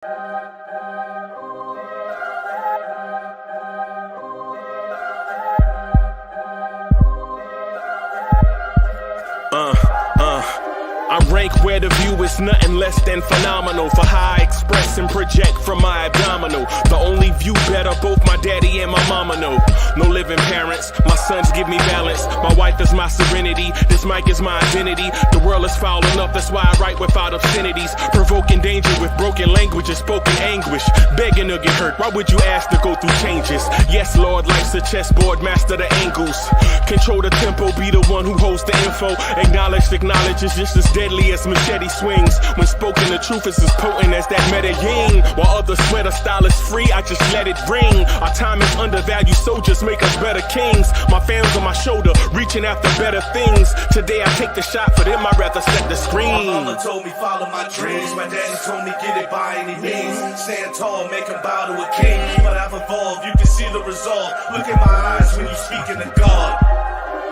I rank where the view is nothing less than phenomenal. For how I express and project from my abdominal. The only view better, both my daddy and my mama know. No living parents, my sons give me balance. My wife is my serenity, this mic is my identity. The world is foul enough, that's why I write without obscenities. Provoking danger with broken language and spoken anguish. Begging to get hurt, why would you ask to go through changes? Yes, Lord, life's a chessboard, master the angles. Control the tempo, be the one who holds the info. Acknowledge is just as deadly as machete swings. When spoken, the truth is as potent as that Medellin. While others swear the style is free, I just let it ring. Our time is undervalued, soldiers make us better kings. My fans on my shoulder, reaching after better things. Today I take the shot, for them I'd rather set the screen. My mama told me follow my dreams. My daddy told me get it by any means. Stand tall, make him bow to a king. But I've evolved, you can see the resolve. Look in my eyes when you speaking to God.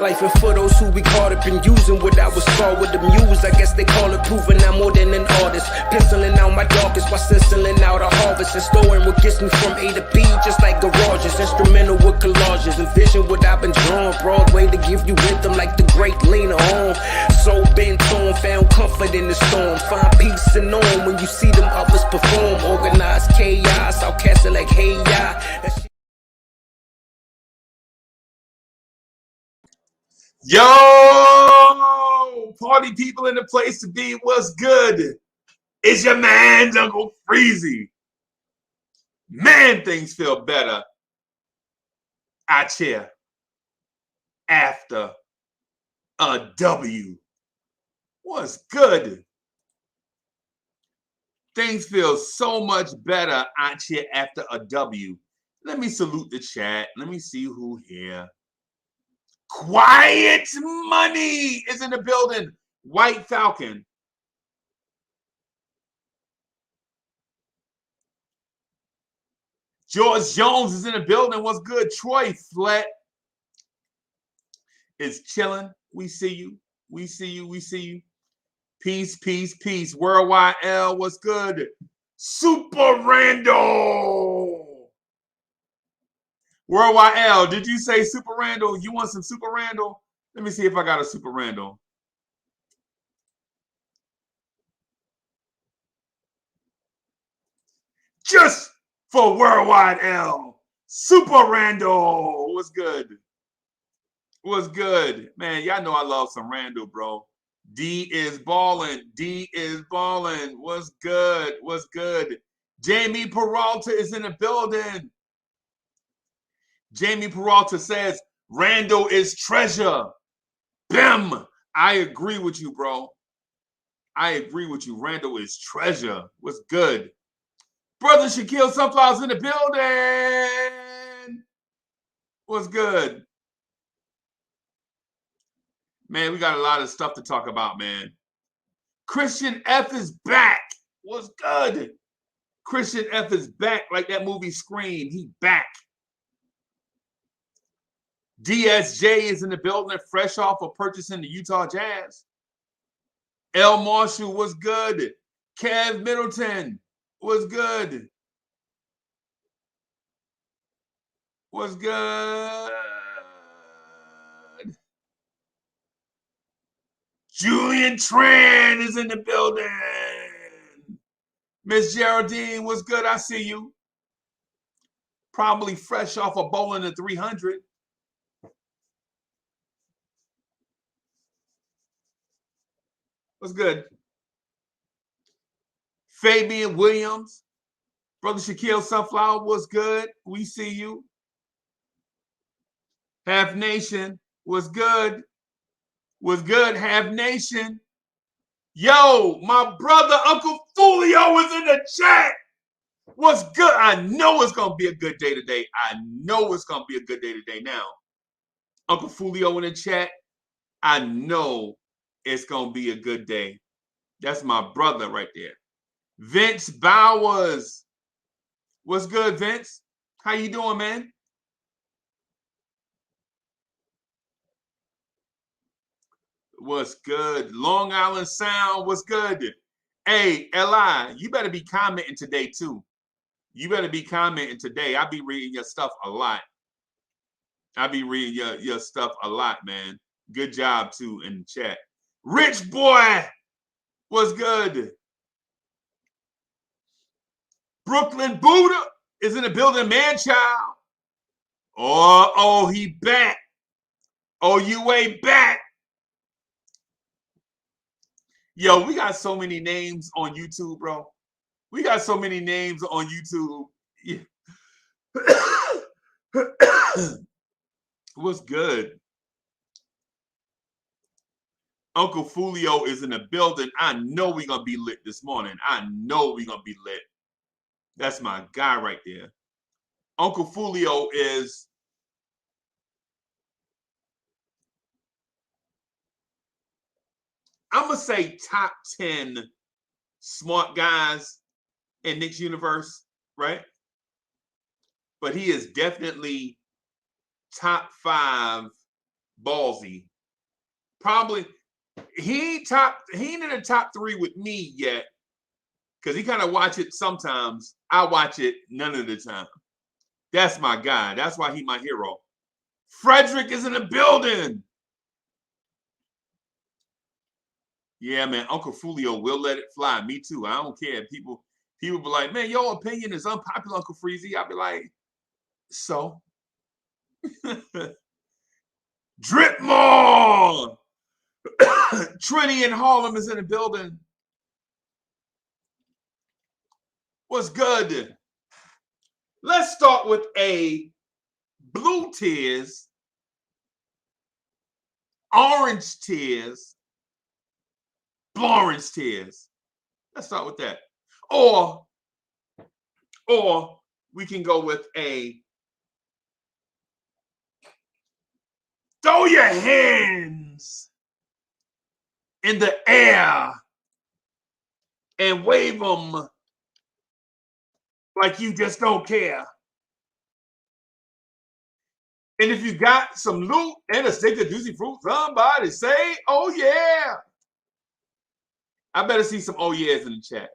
Life and for those who we caught up in using what I was taught with the muse. I guess they call it proving I'm more than an artist. Penciling out my darkest while stenciling out a harvest. And storing what gets me from A to B, just like garages. Instrumental with collages. Envision what I've been drawing. Broadway to give you rhythm like the great Lena Horne. So bent on, found comfort in the storm. Find peace and on when you see them others perform. Organized chaos, I'll cast it like hey ya. Yo, party people in the place to be. What's good? It's your man's Uncle Freezy. Man, things feel better out here after a W. What's good? Things feel so much better out here after a W. Let me salute the chat. Let me see who here. Quiet Money is in the building. White Falcon. George Jones is in the building. What's good? Troy Flat is chilling. We see you. We see you. We see you. Peace, peace, peace. Worldwide L. What's good? Super Randle. Worldwide L, did you say Super Randle? You want some Super Randle? Let me see if I got a Super Randle. Just for Worldwide L, Super Randle. What's good? What's good? Man, y'all know I love some Randle, bro. D is balling. D is balling. What's good? What's good? Jamie Peralta is in the building. Jamie Peralta says, Randle is treasure. Bim! I agree with you, bro. I agree with you. Randle is treasure. What's good? Brother Shaquille Sunflower's in the building. What's good? Man, we got a lot of stuff to talk about, man. Christian F is back. What's good? Christian F is back like that movie Scream. He back. DSJ is in the building, fresh off of purchasing the Utah Jazz. L. Marshall, what's good? Kev Middleton, what's good? What's good? Julian Tran is in the building. Miss Geraldine, what's good? I see you. Probably fresh off of bowling the 300. What's good? Fabian Williams, Brother Shaquille Sunflower, what's good? We see you. Half Nation, what's good? What's good, Half Nation? Yo, my brother Uncle Fulio is in the chat. What's good? I know it's going to be a good day today. I know it's going to be a good day today now. Uncle Fulio in the chat. I know it's going to be a good day. That's my brother right there. Vince Bowers. What's good, Vince? How you doing, man? What's good? Long Island Sound. What's good? Hey, Li, you better be commenting today too. You better be commenting today. I'll be reading your stuff a lot. I'll be reading your stuff a lot, man. Good job too in the chat. Rich boy, what's good? Brooklyn Buddha is in the building, man, child. Oh, he back. Oh, you ain't back. Yo, we got so many names on YouTube, bro. We got so many names on YouTube. Yeah. What's good? Uncle Fulio is in the building. I know we're going to be lit this morning. I know we're going to be lit. That's my guy right there. Uncle Fulio is I'm going to say top 10 smart guys in Knicks universe, right? But he is definitely top 5 ballsy. Probably he ain't in the top 3 with me yet, because he kind of watch it sometimes. I watch it none of the time. That's my guy. That's why he my hero. Frederick is in the building. Yeah, man. Uncle Fulio will let it fly. Me too. I don't care. People be like, man, your opinion is unpopular, Uncle Freezy. I'll be like, so? Drip more. Trinity in Harlem is in the building. What's good? Let's start with a blue tears, orange tears, Florence tears. Let's start with that. Or we can go with a throw your hands in the air and wave them like you just don't care. And if you got some loot and a stick of juicy fruit, somebody say, oh yeah. I better see some oh yeahs in the chat.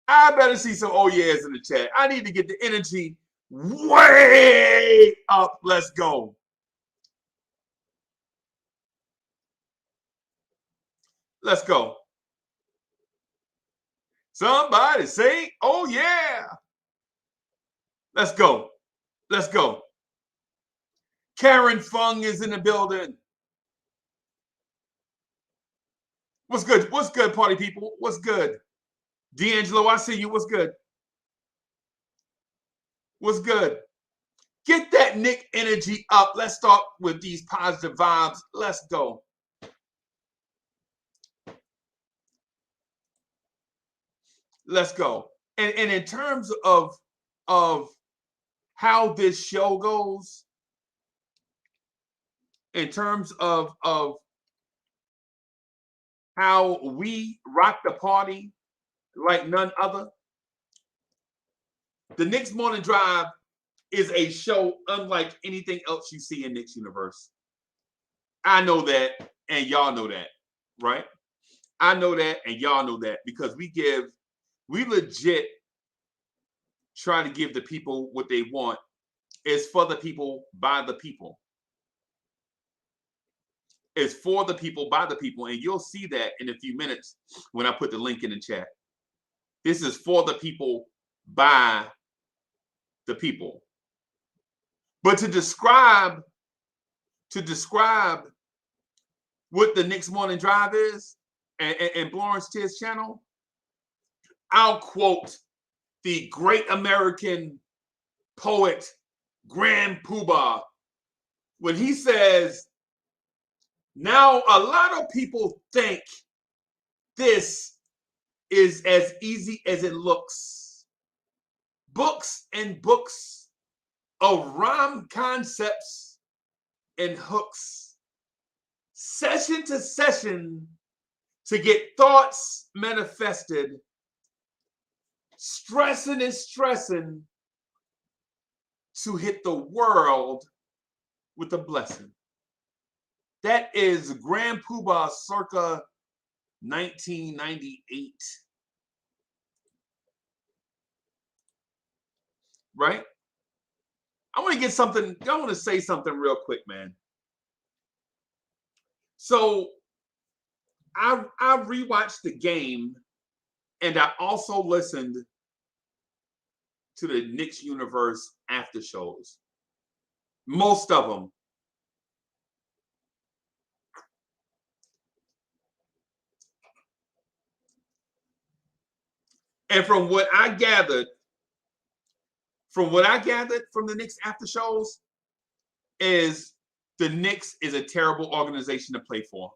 I better see some oh yeahs in the chat. I need to get the energy way up. Let's go. Let's go. Somebody say, oh yeah. Let's go. Let's go. Karen Fung is in the building. What's good? What's good, party people? What's good? D'Angelo, I see you. What's good? What's good? Get that Nick energy up. Let's start with these positive vibes. Let's go. Let's go. And in terms of how this show goes, in terms of how we rock the party like none other, the Knicks Morning Drive is a show unlike anything else you see in Knicks universe. I know that, and y'all know that, right? I know that, and y'all know that, because we legit try to give the people what they want. It's for the people, by the people. It's for the people, by the people. And you'll see that in a few minutes when I put the link in the chat. This is for the people, by the people. But to describe what the Knicks Morning Drive is and Florence Tears channel, I'll quote the great American poet Grand Poobah when he says, now a lot of people think this is as easy as it looks. Books and books of rhyme concepts and hooks, session to session to get thoughts manifested, stressing and stressing to hit the world with a blessing. That is Grand Poobah circa 1998. Right? I want to say something real quick, man. So I rewatched the game, and I also listened to the Knicks Universe after shows. Most of them. And from what I gathered from the Knicks after shows is the Knicks is a terrible organization to play for.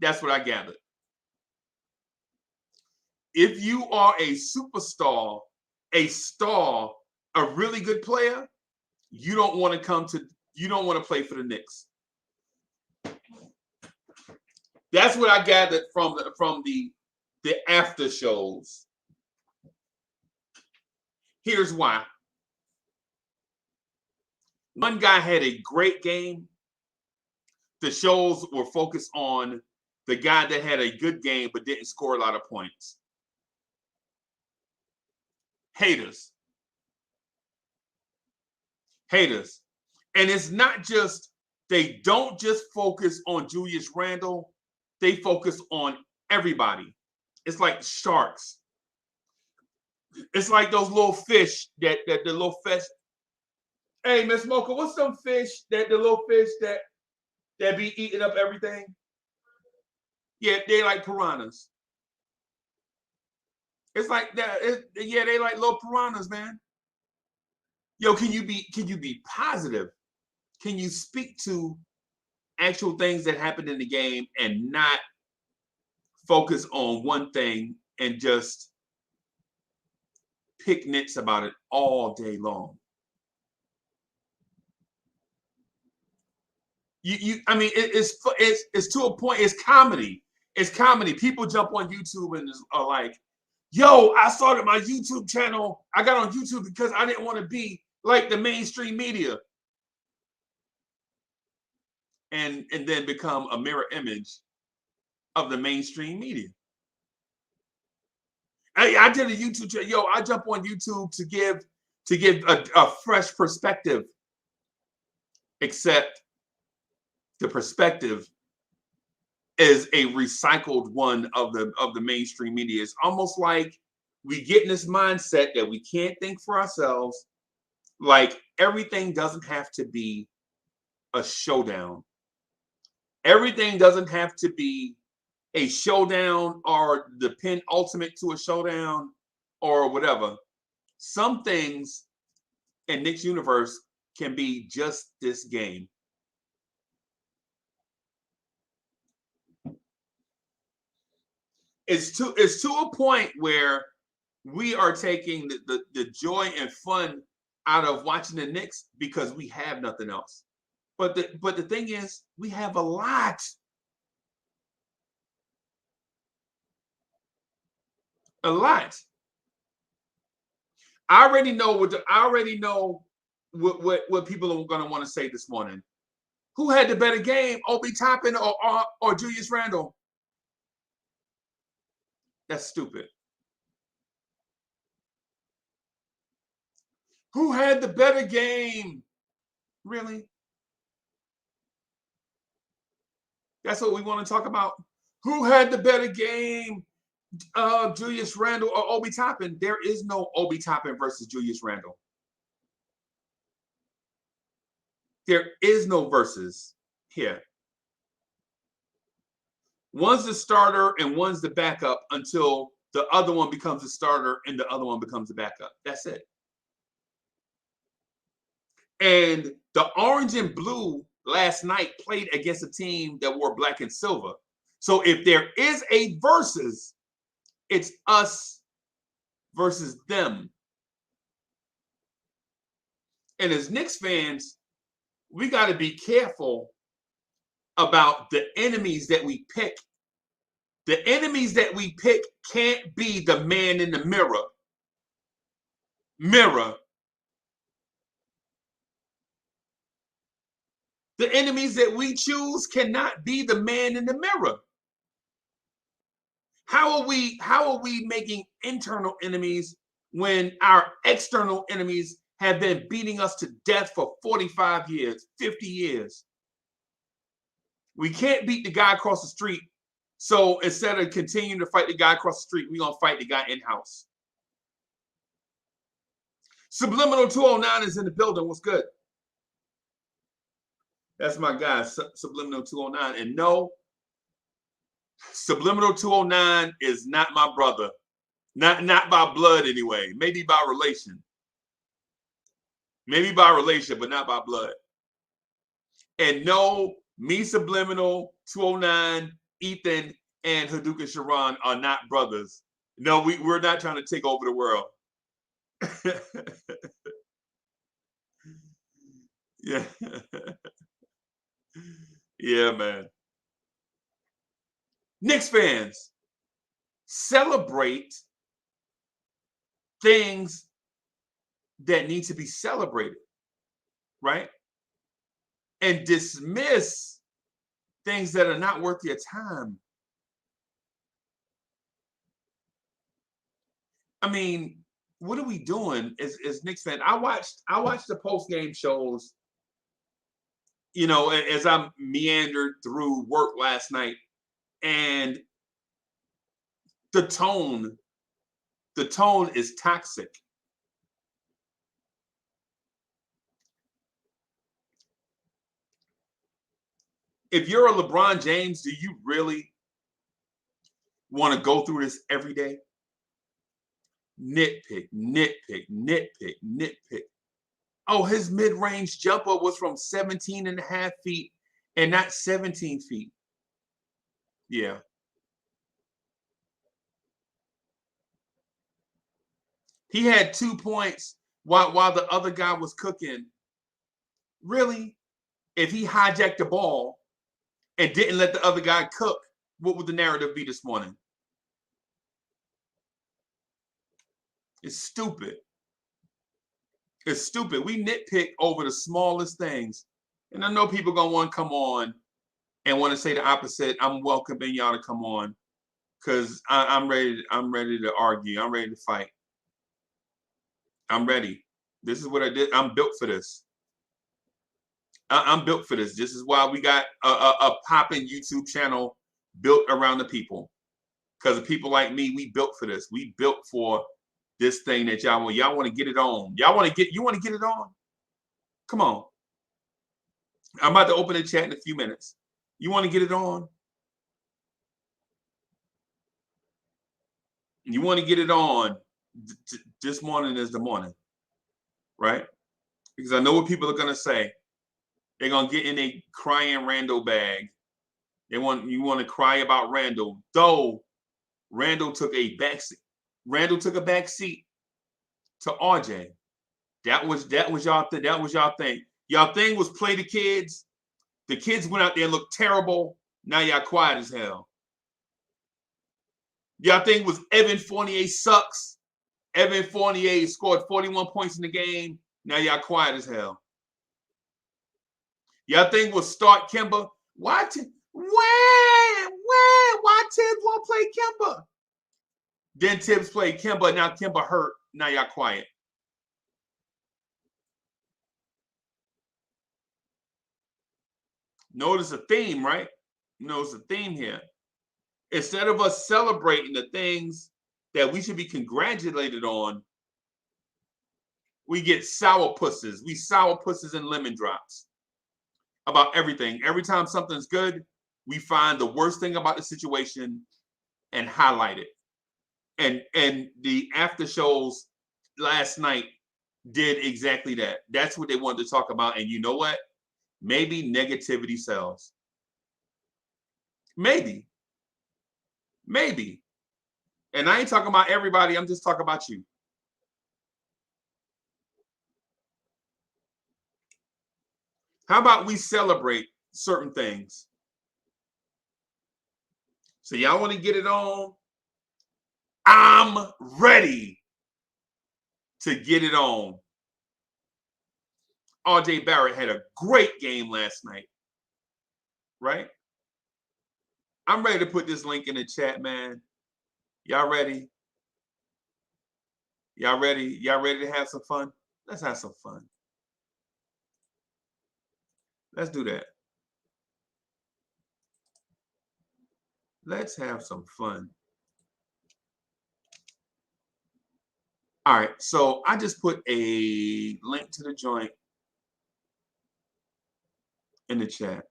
That's what I gathered. If you are a superstar, a star, a really good player, you don't want to play for the Knicks. That's what I gathered from the after shows. Here's why. One guy had a great game. The shows were focused on the guy that had a good game but didn't score a lot of points. Haters. And it's not just, they don't just focus on Julius Randle. They focus on everybody. It's like sharks. It's like those little fish that the little fish. Hey, Miss Mocha, what's some fish the little fish that be eating up everything? Yeah, they like piranhas. It's like that. They like little piranhas, man. Yo, can you be positive? Can you speak to actual things that happened in the game and not focus on one thing and just pick nits about it all day long? It's to a point. It's comedy. It's comedy. People jump on YouTube and are like, yo, I started my YouTube channel. I got on YouTube because I didn't want to be like the mainstream media. And then become a mirror image of the mainstream media. I did a YouTube channel. Yo, I jump on YouTube to give a fresh perspective. Except the perspective is a recycled one of the mainstream media. It's almost like we get in this mindset that we can't think for ourselves. Like everything doesn't have to be a showdown. Everything doesn't have to be a showdown or the pin ultimate to a showdown or whatever. Some things in Knicks universe can be just this game. It's to a point where we are taking the joy and fun out of watching the Knicks because we have nothing else. But the thing is, we have a lot. A lot. I already know what people are going to want to say this morning. Who had the better game, Obi Toppin or Julius Randle? That's stupid. Who had the better game? Really? That's what we want to talk about. Who had the better game? Julius Randle or Obi Toppin? There is no Obi Toppin versus Julius Randle. There is no versus here. One's the starter and one's the backup until the other one becomes the starter and the other one becomes the backup. That's it. And the orange and blue last night played against a team that wore black and silver. So if there is a versus, it's us versus them. And as Knicks fans, we got to be careful about the enemies that we pick. The enemies that we pick can't be the man in the mirror. The enemies that we choose cannot be the man in the mirror. How are we making internal enemies when our external enemies have been beating us to death for 45 years, 50 years? We can't beat the guy across the street. So instead of continuing to fight the guy across the street, we're going to fight the guy in-house. Subliminal 209 is in the building. What's good? That's my guy, Subliminal 209. And no, Subliminal 209 is not my brother. Not by blood anyway. Maybe by relation. Maybe by relation, but not by blood. And no, me, Subliminal 209, Ethan, and Hadouken Sharon are not brothers. No, we're not trying to take over the world. Yeah. Yeah, man. Knicks fans, celebrate things that need to be celebrated, right? And dismiss things that are not worth your time. I mean, what are we doing as Knicks fans? I watched the post-game shows, you know, as I meandered through work last night, and the tone is toxic. If you're a LeBron James, do you really want to go through this every day? Nitpick, nitpick, nitpick, nitpick. Oh, his mid-range jumper was from 17 and a half feet and not 17 feet. Yeah. He had 2 points while the other guy was cooking. Really? If he hijacked the ball and didn't let the other guy cook, what would the narrative be this morning? It's stupid. It's stupid. We nitpick over the smallest things. And I know people going to want to come on and want to say the opposite. I'm welcoming y'all to come on because I'm ready to argue. I'm ready to fight. I'm ready. This is what I did. I'm built for this. I'm built for this. This is why we got a popping YouTube channel built around the people. Because of people like me, we built for this. We built for this thing that y'all want to get it on. You want to get it on? Come on. I'm about to open the chat in a few minutes. You want to get it on? You want to get it on? This morning is the morning, right? Because I know what people are going to say. They're going to get in a crying Randle bag. You want to cry about Randle, though Randle took a backseat. Randle took a backseat to RJ. That was y'all thing. That was y'all thing. Y'all thing was play the kids. The kids went out there and looked terrible. Now y'all quiet as hell. Y'all thing was Evan Fournier sucks. Evan Fournier scored 41 points in the game. Now y'all quiet as hell. Y'all thing was start Kemba. Why Tibbs won't play Kemba? Then Tibbs played Kemba. Now Kemba hurt. Now y'all quiet. Notice a theme, right? Notice a theme here. Instead of us celebrating the things that we should be congratulated on, we get sourpusses. We sourpusses and lemon drops about everything. Every time something's good, we find the worst thing about the situation and highlight it. And the after shows last night did exactly that. That's what they wanted to talk about. And you know what? Maybe negativity sells. Maybe. And I ain't talking about everybody. I'm just talking about you. How about we celebrate certain things? So y'all want to get it on? I'm ready to get it on. R.J. Barrett had a great game last night, right? I'm ready to put this link in the chat, man. Y'all ready? Y'all ready? Y'all ready to have some fun? Let's have some fun. Let's do that. Let's have some fun. All right, so I just put a link to the joint in the chat.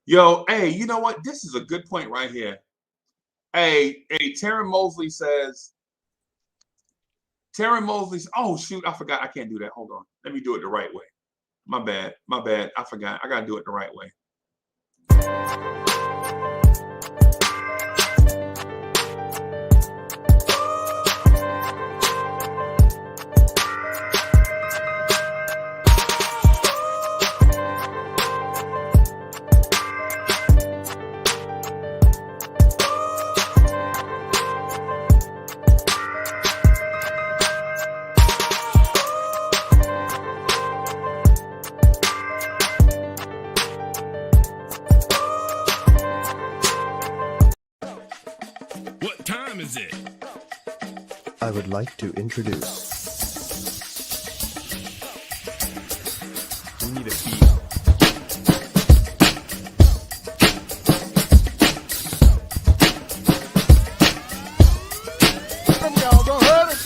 Yo, hey, you know what? This is a good point right here. Hey, Taryn Mosley says, oh, shoot, I forgot. I can't do that. Hold on. Let me do it the right way. My bad. I forgot. I got to do it the right way. I would like to introduce. We need a beat. Y'all gonna hurt us.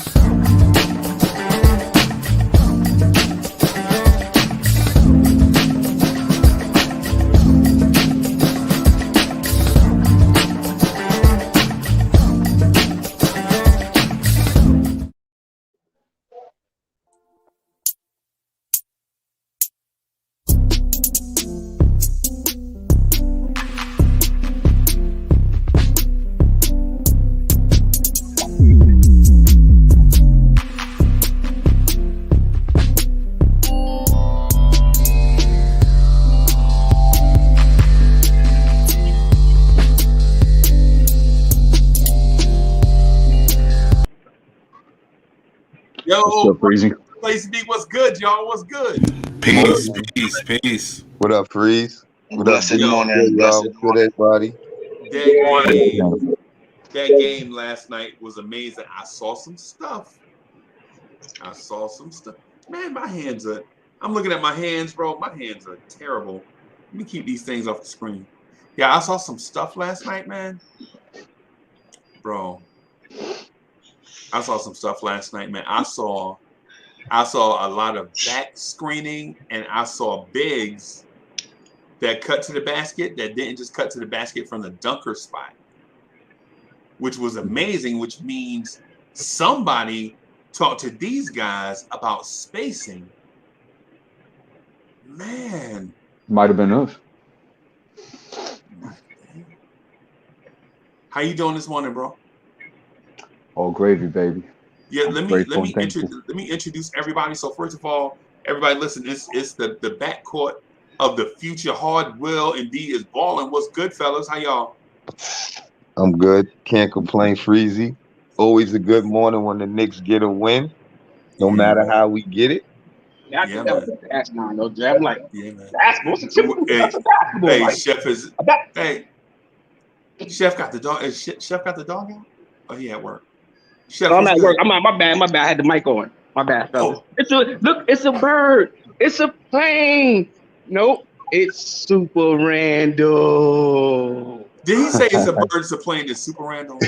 Yo, what's up, Freezy? Place B, what's good, y'all? What's good? Peace. What up, Freeze? What up, Blessed morning, y'all? Good, everybody. That game last night was amazing. I saw some stuff. Man, my hands are. I'm looking at my hands, bro. My hands are terrible. Let me keep these things off the screen. Yeah, I saw some stuff last night, man. Bro. I saw some stuff last night, man. I saw a lot of back screening, and I saw bigs that cut to the basket that didn't just cut to the basket from the dunker spot, which was amazing, which means somebody talked to these guys about spacing. Man. Might have been us. How you doing this morning, bro? All gravy, baby. Yeah, let me introduce everybody. So first of all, everybody listen, it's the backcourt of the future hard will and D is balling. What's good, fellas? How y'all? I'm good. Can't complain, Freezy. Always a good morning when the Knicks get a win, no matter how we get it. Yeah, I think that was a pass now, though. I'm like, basketball. What's a typical basketball? Hey, like, Chef got the dog. Chef got the dog out? Oh, he at work. Chef, I'm at work. My bad. I had the mic on. My bad, fellas. Oh. It's a bird. It's a plane. Nope. It's Super Randle. Did he say it's a bird, it's a plane, it's Super Randle?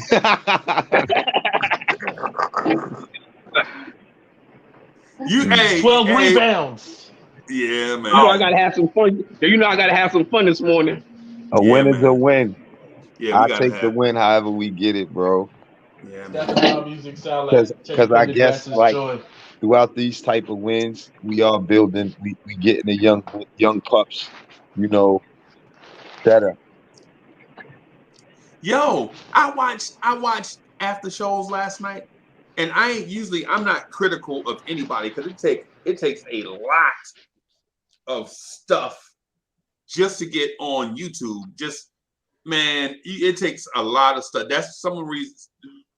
12 rebounds. Yeah, man. You know I gotta have some fun. I gotta have some fun this morning. A win is a win. Yeah, I take the win however we get it, bro. Yeah, man. Because I guess like throughout these type of wins, we are building, we getting the young pups, better. Yo, I watched after shows last night, and I'm not critical of anybody because it takes a lot of stuff just to get on YouTube. Just, man, it takes a lot of stuff. That's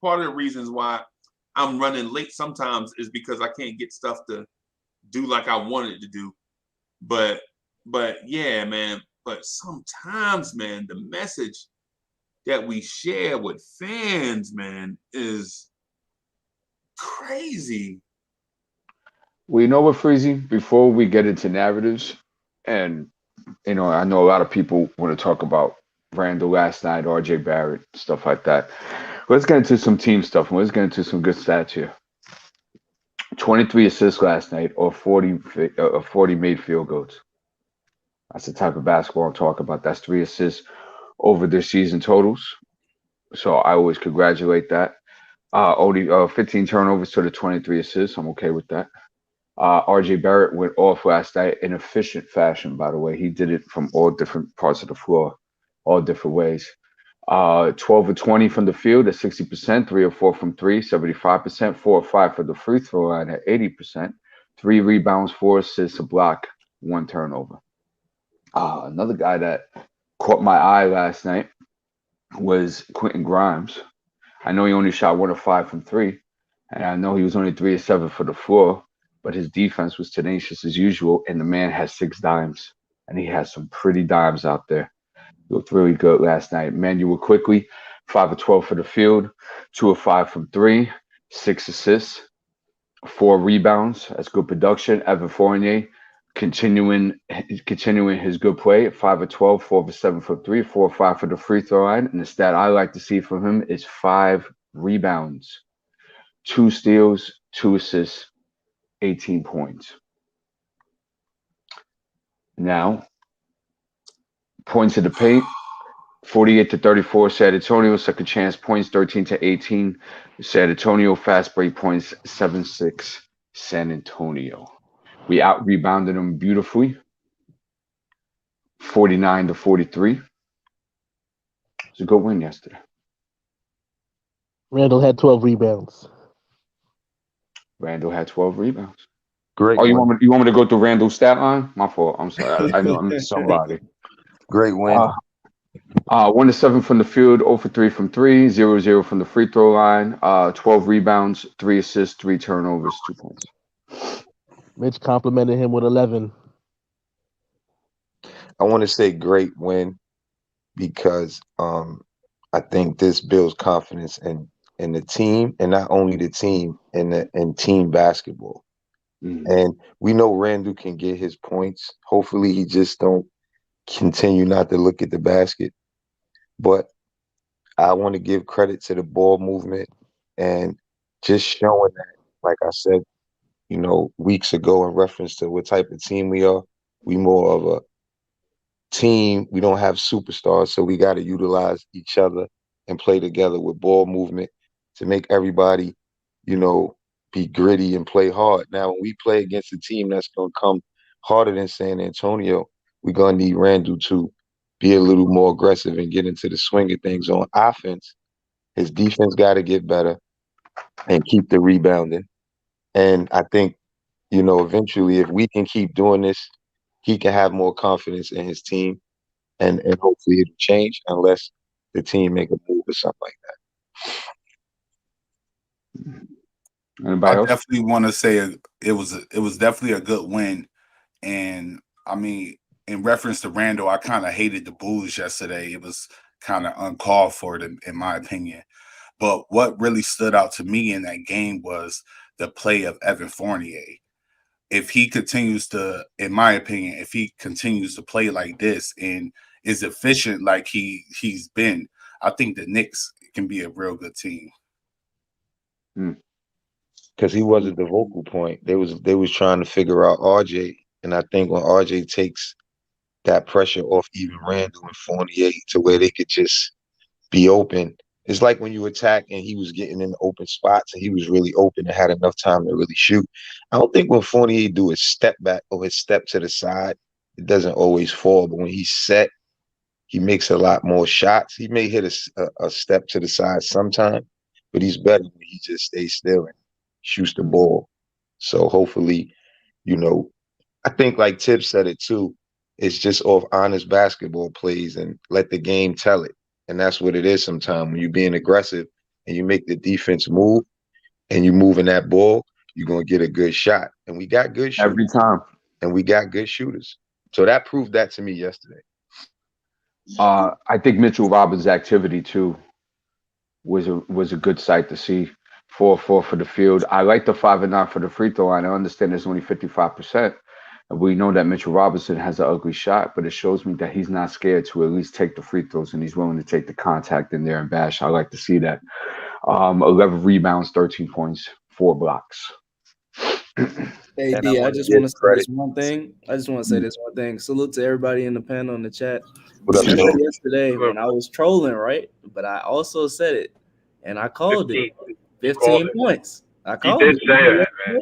part of the reasons why I'm running late sometimes is because I can't get stuff to do like I wanted to do. But yeah, man. But sometimes, man, the message that we share with fans, man, is crazy. Well, you know what, Freezy? Before we get into narratives, and I know a lot of people want to talk about Randle last night, RJ Barrett, stuff like that. Let's get into some team stuff and let's get into some good stats here. 23 assists last night, or 40 made field goals. That's the type of basketball I'm talking about. That's 3 assists over their season totals. So I always congratulate that. Only 15 turnovers to the 23 assists. I'm okay with that. RJ Barrett went off last night in efficient fashion, by the way. He did it from all different parts of the floor, all different ways. 12 of 20 from the field at 60%, 3 of 4 from 3, 75%, 4 of 5 for the free throw line at 80%, 3 rebounds, 4 assists, a block, 1 turnover. Another guy that caught my eye last night was Quentin Grimes. I know he only shot 1 of 5 from 3, and I know he was only 3 of 7 for the floor, but his defense was tenacious as usual, and the man has 6 dimes, and he has some pretty dimes out there. He looked really good last night. Manuel Quickley, 5 of 12 for the field, 2 of 5 from 3, 6 assists, 4 rebounds. That's good production. Evan Fournier continuing his good play, 5 of 12, 4 of 7 for 3, 4 of 5 for the free throw line. And the stat I like to see from him is 5 rebounds, 2 steals, 2 assists, 18 points. Now, points in the paint, 48-34 San Antonio. Second chance points, 13-18 San Antonio. Fast break points, 7-6 San Antonio. We out-rebounded them beautifully, 49-43. It's a good win yesterday. Randle had 12 rebounds. Randle had 12 rebounds. Great. Oh, you want me to go through Randle's stat line? My fault. I'm sorry. I know I'm somebody. Great win. 1 of 7 from the field, 0 for 3 from 3, 0-0 from the free throw line, 12 rebounds, 3 assists, 3 turnovers, 2 points. Mitch complimented him with 11. I want to say great win because I think this builds confidence in the team, and not only the team, in team basketball. Mm-hmm. And we know Randle can get his points. Hopefully he just don't continue not to look at the basket. But I want to give credit to the ball movement and just showing that, like I said, weeks ago in reference to what type of team we are. We more of a team. We don't have superstars, so we got to utilize each other and play together with ball movement to make everybody, be gritty and play hard. Now, when we play against a team that's going to come harder than San Antonio, we're going to need Randle to be a little more aggressive and get into the swing of things on offense. His defense got to get better and keep the rebounding. And I think, eventually, if we can keep doing this, he can have more confidence in his team, and hopefully it'll change unless the team make a move or something like that. Anybody else? Definitely want to say it was definitely a good win. And I mean, in reference to Randle, I kind of hated the Bulls yesterday. It was kind of uncalled for, in my opinion. But what really stood out to me in that game was the play of Evan Fournier. If he continues to, in my opinion, if he continues to play like this and is efficient like he's been, I think the Knicks can be a real good team. Because he wasn't the vocal point. They was trying to figure out RJ, and I think when RJ takes that pressure off even Randle and Fournier to where they could just be open. It's like when you attack and he was getting in open spots and he was really open and had enough time to really shoot. I don't think when Fournier do his step back or his step to the side, it doesn't always fall. But when he's set, he makes a lot more shots. He may hit a step to the side sometime, but he's better when he just stays still and shoots the ball. So hopefully, I think like Tibbs said it too, it's just off honest basketball plays and let the game tell it. And that's what it is sometimes when you're being aggressive and you make the defense move and you moving that ball, you're gonna get a good shot. And we got good shooters. Every time. And we got good shooters. So that proved that to me yesterday. I think Mitchell Robbins' activity too was a good sight to see. 4-4 for the field. I like the 5 and 9 for the free throw line. I understand there's only 55%. And we know that Mitchell Robinson has an ugly shot, but it shows me that he's not scared to at least take the free throws and he's willing to take the contact in there and bash. I like to see that. 11 rebounds, 13 points, 4 blocks. Hey D, I just want to say this one thing. Salute to everybody in the panel in the chat. Remember yesterday when I was trolling, right? But I also said it, and I called it. 15 points. I called it. Say it, man.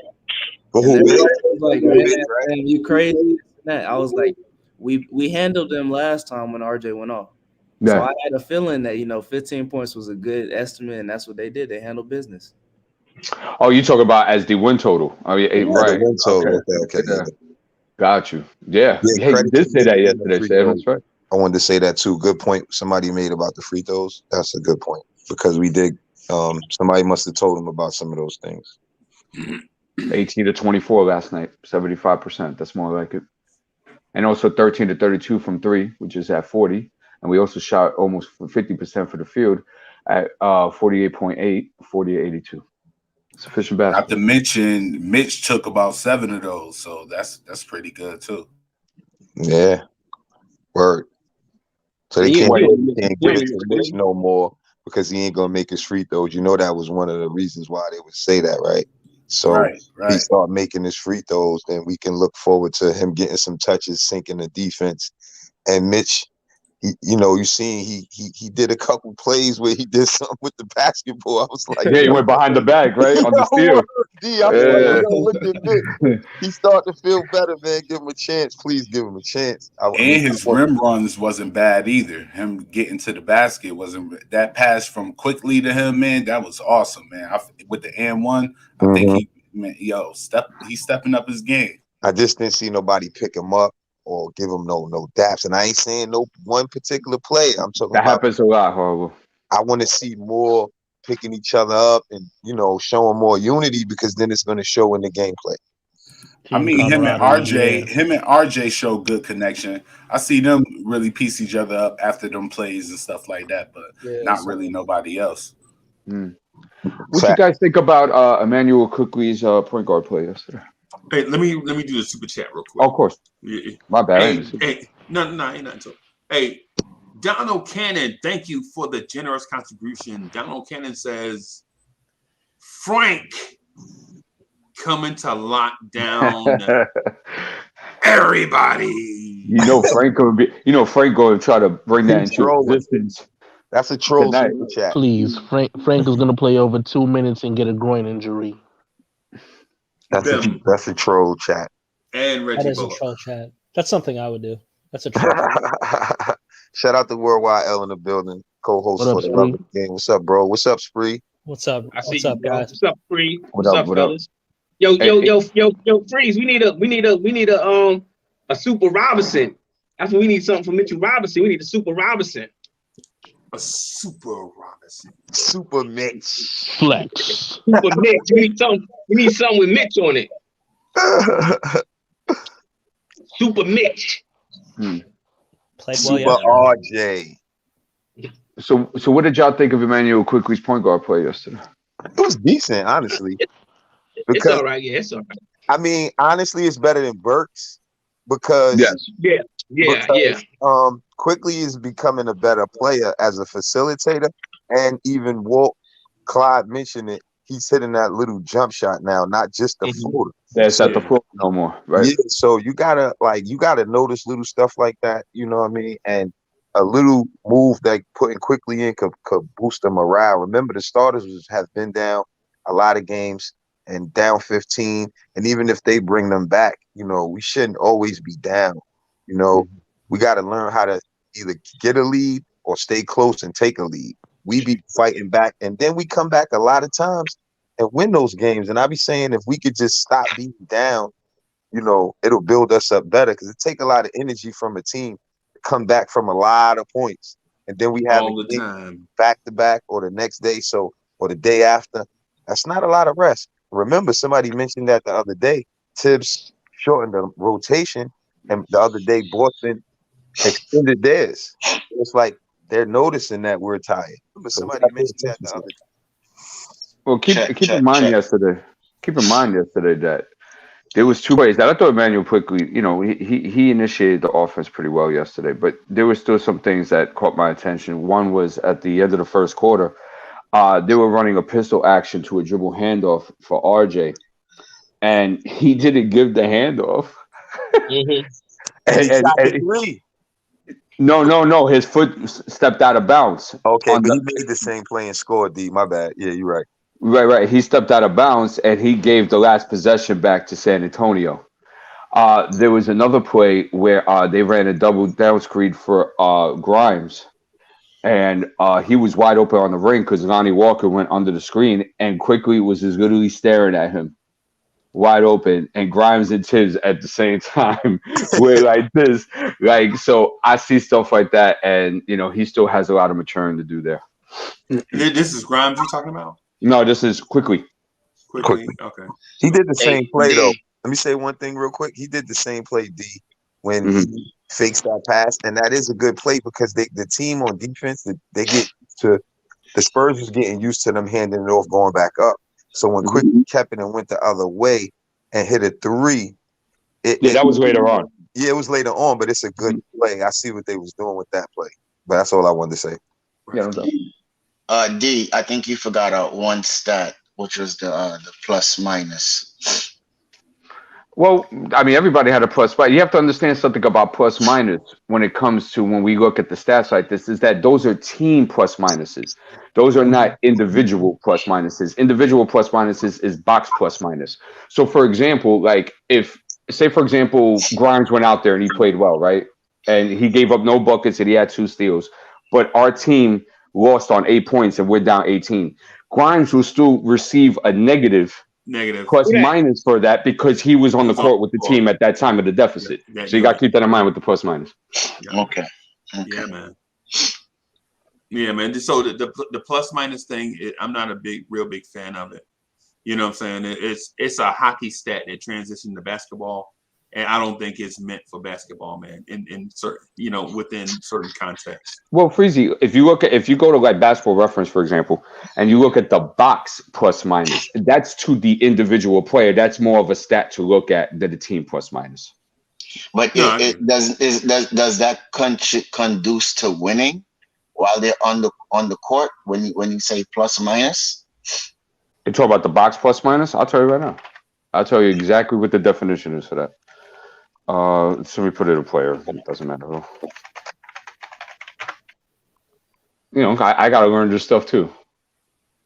And everybody was like, man, you crazy. I was like, we handled them last time when RJ went off. Yeah. So I had a feeling that 15 points was a good estimate, and that's what they did. They handled business. Oh, you talk about as the win total? Oh, yeah, right. The win total. Okay. Yeah. Got you. Yeah. Hey, you did say that yesterday, Sam. That's right. I wanted to say that too. Good point somebody made about the free throws. That's a good point because we did. Somebody must have told him about some of those things. 18 to 24 last night, 75%. That's more like it. And also 13 to 32 from 3, which is at 40. And we also shot almost 50% for the field at 48.8, 48-82. Sufficient basketball. Not to mention, Mitch took about 7 of those, so that's pretty good too. Yeah, word. So they can't give it to Mitch no more because he ain't gonna make his free throws. You know that was one of the reasons why they would say that, right? So right. he start making his free throws, then we can look forward to him getting some touches, sinking the defense. And Mitch, you seen he did a couple plays where he did something with the basketball. I was like, yeah, he went behind the bag, right, on the steal. Look at Mitch. He started to feel better, man. Give him a chance, please give him a chance. His rim runs wasn't bad either. Him getting to the basket wasn't that pass from Quickley to him, man. That was awesome, man. With the and one, I think he's stepping up his game. I just didn't see nobody pick him up or give him no daps. And I ain't saying no one particular play. I'm talking that about happens a lot, horrible. I want to see more picking each other up and showing more unity because then it's going to show in the gameplay. I mean, him and RJ show good connection. I see them really piece each other up after them plays and stuff like that, but not really nobody else. What you guys think about Emmanuel Quickley's point guard play yesterday? Hey, let me do the super chat real quick. Oh, of course. Yeah. My bad. No, ain't nothing to it. Hey, Donald Cannon, thank you for the generous contribution. Donald Cannon says, Frank coming to lock down everybody. Frank going to try to bring that into existence. That's a troll super chat. Please, Frank is going to play over 2 minutes and get a groin injury. That's a troll chat. And Reggie That is a troll chat. That's something I would do. That's a troll chat. Shout out to Worldwide L in the building, co-host for the Love of the Game. What's up, bro? What's up, Spree? What's up? What's up, guys? What's up, Spree? What's up, fellas? Yo, Freeze. We need a Super Robinson. That's what we need, something for Mitchell Robinson. We need a Super Robinson. A Super Robinson. Super Mitch. Flex. Super Mitch. We need something with Mitch on it. Super Mitch. Super RJ. So what did y'all think of Emmanuel Quickley's point guard play yesterday? It was decent, honestly. It's all right. Yeah, it's all right. I mean, honestly, it's better than Burks because Quickley is becoming a better player as a facilitator, and even Clyde mentioned it. He's hitting that little jump shot now, not just the floater. That's not the floater no more, right? Yeah, so you gotta notice little stuff like that. You know what I mean? And a little move that putting Quickley in could boost the morale. Remember, the starters have been down a lot of games and down 15. And even if they bring them back, we shouldn't always be down. We got to learn how to either get a lead or stay close and take a lead. We be fighting back, and then we come back a lot of times and win those games. And I be saying if we could just stop being down, it'll build us up better because it takes a lot of energy from a team to come back from a lot of points. And then we have all the time back to back or the next day, or the day after. That's not a lot of rest. Remember, somebody mentioned that the other day. Tibbs shortened the rotation, and the other day Boston extended theirs. It's like they're noticing that we're tired. Remember, somebody mentioned that the other day. Well, keep in mind yesterday. Keep in mind yesterday that there was two ways that I thought Emmanuel Quickley, he initiated the offense pretty well yesterday, but there were still some things that caught my attention. One was at the end of the first quarter, they were running a pistol action to a dribble handoff for RJ, and he didn't give the handoff. and No. His foot stepped out of bounds. Okay, but he made the same play and scored. D, my bad. Yeah, you're right. Right. He stepped out of bounds and he gave the last possession back to San Antonio. There was another play where they ran a double down screen for Grimes, and he was wide open on the ring because Lonnie Walker went under the screen, and Quickley was just literally staring at him, wide open, and Grimes and Tibbs at the same time were like this. So I see stuff like that, and he still has a lot of maturing to do there. This is Grimes you're talking about? No, this is Quickley. Okay. He did the same play though. Let me say one thing real quick. He did the same play, D, when he fakes that pass, and that is a good play because the team on defense, they get to the Spurs was getting used to them handing it off, going back up. So when Quickley kept it and went the other way and hit a three, that was later on. Yeah, it was later on, but it's a good play. I see what they was doing with that play, but that's all I wanted to say. Yeah, no. D, I think you forgot one stat, which was the plus minus. Well, I mean, everybody had a plus, but you have to understand something about plus minus when it comes to when we look at the stats like this, is that those are team plus minuses. Those are not individual plus minuses. Individual plus minuses is box plus minus. So, for example, say, for example, Grimes went out there and he played well, right? And he gave up no buckets and he had 2 steals, but our team lost on 8 points and we're down 18. Grimes will still receive a negative plus minus for that because he was on the court with the team at that time of the deficit. So you got to keep that in mind with the plus minus. Okay. Yeah, man. So the plus minus thing, I'm not a real big fan of it. You know what I'm saying? It's a hockey stat that transitioned to basketball, and I don't think it's meant for basketball, man. In certain, within certain contexts. Well, Freezy, if you go to like Basketball Reference, for example, and you look at the box plus minus, that's to the individual player. That's more of a stat to look at than the team plus minus. But does that conduce to winning while they're on the court when you say plus minus? You talk about the box plus minus? I'll tell you right now. I'll tell you exactly what the definition is for that. So we put it in player. It doesn't matter. I got to learn this stuff too.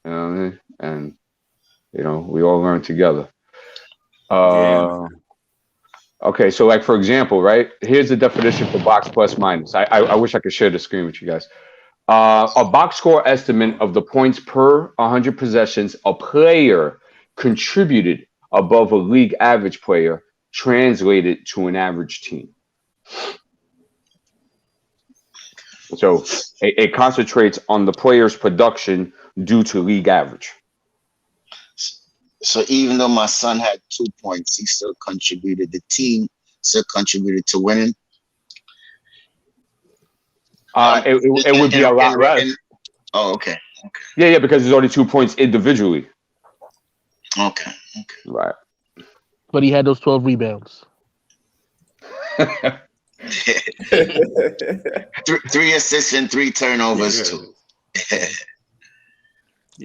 You know what I mean? And we all learn together. Okay, so like for example, right? Here's the definition for box plus minus. I wish I could share the screen with you guys. A box score estimate of the points per 100 possessions a player contributed above a league average player translated to an average team. So it concentrates on the player's production due to league average. So even though my son had 2 points, he still contributed. The team still contributed to winning. It would be a lot less. Okay. Yeah, because there's only 2 points individually. Okay. Right. But he had those 12 rebounds. 3 assists and 3 turnovers too.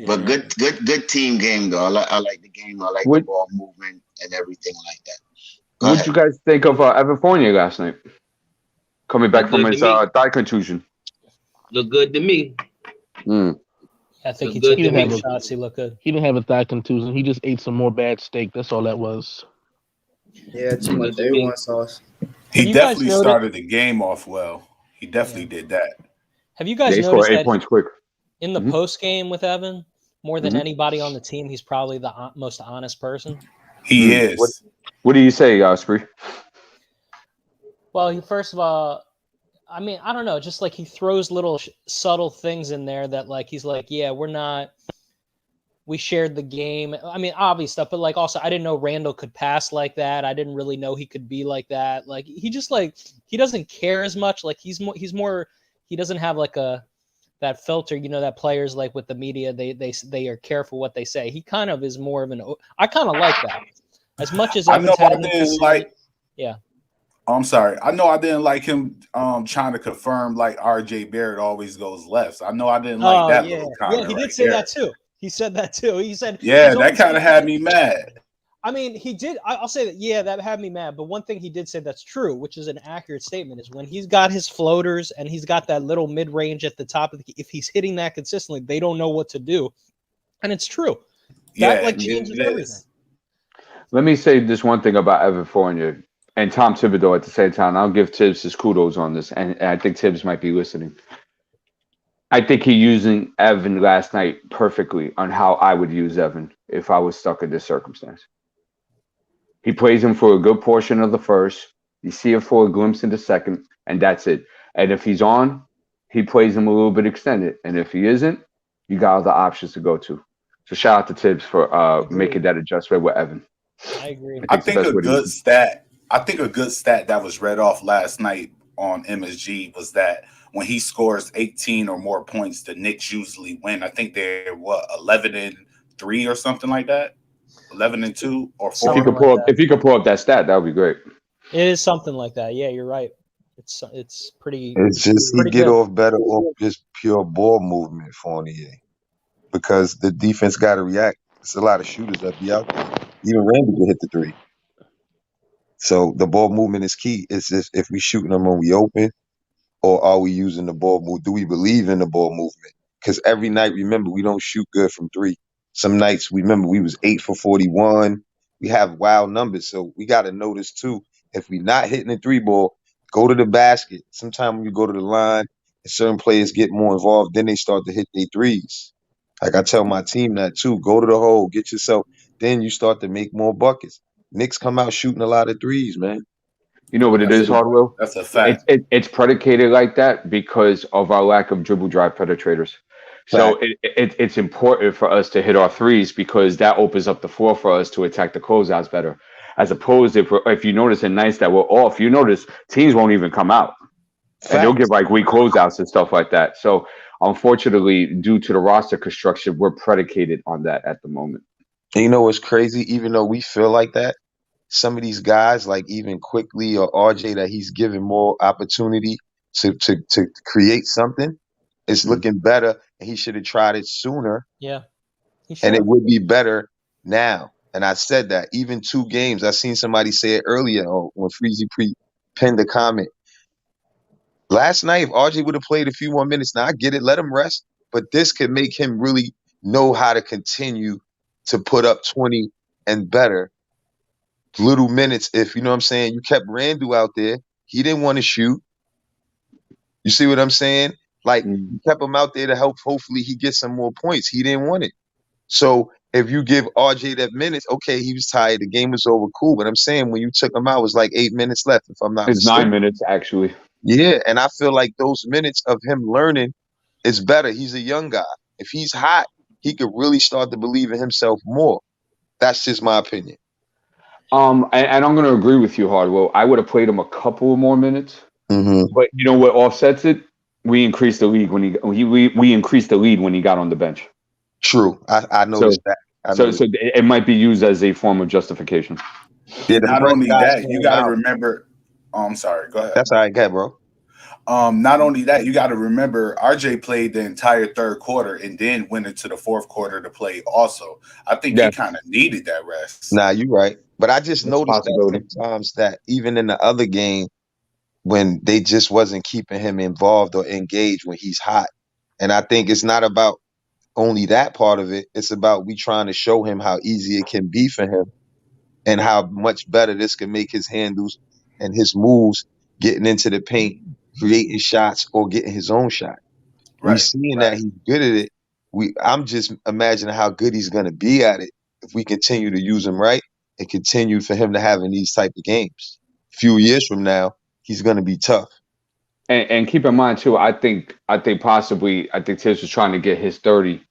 But good team game though. I like the game. I like the ball movement and everything like that. What did you guys think of Evan Fournier last night? Coming back from his thigh contusion. Look good to me. I think he took good shots. He looked good. He didn't have a thigh contusion. He just ate some more bad steak. That's all that was. Yeah, too much A1 sauce. He definitely started the game off well. He definitely did that. Have you guys noticed scored 8 that points quick in the post game with Evan, more than anybody on the team, he's probably the most honest person? He is. What do you say, Spree? Well, first of all, I mean, I don't know, just like he throws little subtle things in there that like he's like, yeah, we're not we shared the game. I mean, obvious stuff, but like also I didn't know Randle could pass like that. I didn't really know he could be like that. Like he just like he doesn't care as much. Like he's more he doesn't have like that filter, you know, that players like with the media, they are careful what they say. He kind of is more of an I kind of like that. As much as I know had I didn't like yeah. I'm sorry. I know I didn't like him trying to confirm like RJ Barrett always goes left. I know I didn't like that little comment. Yeah, he did right say there. that too. He said that too. He said, yeah, that kind of had me mad. I mean, he did. I'll say that. Yeah, that had me mad. But one thing he did say that's true, which is an accurate statement, is when he's got his floaters and he's got that little mid range at the top of if he's hitting that consistently, they don't know what to do, and it's true. That like changes everything. Let me say this one thing about Evan Fournier and Tom Thibodeau at the same time. I'll give Tibbs his kudos on this, and I think Tibbs might be listening. I think he's using Evan last night perfectly on how I would use Evan if I was stuck in this circumstance. He plays him for a good portion of the first. You see him for a glimpse in the second, and that's it. And if he's on, he plays him a little bit extended. And if he isn't, you got other options to go to. So shout out to Tibbs for making that adjustment with Evan. I agree. I think a good stat that was read off last night on MSG was that when he scores 18 or more points, the Knicks usually win. I think they're 11-3 or something like that. 11-2 or 4. If you could pull up that stat, that would be great. It is something like that. Yeah, you're right. It's pretty. It's just he get off better off just pure ball movement, Fournier, because the defense got to react. There's a lot of shooters that be out there. Even Randle can hit the three. So the ball movement is key. It's just if we shooting them when we open, or are we using the ball move? Do we believe in the ball movement? Because every night, remember, we don't shoot good from three. Some nights, remember, we was 8 for 41. We have wild numbers, so we got to notice too. If we not hitting the three ball, go to the basket. Sometimes when you go to the line, and certain players get more involved, then they start to hit their threes. Like I tell my team that too. Go to the hole, get yourself. Then you start to make more buckets. Knicks come out shooting a lot of threes, man. You know what it is, Hardwell? That's a fact. It's predicated like that because of our lack of dribble drive penetrators. So it's important for us to hit our threes because that opens up the floor for us to attack the closeouts better. As opposed if you notice in nights that we're off, you notice teams won't even come out. And they'll give like weak closeouts and stuff like that. So unfortunately, due to the roster construction, we're predicated on that at the moment. And you know what's crazy? Even though we feel like that, some of these guys, like even Quickley or RJ, that he's given more opportunity to create something, it's looking better. And he should have tried it sooner. Yeah. And it would be better now. And I said that. Even 2 games. I seen somebody say it earlier when Freezy penned the comment. Last night, if RJ would have played a few more minutes, now I get it, let him rest. But this could make him really know how to continue to put up 20 and better little minutes. If you know what I'm saying, you kept Randle out there. He didn't want to shoot. You see what I'm saying? Like, you kept him out there to help. Hopefully, he gets some more points. He didn't want it. So if you give RJ that minutes, okay, he was tired. The game was over. Cool. But I'm saying when you took him out, it was like 8 minutes left, if I'm not mistaken. It's 9 minutes, actually. Yeah, and I feel like those minutes of him learning is better. He's a young guy. If he's hot, he could really start to believe in himself more. That's just my opinion. And I'm going to agree with you, Hardwell. I would have played him a couple more minutes. Mm-hmm. But you know what offsets it? We increased the lead when we increased the lead when he got on the bench. True, I noticed that. So it might be used as a form of justification. Yeah, not only that, you got to remember. Oh, I'm sorry. Go ahead. That's all right, go ahead, bro. Not only that, you got to remember RJ played the entire third quarter and then went into the fourth quarter to play also. I think he kind of needed that rest. Nah, you're right. But I just noticed that sometimes that even in the other game, when they just wasn't keeping him involved or engaged when he's hot. And I think it's not about only that part of it. It's about we trying to show him how easy it can be for him and how much better this can make his handles and his moves getting into the paint, creating shots or getting his own shot. Right. We seeing that he's good at it. I'm just imagining how good he's going to be at it if we continue to use him right and continue for him to have in these type of games. A few years from now, he's going to be tough. And keep in mind too, I think Tibbs was trying to get his 30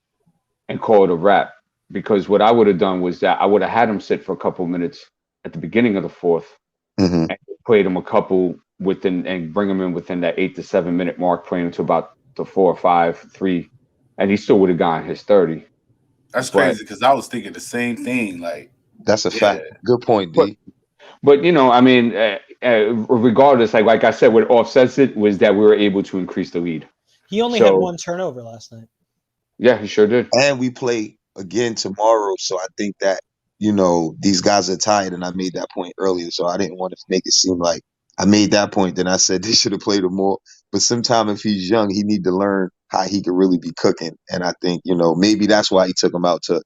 and call it a wrap. because what I would have done was that I would have had him sit for a couple minutes at the beginning of the fourth Mm-hmm. and played him a couple within and bring him in within that 8 to 7 minute mark, playing him to about the 4 or 5, 3, and he still would have gotten his 30. That's crazy because I was thinking the same thing. Like, that's a fact. Good point, D. But you know, I mean, regardless, like I said, what offsets it was that we were able to increase the lead. He only had one turnover last night. Yeah, he sure did. And we play again tomorrow, so I think that, you know, these guys are tired, and I made that point earlier, so I didn't want to make it seem like I made that point. Then I said they should have played him more. But sometime if he's young, he need to learn how he could really be cooking. And I think, you know, maybe that's why he took him out to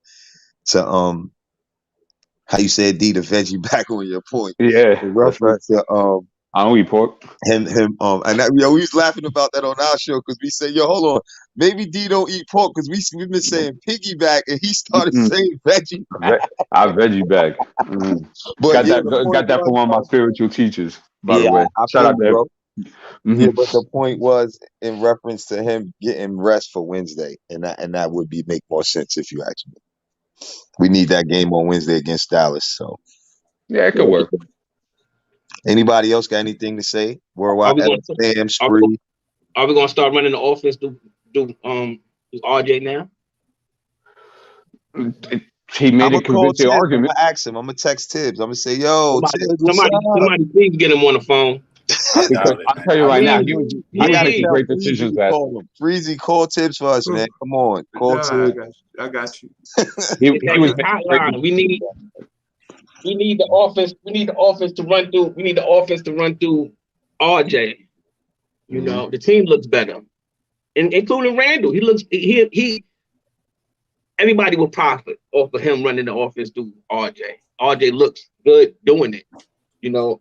how you said, D, the veggie back on your point. Yeah. In reference to I don't eat pork. And that, we was laughing about that on our show because we said, yo, hold on, maybe D don't eat pork because we've been saying piggyback and he started saying veggie bag. Our veggie bag. But got that from one of my spiritual teachers, by the way. I Shout out to bro. Yeah, but the point was in reference to him getting rest for Wednesday, and that would make more sense if you ask me. We need that game on Wednesday against Dallas, so yeah, it could work. Anybody else got anything to say? Worldwide Are we going to start running the offense do RJ now? He made a convincing argument. I'm gonna ask him. I'm gonna text Tibbs. I'm gonna say, "Yo, somebody please get him on the phone." I'll tell you right now, he was making great decisions. Freezy, call Tibbs for us, man. Come on, call Tibbs. I got you. We need the offense. We need the offense to run through. We need the offense to run through RJ. You know, the team looks better, including Randle. He looks he. Everybody will profit off of him running the offense through RJ. RJ looks good doing it. You know,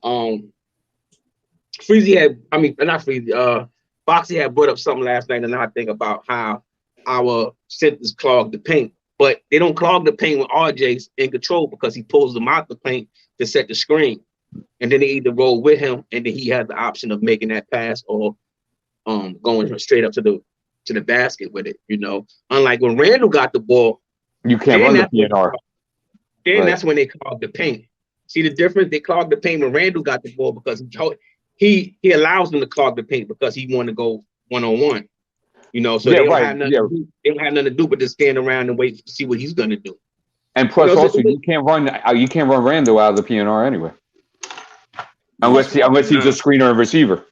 Freezy had, not Freezy, Foxy had brought up something last night, and I think about how our centers clog the paint, but they don't clog the paint when RJ's in control because he pulls them out the paint to set the screen, and then they either roll with him, and then he has the option of making that pass or going straight up to the basket with it. You know, unlike when Randle got the ball, you can't run the PNR. Then that's when they clog the paint. See the difference? They clogged the paint when Randle got the ball because he allows them to clog the paint because he want to go 1-on-1. You know, so they don't have nothing to do but just stand around and wait to see what he's gonna do. And plus, also you can't run Randle out of the PNR anyway, unless he's a screener and receiver.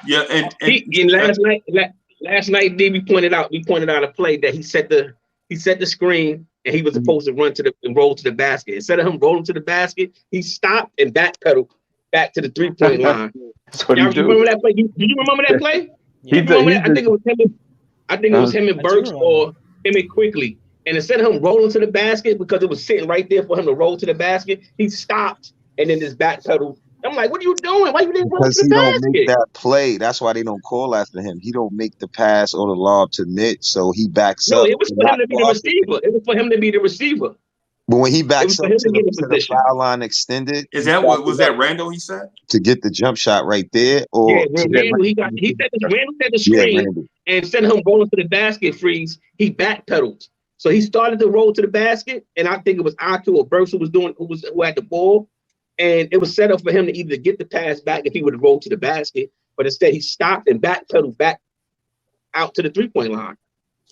Yeah, and last night, we pointed out a play that he set the screen and he was supposed to run and roll to the basket. Instead of him rolling to the basket, he stopped and backpedaled back to the 3-point line. That's what he do. Remember that play? Do you remember that play? I think it was him and Burks or him and Quickley. And instead of him rolling to the basket because it was sitting right there for him to roll to the basket, he stopped and then just backpedaled. I'm like, what are you doing? Why you didn't roll to the basket? Don't make that play. That's why they don't call after him. He don't make the pass or the lob to Mitch, so he backs up. No, it was for him to be the receiver. It was for him to be the receiver. But when he backs up to the foul line extended, is that what was that Randle? He said to get the jump shot right there, or Randle set the screen, and instead of him rolling to the basket, freeze, he backpedaled. So he started to roll to the basket, and I think it was Aku or Burks who had the ball, and it was set up for him to either get the pass back if he would have rolled to the basket, but instead he stopped and backpedaled back out to the 3-point line.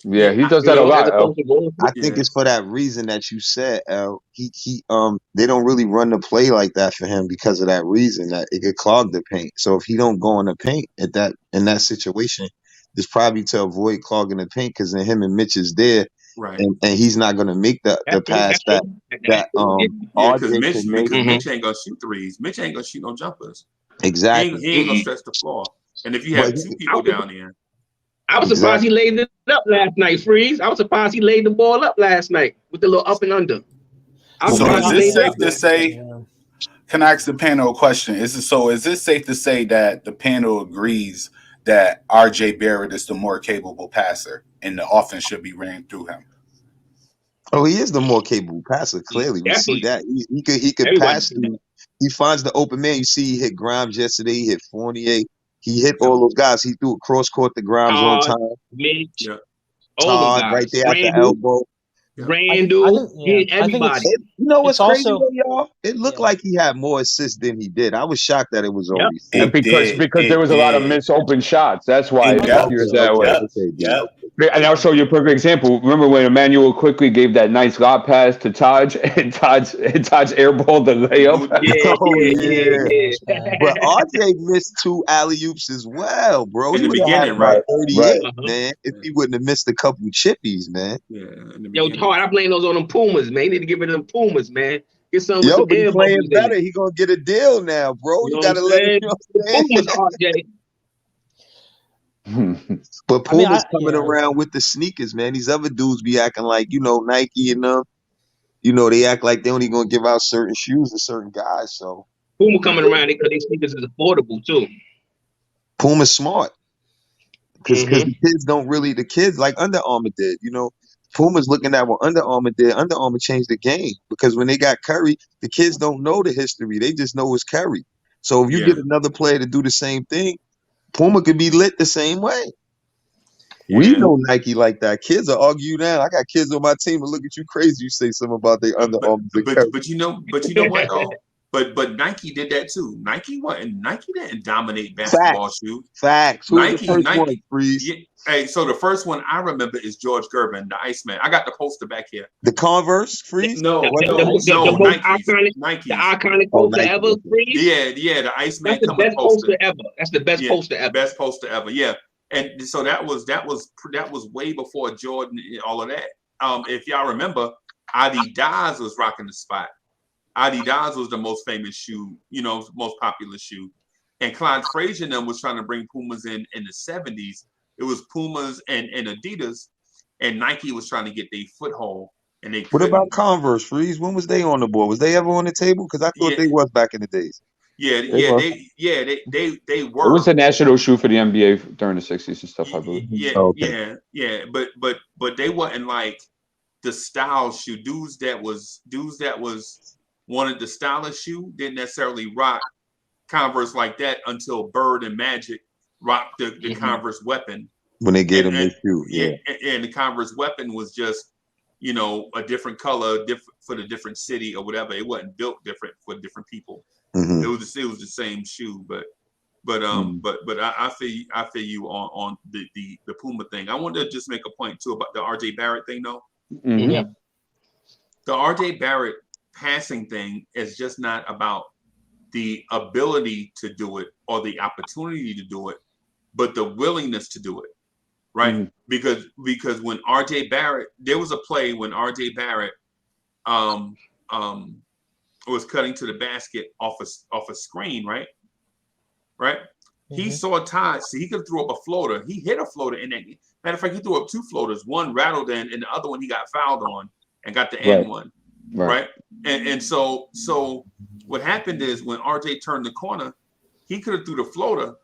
Yeah, he does that a lot. I think it's for that reason that you said, L. They don't really run the play like that for him because of that reason that it could clog the paint. So if he don't go in the paint in that situation, it's probably to avoid clogging the paint because then him and Mitch is there, right? And he's not going to make the pass that because Mitch ain't gonna shoot threes. Mitch ain't gonna shoot no jumpers. Exactly. He ain't gonna stretch the floor. And if you have two people down there. I was surprised he laid it up last night, Freeze. I was surprised he laid the ball up last night with the little up and under. So is it safe to say, can I ask the panel a question? Is it safe to say that the panel agrees that RJ Barrett is the more capable passer and the offense should be ran through him? Oh, he is the more capable passer, clearly. We see that. He could pass through. He finds the open man. You see he hit Grimes yesterday, he hit Fournier. He hit all those guys. He threw a cross court to Grimes on time. Mitch, Todd right there at the elbow. Randle, everybody. You know what's it's crazy also- though, y'all? It looked like he had more assists than he did. I was shocked that it was only six. And because there was a lot of missed open shots. That's why it appears that way. And I'll show you a perfect example. Remember when Emmanuel Quickley gave that nice lob pass to Taj, and Taj airballed the layup? But RJ missed 2 alley-oops as well, bro. In He the would have had beginning, about right? 38, man, if he wouldn't have missed a couple chippies, man. Yeah. Yo, hard. I blame those on them Pumas, man. You need to give it to them Pumas, man. Get some with Yo, some but he air playing bubbles better. in it. He gonna get a deal now, bro. You You know gotta what let I'm him. saying? You know what I'm saying? Pumas, RJ. But Puma's coming around with the sneakers, man. These other dudes be acting like, Nike and them. They act like they only gonna give out certain shoes to certain guys. So Puma coming around because they sneakers is affordable too. Puma's smart. Because the kids like Under Armour did, Puma's looking at what Under Armour did. Under Armour changed the game because when they got Curry, the kids don't know the history. They just know it's Curry. So if you get another player to do the same thing, Puma could be lit the same way. We know Nike like that. Kids will argue you now. I got kids on my team and look at you crazy. You say something about their Under Armour. But you know what though? But Nike did that too. Nike didn't dominate basketball shoes. Facts. Who was the first one, Freeze? Yeah, hey, so the first one I remember is George Gervin, the Iceman. I got the poster back here. The Converse, Freeze? No, Nike. The iconic poster ever, Freeze? Yeah, the Iceman. That's the best poster ever. That's the best poster ever. Best poster ever. Yeah. And so that was way before Jordan and all of that. If y'all remember, Adidas was rocking the spot. Adidas was the most famous shoe, most popular shoe. And Clyde Frazier and them was trying to bring Pumas in the 70s. It was Pumas and Adidas, and Nike was trying to get their foothold. And they What about Converse, Freeze? When was they on the board? Was they ever on the table? Because I thought they was back in the days. They were. It was a national shoe for the NBA during the 60s and stuff, I believe. But they wasn't like the style shoe. Dudes that was wanted the stylish shoe didn't necessarily rock Converse like that until Bird and Magic rocked the Converse weapon. When they gave them their shoe, and the Converse weapon was just a different color, for the different city or whatever. It wasn't built different for different people. Mm-hmm. It was the same shoe, but I feel you on the Puma thing. I wanted to just make a point too about the RJ Barrett thing though. Mm-hmm. Yeah. The RJ Barrett passing thing is just not about the ability to do it or the opportunity to do it, but the willingness to do it, right? Mm-hmm. Because when RJ Barrett, there was a play when RJ Barrett was cutting to the basket off a screen, right? Mm-hmm. He saw Todd, so he could throw up a floater. He hit a floater in that. Matter of fact, he threw up 2 floaters. One rattled in, and the other one he got fouled on and got the end one. Right. And so what happened is when RJ turned the corner, he could have threw the floater.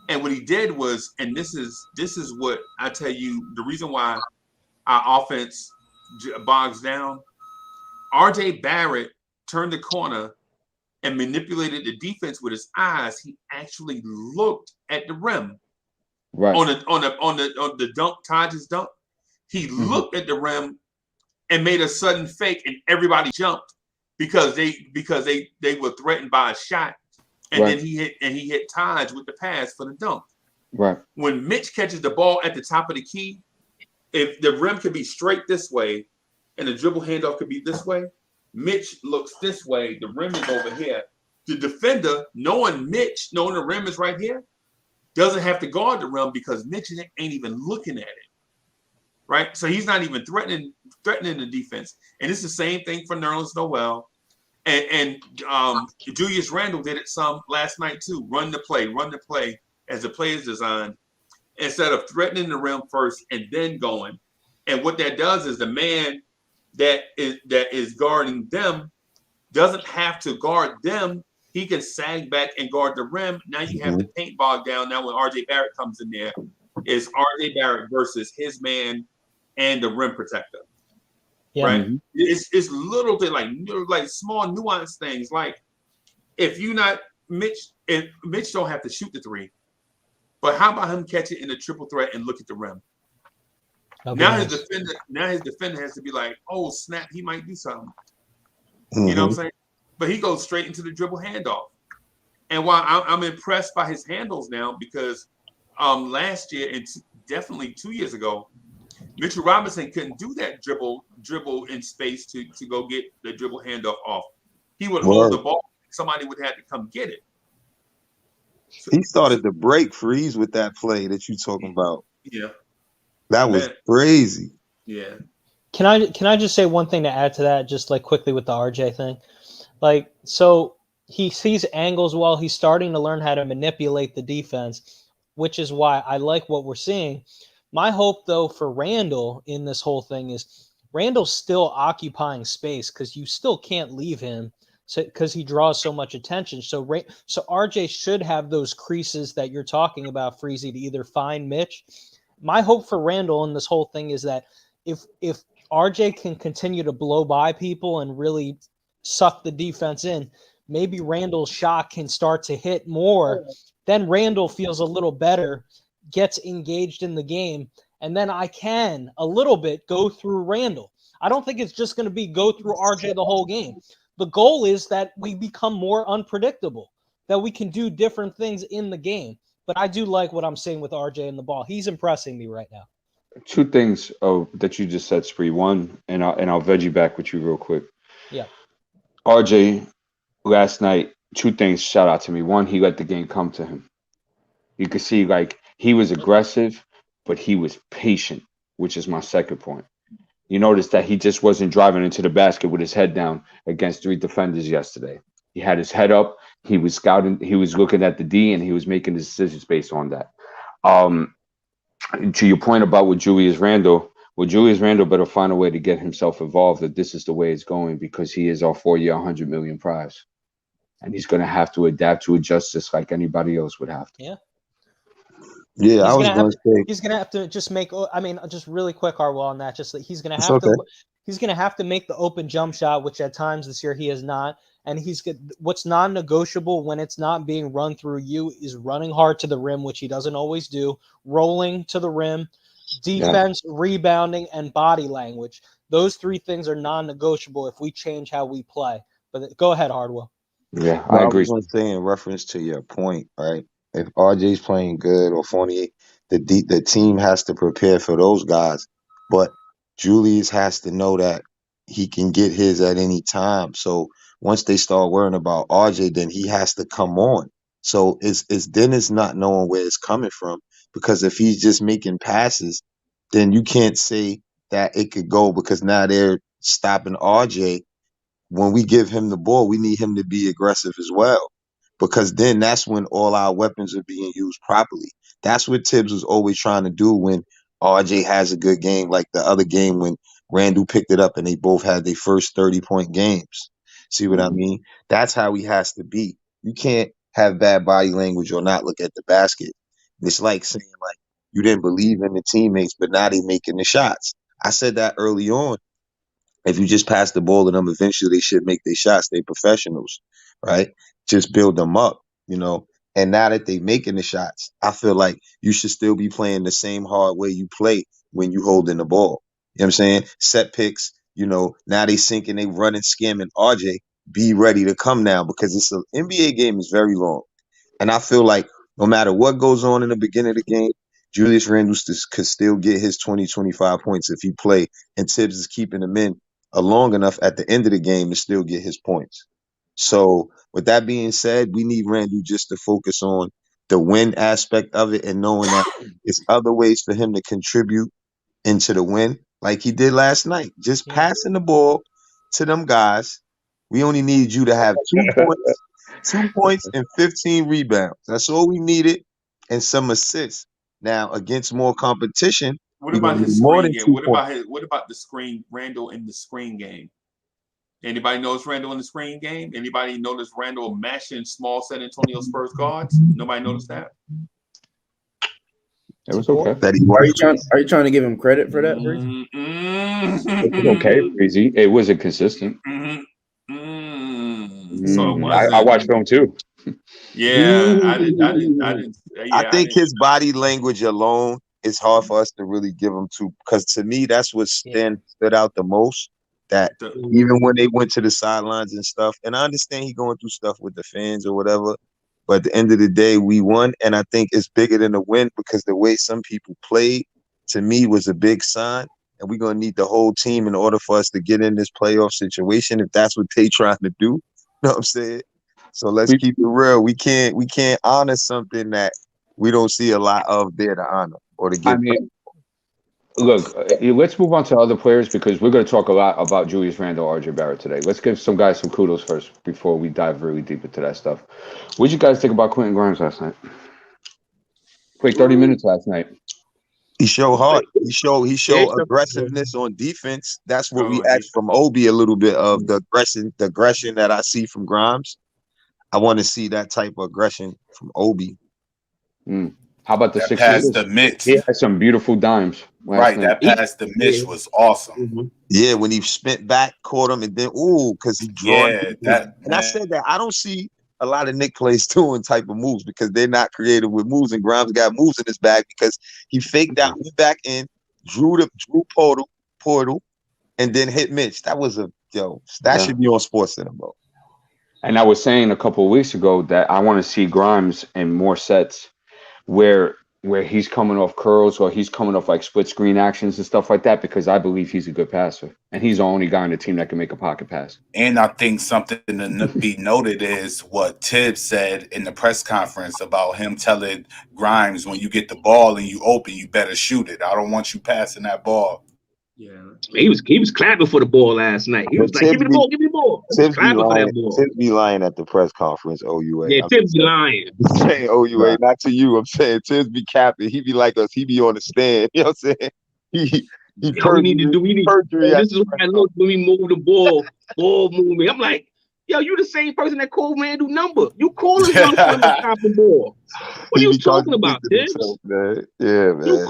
And what he did was, and this is what I tell you, the reason why our offense bogs down. RJ Barrett turned the corner and manipulated the defense with his eyes. He actually looked at the rim. Right. On the dunk, Taj's dunk. He looked at the rim and made a sudden fake, and everybody jumped because they were threatened by a shot. And then he hit Taj with the pass for the dunk. Right. When Mitch catches the ball at the top of the key, if the rim could be straight this way and the dribble handoff could be this way, Mitch looks this way, the rim is over here. The defender, knowing the rim is right here, doesn't have to guard the rim because Mitch ain't even looking at it. Right? So he's not even threatening the defense. And it's the same thing for Nerlens Noel. And Julius Randle did it some last night too. Run the play as the play is designed, instead of threatening the rim first and then going. And what that does is the man that is guarding them doesn't have to guard them. He can sag back and guard the rim. Now you have the paint bogged down. Now when RJ Barrett comes in there, it's RJ Barrett versus his man and the rim protector. Yeah. Right? Mm-hmm. It's little bit like small nuanced things. Like if Mitch don't have to shoot the 3, but how about him catch it in a triple threat and look at the rim? Now his defender has to be like, oh snap, he might do something. Mm-hmm. You know what I'm saying? But he goes straight into the dribble handoff. And while I'm impressed by his handles now, because last year and definitely 2 years ago, Mitchell Robinson couldn't do that dribble in space to go get the dribble handoff off. He would hold the ball. Somebody would have to come get it. He started to break Freeze with that play that you talking about. Yeah. That was crazy. Yeah. Can I just say one thing to add to that, just like quickly with the RJ thing? Like, so he sees angles well. He's starting to learn how to manipulate the defense, which is why I like what we're seeing. My hope, though, for Randle in this whole thing is Randle's still occupying space because you still can't leave him because he draws so much attention. So RJ should have those creases that you're talking about, Freezy, to either find Mitch. My hope for Randle in this whole thing is that if RJ can continue to blow by people and really suck the defense in, maybe Randle's shot can start to hit more. Then Randle feels a little better, gets engaged in the game, and then I can a little bit go through Randle. I don't think it's just going to be go through RJ the whole game. The goal is that we become more unpredictable, that we can do different things in the game. But I do like what I'm seeing with RJ and the ball. He's impressing me right now. Two things that you just said, Spree. One, and I'll veggie back with you real quick. Yeah. RJ last night, two things shout out to me. One, he let the game come to him. You could see like he was aggressive, but he was patient, which is my second point. You notice that he just wasn't driving into the basket with his head down against 3 defenders yesterday. He had his head up. He was scouting. He was looking at the D, and he was making decisions based on that. To your point about with Julius Randle, Julius Randle better find a way to get himself involved that this is the way it's going because he is our 4-year, $100 million prize. And he's going to have to adapt to adjust just like anybody else would have to. Yeah. Yeah, I was going to say. He's going to have to just make, I mean, just really quick, Harwell, on that. Just that he's going to have to. He's going to have to make the open jump shot, which at times this year he has not. And what's non-negotiable when it's not being run through you is running hard to the rim, which he doesn't always do, rolling to the rim, defense, rebounding, and body language. Those 3 things are non-negotiable if we change how we play. But go ahead, Hardwell. Yeah, I agree. I was going to say in reference to your point, right? If RJ's playing good or Fournier, the team has to prepare for those guys. But Julius has to know that he can get his at any time. So once they start worrying about RJ, then he has to come on. So it's Dennis not knowing where it's coming from, because if he's just making passes, then you can't say that it could go because now they're stopping RJ. When we give him the ball, we need him to be aggressive as well, because then that's when all our weapons are being used properly. That's what Tibbs was always trying to do when RJ has a good game, like the other game when Randle picked it up and they both had their first 30-point games. See what I mean? That's how he has to be. You can't have bad body language or not look at the basket. It's like saying like you didn't believe in the teammates, but now they making the shots. I said that early on. If you just pass the ball to them, eventually they should make their shots. They're professionals, right? Just build them up, And now that they're making the shots, I feel like you should still be playing the same hard way you play when you holding the ball. You know what I'm saying? Set picks, now they sinking, they running, scamming. RJ, be ready to come now, because it's an NBA game is very long. And I feel like no matter what goes on in the beginning of the game, Julius Randle could still get his 20, 25 points if he play, and Tibbs is keeping him in long enough at the end of the game to still get his points. So with that being said, we need Randle just to focus on the win aspect of it and knowing that it's other ways for him to contribute into the win, like he did last night. Just passing the ball to them guys. We only need you to have 2 points and 15 rebounds. That's all we needed, and some assists. Now, against more competition, what about his screen game? What about the screen, Randle in the screen game? Anybody knows Randle in the screen game? Anybody notice Randle mashing small San Antonio Spurs guards? Nobody noticed that? It was okay. Are you trying to give him credit for that? It was okay, Breezy. It wasn't consistent. So I watched film too. I think his body language alone it's hard for us to really give him to, because to me that's what stood out the most. That even when they went to the sidelines and stuff, and I understand he going through stuff with the fans or whatever, but at the end of the day, we won, and I think it's bigger than the win because the way some people played, to me, was a big sign. And we're gonna need the whole team in order for us to get in this playoff situation. If that's what they trying to do, you know what I'm saying? So let's keep it real. We can't honor something that we don't see a lot of there to honor or to get. Look, let's move on to other players because we're going to talk a lot about Julius Randle, RJ Barrett today. Let's give some guys some kudos first before we dive really deep into that stuff. What did you guys think about Quentin Grimes last night? Played 30 minutes last night. He showed heart. He showed aggressiveness on defense. That's what we asked from Obi a little bit of the aggression that I see from Grimes. I want to see that type of aggression from Obi. How about the that pass to Mitch? He had some beautiful dimes. Right, that pass to Mitch was awesome. Yeah, when he spent back, caught him, and then because he drawn. I said that I don't see a lot of Knicks players doing type of moves because they're not creative with moves, and Grimes got moves in his bag because he faked out, went back in, drew portal, and then hit Mitch. That was that should be on SportsCenter, bro. And I was saying a couple of weeks ago that I want to see Grimes in more sets where he's coming off curls or he's coming off like split screen actions and stuff like that because I believe he's a good passer and he's the only guy on the team that can make a pocket pass. And I think something to be noted is what Tibbs said in the press conference about him telling Grimes, when you get the ball and you open, you better shoot it. I don't want you passing that ball. Yeah, he was clapping for the ball last night. He was like, "Give me the ball, give me the ball." Tibbs be lying at the press conference. OUA. Yeah, Tibbs be lying. I'm saying OUA, not to you. I'm saying Tibbs be capping. He be like us. He be on the stand. You know what I'm saying? We need to do. This is what I look when we move the ball movement. I'm like, yo, you the same person that called man do number. You calling him to stop the ball. What are you talking about, Tibbs? Yeah, man.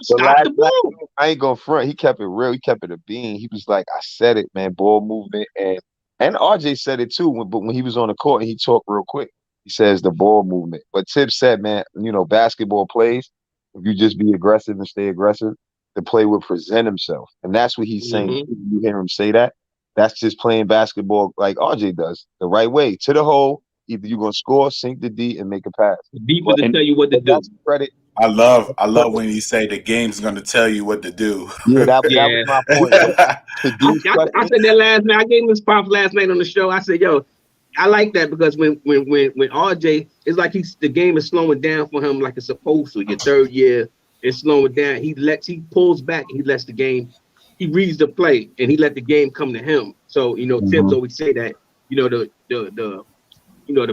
Stop the ball. I ain't gonna front. He kept it real. He kept it a bean. He was like, I said it, man. Ball movement, and RJ said it too. But when he was on the court, and he talked real quick. He says the ball movement. But Tibbs said, man, basketball plays. If you just be aggressive and stay aggressive, the play will present himself, and that's what he's saying. You hear him say that. That's just playing basketball like RJ does, the right way to the hole. Either you're gonna score, sink the D, and make a pass. The defense will tell you what to do. Credit. I love when you say the game's going to tell you what to do. Yeah, that was my point. I said that last night. I gave him his props last night on the show. I said, yo, I like that because when RJ, it's like the game is slowing down for him like it's supposed to. Your third year, it's slowing down. He pulls back. He lets the game. He reads the play and he let the game come to him. So Tibbs always say that the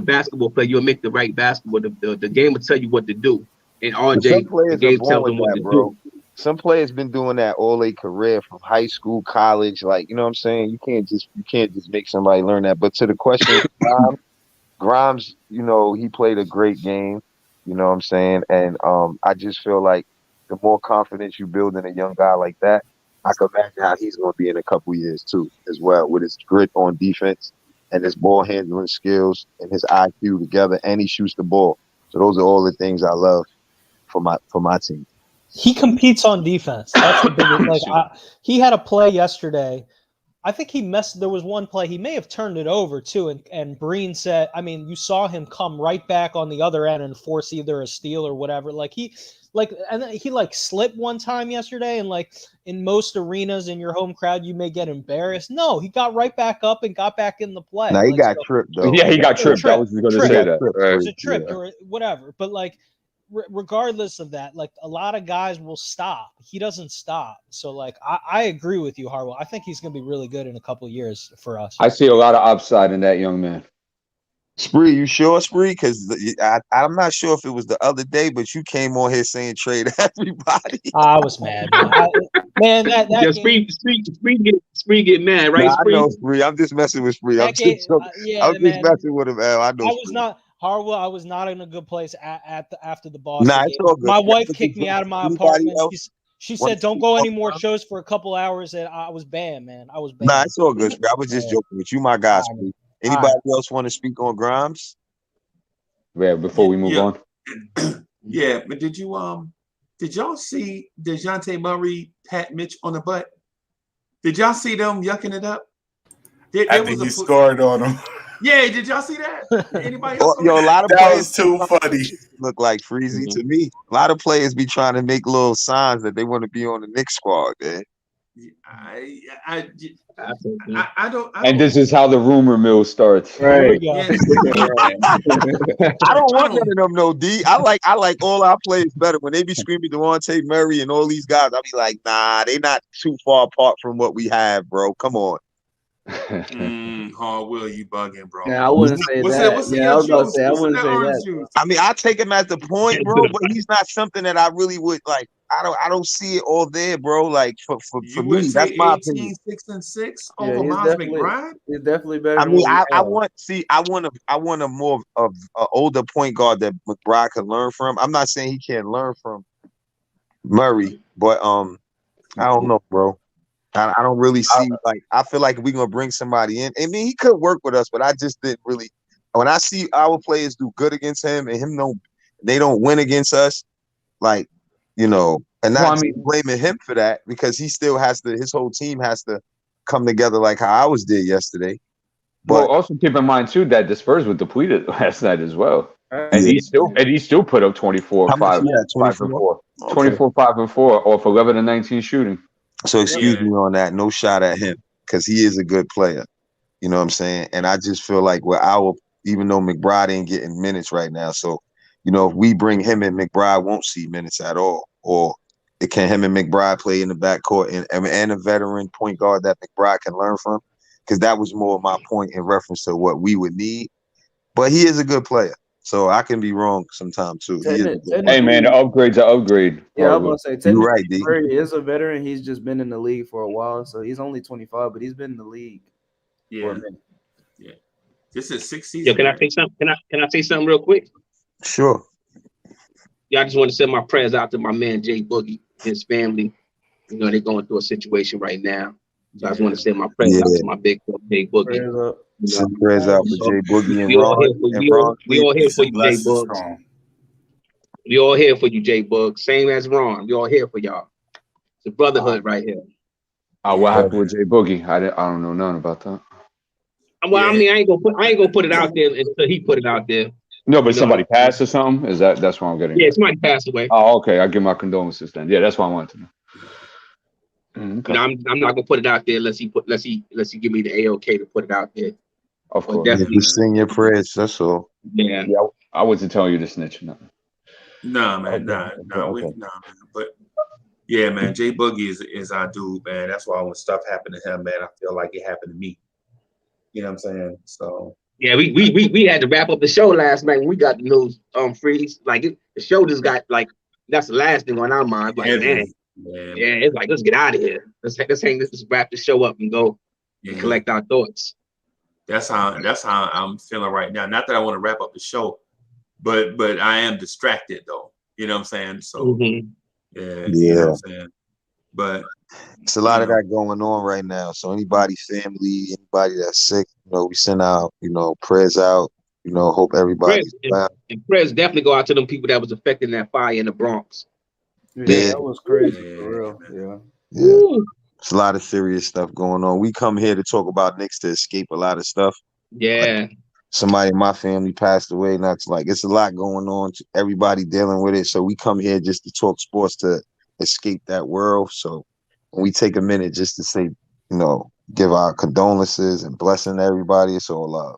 basketball play, you'll make the right basketball. The game will tell you what to do. And RJ, the game tells them what to do. Some players been doing that all their career from high school, college. Like, you know what I'm saying? You can't just make somebody learn that. But to the question, Grimes, he played a great game. You know what I'm saying? And I just feel like the more confidence you build in a young guy like that, I can imagine how he's going to be in a couple years too, as well, with his grit on defense and his ball handling skills and his IQ together, and he shoots the ball. So those are all the things I love for my team. He competes on defense. That's the biggest. He had a play yesterday. I think there was one play. He may have turned it over too. And Breen said, you saw him come right back on the other end and force either a steal or whatever. And then he slipped one time yesterday. And in most arenas in your home crowd, you may get embarrassed. No, he got right back up and got back in the play. Now he got tripped though. Yeah, he got tripped. I was going to say that. It was a trip or whatever. But regardless of that, a lot of guys will stop. He doesn't stop. So I agree with you, Harwell. I think he's going to be really good in a couple of years for us. I see a lot of upside in that young man. Spree, you sure, Spree? Because I'm not sure if it was the other day, but you came on here saying trade everybody. I was mad, man. Spree get mad, right? Nah, I know Spree. I'm just messing with Spree. I'm just messing with him, man. I know. I was not. Harwell, I was not in a good place after the Boston game. It's all good. My wife kicked me out of my apartment. She said, "Don't go any more shows for a couple hours." And I was banned, man. I was banned. Nah, it's all good. I was just joking with you, my guy. Anybody else want to speak on Grimes? Yeah, before we move on. Yeah, but did you Did y'all see DeJounte Murray pat Mitch on the butt? Did y'all see them yucking it up? After he scored on him. Yeah, did y'all see that? Anybody else? Yo, a lot of that players was too funny. Look like Freezy to me. A lot of players be trying to make little signs that they want to be on the Knicks squad, man. I don't. And this is how the rumor mill starts. Right. I don't want none of them, no D. I like all our players better. When they be screaming Devontae Murray and all these guys, I be like, nah, they not too far apart from what we have, bro. Come on. Will you bugging, bro? Yeah, I wouldn't say that. Yeah, I was about to say I wouldn't say that. I mean, I take him at the point, bro, but he's not something that I really would like. I don't see it all there, bro. Like for me, that's my opinion. 6-6 Yeah, over he's Miles definitely- McBride. He's definitely better. I than mean, what we I have. want a more of an older point guard that McBride can learn from. I'm not saying he can't learn from Murray, but I don't know, bro. I don't really see like I feel like if we're gonna bring somebody in. I mean, he could work with us, but I just didn't really. When I see our players do good against him and they don't win against us, like and not blaming him for that because he still has to. His whole team has to come together like how ours did yesterday. But also keep in mind too that the Spurs were depleted last night as well, and he still put up 24, 5 and 4, 24, 5 and 4 off 11 and 19 shooting. So excuse me on that. No shot at him because he is a good player. You know what I'm saying? And I just feel like even though McBride ain't getting minutes right now, so if we bring him in, McBride won't see minutes at all. Or can him and McBride play in the backcourt and a veteran point guard that McBride can learn from? Because that was more of my point in reference to what we would need. But he is a good player. So I can be wrong sometimes too. Hey man, the upgrade's an upgrade. Yeah, I was gonna say technically right, D. Murray is a veteran. He's just been in the league for a while, so he's only 25, but he's been in the league for a minute. Yeah. This is 6 seasons. Yo, can I say something? Can I say something real quick? Sure. Yeah, I just want to send my prayers out to my man Jay Boogie, his family. They're going through a situation right now. So I just want to send my prayers out to my big Jay Boogie. Send prayers out for Jay Boogie and We all Ron. here for you, Jay Bugs. We all here for you, Jay Bugs. Same as Ron. We all here for y'all. It's a brotherhood right here. What happened with Jay Boogie? I don't know nothing about that. Well, I mean, I ain't gonna put it out there until he put it out there. No, but somebody passed or something? That's what I'm getting? Yeah, somebody passed away. Oh, okay. I give my condolences then. Yeah, that's what I wanted to know. Okay. I'm not gonna put it out there unless he give me the AOK to put it out there. Of course. Definitely. Just sing your prayers. That's all. Yeah. I wasn't telling you to snitch. No. Nah, man. But yeah, man. Jay Boogie is our dude, man. That's why when stuff happened to him, man, I feel like it happened to me. You know what I'm saying? So yeah, we had to wrap up the show last night when we got the news. Freeze, like the show just got like that's the last thing on our mind. Like man, it's like let's get out of here. Let's wrap the show up and go and collect our thoughts. That's how I'm feeling right now. Not that I want to wrap up the show, but I am distracted though. You know what I'm saying? So You know what I'm saying? But it's a lot of that going on right now. So anybody, family, anybody that's sick, we send out, prayers out. Hope everybody. And prayers definitely go out to them people that was affected in that fire in the Bronx. Yeah, that was crazy for real. Yeah. It's a lot of serious stuff going on. We come here to talk about Knicks to escape a lot of stuff. Yeah. Like somebody in my family passed away. And that's like, it's a lot going on. Everybody dealing with it. So we come here just to talk sports to escape that world. So when we take a minute just to say, give our condolences and blessing to everybody, it's all love.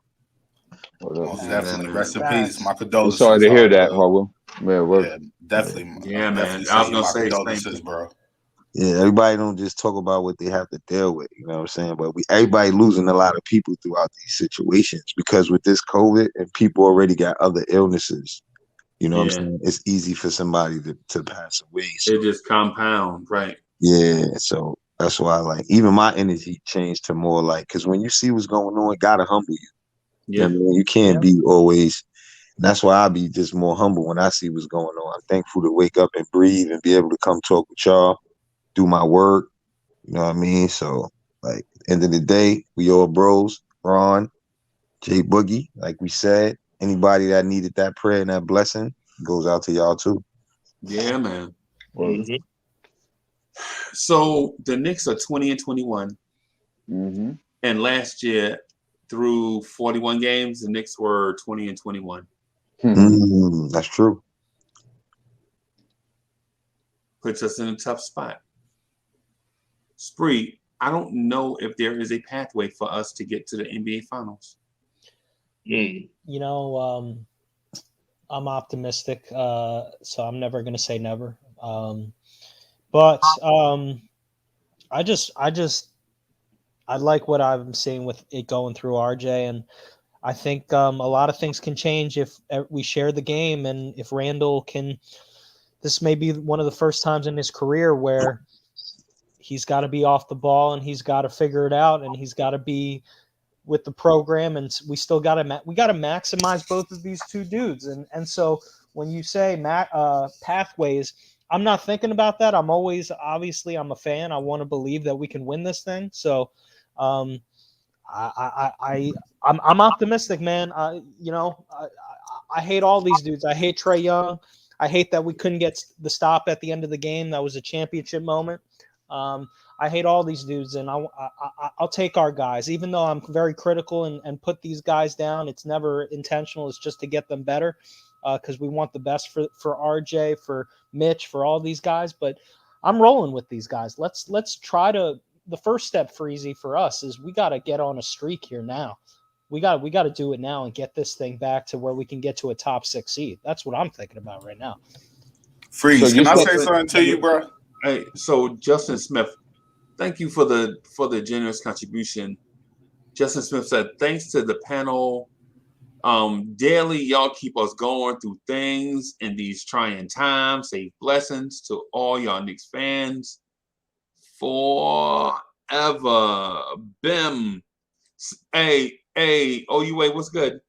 Definitely. Rest in peace. My condolences. Sorry to hear that, Raul. Yeah, definitely. Yeah, man. I was gonna say condolences, bro. Yeah, everybody don't just talk about what they have to deal with, you know what I'm saying? But everybody losing a lot of people throughout these situations because with this COVID and people already got other illnesses, you know what I'm saying? It's easy for somebody to pass away. So. It just compound, right? Yeah, so that's why even my energy changed to more because when you see what's going on, it gotta humble you. Yeah. You can't be always. That's why I be just more humble when I see what's going on. I'm thankful to wake up and breathe and be able to come talk with y'all, do my work. You know what I mean? So, end of the day, we all bros. Ron, Jay Boogie, like we said. Anybody that needed that prayer and that blessing goes out to y'all too. Yeah, man. Mhm. So the Knicks are 20-21. Mm-hmm. And last year, through 41 games, the Knicks were 20-21. That's true. Puts us in a tough spot. Spree, I don't know if there is a pathway for us to get to the NBA Finals. You know, I'm optimistic, so I'm never going to say never. But I like what I'm seeing with it going through RJ, and I think a lot of things can change if we share the game, and if Randle can. This may be one of the first times in his career where he's got to be off the ball and he's got to figure it out, and he's got to be with the program, and we still got to maximize both of these two dudes, and so when you say pathways, I'm not thinking about that. I'm obviously I'm a fan. I want to believe that we can win this thing. So I'm optimistic, man. I hate all these dudes. I hate Trae Young. I hate that we couldn't get the stop at the end of the game. That was a championship moment. I hate all these dudes, and I'll take our guys. Even though I'm very critical and put these guys down, it's never intentional. It's just to get them better because we want the best for RJ, for Mitch, for all these guys. But I'm rolling with these guys. Let's try to – the first step, Freezy, for us is we got to get on a streak here now. We got to do it now and get this thing back to where we can get to a top 6 seed. That's what I'm thinking about right now. Freeze, can I say something to you, bro? Hey, so Justin Smith, thank you for the generous contribution. Justin Smith said, thanks to the panel. Daily, y'all keep us going through things in these trying times. Say blessings to all y'all Knicks fans forever. Bim. Hey, OUA, what's good?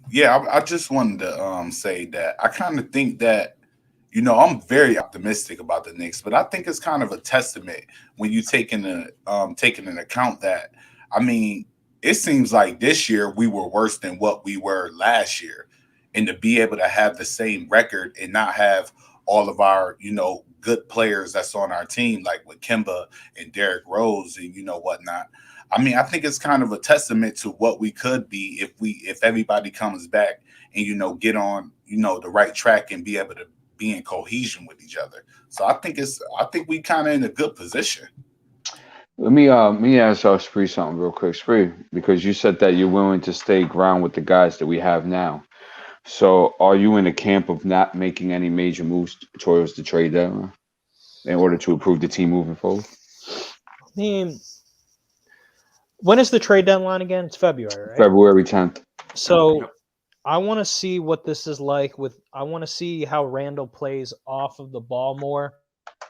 Yeah, I just wanted to say that I kind of think that, you know, I'm very optimistic about the Knicks, but I think it's kind of a testament when you take into account that, I mean, it seems like this year we were worse than what we were last year, and to be able to have the same record and not have all of our, you know, good players that's on our team, like with Kemba and Derrick Rose and, you know, whatnot. I mean, I think it's kind of a testament to what we could be if everybody comes back and, you know, get on, you know, the right track and be able to be in cohesion with each other. So I think we kind of in a good position. Let me ask Spree something real quick, Spree, because you said that you're willing to stay ground with the guys that we have now. So are you in the camp of not making any major moves towards the trade deadline in order to improve the team moving forward? I mean, when is the trade deadline again? It's February, right? February 10th. So I want to see what this is like I want to see how Randle plays off of the ball more.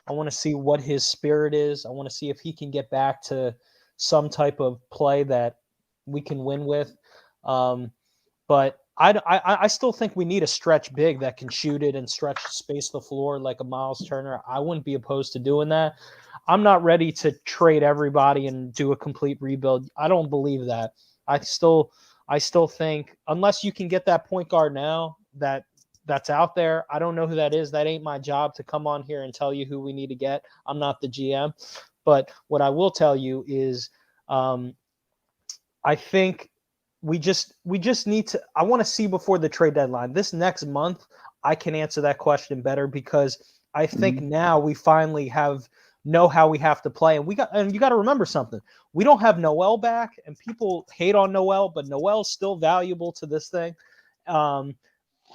I want to see what his spirit is. I want to see if he can get back to some type of play that we can win with. But I still think we need a stretch big that can shoot it and space the floor like a Miles Turner. I wouldn't be opposed to doing that. I'm not ready to trade everybody and do a complete rebuild. I don't believe that. I still think unless you can get that point guard now that's out there, I don't know who that is. That ain't my job to come on here and tell you who we need to get. I'm not the GM. But what I will tell you is I think we just need to – I want to see before the trade deadline. This next month, I can answer that question better because I think now we finally know how we have to play. And you got to remember something. We don't have Noel back, and people hate on Noel, but Noel's still valuable to this thing.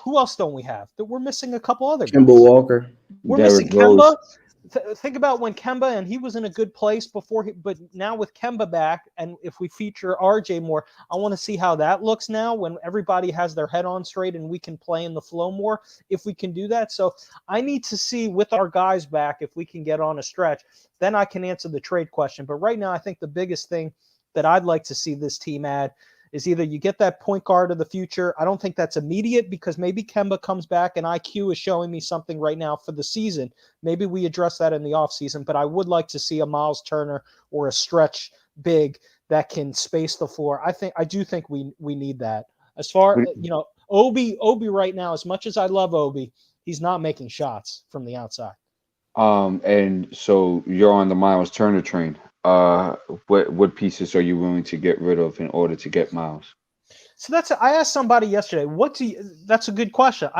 Who else don't we have? We're missing a couple other guys. Kemba Walker. We're missing Kemba. Think about when Kemba, and he was in a good place before, but now with Kemba back, and if we feature RJ more, I want to see how that looks now when everybody has their head on straight and we can play in the flow more, if we can do that. So I need to see with our guys back if we can get on a stretch. Then I can answer the trade question. But right now, I think the biggest thing that I'd like to see this team add is either you get that point guard of the future. I don't think that's immediate because maybe Kemba comes back and IQ is showing me something right now for the season. Maybe we address that in the offseason, but I would like to see a Miles Turner or a stretch big that can space the floor. I do think we need that. As far as, you know, Obi right now, as much as I love Obi, he's not making shots from the outside. And so you're on the Miles Turner train. What pieces are you willing to get rid of in order to get Miles? So I asked somebody yesterday, that's a good question.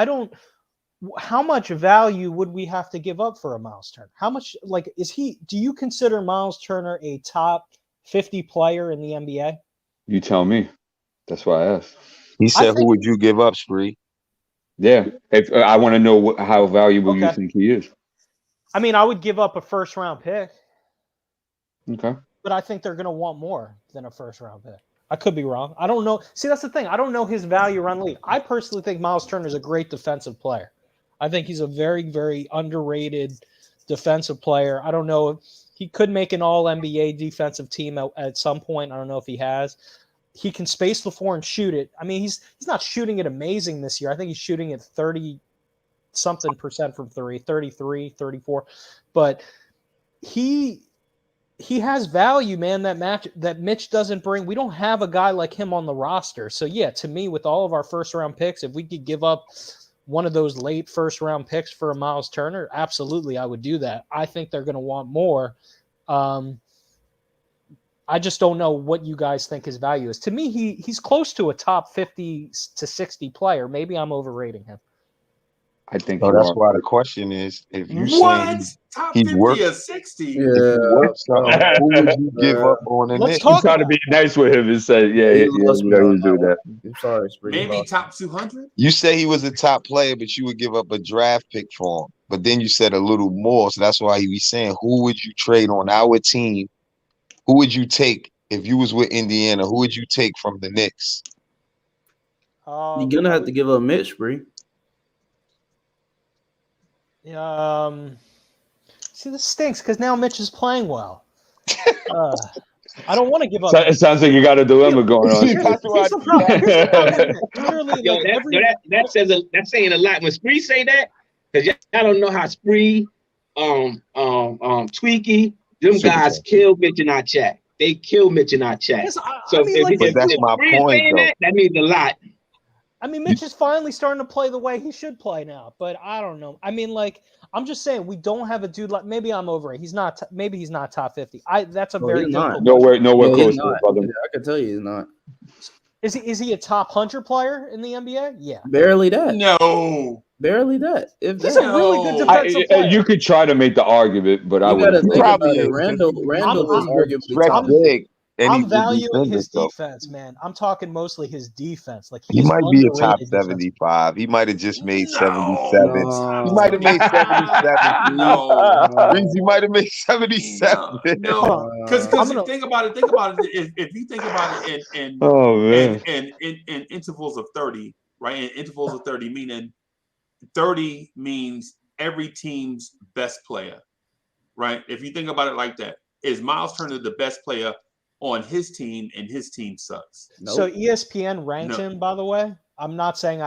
How much value would we have to give up for a Miles Turner? How much, do you consider Miles Turner a top 50 player in the NBA? You tell me. That's why I asked. He said, "Who would you give up, Spree?" Yeah, if I want to know how valuable you Okay. think he is. I mean, I would give up a first round pick. Okay. But I think they're going to want more than a first round pick. I could be wrong. I don't know. See, that's the thing. I don't know his value around the league. I personally think Miles Turner is a great defensive player. I think he's a very, very underrated defensive player. I don't know if he could make an all NBA defensive team at some point. I don't know if he has. He can space the floor and shoot it. I mean, he's not shooting it amazing this year. I think he's shooting at 30-something% from three, 33, 34. But he has value, man, that Mitch doesn't bring. We don't have a guy like him on the roster. So, yeah, to me, with all of our first-round picks, if we could give up one of those late first-round picks for a Miles Turner, absolutely, I would do that. I think they're going to want more. I just don't know what you guys think his value is. To me, he's close to a top 50 to 60 player. Maybe I'm overrating him. I think that's why the question is, if you saying top he's 50 worth or 60, if he worth something, who would you give up on the Knicks? You try to be nice with him and say, yeah, you do that. I'm sorry, Spree. maybe top 200. You say he was a top player, but you would give up a draft pick for him. But then you said a little more, so that's why he was saying, who would you trade on our team? Who would you take if you was with Indiana? Who would you take from the Knicks? You're gonna have to give up Mitch, Spree. See, this stinks because now Mitch is playing well. I don't want to give up. It sounds like you got a dilemma going on. That's saying a lot. When Spree say that, because y'all don't know how Spree, Tweaky, them guys kill Mitch in our chat. They kill Mitch in our chat. Yes, So if that's my point, though. that means a lot. I mean, Mitch is finally starting to play the way he should play now, but I don't know. I mean, I'm just saying we don't have a dude like. Maybe I'm over it. He's not. Maybe he's not top 50. That's a very difficult. Nowhere close to it, brother. I can tell you he's not. Is he a top 100 player in the NBA? Yeah. Barely that. No. Barely that. He's a really good defensive player. You could try to make the argument, but I would probably Randle is arguably big. I'm valuing his defense, man. I'm talking mostly his defense. Like he might be a top 75. He might have just made 77. He might have made 77. He might have made 77. No, because think about it. If you think about it in intervals of 30, right? In intervals of 30, meaning 30 means every team's best player, right? If you think about it like that, is Miles Turner the best player on his team, and his team sucks? Nope. So ESPN ranked him, by the way. I'm not saying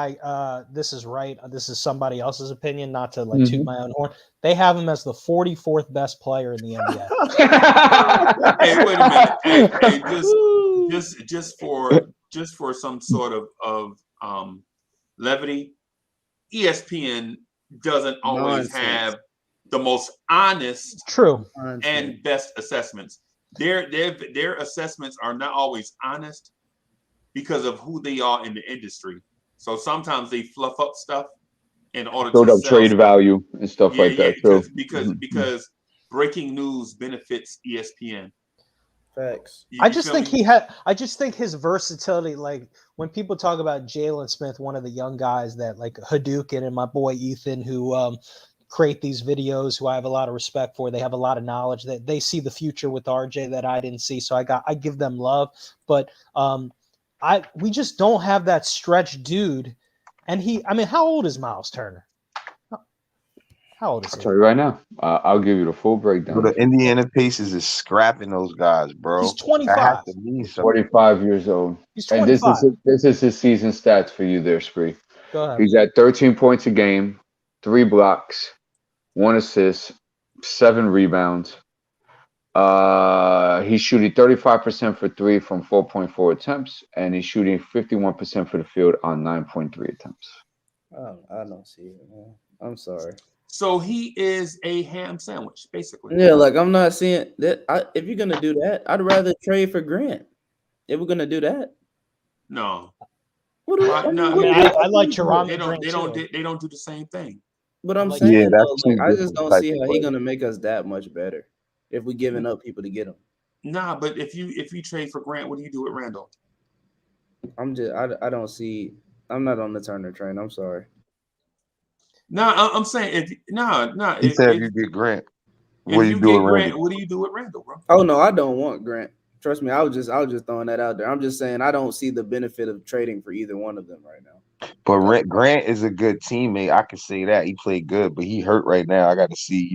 this is right. This is somebody else's opinion, not to toot my own horn. They have him as the 44th best player in the NBA. Hey, wait a minute. Hey, just for some sort of levity, ESPN doesn't always have the most honest, and best assessments. Their assessments are not always honest because of who they are in the industry. So sometimes they fluff up stuff in order to sell trade value and stuff like that. Because breaking news benefits ESPN. Facts. I just think his versatility, like when people talk about Jalen Smith, one of the young guys that like Hadouken and my boy Ethan, who create these videos, who I have a lot of respect for. They have a lot of knowledge, that they see the future with RJ that I didn't see. So I give them love, but we just don't have that stretch dude. And how old is Miles Turner? How old is he? I'll tell you right now. I'll give you the full breakdown. The Indiana Pacers is scrapping those guys, bro. He's 25. He's 45 years old. He's 25. And this is his season stats for you there, Spree. Go ahead. He's at 13 points a game, 3 blocks, 1 assist, 7 rebounds. He's shooting 35% for 3 from 4.4 attempts, and he's shooting 51% for the field on 9.3 attempts. I don't see it, man. I'm sorry. So he is a ham sandwich, basically. Yeah, like I'm not seeing that. If you're gonna do that, I'd rather trade for Grant. If we're gonna do that, no. What do I mean, I like Jerome Grant they don't too. do the same thing. But I'm like saying that's though, two like I just different don't type see of how he's players. gonna make us that much better if we giving up people to get him. Nah, but if you trade for Grant, what do you do with Randle? I don't see. I'm not on the Turner train. I'm sorry. No, I'm saying if He said if you get Grant, what if do you you do with get Grant, Randle? what do you do with Randle, bro? Oh no, I don't want Grant. Trust me, I was just throwing that out there. I'm just saying I don't see the benefit of trading for either one of them right now. But Grant is a good teammate. I can say that. He played good, but he hurt right now. I got to see,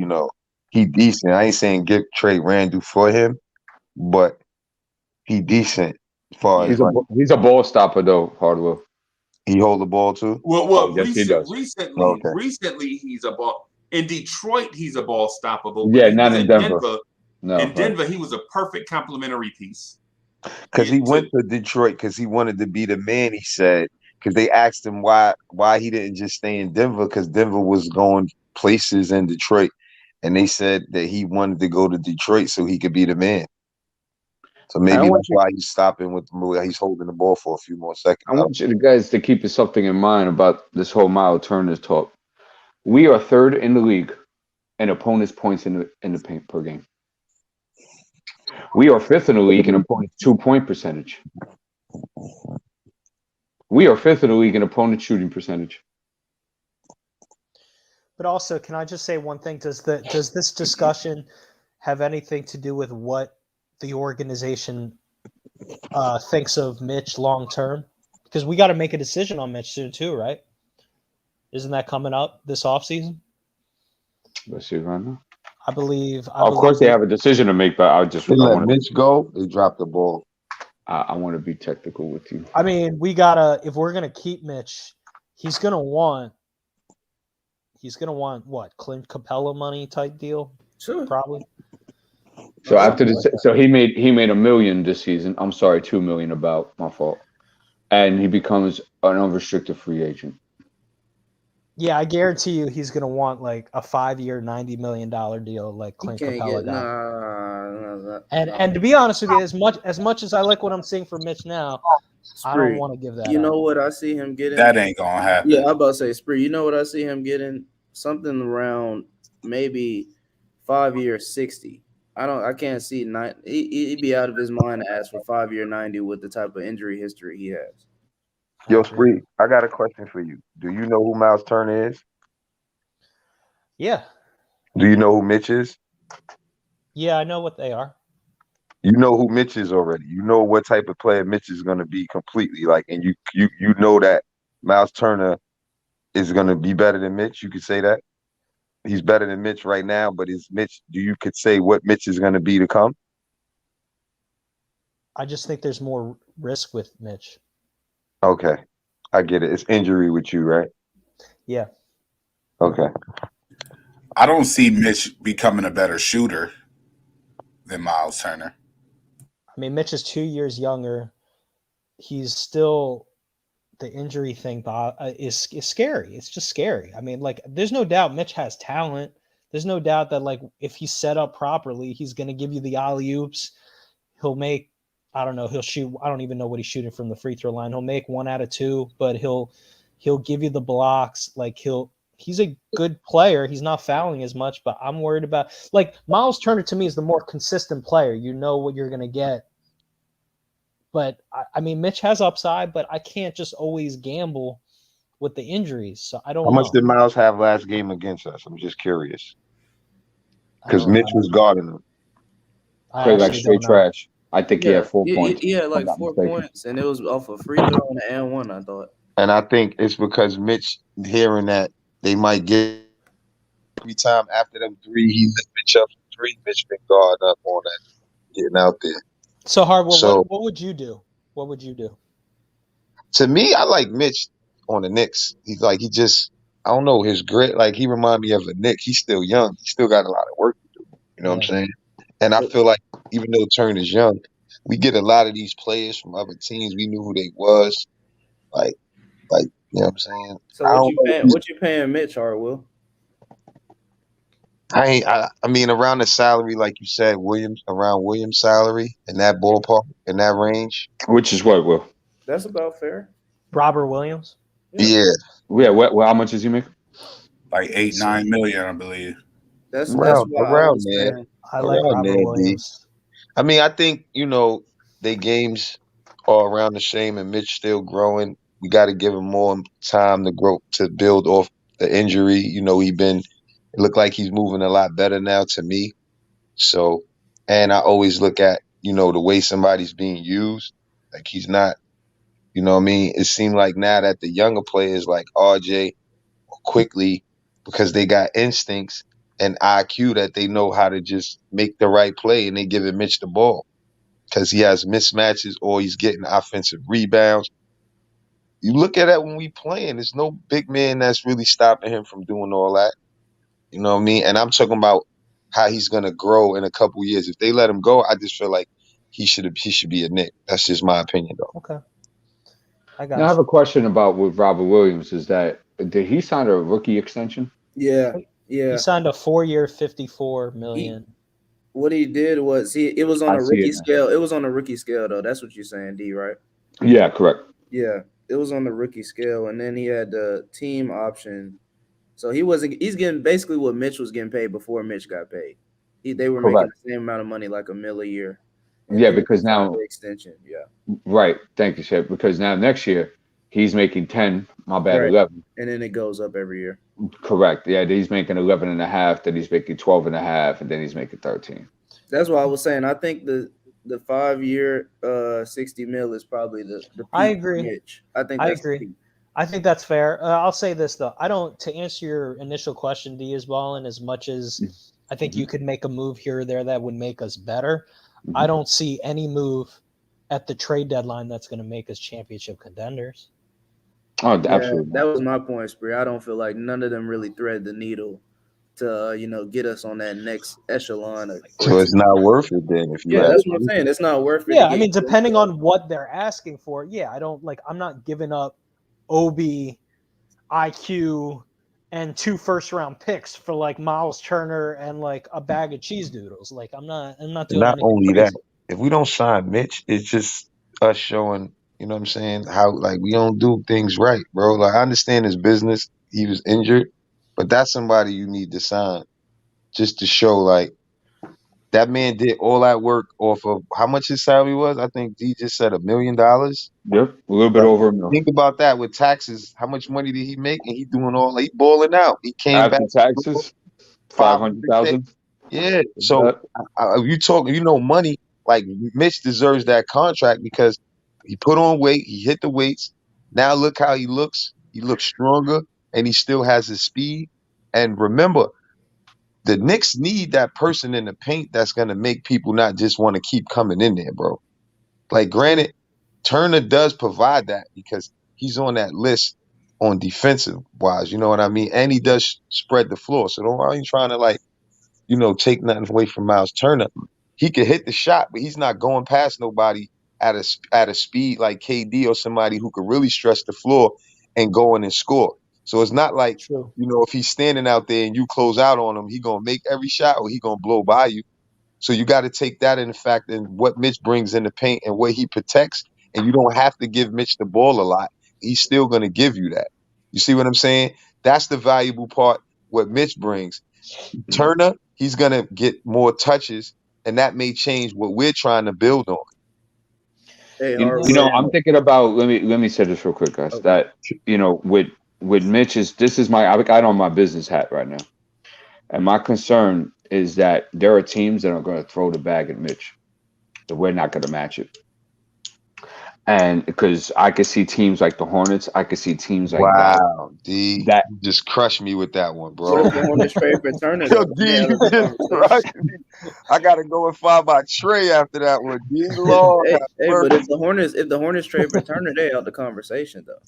he decent. I ain't saying trade Randle for him, but he decent as far as like He's a ball stopper though, Hardwell. he hold the ball too. Well, yes, he does. recently he's a ball. In Detroit, he's a ball stoppable. Yeah, But not in Denver. No, in Denver, he was a perfect complementary piece. Because he went to Detroit because he wanted to be the man. He said because they asked him why he didn't just stay in Denver because Denver was going places in Detroit, and they said that he wanted to go to Detroit so he could be the man. So maybe that's why he's stopping with he's holding the ball for a few more seconds. I want you guys to keep something in mind about this whole Miles Turner talk. We are third in the league in opponents' points in the paint per game. We are fifth in the league in opponents' 2-point percentage. We are fifth in the league in opponent shooting percentage. But also, can I just say one thing? Does this discussion have anything to do with what the organization thinks of Mitch long term? Because we got to make a decision on Mitch soon too, right? Isn't that coming up this offseason? Let's see right now. I believe. Of course, they have a decision to make, but they let Mitch go. They dropped the ball. I want to be technical with you. I mean, we gotta. If we're gonna keep Mitch, he's gonna want what? Clint Capella money type deal? Sure, probably. So after this, so he made $1 million this season. I'm sorry, $2 million. About my fault. And he becomes an unrestricted free agent. Yeah, I guarantee you he's going to want like a 5-year, $90 million deal like Clint Capella got. And to be honest with you, as much as I like what I'm seeing from Mitch now, I don't want to give that. You know what I see him getting? That ain't going to happen. Yeah, I'm about to say, Spree, you know what I see him getting? Something around maybe 5 years, 60. I can't see he'd be out of his mind to ask for 5-year 90 with the type of injury history he has. Yo, Spree, I got a question for you. Do you know who Miles Turner is? Yeah. Do you know who Mitch is? Yeah, I know what they are. You know who Mitch is already. You know what type of player Mitch is going to be completely like, and you know that Miles Turner is going to be better than Mitch. You could say that he's better than Mitch right now, but is Mitch? You could say what Mitch is going to be to come? I just think there's more risk with Mitch. Okay, I get it. It's injury with you, right? Yeah. Okay. I don't see Mitch becoming a better shooter than Miles Turner. I mean, Mitch is 2 years younger. He's still the injury thing is scary. It's just scary. I mean, like, there's no doubt Mitch has talent. There's no doubt that, like, if he's set up properly, he's going to give you the alley-oops. He'll make, I don't know, he'll shoot. I don't even know what he's shooting from the free throw line. He'll make 1 out of 2, but he'll give you the blocks. Like, he's a good player. He's not fouling as much, but I'm worried about, like, Miles Turner to me is the more consistent player. You know what you're going to get. But, I mean, Mitch has upside, but I can't just always gamble with the injuries. So I don't know. How much did Miles have last game against us? I'm just curious. Because Mitch was guarding him. Played like straight trash. I think he had 4 points. He had like 4 points, and it was off a free throw and one, I thought. And I think it's because Mitch hearing that they might get every time after them 3, he lift Mitch up from 3. Mitch been guarding up on that, getting out there. So, Hardwell, what would you do? What would you do? To me, I like Mitch on the Knicks. He's like, I don't know, his grit. Like, he remind me of a Knick. He's still young. He still got a lot of work to do. You know what I'm saying? And I feel like even though Turner's young, we get a lot of these players from other teams. We knew who they was. Like, you know what I'm saying? So what you paying Mitch, Hardwell? I mean, around the salary, like you said, around Williams' salary in that ballpark, in that range. Which is what, Will? That's about fair. Robert Williams. Yeah. Well, how much does he make? Like 8-9 million, I believe. That's why I Around was there. saying. I like Around Robert there, D. Williams. I mean, I think, their games are around the same and Mitch still growing. We got to give him more time to grow, to build off the injury. It looked like he's moving a lot better now to me. So, and I always look at, the way somebody's being used. Like he's not, you know what I mean? It seemed like now that the younger players like RJ or Quickley, because they got instincts and IQ that they know how to just make the right play and they give it Mitch the ball. Because he has mismatches or he's getting offensive rebounds. You look at that when we playing, there's no big man that's really stopping him from doing all that. You know what I mean? And I'm talking about how he's gonna grow in a couple years. If they let him go, I just feel like he should be a Knick. That's just my opinion, though. Okay. Now I have a question about with Robert Williams. Is that did he sign a rookie extension? Yeah. He signed a 4-year, $54 million. What he did was it was on I a see rookie it now. scale. It was on a rookie scale though. That's what you're saying, D, right? Yeah, correct. Yeah, it was on the rookie scale, and then he had the team option. So he's getting basically what Mitch was getting paid before Mitch got paid. They were making Correct. the same amount of money, like $1 million a year. And Yeah, then because he signed now the extension. Yeah. right. Thank you, Chef. Because now next year he's making 10. My bad, Right. 11. And then it goes up every year. Correct. Yeah, he's making 11 and a half. Then he's making 12 and a half, and then he's making 13. That's why I was saying. I think the 5-year, $60 million is probably the peak I agree. for Mitch. I think I that's agree. the peak. I think that's fair. I'll say this though. To answer your initial question, D, as well, and as much as I think you could make a move here or there that would make us better, I don't see any move at the trade deadline that's going to make us championship contenders. Oh, Yeah, absolutely. that was my point, Spree. I don't feel like none of them really thread the needle to get us on that next echelon. So it's not worth it then if you That's ask what I'm me. saying. It's not worth it. Yeah, I mean, depending on what they're asking for, I'm not giving up Obi, IQ, and 2 first-round picks for like Miles Turner and like a bag of cheese doodles. Like I'm not doing Not anything only crazy. that, if we don't sign Mitch, it's just us showing, you know what I'm saying, how like we don't do things right, bro. Like I understand his business, he was injured, but that's somebody you need to sign just to show like that man did all that work off of how much his salary was. I think he just said $1 million. Yep, a little bit over $1 million. Think about that with taxes. How much money did he make? And he balling out. He came After back taxes, 500,000. Yeah. So you talk, money. Like Mitch deserves that contract because he put on weight. He hit the weights. Now look how he looks. He looks stronger, and he still has his speed. And remember, the Knicks need that person in the paint that's gonna make people not just want to keep coming in there, bro. Like, granted, Turner does provide that because he's on that list on defensive wise. You know what I mean? And he does spread the floor. So don't are you trying to take nothing away from Miles Turner. He could hit the shot, but he's not going past nobody at a speed like KD or somebody who could really stretch the floor and go in and score. So it's not like, if he's standing out there and you close out on him, he gonna make every shot or he gonna blow by you. So you got to take that in the fact and what Mitch brings in the paint and what he protects. And you don't have to give Mitch the ball a lot. He's still gonna give you that. You see what I'm saying? That's the valuable part, what Mitch brings. Turner, he's gonna get more touches, and that may change what we're trying to build on. Hey, I'm thinking about. Let me say this real quick, guys. Okay. That with Mitch this is I got on my business hat right now, and my concern is that there are teams that are going to throw the bag at Mitch, that we're not going to match it. And because I could see teams like the Hornets, I could see teams like D, that just crushed me with that one, bro. What if the Hornets trade for Turner? Yo, D, you just crushed me. I gotta go and find my tray after that one. D, Lord, but if the Hornets trade for Turner, they out the conversation though.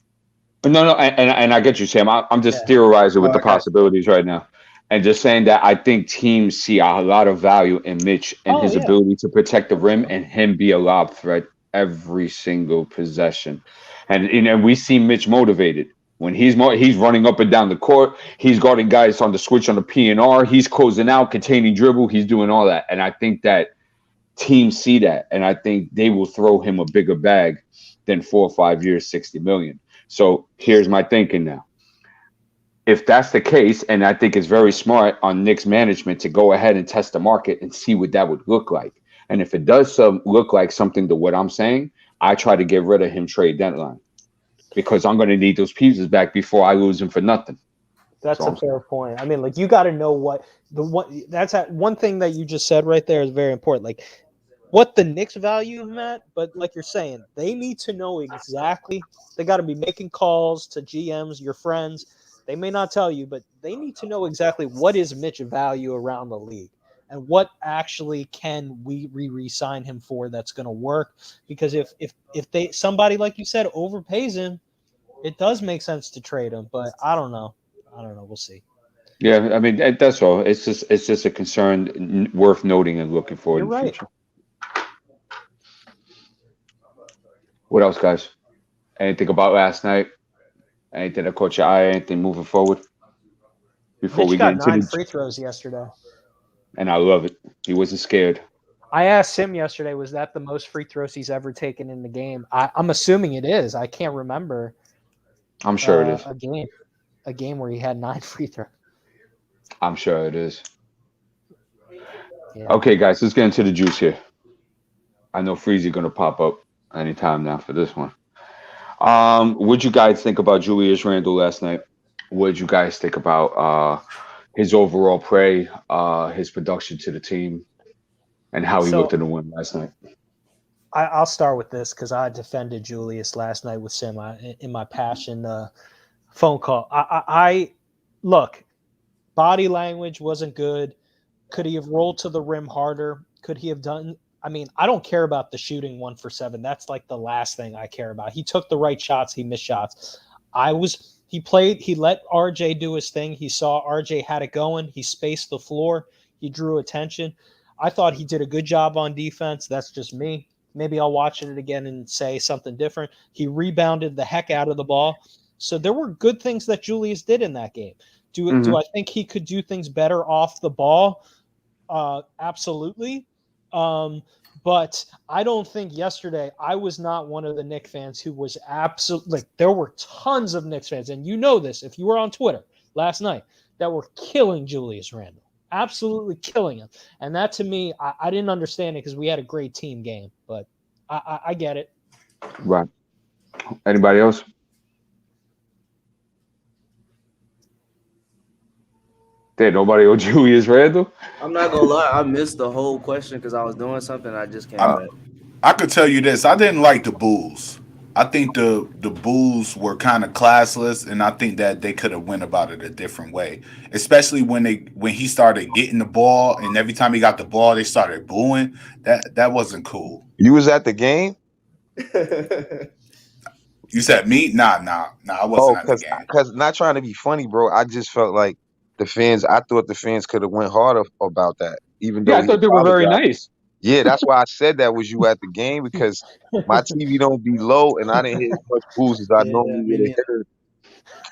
No, and I get you, Sam. I'm just theorizing with the possibilities right now, and just saying that I think teams see a lot of value in Mitch and his ability to protect the rim and him be a lob threat every single possession. And we see Mitch motivated When he's running up and down the court, he's guarding guys on the switch on the PNR, he's closing out, containing dribble, he's doing all that. And I think that teams see that, and I think they will throw him a bigger bag than 4 or 5 years, $60 million. So here's my thinking now. If that's the case, and I think it's very smart on Knicks management to go ahead and test the market and see what that would look like. And if it does look like something to what I'm saying, I try to get rid of him trade deadline because I'm going to need those pieces back before I lose him for nothing. That's a fair point. I mean, like, you got to know what one thing that you just said right there is very important. Like, what the Knicks value him at, but like you're saying, they need to know exactly. They got to be making calls to GMs, your friends. They may not tell you, but they need to know exactly what is Mitch value around the league and what actually can we re-sign him for that's going to work. Because if somebody, like you said, overpays him, it does make sense to trade him. But I don't know. We'll see. Yeah, I mean, that's all. It's just a concern worth noting and looking for in the future. What else, guys? Anything about last night? Anything that caught your eye? Anything moving forward? Before we get into 9 free throws yesterday. And I love it. He wasn't scared. I asked him yesterday, was that the most free throws he's ever taken in the game? I'm assuming it is. I can't remember. I'm sure it is. A game where he had 9 free throws. I'm sure it is. Yeah. Okay, guys, let's get into the juice here. I know Freezy going to pop up anytime now for this one. What'd you guys think about Julius Randle last night? What'd you guys think about his overall play, his production to the team, and how he looked in the win last night? I'll start with this because I defended Julius last night with Sim in my passion phone call. I look, body language wasn't good. Could he have rolled to the rim harder? Could he have done? I mean, I don't care about the shooting 1 for 7. That's like the last thing I care about. He took the right shots. He missed shots. He let RJ do his thing. He saw RJ had it going. He spaced the floor. He drew attention. I thought he did a good job on defense. That's just me. Maybe I'll watch it again and say something different. He rebounded the heck out of the ball. So there were good things that Julius did in that game. Do I think he could do things better off the ball? Absolutely. But I don't think yesterday I was not one of the Knicks fans who was absolutely like, there were tons of Knicks fans, and you know this if you were on Twitter last night, that were killing Julius Randle, absolutely killing him. And that to me, I didn't understand it because we had a great team game, but I get it. Right. Anybody else? Did nobody owe Julius Randle? I'm not gonna lie, I missed the whole question because I was doing something. I just came back. I could tell you this: I didn't like the Bulls. I think the Bulls were kind of classless, and I think that they could have went about it a different way. Especially when he started getting the ball, and every time he got the ball, they started booing. That wasn't cool. You was at the game? You said me? Nah. I wasn't at the game. Because not trying to be funny, bro. I just felt like I thought the fans could have went harder about that. Even though I thought they were very nice. Yeah, that's why I said that. Was you at the game? Because my TV don't be low, and I didn't hear as much booze as I normally would have heard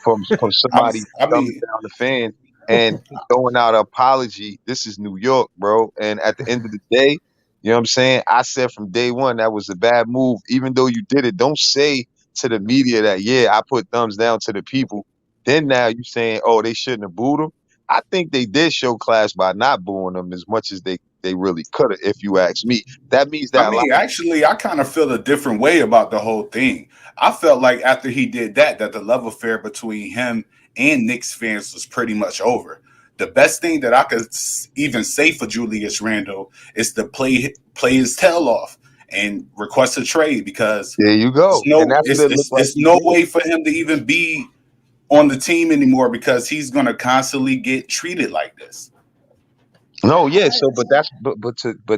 from somebody dumbing down the fan and throwing out an apology. This is New York, bro. And at the end of the day, you know what I'm saying? I said from day one that was a bad move. Even though you did it, don't say to the media that, I put thumbs down to the people. Then now you saying, oh, they shouldn't have booed him. I think they did show class by not booing them as much as they really could have, if you ask me. That means that. Actually, I kind of feel a different way about the whole thing. I felt like after he did that the love affair between him and Knicks fans was pretty much over. The best thing that I could even say for Julius Randle is to play his tail off and request a trade, because there you go. It's no way for him to even be on the team anymore, because he's going to constantly get treated like this. No, yeah. So, but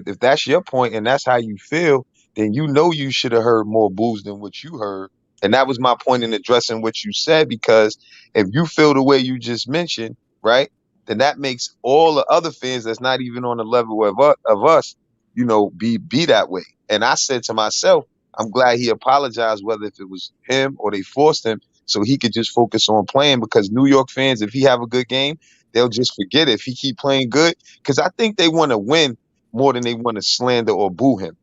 if that's your point and that's how you feel, then you should have heard more boos than what you heard. And that was my point in addressing what you said, because if you feel the way you just mentioned, right, then that makes all the other fans that's not even on the level of us, be that way. And I said to myself, I'm glad he apologized, whether if it was him or they forced him, so he could just focus on playing. Because New York fans, if he have a good game, they'll just forget it if he keep playing good. Because I think they want to win more than they want to slander or boo him.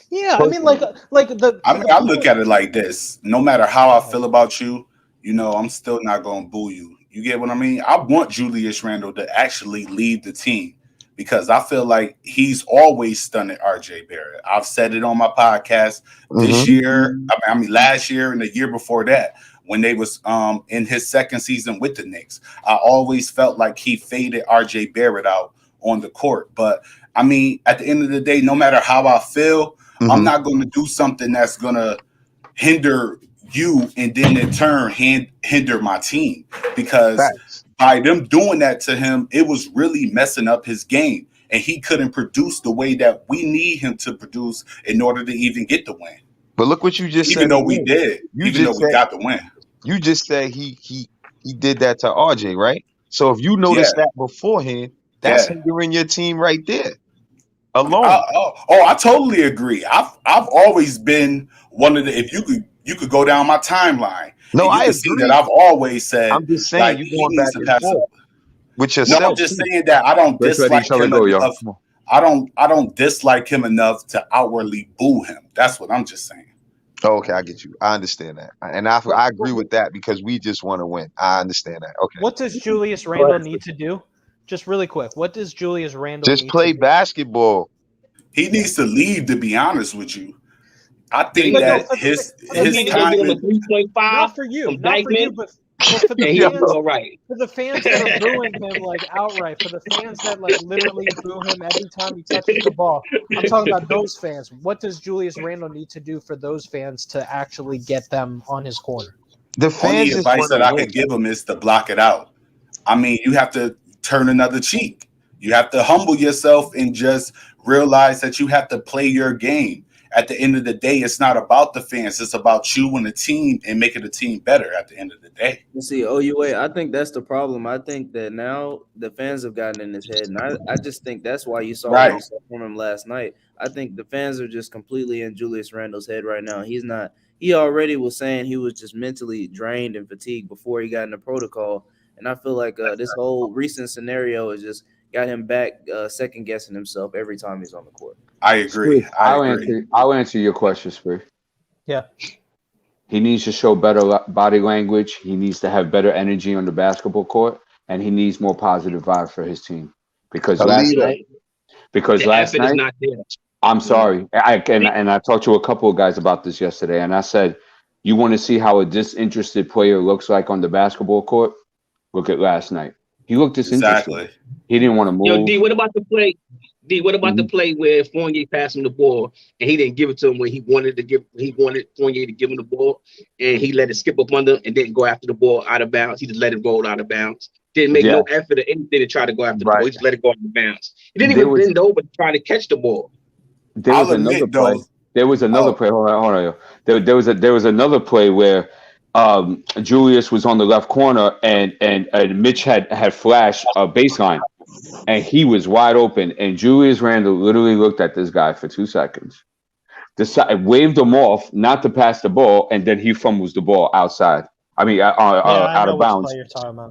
Yeah, I mean, like I look at it like this: no matter how I feel about you, I'm still not gonna boo you. You get what I mean? I want Julius Randle to actually lead the team because I feel like he's always stunning RJ Barrett. I've said it on my podcast this year. I mean, last year and the year before that, when they was in his second season with the Knicks, I always felt like he faded RJ Barrett out on the court. But I mean, at the end of the day, no matter how I feel, I'm not going to do something that's going to hinder you and then in turn hinder my team, because by them doing that to him, it was really messing up his game, and he couldn't produce the way that we need him to produce in order to even get the win. But look what you just said. Even though we did, even though we got the win. You just said he did that to RJ, right? So if you noticed that beforehand, that's hindering your team right there. Alone. I totally agree. I've always been one of the, if you could go down my timeline. No, I agree. See that I've always said. I'm just saying, you going back and forth with yourself. No, I'm just saying that I don't dislike him enough. I don't dislike him enough to outwardly boo him. That's what I'm just saying. Oh, okay, I get you. I understand that, and I agree with that because we just want to win. I understand that. Okay. What does Julius Randle need to do? Just really quick, what does Julius Randle just play basketball? He needs to leave, to be honest with you. I think that his time is 3.5. Not for you, but for the fans that are booing him like outright, for the fans that like literally boo him every time he touches the ball. I'm talking about those fans. What does Julius Randle need to do for those fans to actually get them on his corner? The only advice that I could give him is to block it out. I mean, you have to turn another cheek. You have to humble yourself and just realize that you have to play your game. At the end of the day, it's not about the fans. It's about you and the team and making the team better at the end of the day. You see, OUA, I think that's the problem. I think that now the fans have gotten in his head, and I just think that's why you saw what you saw from him last night. I think the fans are just completely in Julius Randle's head right now. He's not – he already was saying he was just mentally drained and fatigued before he got in the protocol. And I feel like this whole recent scenario has just got him back second guessing himself every time he's on the court. I agree. I'll answer your question, Spur. Yeah. He needs to show better body language. He needs to have better energy on the basketball court, and he needs more positive vibes for his team. Because last night, I'm sorry. I talked to a couple of guys about this yesterday, and I said, you want to see how a disinterested player looks like on the basketball court? Look at last night. He looked disinterested. Exactly. He didn't want to move. Yo, D, what about the play? What about the play where Fournier passed him the ball and he didn't give it to him when he wanted Fournier to give him the ball, and he let it skip up under and didn't go after the ball out of bounds. He just let it roll out of bounds. Didn't make no effort or anything to try to go after the ball. He just let it go out of bounds. He didn't even bend over to try to catch the ball. There was another play. There was another play. Hold on. There was another play where Julius was on the left corner and Mitch had flashed a baseline, and he was wide open, and Julius Randle literally looked at this guy for 2 seconds, waved him off not to pass the ball, and then he fumbles the ball outside. I mean, out of bounds,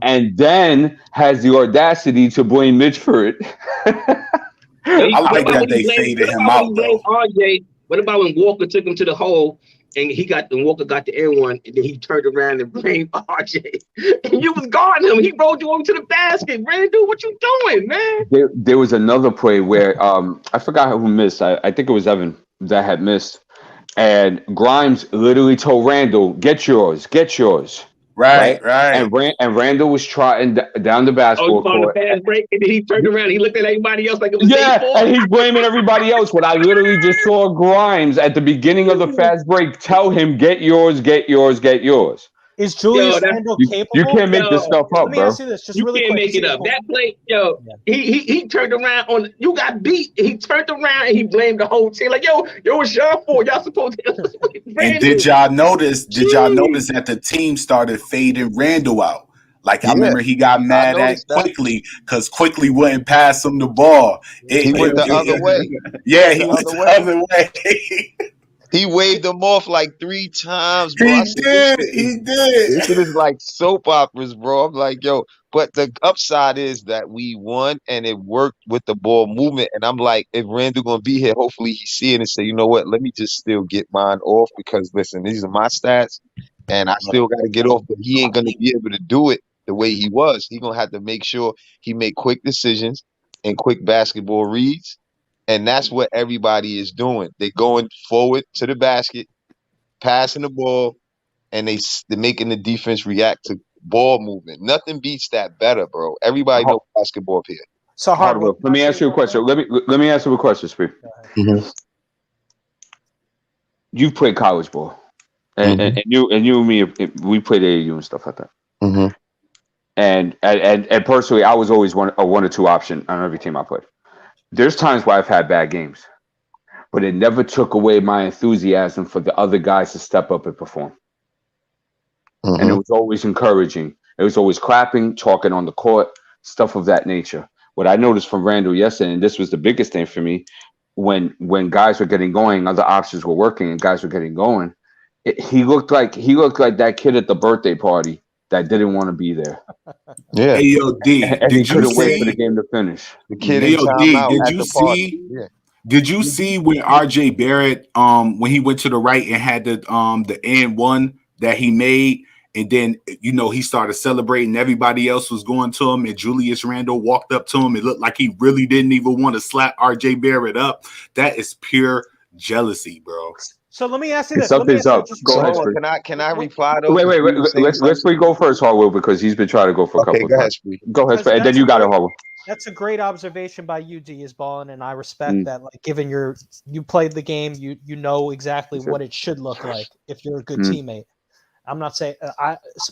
and then has the audacity to blame Mitch for it. I like that they faded him out. RJ, what about when Walker took him to the hole and Walker got the N1, and then he turned around and blamed RJ, and you was guarding him. He rolled you over to the basket. Randle, what you doing, man? There was another play where I forgot who missed. I think it was Evan that had missed, and Grimes literally told Randle, "Get yours, get yours." Right. And Randle was trotting down the basketball court. The fast break, and then he turned around. He looked at everybody else like it was and he's blaming everybody else. When I literally just saw Grimes at the beginning of the fast break tell him, "Get yours, get yours, get yours." Is Julius Randle capable? You can't make this stuff up, bro. Let me ask you this, just really quick. You can't make it up. That play, he turned around on. You got beat. He turned around and he blamed the whole team. Like, it's your fault. Y'all supposed to. And did y'all notice that the team started fading Randle out? Like, I remember he got mad at Quickley because Quickley wouldn't pass him the ball. He went the other way. Yeah, he went the other way. He waved them off like 3 times, bro. I He said, did. He did. this shit is like soap operas, bro. I'm like, yo, but the upside is that we won and it worked with the ball movement. And I'm like, if Randle gonna be here, hopefully he see it and say, you know what, let me just still get mine off because listen, these are my stats and I still gotta get off, but he ain't gonna be able to do it the way he was. He gonna have to make sure he make quick decisions and quick basketball reads. And that's what everybody is doing. They're going forward to the basket, passing the ball, and they're making the defense react to ball movement. Nothing beats that better, bro. Everybody knows basketball up here. So Hardwell, let me ask you a question. Let me ask you a question, Speed. Mm-hmm. You've played college ball, and you and me, we played AAU and stuff like that. Mm-hmm. And personally, I was always a 1 or 2 option on every team I played. There's times where I've had bad games, but it never took away my enthusiasm for the other guys to step up and perform. Mm-hmm. And it was always encouraging. It was always clapping, talking on the court, stuff of that nature. What I noticed from Randle yesterday, and this was the biggest thing for me, when guys were getting going, other options were working, and guys were getting going. He looked like that kid at the birthday party that didn't want to be there. Yeah. Hey, yo, D, and he couldn't wait for the game to finish. The kid hey, in yo, timeout D, did at you the see? party. Yeah. Did you see when RJ Barrett, when he went to the right and had the and one that he made, and then he started celebrating. Everybody else was going to him, and Julius Randle walked up to him. It looked like he really didn't even want to slap RJ Barrett up. That is pure jealousy, bro. So let me ask you this. Something's up. Go ahead, Spree. Can I reply though? Wait. Let's go first, Hardwell, because he's been trying to go for a couple. Go ahead, Spree. Go ahead, Spree, and then you got it, Hardwell. That's a great observation by you, D, is balling, and I respect that. Like, given you played the game, you know exactly what it should look like if you're a good teammate. I'm not saying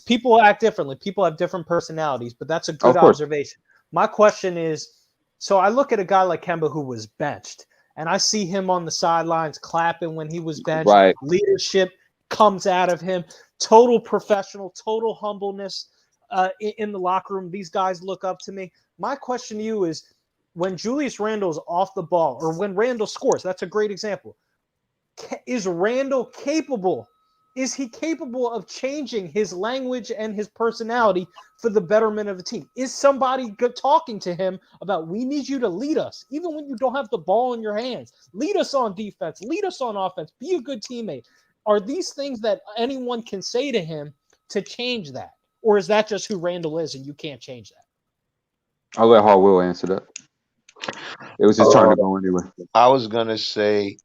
people act differently. People have different personalities, but that's a good observation. My question is, so I look at a guy like Kemba who was benched, and I see him on the sidelines clapping when he was benched. Right. Leadership comes out of him. Total professional, total humbleness in the locker room. These guys look up to me. My question to you is, when Julius Randle's off the ball, or when Randle scores, that's a great example. Is Randle capable? Is he capable of changing his language and his personality for the betterment of the team? Is somebody talking to him about, we need you to lead us, even when you don't have the ball in your hands? Lead us on defense. Lead us on offense. Be a good teammate. Are these things that anyone can say to him to change that? Or is that just who Randle is and you can't change that? I'll let Hardwell answer that. It was his turn to go anyway. I was going to say,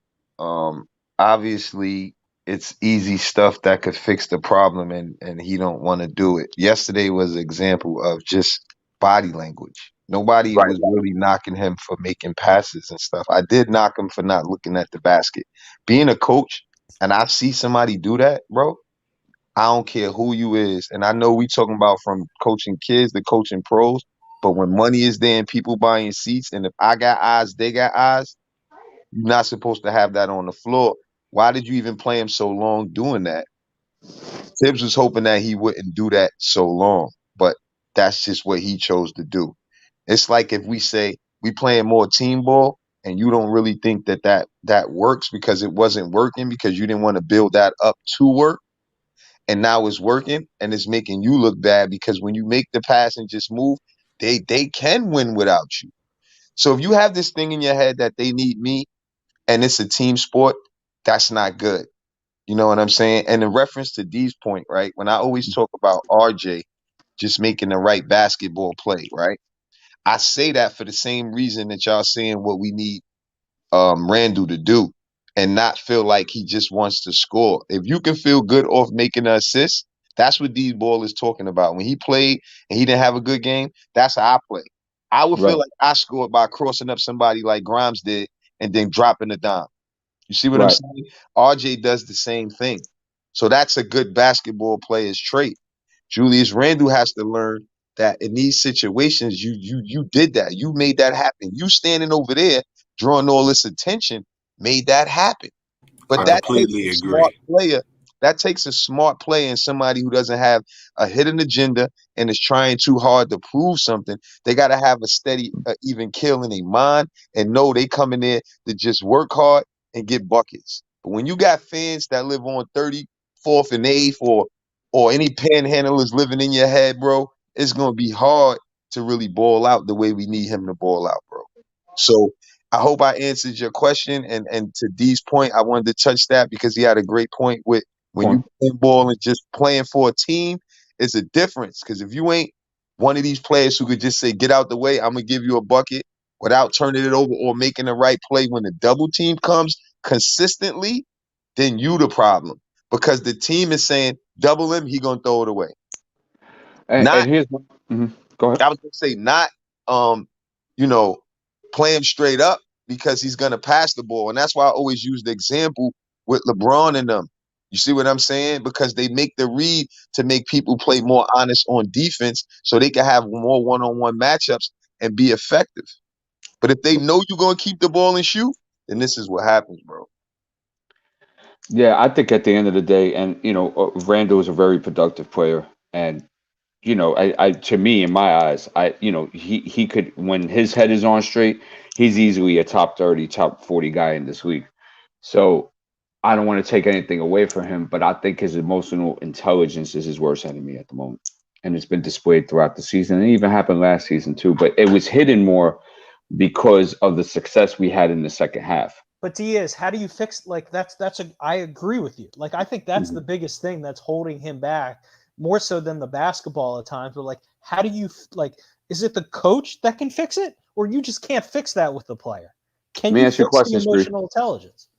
obviously, it's easy stuff that could fix the problem, and he don't want to do it. Yesterday was an example of just body language. Nobody was really knocking him for making passes and stuff. I did knock him for not looking at the basket. Being a coach, and I see somebody do that, bro, I don't care who you is. And I know we talking about from coaching kids to coaching pros, but when money is there and people buying seats, and if I got eyes, they got eyes, you're not supposed to have that on the floor. Why did you even play him so long doing that? Tibbs was hoping that he wouldn't do that so long, but that's just what he chose to do. It's like if we say we playing more team ball and you don't really think that works because it wasn't working because you didn't want to build that up to work, and now it's working and it's making you look bad because when you make the pass and just move, they can win without you. So if you have this thing in your head that they need me and it's a team sport, that's not good. You know what I'm saying? And in reference to D's point, right, when I always talk about RJ just making the right basketball play, right, I say that for the same reason that y'all saying what we need Randle to do and not feel like he just wants to score. If you can feel good off making an assist, that's what D Ball is talking about. When he played and he didn't have a good game, that's how I play. I would feel like I scored by crossing up somebody like Grimes did and then dropping a dime. You see what I'm saying? RJ does the same thing. So that's a good basketball player's trait. Julius Randle has to learn that in these situations, you did that. You made that happen. You standing over there drawing all this attention made that happen. But that takes a smart player. That takes a smart player and somebody who doesn't have a hidden agenda and is trying too hard to prove something. They got to have a steady, even kill in their mind and know they come in there to just work hard and get buckets. But when you got fans that live on 34th and 8th or any panhandlers living in your head, bro, it's gonna be hard to really ball out the way we need him to ball out, bro. So I hope I answered your question. And to D's point, I wanted to touch that because he had a great point with when you play ball and just playing for a team, it's a difference. Because if you ain't one of these players who could just say, get out the way, I'm gonna give you a bucket without turning it over or making the right play when the double team comes consistently, then you the problem. Because the team is saying, double him, he gonna throw it away. And here's go ahead. I was gonna say not play him straight up because he's gonna pass the ball. And that's why I always use the example with LeBron and them. You see what I'm saying? Because they make the read to make people play more honest on defense so they can have more one-on-one matchups and be effective. But if they know you're gonna keep the ball and shoot, then this is what happens, bro. Yeah, I think at the end of the day, and Randle is a very productive player, and I to me, in my eyes, he could, when his head is on straight, he's easily a top 30, top 40 guy in this league. So I don't want to take anything away from him, but I think his emotional intelligence is his worst enemy at the moment, and it's been displayed throughout the season. It even happened last season too, but it was hidden more because of the success we had in the second half. But Diaz, how do you fix I agree with you. Like, I think that's the biggest thing that's holding him back more so than the basketball at times. But like, how do you is it the coach that can fix it, or you just can't fix that with the player? Can you fix the emotional intelligence?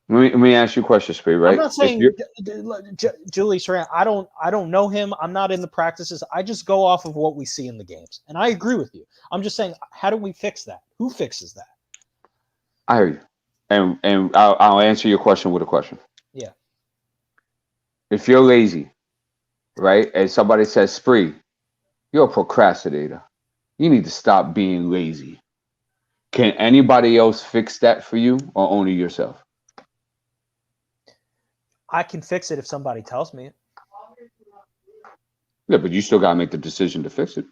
Let me ask you a question, Speed, right? I'm not saying Julius Randle. I don't know him. I'm not in the practices. I just go off of what we see in the games. And I agree with you. I'm just saying, how do we fix that? Who fixes that? I hear you. And I'll answer your question with a question. Yeah. If you're lazy, right, and somebody says, Spree, you're a procrastinator, you need to stop being lazy. Can anybody else fix that for you, or only yourself? I can fix it if somebody tells me it. Yeah, but you still gotta make the decision to fix it.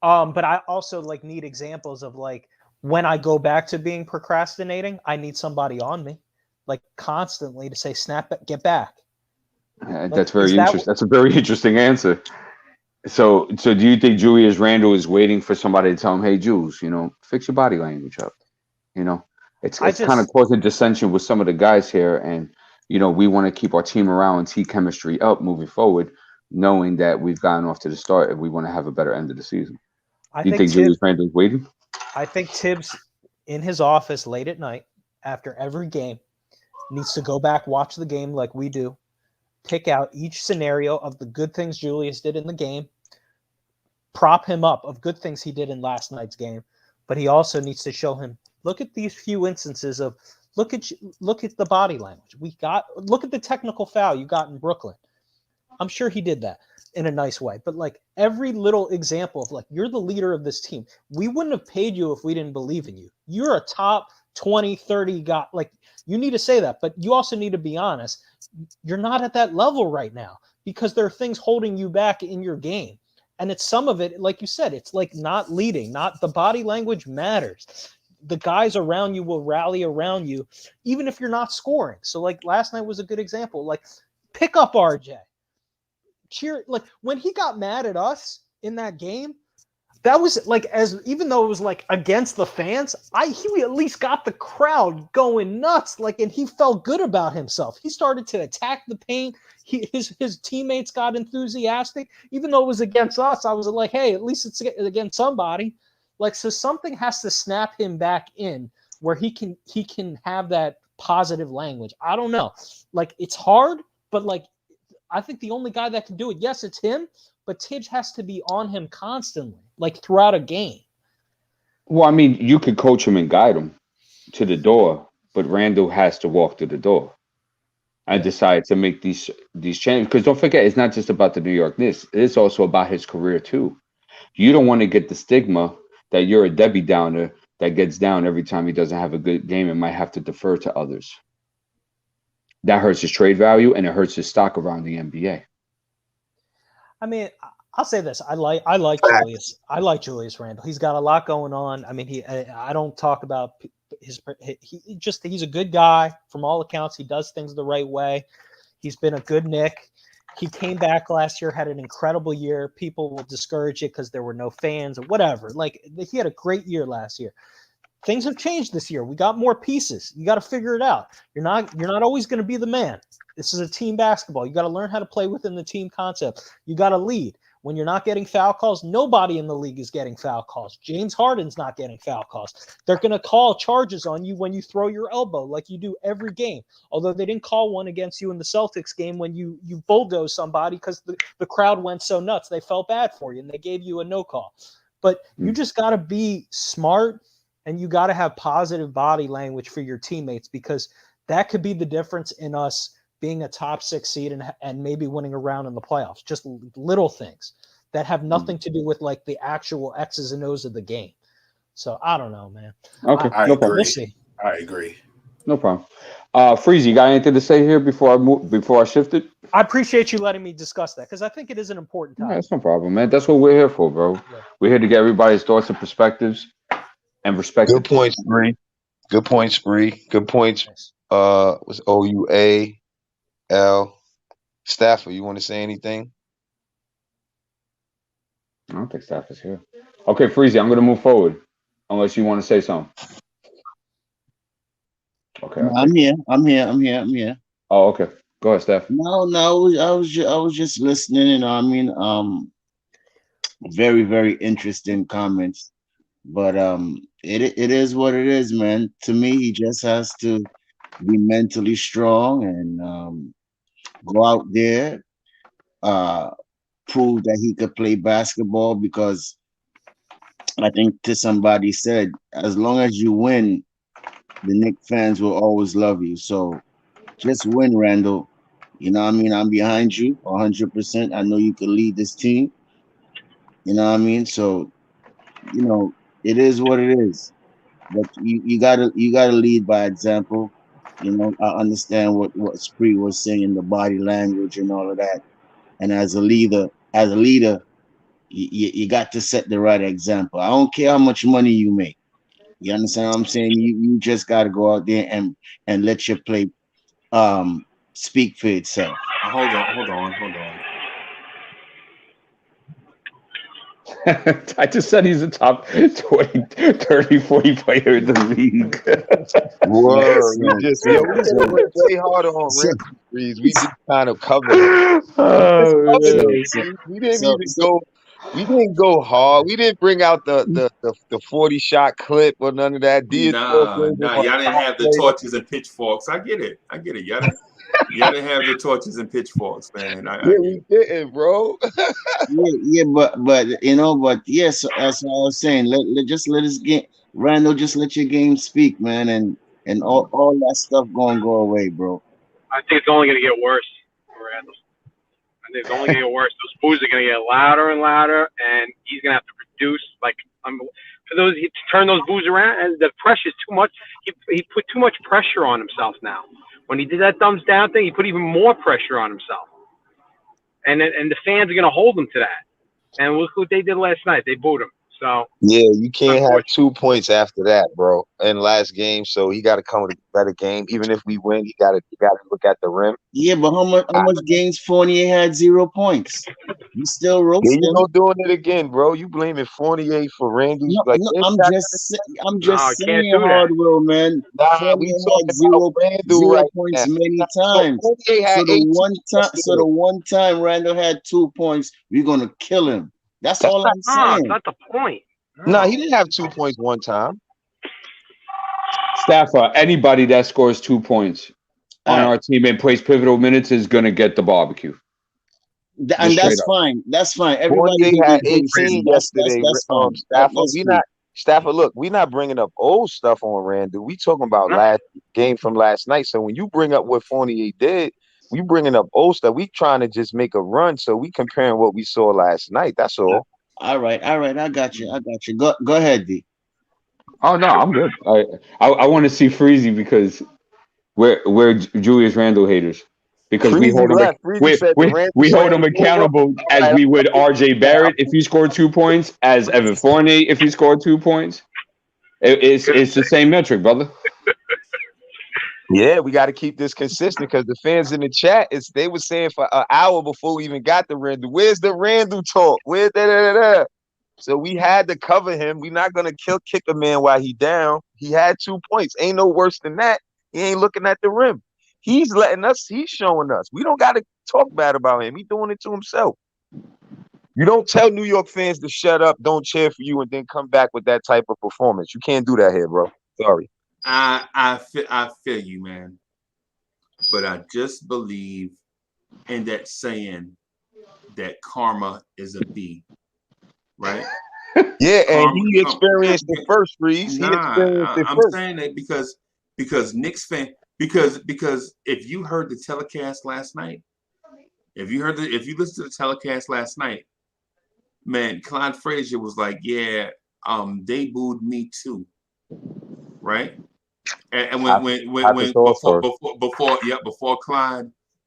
But I also need examples of when I go back to being procrastinating, I need somebody on me, constantly to say, snap, get back. That's very interesting. That's a very interesting answer. So do you think Julius Randle is waiting for somebody to tell him, hey, Jules, fix your body language up? It's kind of causing dissension with some of the guys here. And, we want to keep our team around and team chemistry up moving forward, knowing that we've gotten off to the start and we want to have a better end of the season. You think Julius Randle is waiting? I think Tibbs in his office late at night after every game needs to go back, watch the game like we do, pick out each scenario of the good things Julius did in the game, prop him up of good things he did in last night's game. But he also needs to show him, look at these few instances of look at the body language. Look at the technical foul you got in Brooklyn. I'm sure he did that in a nice way. But every little example of you're the leader of this team. We wouldn't have paid you if we didn't believe in you. You're a top 20, 30 guy. You need to say that, but you also need to be honest. You're not at that level right now because there are things holding you back in your game. And it's some of it, like you said, it's not leading, not the body language matters. The guys around you will rally around you, even if you're not scoring. So last night was a good example. Pick up RJ. Cheer, when he got mad at us in that game, that was even though it was against the fans, he at least got the crowd going nuts. And he felt good about himself. He started to attack the paint. His teammates got enthusiastic, even though it was against us. I was hey, at least it's against somebody. So something has to snap him back in where he can have that positive language. I don't know. It's hard, but I think the only guy that can do it, yes, it's him, but Tibbs has to be on him constantly, throughout a game. Well, I mean, you could coach him and guide him to the door, but Randle has to walk through the door and decide to make these changes. Because don't forget, it's not just about the New York Knicks. It's also about his career, too. You don't want to get the stigma that you're a Debbie Downer that gets down every time he doesn't have a good game and might have to defer to others. That hurts his trade value and it hurts his stock around the NBA. I mean, I'll say this: I like Julius. I like Julius Randle. He's got a lot going on. I mean, I don't talk about he's a good guy from all accounts. He does things the right way. He's been a good Knick. He came back last year, had an incredible year. People will discourage it because there were no fans or whatever. Like, he had a great year last year. Things have changed this year. We got more pieces. You got to figure it out. You're not always going to be the man. This is a team basketball. You got to learn how to play within the team concept. You got to lead. When you're not getting foul calls, nobody in the league is getting foul calls. James Harden's not getting foul calls. They're going to call charges on you when you throw your elbow like you do every game. Although they didn't call one against you in the Celtics game when you bulldozed somebody because the crowd went so nuts. They felt bad for you and they gave you a no call. But you just got to be smart and you got to have positive body language for your teammates, because that could be the difference in us being a top 6 seed and maybe winning a round in the playoffs. Just little things that have nothing to do with like the actual X's and O's of the game. So I don't know, man. Okay, I no agree. problem. We'll see. I agree. No problem. Freezy, you got anything to say here before I shift it? I appreciate you letting me discuss that because I think it is an important topic. No, that's no problem, man. That's what we're here for, bro. Yeah. We're here to get everybody's thoughts and perspectives and respect. Good points, Spree. Good points, Spree. Good points. Was OUA. L. Stafford, you want to say anything? I don't think Stafford's here. Okay, Freezy, I'm going to move forward unless you want to say something. Okay. I'm here. Oh, okay. Go ahead, Steph. No, I was just listening, very, very interesting comments. But it is what it is, man. To me, he just has to be mentally strong and go out there, prove that he could play basketball, because I think somebody said, as long as you win, the Knicks fans will always love you. So just win, Randle. I'm behind you 100%. I know you can lead this team. So, it is what it is. But you gotta lead by example. I understand what Spree was saying, the body language and all of that. And as a leader, you got to set the right example. I don't care how much money you make. You understand what I'm saying? You just got to go out there and let your play speak for itself. Hold on. I just said he's a top 20, 30, 40 player in the league. Whoa, we just play harder on Randle threes. We just kind of covered it. We didn't go hard. We didn't bring out the 40 shot clip or none of that. Nah, y'all didn't have the torches and pitchforks. I get it. Y'all didn't have the torches and pitchforks, man. We didn't, bro. but yes, as I was saying, let us get Randle. Just let your game speak, man, and all that stuff gonna go away, bro. I think it's only gonna get worse for Randle. I think it's only gonna get worse. Those boos are gonna get louder and louder, and he's gonna have to produce for those to turn those boos around. And the pressure's too much. He put too much pressure on himself now. When he did that thumbs down thing, he put even more pressure on himself. And the fans are going to hold him to that. And look what they did last night. They booed him. So yeah, you can't have 2 points after that, bro. In last game, so he got to come with a better game. Even if we win, you got to look at the rim. Yeah, but how much games Fournier had 0 points? You still roasting? You're not doing it again, bro. You blaming Fournier for Randle? I'm just saying, Hardwell, man. Fournier had 0 points many times. So the one time Randle had 2 points, we're gonna kill him. That's all I'm saying. That's not the point. No, he didn't have 2 points one time. Stafford, anybody that scores 2 points on our team and plays pivotal minutes is going to get the barbecue. And that's fine. That's fine. Everybody had 18 yesterday. That's Stafford, look, we're not bringing up old stuff on Randle. We talking about last game from last night. So when you bring up what Fournier did, we bringing up old stuff. We trying to just make a run. So we comparing what we saw last night. That's all. All right. I got you. Go ahead, D. Oh no, I'm good. I want to see Freezy because we're Julius Randle haters. Because we hold him accountable as we would RJ Barrett if he scored 2 points, as Evan Fournier if he scored 2 points. It's the same metric, brother. Yeah, we got to keep this consistent because the fans in the chat, they were saying for an hour before we even got the Randle. Where's the Randle talk? Where's that? So we had to cover him. We're not gonna kick a man while he down. He had 2 points. Ain't no worse than that. He ain't looking at the rim. He's letting us. He's showing us. We don't got to talk bad about him. He's doing it to himself. You don't tell New York fans to shut up, don't cheer for you, and then come back with that type of performance. You can't do that here, bro. Sorry. I feel you, man. But I just believe in that saying that karma is a B, right? Yeah, and he experienced it first, Reese. I'm saying that because Knicks fan because if you heard the telecast last night, if you listened to the telecast last night, man, Clyde Frazier was like, yeah, they booed me too, right? And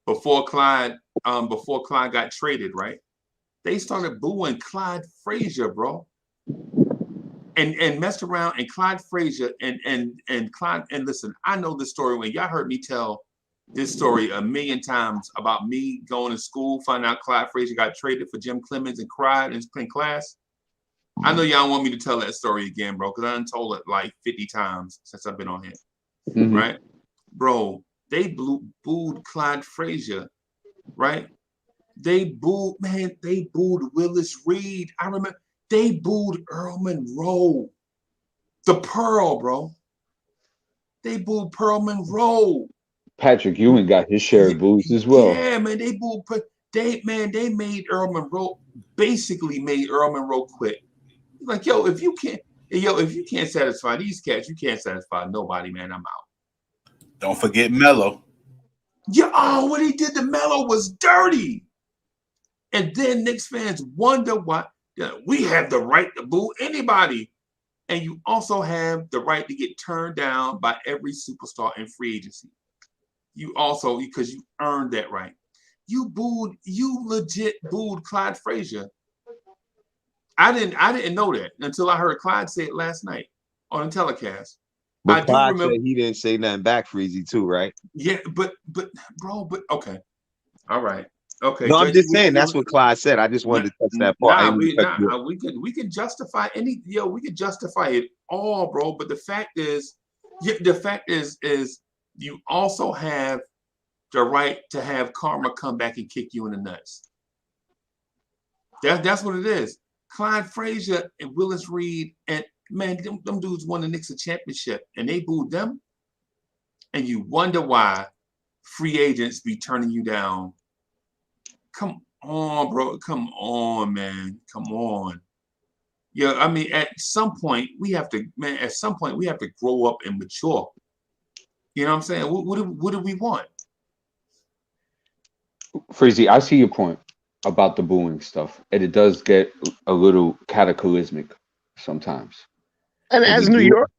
before Clyde got traded, right? They started booing Clyde Frazier, bro, and messed around. And Clyde Frazier and Clyde, and listen, I know this story. When y'all heard me tell this story a million times about me going to school, finding out Clyde Frazier got traded for Jim Clemens and cried in class. I know y'all want me to tell that story again, bro, because I done told it like 50 times since I've been on here. Mm-hmm. Right? Bro, they booed Clyde Frazier, right? They booed Willis Reed. I remember they booed Earl Monroe. The Pearl, bro. They booed Pearl Monroe. Patrick Ewing got his share of boos as well. Yeah, man, they made Earl Monroe, basically made Earl Monroe quit. Like, if you can't satisfy these cats, you can't satisfy nobody, man. I'm out. Don't forget Melo. Yeah, what he did to Melo was dirty. And then Knicks fans wonder why we have the right to boo anybody. And you also have the right to get turned down by every superstar in free agency. You also, because you earned that right. You legit booed Clyde Frazier. I didn't know that until I heard Clyde say it last night on the telecast. But Clyde said he didn't say nothing back, Freezy, too, right? Yeah, but okay. All right. Okay. No, I'm just saying that's what Clyde said. I just wanted to touch that part. We could justify we could justify it all, bro. But the fact is you also have the right to have karma come back and kick you in the nuts. That's what it is. Clyde Frazier and Willis Reed, and man, them dudes won the Knicks a championship, and they booed them. And you wonder why free agents be turning you down. Come on, bro. Come on, man. Come on. Yeah, I mean, at some point we have to grow up and mature. You know what I'm saying? What do we want? Freezy, I see your point about the booing stuff, and it does get a little cataclysmic sometimes. And as New York,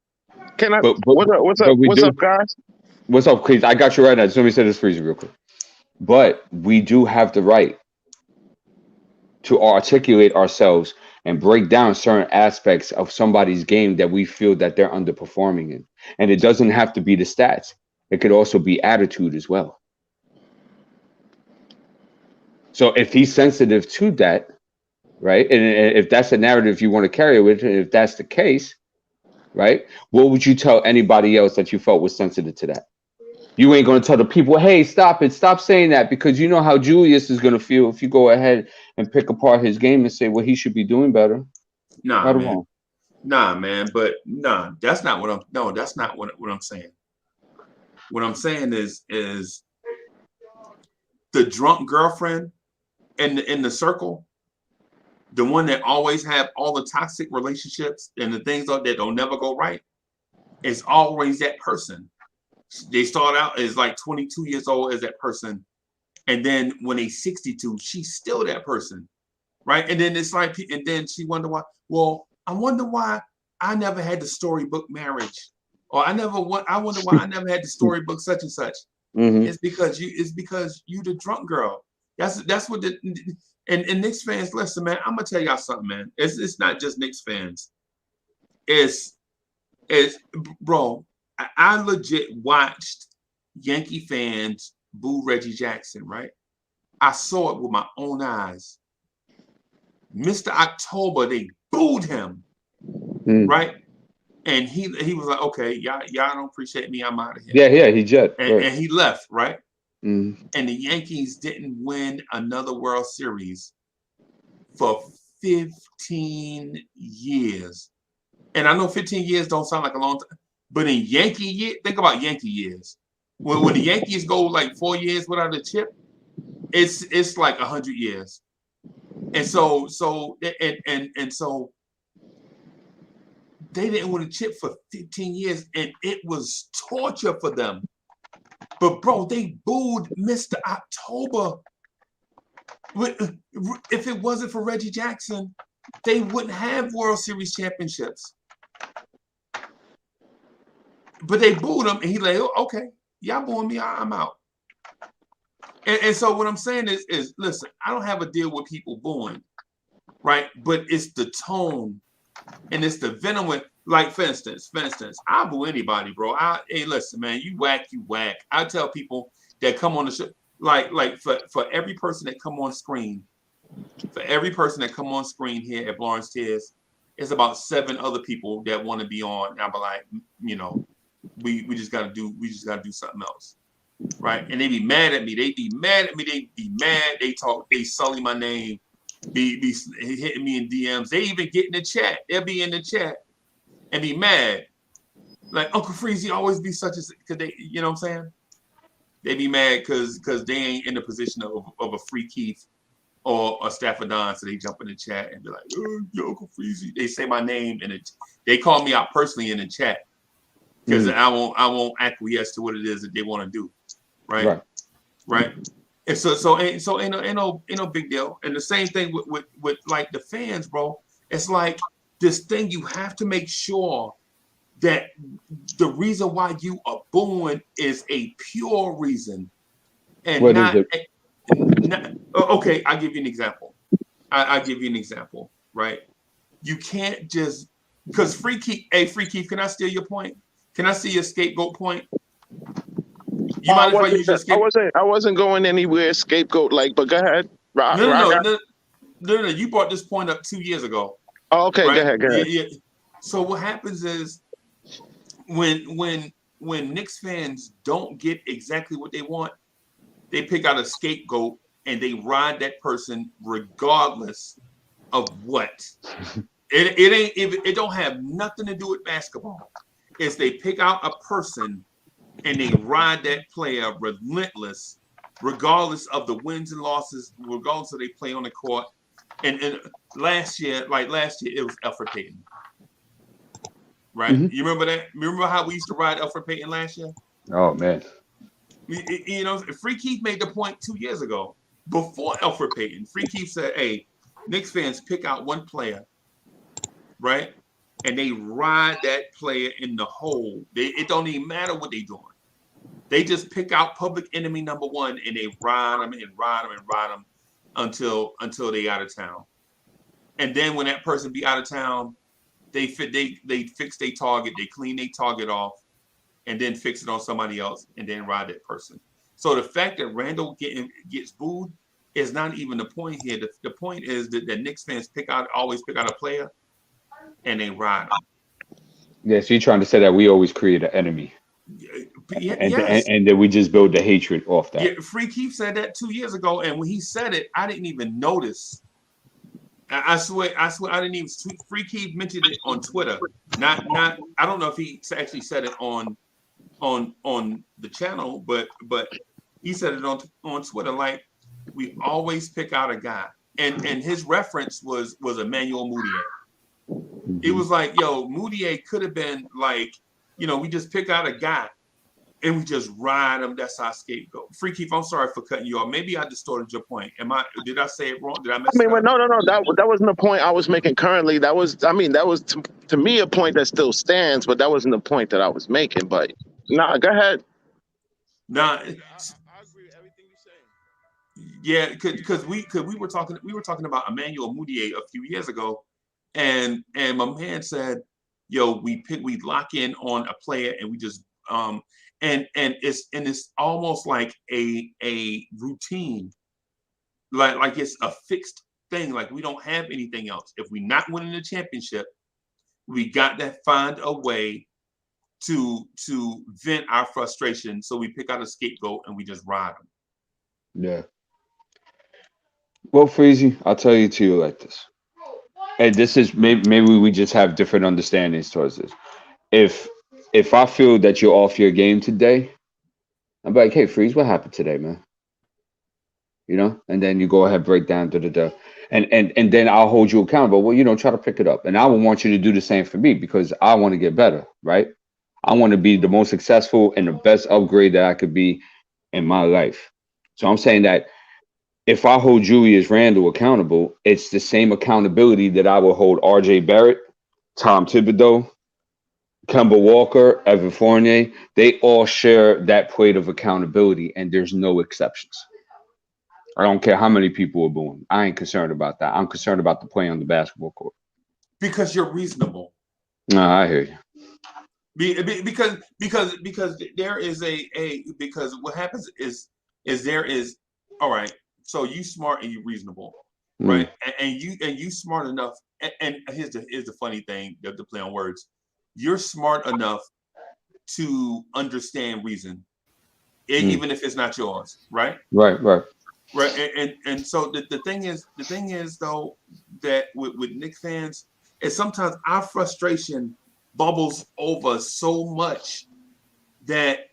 can I? What's up, guys? What's up, please? I got you right now. Just let me say this, Freezy, real quick. But we do have the right to articulate ourselves and break down certain aspects of somebody's game that we feel that they're underperforming in. And it doesn't have to be the stats. It could also be attitude as well. So if he's sensitive to that, right, and if that's a narrative you want to carry with, and if that's the case, right, what would you tell anybody else that you felt was sensitive to that? You ain't going to tell the people, hey, stop it. Stop saying that, because you know how Julius is going to feel if you go ahead and pick apart his game and say, well, he should be doing better. Nah, man. But that's not what I'm saying. What I'm saying is the drunk girlfriend in the circle, the one that always have all the toxic relationships and the things that don't never go right, is always that person. They start out as like 22 years old as that person, and then when they 62, she's still that person, right? And then it's like, and then she wonder why. Well, I wonder why I never had the storybook marriage, or I wonder why I never had the storybook such and such. Mm-hmm. It's because you the drunk girl. That's what and Knicks fans, listen, man. I'm gonna tell y'all something, man. It's not just Knicks fans. It's Is, bro, I legit watched Yankee fans boo Reggie Jackson, right? I saw it with my own eyes. Mr. October, they booed him, right? And he was like, okay, y'all don't appreciate me, I'm out of here. Yeah, he jet. And he left, right? And the Yankees didn't win another World Series for 15 years. And I know 15 years don't sound like a long time, but in Yankee year, think about Yankee years. When the Yankees go like 4 years without a chip, it's like 100 years. And so they didn't win a chip for 15 years, and it was torture for them. But bro, they booed Mr. October. If it wasn't for Reggie Jackson, they wouldn't have World Series championships. But they booed him, and he like, oh, okay, y'all booing me, I'm out. And so what I'm saying is, listen, I don't have a deal with people booing, right? But it's the tone, and it's the venom with, like, for instance, I'll boo anybody, bro. Hey, listen, man, you whack. I tell people that come on the show, like for every person that come on screen, here at Lawrence Tears, it's about 7 other people that want to be on. And I'll be like, you know, we just gotta do something else. Right? And they be mad at me. They be mad. They sully my name, be hitting me in DMs. They even get in the chat. They'll be in the chat and be mad. Like Uncle Freezy always be such as, cause they, you know what I'm saying? They be mad because they ain't in the position of a Free Keith or a Stafford Don, so they jump in the chat and be like, oh, yo, Uncle Freezy. They say my name and they call me out personally in the chat because I won't acquiesce to what it is that they want to do. Right. And so ain't no big deal. And the same thing with like the fans, bro. It's like this thing you have to make sure that the reason why you are booing is a pure reason, and what not, is it? Okay, I'll give you an example. I'll give you an example, right? You can't just because Free Keith, can I steal your point? Can I see your scapegoat point? You mind if I use your scapegoat? I wasn't going anywhere scapegoat like, but go ahead. No. You brought this point up 2 years ago. Oh, okay, right? Go ahead. Yeah. So what happens is when Knicks fans don't get exactly what they want, they pick out a scapegoat and they ride that person regardless of what. It don't have nothing to do with basketball. It's they pick out a person and they ride that player relentless, regardless of the wins and losses, regardless of they play on the court. And last year, it was Elfrid Payton. Right? You remember that? Remember how we used to ride Elfrid Payton last year? Oh, man. You know, Free Keith made the point 2 years ago. Before Elfrid Payton, Free Keith said, hey, Knicks fans pick out one player, right? And they ride that player in the hole. It don't even matter what they're doing. They just pick out public enemy number one and they ride them until they out of town. And then when that person be out of town, they fix their target, they clean their target off, and then fix it on somebody else and then ride that person. So the fact that Randle gets booed is not even the point here. The point is that the Knicks fans always pick out a player and they ride them. Yeah, so you're trying to say that we always create an enemy. Yes. And then we just build the hatred off that. Yeah, Free Keith said that 2 years ago, and when he said it, I didn't even notice. I swear, I didn't even. Free Keith mentioned it on Twitter. Not. I don't know if he actually said it on the channel, but he said it on Twitter. Like, we always pick out a guy, and his reference was Emmanuel Mudiay. It was like, yo, Mudiay could have been like, you know, we just pick out a guy and we just ride him. That's our scapegoat. Free Keith, I'm sorry for cutting you off. Maybe I distorted your point. Did I say it wrong? Did I mess it up? No. That wasn't the point I was making currently. That was to me a point that still stands, but that wasn't the point that I was making. But nah, go ahead. Nah, I agree with everything you're saying. Yeah, because we were talking about Emmanuel Mudiay a few years ago, and my man said, we lock in on a player and we just and it's almost like a routine, like it's a fixed thing. Like we don't have anything else. If we're not winning the championship, we got to find a way to vent our frustration. So we pick out a scapegoat and we just ride them. Yeah. Well, Freezy, I'll tell you to you like this. And this is maybe we just have different understandings towards this. If I feel that you're off your game today, I'm like, hey, Freeze, what happened today, man? You know, and then you go ahead, break down, and then I'll hold you accountable. Well, try to pick it up, and I would want you to do the same for me because I want to get better, right? I want to be the most successful and the best upgrade that I could be in my life. So I'm saying that if I hold Julius Randle accountable, it's the same accountability that I will hold RJ Barrett, Tom Thibodeau, Kemba Walker, Evan Fournier. They all share that plate of accountability, and there's no exceptions. I don't care how many people are booing. I ain't concerned about that. I'm concerned about the play on the basketball court. Because you're reasonable. No, I hear you. Because there is because what happens is there is, all right, so you smart and you reasonable, right? And you smart enough. And here's the funny thing, the play on words. You're smart enough to understand reason, even if it's not yours, right? Right. And so the thing is though that with Knicks fans is sometimes our frustration bubbles over so much that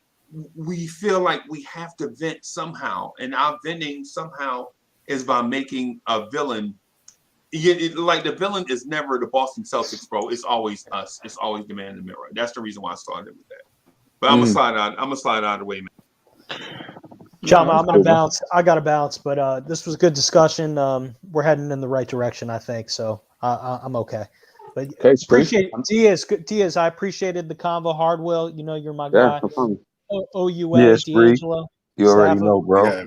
we feel like we have to vent somehow, and our venting somehow is by making a villain. Like the villain is never the Boston Celtics, bro. It's always us. It's always the man in the mirror. That's the reason why I started with that. But I'm gonna slide out of the way, man. John, I'm gonna bounce. I gotta bounce, but this was a good discussion. We're heading in the right direction, I think. So I'm okay. But appreciate Diaz. I appreciated the convo. Hardwell, you're my guy. No problem. OUA, D'Angelo. You already know, bro. Yeah,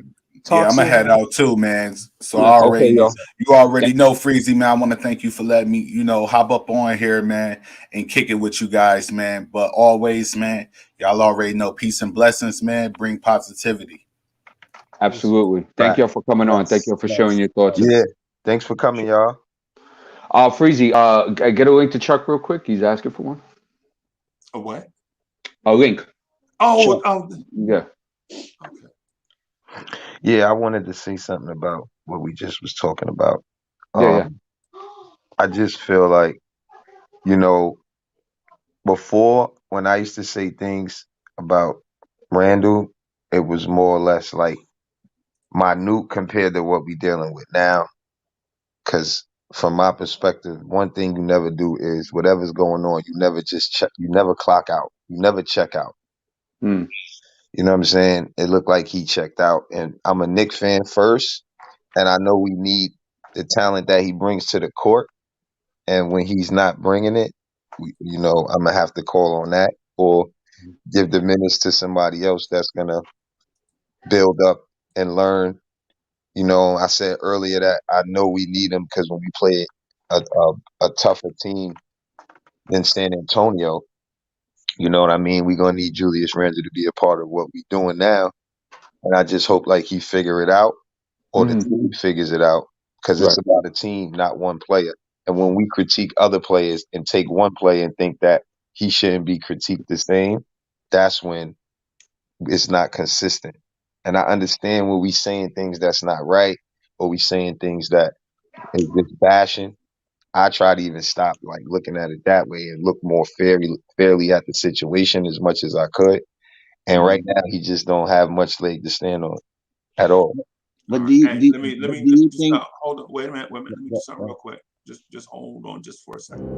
I'm gonna head out too, man. So you already know, Freezy, man. I want to thank you for letting me, hop up on here, man, and kick it with you guys, man. But always, man, y'all already know, peace and blessings, man. Bring positivity. Absolutely. Thank y'all for coming on. Thank y'all for sharing your thoughts. Yeah. Thanks for coming, y'all. Freezy, get a link to Chuck real quick. He's asking for one. A what? A link. Yeah. Okay. Yeah, I wanted to say something about what we just was talking about. I just feel like, before when I used to say things about Randle, it was more or less like minute compared to what we're dealing with now. Because from my perspective, one thing you never do is whatever's going on, you never just check, you never clock out, you never check out. You know what I'm saying? It looked like he checked out, and I'm a Knicks fan first, and I know we need the talent that he brings to the court, and when he's not bringing it, I'm gonna have to call on that or give the minutes to somebody else that's gonna build up and learn. I said earlier that I know we need him because when we play a tougher team than San Antonio, you know what I mean? We're going to need Julius Randle to be a part of what we're doing now. And I just hope like he figure it out or the team figures it out because it's about a team, not one player. And when we critique other players and take one player and think that he shouldn't be critiqued the same, that's when it's not consistent. And I understand when we saying things that's not right or we saying things that is just bashing. I try to even stop like looking at it that way and look more fairly at the situation as much as I could. And right now he just don't have much leg to stand on at all. But let me think? Hold on. Wait a minute. Let me do something real quick. Just hold on just for a second.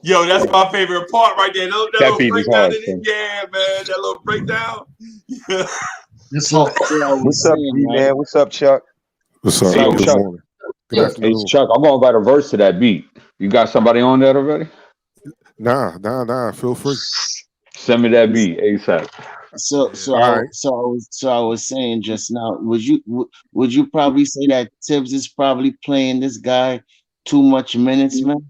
Yo, that's my favorite part right there. That little beat is breakdown. hard, Yeah, man, that little breakdown. Yeah. What's up, G-Man? What's up, Chuck? What's up? Hey, Good Chuck. morning. Good Hey, afternoon. Chuck, I'm going to write a verse to that beat. You got somebody on that already? Nah. Feel free. Send me that beat ASAP. I was saying just now, would you probably say that Tibbs is probably playing this guy too much minutes, man,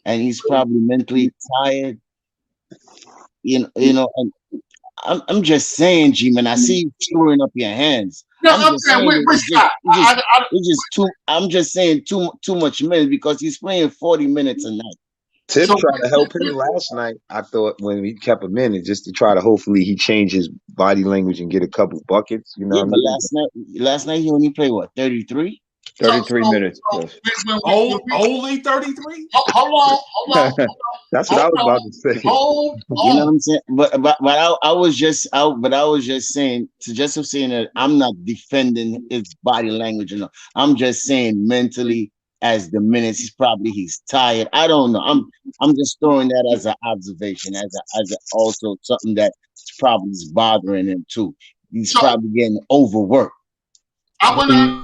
and he's probably mentally tired. And I'm just saying, G man. I see you throwing up your hands. I'm just saying too much minutes because he's playing 40 minutes a night. Tibbs tried to help him last night. I thought when he kept him in, just to try to hopefully he change his body language and get a couple buckets. You know what I mean? Last night he only played what 33? 33 minutes. Yes. Only 33? Hold on. That's what I was about to say. You know what I'm saying? But I was just saying that I'm not defending his body language. I'm just saying mentally, as the minutes, he's tired. I don't know. I'm just throwing that as an observation, as also something that probably is bothering him too. He's probably getting overworked. I want to.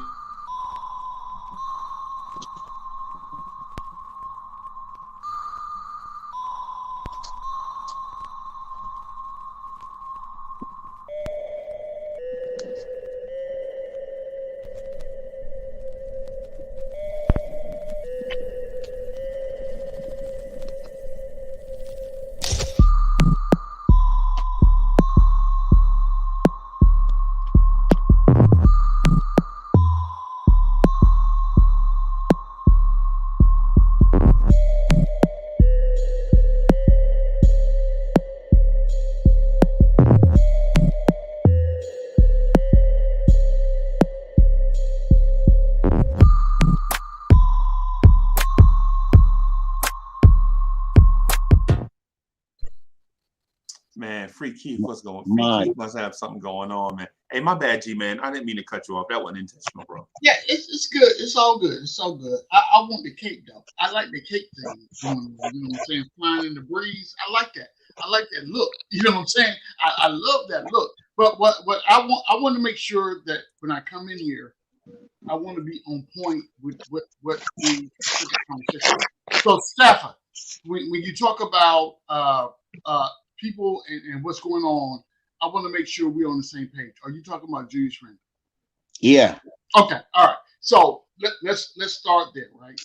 Man, Free Keith, what's going on? Free Keith must have something going on, man. Hey, my bad, G-Man. I didn't mean to cut you off. That wasn't intentional, bro. Yeah, it's good. It's all good. It's all good. I want the cake, though. I like the cake thing. You know what I'm saying? Flying in the breeze. I like that. I like that look. You know what I'm saying? I love that look. But what I want to make sure that when I come in here, I want to be on point with what the conversation. So, Stafford, when you talk about people and what's going on, I want to make sure we're on the same page. Are you talking about Julius Randle? Yeah. Okay. All right. So let's start there, right?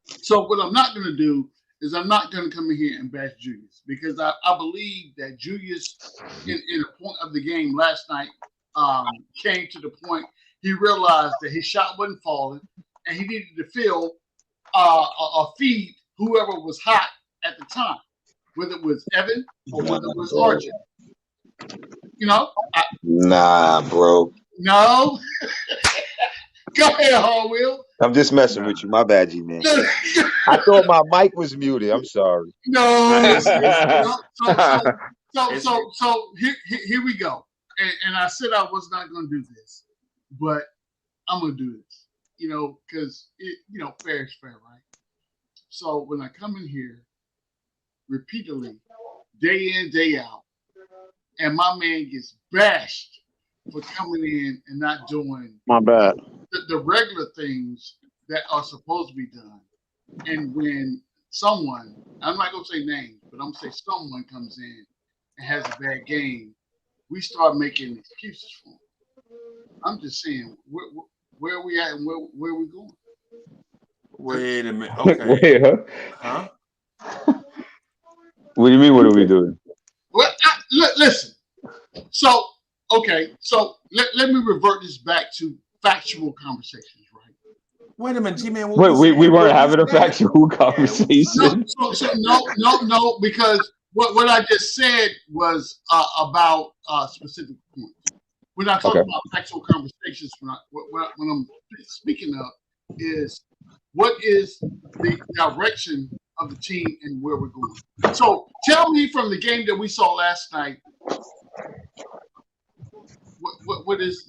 So what I'm not going to do is I'm not going to come in here and bash Julius because I believe that Julius, in a point of the game last night, came to the point he realized that his shot wasn't falling and he needed to fill or feed whoever was hot at the time. Whether it was Evan or whether it was Archie. Nah, bro. No. Go ahead, Hallwheel. I'm just messing with you. My bad, G-Man. I thought my mic was muted. I'm sorry. No. So here we go. And I said I was not going to do this, but I'm going to do this. Because fair is fair, right? So when I come in here, repeatedly, day in, day out, and my man gets bashed for coming in and not doing my bad the regular things that are supposed to be done. And when someone, I'm not gonna say names, but I'm gonna say someone comes in and has a bad game, we start making excuses for him. I'm just saying, where are we at and where are we going? Wait a minute. Okay. Wait, huh? What do you mean? What are we doing? Well, listen. So, okay. So let me revert this back to factual conversations, right? Wait a minute, G-Man. Wait, we weren't having a factual conversation. No, because what I just said was about specific points. We're not talking about factual conversations. What I'm speaking of is what is the direction of the team and where we're going. So tell me from the game that we saw last night, what's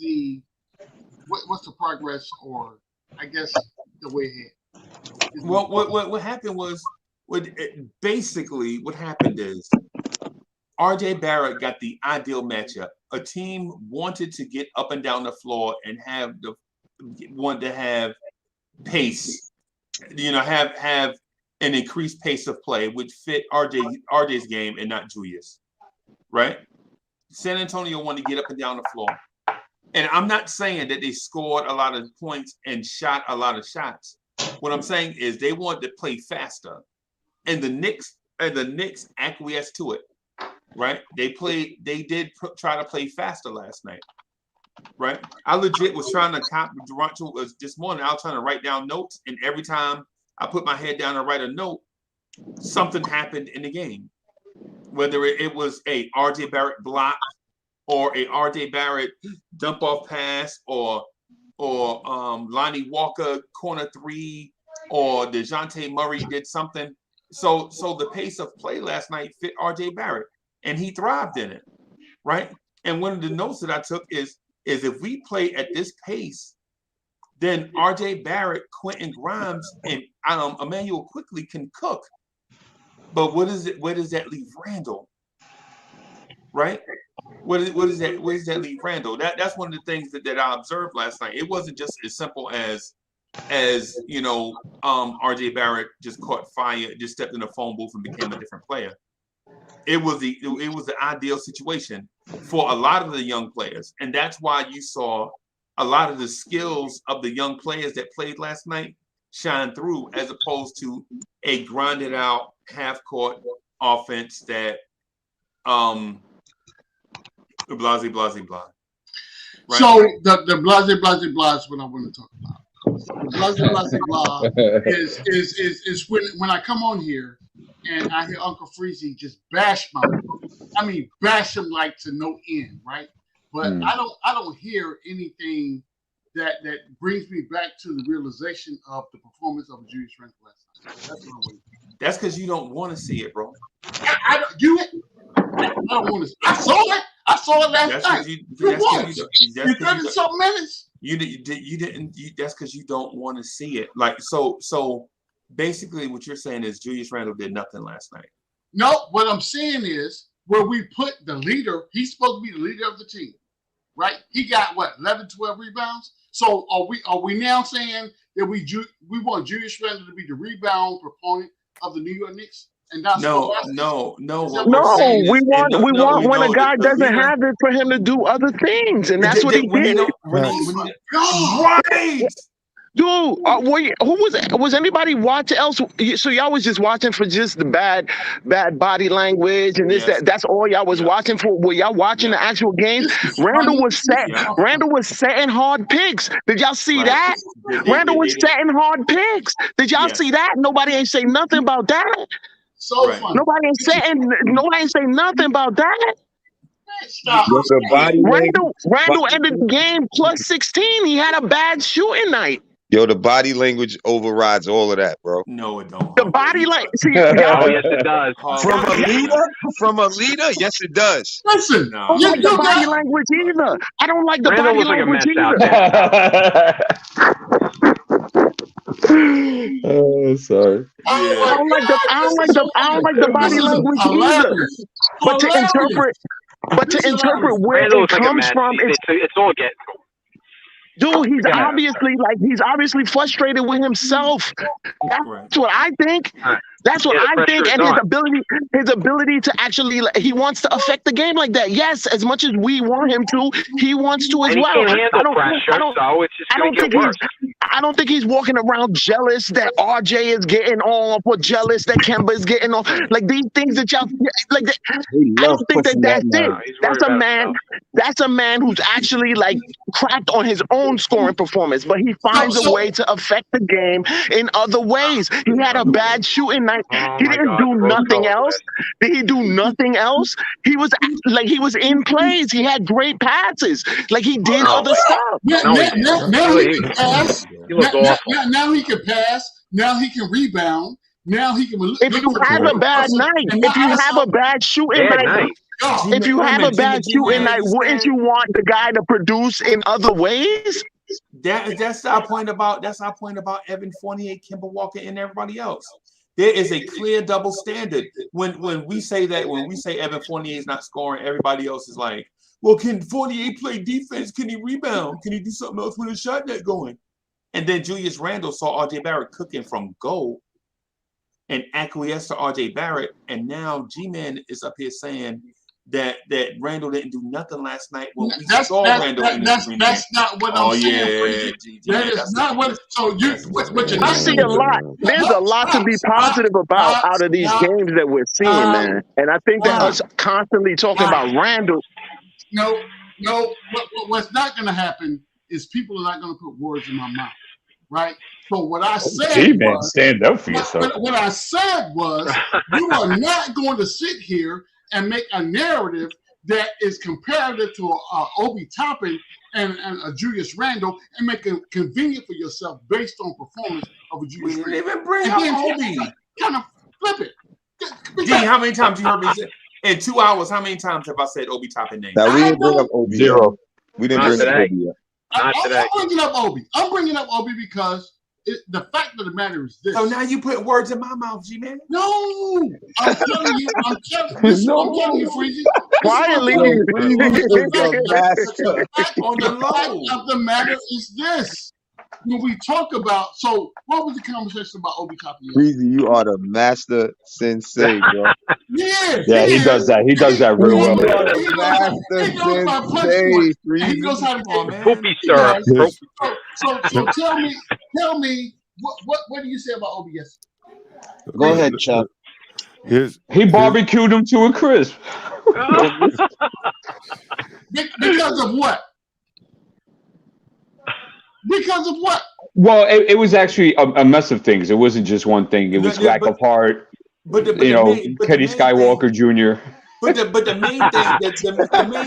the progress, or I guess the way ahead? Well, what happened was basically what happened is RJ Barrett got the ideal matchup. A team wanted to get up and down the floor and wanted to have pace, have an increased pace of play, which fit RJ's game and not Julius, right? San Antonio wanted to get up and down the floor. And I'm not saying that they scored a lot of points and shot a lot of shots. What I'm saying is they wanted to play faster. And the Knicks acquiesced to it, right? They did try to play faster last night, right? I legit was trying to Toronto this morning. I was trying to write down notes, and every time I put my head down and write a note, something happened in the game. Whether it was a RJ Barrett block or a RJ Barrett dump off pass or Lonnie Walker corner three or DeJounte Murray did something. So the pace of play last night fit RJ Barrett, and he thrived in it, right? And one of the notes that I took is if we play at this pace, then RJ Barrett, Quentin Grimes, and Emmanuel Quickley can cook. But where does that leave Randle? Right? Where does that leave Randle? That's one of the things that I observed last night. It wasn't just as simple as RJ Barrett just caught fire, just stepped in the phone booth and became a different player. It was the ideal situation for a lot of the young players, and that's why you saw a lot of the skills of the young players that played last night shine through, as opposed to a grinded out half-court offense that blah, blah, blah, blah. Right? So the blah, blah, blah is what I want to talk about. The blah, blah, blah is when I come on here and I hear Uncle Freezy just bash bash him like to no end, right? But I don't hear anything that brings me back to the realization of the performance of Julius Randle last night. That's what I'm waiting for. That's because you don't want to see it, bro. I don't want to. I saw it. I saw it last night. You 30-something minutes. You didn't. That's because you don't want to see it. Like so. Basically, what you're saying is Julius Randle did nothing last night. No, what I'm saying is where we put the leader. He's supposed to be the leader of the team, right? He got 11, 12 rebounds. So are we now saying that we want Julius Randle to be the rebound proponent of the New York Knicks? And that's no. We want when a guy doesn't have it for him to do other things, and that's what he did. Right. Dude, who was anybody watching else? So y'all was just watching for just the bad body language and this that. That's all y'all was watching for. Were y'all watching the actual games? Randle was setting hard picks. Did y'all see that? Randle was setting hard picks. Did y'all see that? Nobody ain't say nothing about that. So funny. Nobody ain't saying nothing about that. Stop. Randle ended the game plus 16. He had a bad shooting night. Yo, the body language overrides all of that, bro. No, it don't. The body language. Yes, it does. From a leader, yes, it does. Listen, I don't like the body language either. I don't like the Randle body was language either. Oh, sorry. I don't like the body language either. But to interpret where Randle it comes from, it's all getting. Dude, he's obviously frustrated with himself. That's what I think. That's what I think, and his ability to actually, he wants to affect the game like that. Yes, as much as we want him to, he wants to as well. He can't handle pressure, so it's just going to get worse. I don't think he's walking around jealous that RJ is getting off or jealous that Kemba is getting off. Like these things that y'all like. I don't think that's it. That's a man who's actually like cracked on his own scoring performance, but he finds a way to affect the game in other ways. He had a bad shooting night. He didn't do nothing else. Did he do nothing else? He was in plays. He had great passes. Like he did other stuff. Now he can pass. Now he can pass. Now he can rebound. Now he can. If you have a bad night, if you have a bad shooting night. If you have a bad shooting night, wouldn't you want the guy to produce in other ways? That's our point about Evan Fournier, Kemba Walker, and everybody else. There is a clear double standard. When we say Evan Fournier is not scoring, everybody else is like, well, can Fournier play defense? Can he rebound? Can he do something else with his shot net going? And then Julius Randle saw RJ Barrett cooking from goal and acquiesced to RJ Barrett. And now G-Man is up here saying that Randle didn't do nothing last night when we saw Randle in the screen. That's not what I'm saying. That is not what. So what you're I see a lot. There's a lot to be positive about out of these games that we're seeing, man. And I think that us constantly talking about Randle. No. What's not going to happen is people are not going to put words in my mouth, right? So what I said was, stand up for yourself. What I said was, you are not going to sit here and make a narrative that is comparative to Obi Toppin and a Julius Randle and make it convenient for yourself based on performance of a Julius Randle. We didn't even bring up Obi. Kind of flip it. D, how many times you heard me say? In 2 hours, how many times have I said Obi Toppin name? Now we didn't bring up Obi. Zero. We didn't bring up Obi yet. I'm bringing up Obi. I'm bringing up Obi because the fact of the matter is this. So now you put words in my mouth, G-Man. No, I'm telling you, Freezy. Quietly. The fact of the matter is this. When we talk about, so what was the conversation about Obi Toppin? Freezy, you are the master sensei, bro. Yeah, he does that. He does that real well. He knows how to poopy stir. So tell me, what do you say about Obi yesterday? Go ahead, Chuck. He barbecued him to a crisp. Because of what? Because of what? Well, it was actually a mess of things. It wasn't just one thing. It was lack of heart. Kenny Skywalker Jr. But the main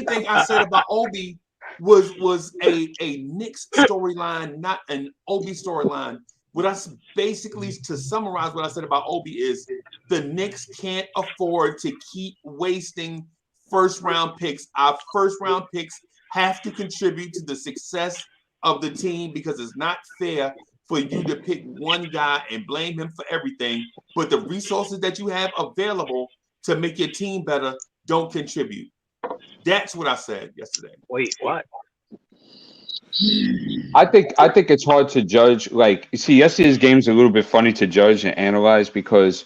thing I said about Obi was a Knicks storyline, not an Obi storyline. What I basically, to summarize what I said about Obi, is the Knicks can't afford to keep wasting first-round picks. Our first-round picks have to contribute to the success of the team, because it's not fair for you to pick one guy and blame him for everything, but the resources that you have available to make your team better don't contribute. That's what I said yesterday. Wait, what? I think it's hard to judge. Like, you see, yesterday's game's a little bit funny to judge and analyze because,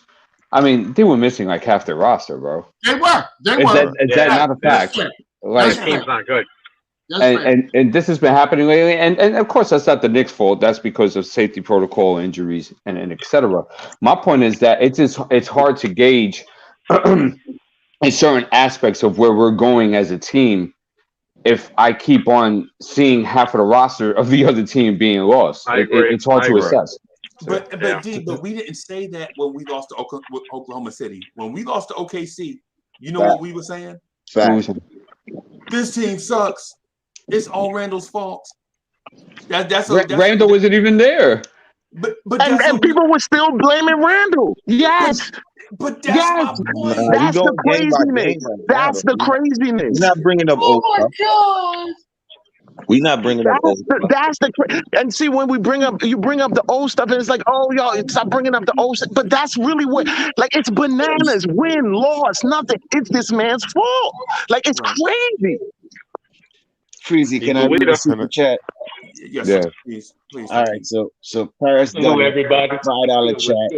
I mean, they were missing like half their roster, bro. They were. Is that not a fact? Like, this team's not good. And this has been happening lately, and of course that's not the Knicks' fault. That's because of safety protocol, injuries, and etc. My point is that it's hard to gauge in certain aspects of where we're going as a team if I keep on seeing half of the roster of the other team being lost. It's hard to assess. But we didn't say that when we lost to Oklahoma City. When we lost to OKC, you know what we were saying? This team sucks. It's all Randle's fault. That's Randle wasn't even there. But and people were still blaming Randle. Yes. But that's my point. That's the craziness. That's the craziness. We're not bringing up We're not bringing up and see, when you bring up the old stuff, and it's like, oh, y'all stop bringing up the old stuff. But that's really what, like, it's bananas. Win, loss, nothing. It's this man's fault. Like, it's crazy. Freezy, can I read a super chat? Yes, yeah. Please. All right, so Paris done everybody. $5 chat.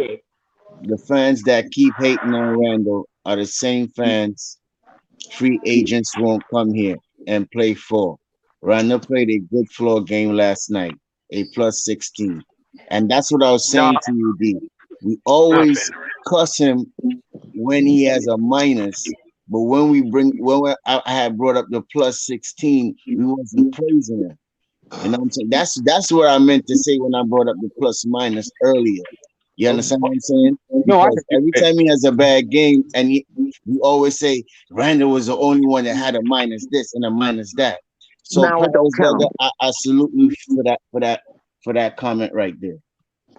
The fans that keep hating on Randle are the same fans free agents won't come here and play for. Randle played a good floor game last night, a +16. And that's what I was saying to you, D. We always cuss him when he has a minus. But when I had brought up the +16, we wasn't praising him. You know what I'm saying? That's what I meant to say when I brought up the plus-minus earlier. You understand what I'm saying? No, every time he has a bad game, and you always say Randle was the only one that had a minus this and a minus that. So now it don't count. I salute you for that comment right there.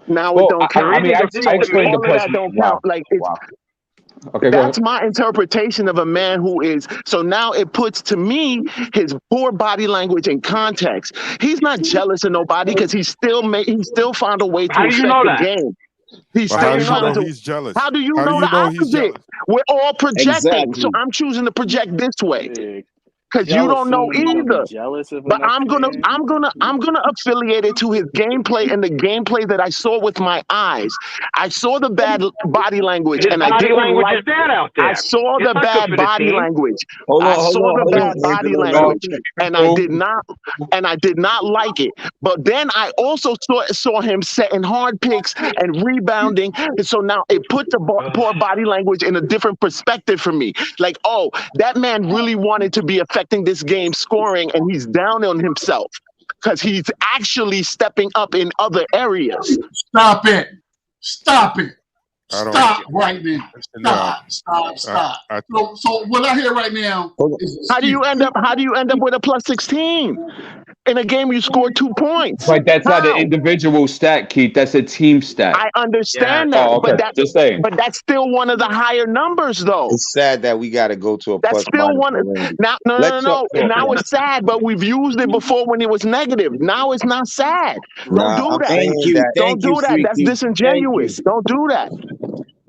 Now it don't count. I mean, I explained the question. Don't count. Like it's. Wow. Okay, that's my interpretation of a man who is. So now it puts to me his poor body language in context. He's not jealous of nobody because he still found a way to affect the game. He's But still how do you trying know to. he's jealous? How do you How do know you the know he's opposite? jealous? We're all projecting, so Exactly. I'm choosing to project this way because you don't know Jealousy, you gonna be either. jealous of But another man? I'm gonna affiliate it to his gameplay and the gameplay that I saw with my eyes. I saw the bad body language, His and I body didn't language like. is bad out I there. saw It's the not good bad for the body team. language. Hold I on, hold saw on, the hold bad on, body Angelo. language, Real quick. and I did not like it. But then I also saw him setting hard picks and rebounding, and so now it put the poor body language in a different perspective for me. Like, oh, that man really wanted to be affecting this game scoring, and he's down on himself because he's actually stepping up in other areas. Stop it. Stop it. I don't. Stop right now. Nah, Stop. I So what I hear right now is How do you end up with a plus 16 in a game you scored 2 points? But that's not an How? individual stat, Keith. That's a team stat. I understand that, Oh, okay. Just saying. but that's still one of the higher numbers, though. It's sad that we got to go to a That's plus still minus one. for Randy. Now, Let Chuck no. talk, Now man. it's sad, but we've used it before when it was negative. Now it's not sad. Don't Nah, do I'm that. saying that. Don't do that. That's disingenuous. Don't do that.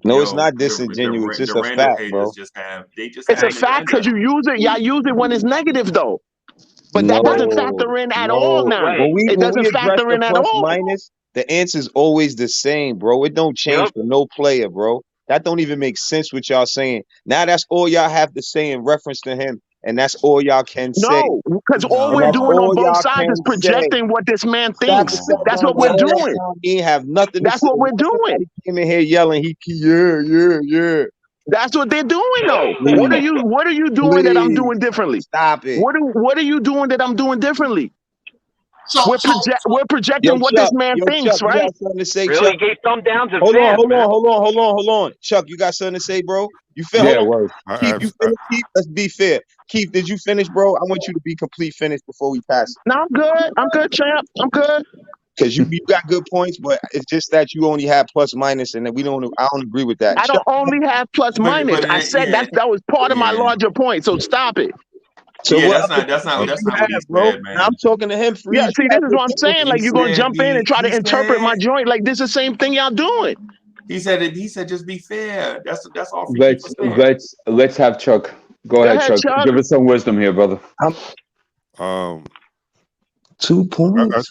No, it's Yo, not the disingenuous. It's the a Randall fact, haters bro. just have It's a an fact agenda. because you use it. Y'all use it when it's negative, though. But that doesn't factor in at all No. now. When It we doesn't address factor the in at plus all. minus, the answer's always the same, bro. It don't change for no player, bro. That don't even make sense what y'all saying. Now that's all y'all have to say in reference to him, and that's all y'all can say. No, because all And we're that's doing on all both y'all sides is can say. projecting what this man Stop thinks. it, stop That's down. what we're All that doing. sound he ain't have nothing to That's say. what we're Once doing. somebody came in here yelling, yeah. That's what they're doing, though. Please, What are you doing that I'm please, doing differently? stop it. What are you doing that I'm doing differently? We're projecting what this man Yo, thinks, Chuck, you right? got something to say, Really, Chuck? he gave thumb down to Hold fans, man. on. Chuck, you got something to say, bro? You finish? Yeah, Hold on. word. Keith, you finished, Keith? Let's be fair. Keith, did you finish, bro? I want you to be complete finished before we pass it. No, I'm good, champ. I'm good. Because you got good points, but it's just that you only have plus minus, and that I don't agree with that. I don't only have plus minus. But I said that was part of my larger point. So stop it. So yeah, what that's other not points you what he have, bro? said, Now man. I'm talking to him, Yeah, Freeze. see, You this have is good what I'm saying. points. Like you're gonna jump in and try to interpret my joint. Like this is the same thing y'all doing. He said just be fair. That's all Freaky was saying. Let's have Chuck. Go ahead, Chuck. Give us some wisdom here, brother. 2 points.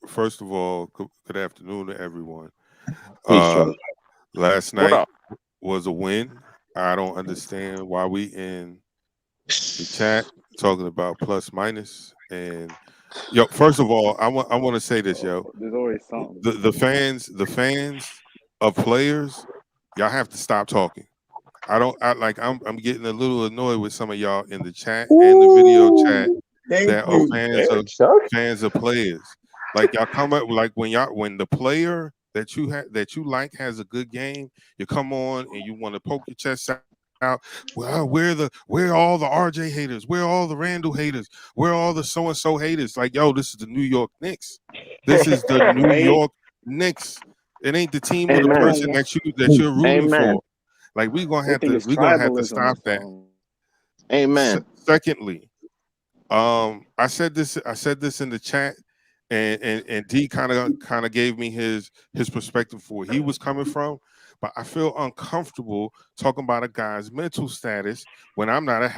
First of all, good afternoon to everyone. Peace, Chuck. Last night was a win. I don't understand why we in the chat talking about plus minus. And first of all, I want to say this, There's always something. The fans of players, y'all have to stop talking. I'm getting a little annoyed with some of y'all in the chat and the video chat that are fans of players. Like y'all come up like when the player that you like has a good game, you come on and you want to poke your chest out. Well, where are all the RJ haters? Where are all the Randle haters? Where are all the so and so haters? Like, yo, this is the New York Knicks. This is the New York Knicks. It ain't the team or the person that you're rooting for. Like we're gonna have to stop that. Amen. Secondly, I said this in the chat, and D kind of gave me his perspective for where he was coming from, but I feel uncomfortable talking about a guy's mental status when I'm not a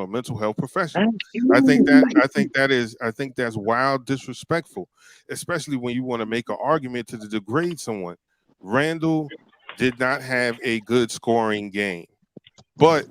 mental health professional. I think that's wild disrespectful, especially when you want to make an argument to degrade someone. Randle did not have a good scoring game, but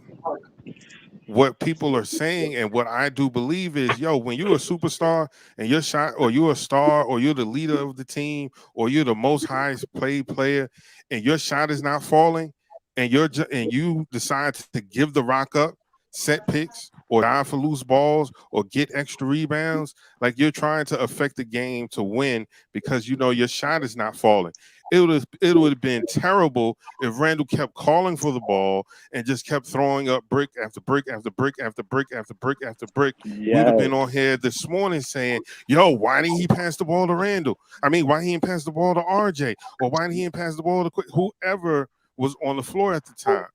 what people are saying and what I do believe is, when you're a superstar and you're shot, or you're a star, or you're the leader of the team, or you're the most highest paid player, and your shot is not falling, and you decide to give the rock up, set picks, or dive for loose balls, or get extra rebounds, like you're trying to affect the game to win because your shot is not falling. It would have been terrible if Randle kept calling for the ball and just kept throwing up brick after brick after brick after brick after brick after brick. We'd have been on here this morning saying, why didn't he pass the ball to Randle? I mean, why he didn't pass the ball to RJ? Or why didn't he pass the ball to whoever was on the floor at the time?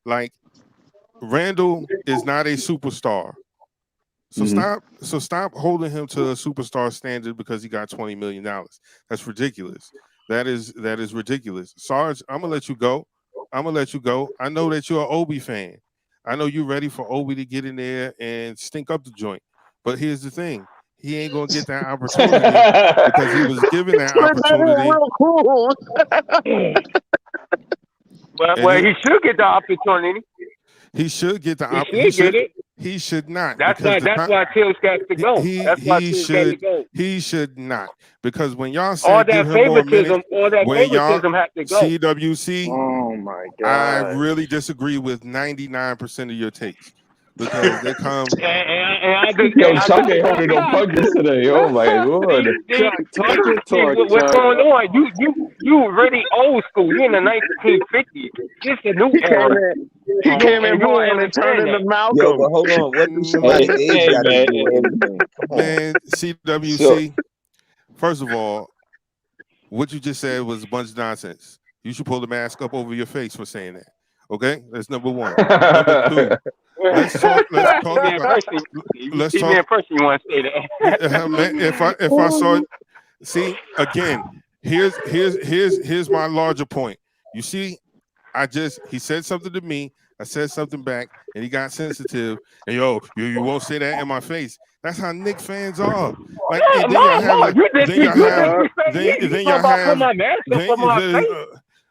Like, Randle is not a superstar. So stop holding him to a superstar standard because he got $20 million. That's ridiculous. That is ridiculous. Sarge, I'm gonna let you go. I know that you're an Obi fan. I know you're ready for Obi to get in there and stink up the joint. But here's the thing: he ain't gonna get that opportunity because he was given that opportunity. Real cool. Well, he should get the opportunity. He should get the opportunity. He should get it. He should not. That's why Tibbs got to go. He should not, because when y'all say all that favoritism, have to go. CWC. Oh my God! I really disagree with 99% of your takes because they come. Yo, Chuck ain't holding no punches today. Oh my Lord! What's going on? You really old school. You in the 1950s. This is a new era. He came in wrong and turned into Malcolm. Yo, but hold on. What do somebody age got to do with anything? Man, CWC. First of all, what you just said was a bunch of nonsense. You should pull the mask up over your face for saying that. Okay, that's number one. Number two. Let's talk about. Let's talk. In person, you want to say that? Man, if I saw, see again. Here's my larger point. You see, he said something to me. I said something back, and he got sensitive. And you won't say that in my face. That's how Knicks fans are. Like,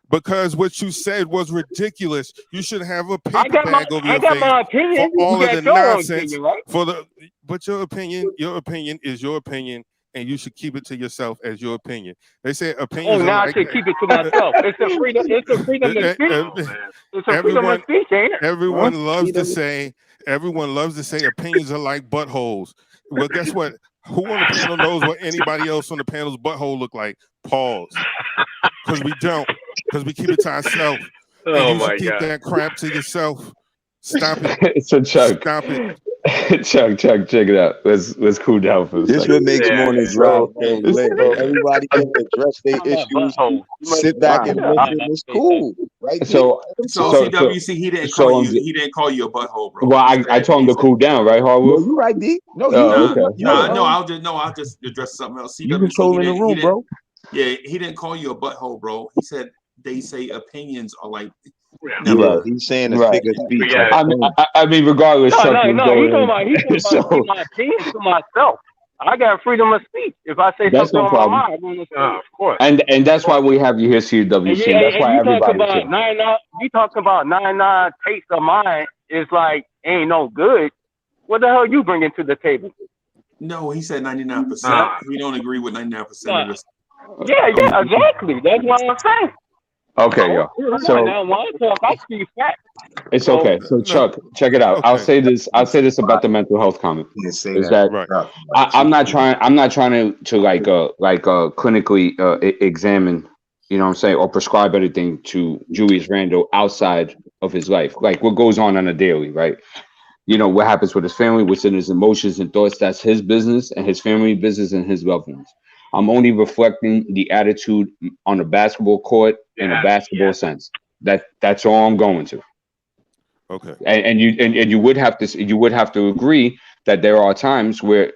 because what you said was ridiculous. You should have a paper bag over your face my opinion. for all of the nonsense. Opinion, right? But your opinion is your opinion, and you should keep it to yourself as your opinion. They say opinions. Oh, now I should keep it to myself. It's a freedom. It's a freedom of speech. It's a freedom of speech, ain't it? Everyone loves to say. Everyone loves to say opinions are like buttholes. Well, guess what? Who on the panel knows what anybody else on the panel's butthole look like? Pause. Because we don't. Because we keep it to ourselves. Oh my God! Keep that crap to yourself. Stop it. So Chuck, stop it. Chuck, check it out. Let's cool down for a second. This what makes morning drive lit. Everybody can address their issues. Sit back and listen. It's cool, right? So CWC, he didn't call you a butthole, bro. Well, I told him to cool down, right, Harwood? No, you right, D. No, I'll just address something else. CWC, you controlling the room, bro. Yeah, he didn't call you a butthole, bro. He said they say opinions are like. Right. He's saying a figure of speech. Yeah. I mean, regardless. No. He's talking about my opinion to myself. I got freedom of speech. If I say something on my mind, I'm going to say, of course. And that's why we have you here, CWC. That's why everybody. You talk about 99 takes of mine is like ain't no good. What the hell you bringing to the table? No, he said 99%. We don't agree with 99% of this. Yeah, exactly. That's what I'm saying. Okay, yo. So it's okay. So Chuck, check it out. Okay. I'll say this about the mental health comment. Is that right. I'm not trying to like clinically examine, you know what I'm saying, or prescribe anything to Julius Randle outside of his life. Like what goes on a daily, right? You know, what happens with his family, what's in his emotions and thoughts, that's his business and his family business and his loved ones. I'm only reflecting the attitude on a basketball court in a basketball sense. That's all I'm going to. Okay. And you would have to agree that there are times where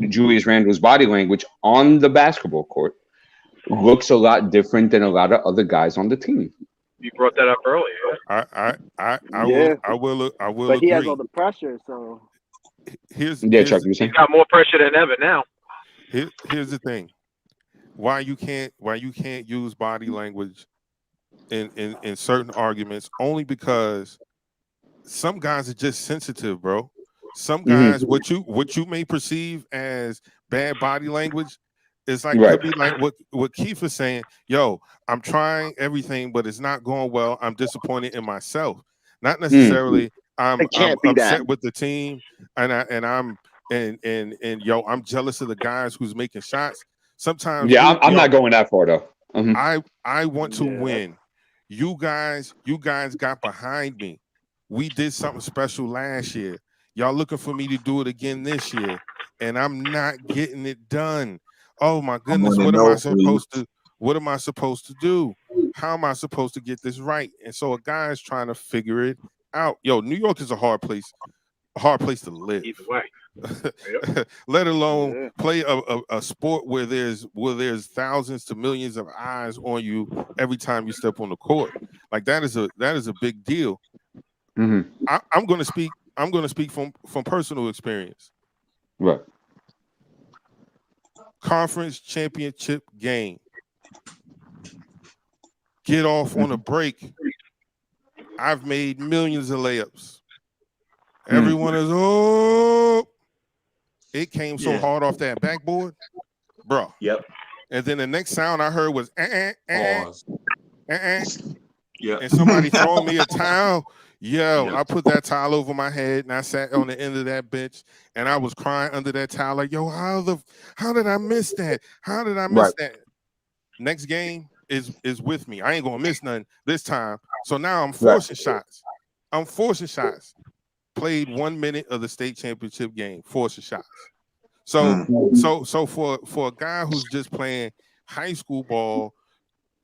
Julius Randle's body language on the basketball court looks a lot different than a lot of other guys on the team. You brought that up earlier. I will But agree. he has all the pressure, so Chuck, you he's got more pressure than ever now. Here's the thing. Why you can't use body language in certain arguments, only because some guys are just sensitive, bro. Some guys, what you may perceive as bad body language, it's like could be like what Keith is saying. Yo, I'm trying everything, but it's not going well. I'm disappointed in myself. Not necessarily I'm upset with the team, and I'm jealous of the guys who's making shots. Sometimes I'm not going that far though. I want to win. You guys got behind me. We did something special last year. Y'all looking for me to do it again this year, and I'm not getting it done. Oh my goodness, what am I supposed to do? How am I supposed to get this right? And so a guy is trying to figure it out. Yo, New York is a hard place to live. Either way. let alone play a sport where there's thousands to millions of eyes on you every time you step on the court. Like that is a big deal. Mm-hmm. I'm going to speak from personal experience. Right. Conference championship game. Get off on a break. I've made millions of layups. Everyone is it came so hard off that backboard, bro. Yep. And then the next sound I heard was Pause. Yep. And somebody throwing me a towel. Yo, I put that towel over my head and I sat on the end of that bench and I was crying under that towel like, yo, how did I miss that? How did I miss that? Next game is with me. I ain't gonna miss nothing this time. So now I'm forcing shots. I'm forcing shots. Played 1 minute of the state championship game, forcing shots. So for a guy who's just playing high school ball,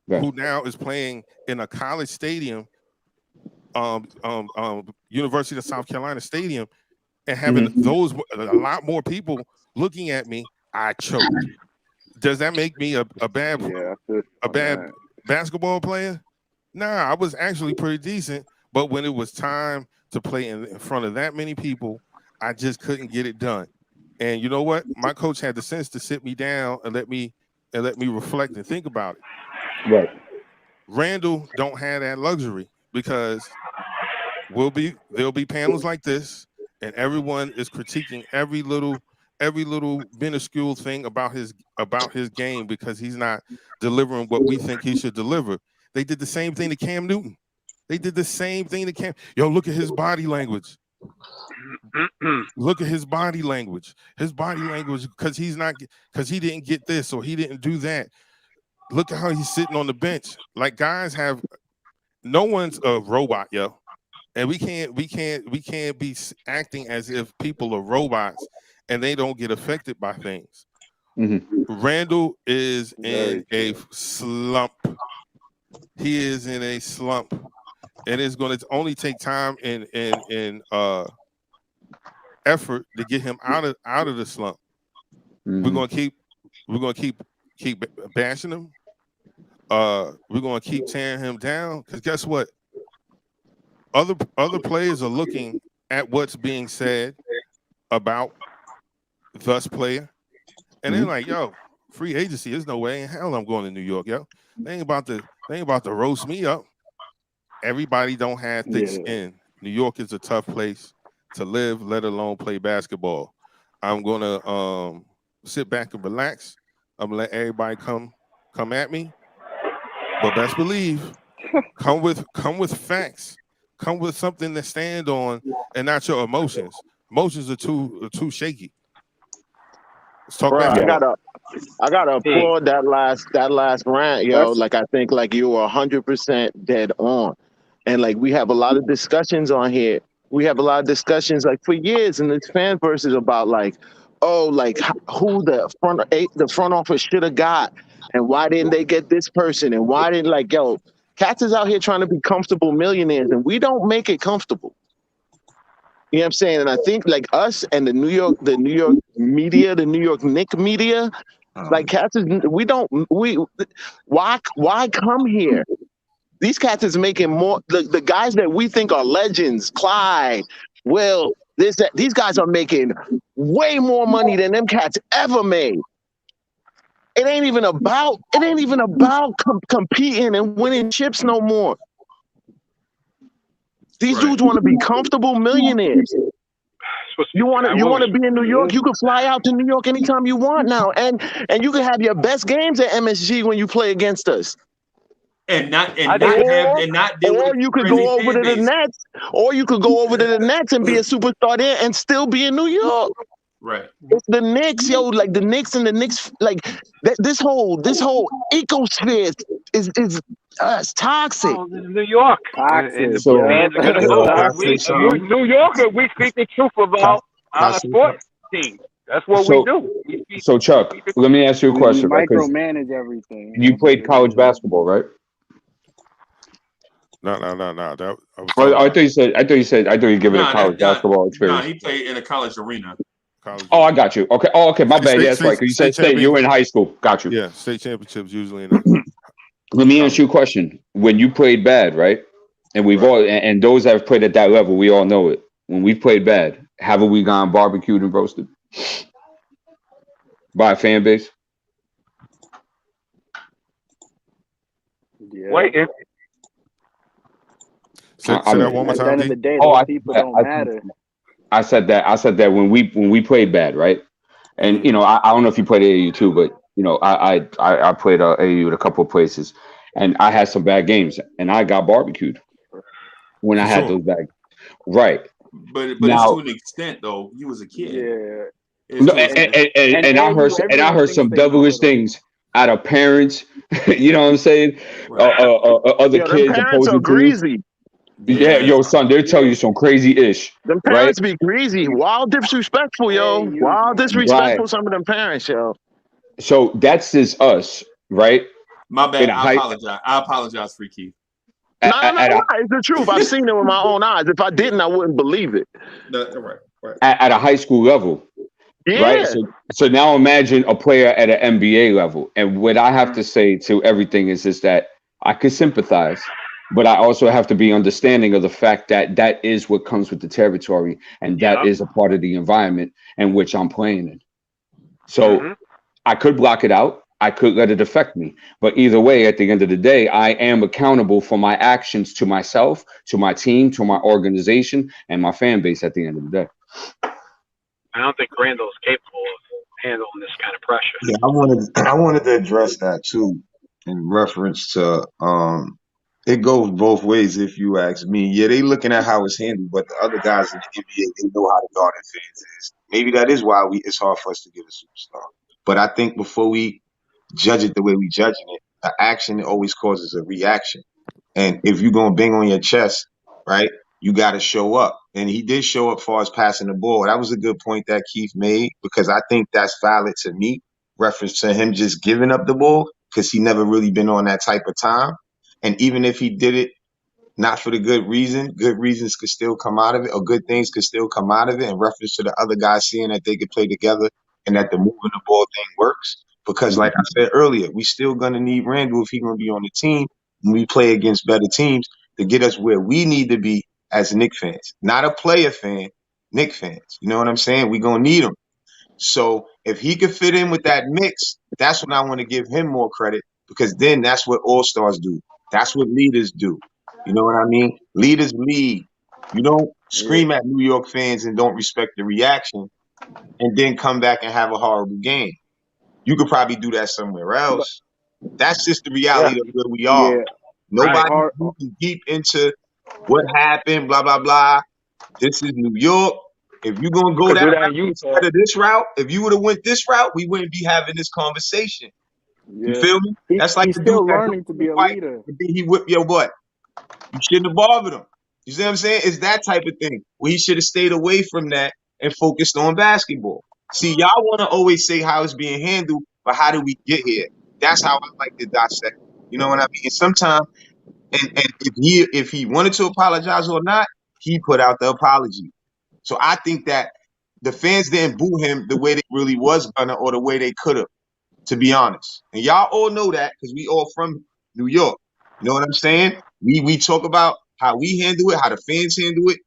who now is playing in a college stadium, University of South Carolina Stadium, and having a lot more people looking at me, I choked. Does that make me a bad basketball player? Nah, I was actually pretty decent, but when it was time to play in front of that many people, I just couldn't get it done. And you know what? My coach had the sense to sit me down and let me reflect and think about it. Right. Randle don't have that luxury because there'll be panels like this, and everyone is critiquing every little minuscule thing about his game because he's not delivering what we think he should deliver. They did the same thing to Cam Newton. They did the same thing to Cam. Yo, look at his body language. Look at his body language. His body language because he didn't get this or he didn't do that. Look at how he's sitting on the bench. Like guys no one's a robot, yo. And we can't be acting as if people are robots and they don't get affected by things. Randle is in a slump. He is in a slump. And it's going to only take time and effort to get him out of the slump. We're going to keep bashing him. We're going to keep tearing him down because guess what? Other players are looking at what's being said about this player, and they're like, "Yo, free agency. There's no way in hell I'm going to New York, yo. They ain't about to roast me up." Everybody don't have thick skin. New York is a tough place to live, let alone play basketball. I'm gonna sit back and relax. I'm gonna let everybody come at me, but best believe, come with facts. Come with something to stand on and not your emotions. Emotions are too shaky. Let's talk basketball. I gotta applaud that last rant, yo. Like I think like you were 100% dead on. And like we have a lot of discussions on here. We have a lot of discussions like for years in this fan versus about like, oh, like who the front office should have got and why didn't they get this person and why didn't like yo, cats is out here trying to be comfortable millionaires and we don't make it comfortable. You know what I'm saying? And I think like us and the New York media, the New York Knicks media, like cats is why come here? These cats is making more. The guys that we think are legends, Clyde, Will, these guys are making way more money than them cats ever made. It ain't even about competing and winning chips no more. These dudes want to be comfortable millionaires. You want to be in New York? You can fly out to New York anytime you want now, and you can have your best games at MSG when you play against us. Or you could go over to the Nets, or you could go over to the Nets and be a superstar there and still be in New York. Right. It's the Knicks, yo, like the Knicks and the Knicks, like this whole ecosphere is toxic. New York. Toxic. And the fans are gonna go. New Yorker, we speak the truth about our sports team. That's what we do. So Chuck, let me ask you a question. We micromanage everything. You played college basketball, right? No. I thought you said you give it a college basketball experience. No, he played in a college arena. college. Oh, I got you. Okay. Oh, okay. My bad. Yeah, that's right. Because you said state. You were in high school. Got you. Yeah, state championships usually in that. Let me ask you a question. When you played bad, right? And we've all, and those that have played at that level, we all know it. When we played bad, haven't we gone barbecued and roasted by a fan base? Yeah. Wait, say that one more At the time, end of the D. day, those people don't matter. I said that. I said that when we played bad, right? And you know, I don't know if you played AAU too, but you know, I played AAU at a couple of places, and I had some bad games, and I got barbecued when I had those bad. Right. But it's Now, to an extent though. You was a kid. Yeah. no, and I heard some devilish things out of parents. You know what I'm saying? Other Yo, them kids parents are opposing teams. greasy. Yeah, yo, son, they'll tell you some crazy ish, Them right? parents be greasy. Wild disrespectful, yo. Wild disrespectful, Right. some of them parents, yo. So that's just us, right? My bad. In a high, I apologize, Free Keith. No, it's the truth. I've seen it with my own eyes. If I didn't, I wouldn't believe it. Right. At a high school level, right? Yeah. So now imagine a player at an NBA level, and what I have to say to everything is that I could sympathize, but I also have to be understanding of the fact that that is what comes with the territory, and that is a part of the environment in which I'm playing in. So I could block it out. I could let it affect me. But either way, at the end of the day, I am accountable for my actions to myself, to my team, to my organization, and my fan base at the end of the day. I don't think Randle is capable of handling this kind of pressure. Yeah, I wanted to address that too in reference to it goes both ways if you ask me. Yeah, they looking at how it's handled, but the other guys in the NBA, they know how to guard their fans is. Maybe that is why it's hard for us to get a superstar. But I think before we judge it the way we judging it, an action always causes a reaction. And if you're gonna bang on your chest, right, you got to show up. And he did show up as far as passing the ball. That was a good point that Keith made because I think that's valid to me. Reference to him just giving up the ball because he never really been on that type of time. And even if he did it not for the good reasons could still come out of it, or good things could still come out of it, in reference to the other guys seeing that they could play together and that the moving the ball thing works. Because like I said earlier, we still gonna need Randle if he's gonna be on the team when we play against better teams to get us where we need to be as Knicks fans. Not a player fan, Knicks fans. You know what I'm saying? We gonna need him. So if he could fit in with that mix, that's when I want to give him more credit because then that's what all-stars do. That's what leaders do. You know what I mean? Leaders lead. You don't scream at New York fans and don't respect the reaction and then come back and have a horrible game. You could probably do that somewhere else. That's just the reality of where we are. Nobody deep into what happened, blah, blah, blah. This is New York. If you're going to go that route instead of this route, if you would have went this route, we wouldn't be having this conversation. You feel me? That's like he's the still dude that learning to be a white, leader. and then he whipped your butt. You shouldn't have bothered him. You see what I'm saying? It's that type of thing where he should have stayed away from that and focused on basketball. See, y'all want to always say how it's being handled, but how did we get here? That's how I like to dissect. You know what I mean? And sometimes, and if he wanted to apologize or not, he put out the apology. So I think that the fans didn't boo him the way they really was gonna or the way they could have, to be honest. And y'all all know that because we all from New York. You know what I'm saying? We talk about how we handle it, how the fans handle it.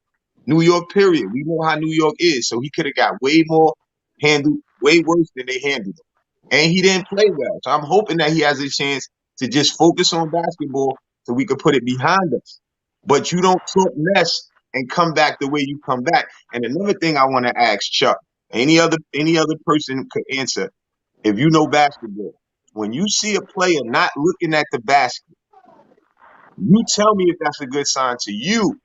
New York, period. We know how New York is. So he could have got way more handled, way worse than they handled him. And he didn't play well. So I'm hoping that he has a chance to just focus on basketball so we could put it behind us. But you don't talk mess and come back the way you come back. And another thing I want to ask Chuck, any other person could answer. If you know basketball, when you see a player not looking at the basket, you tell me if that's a good sign to you.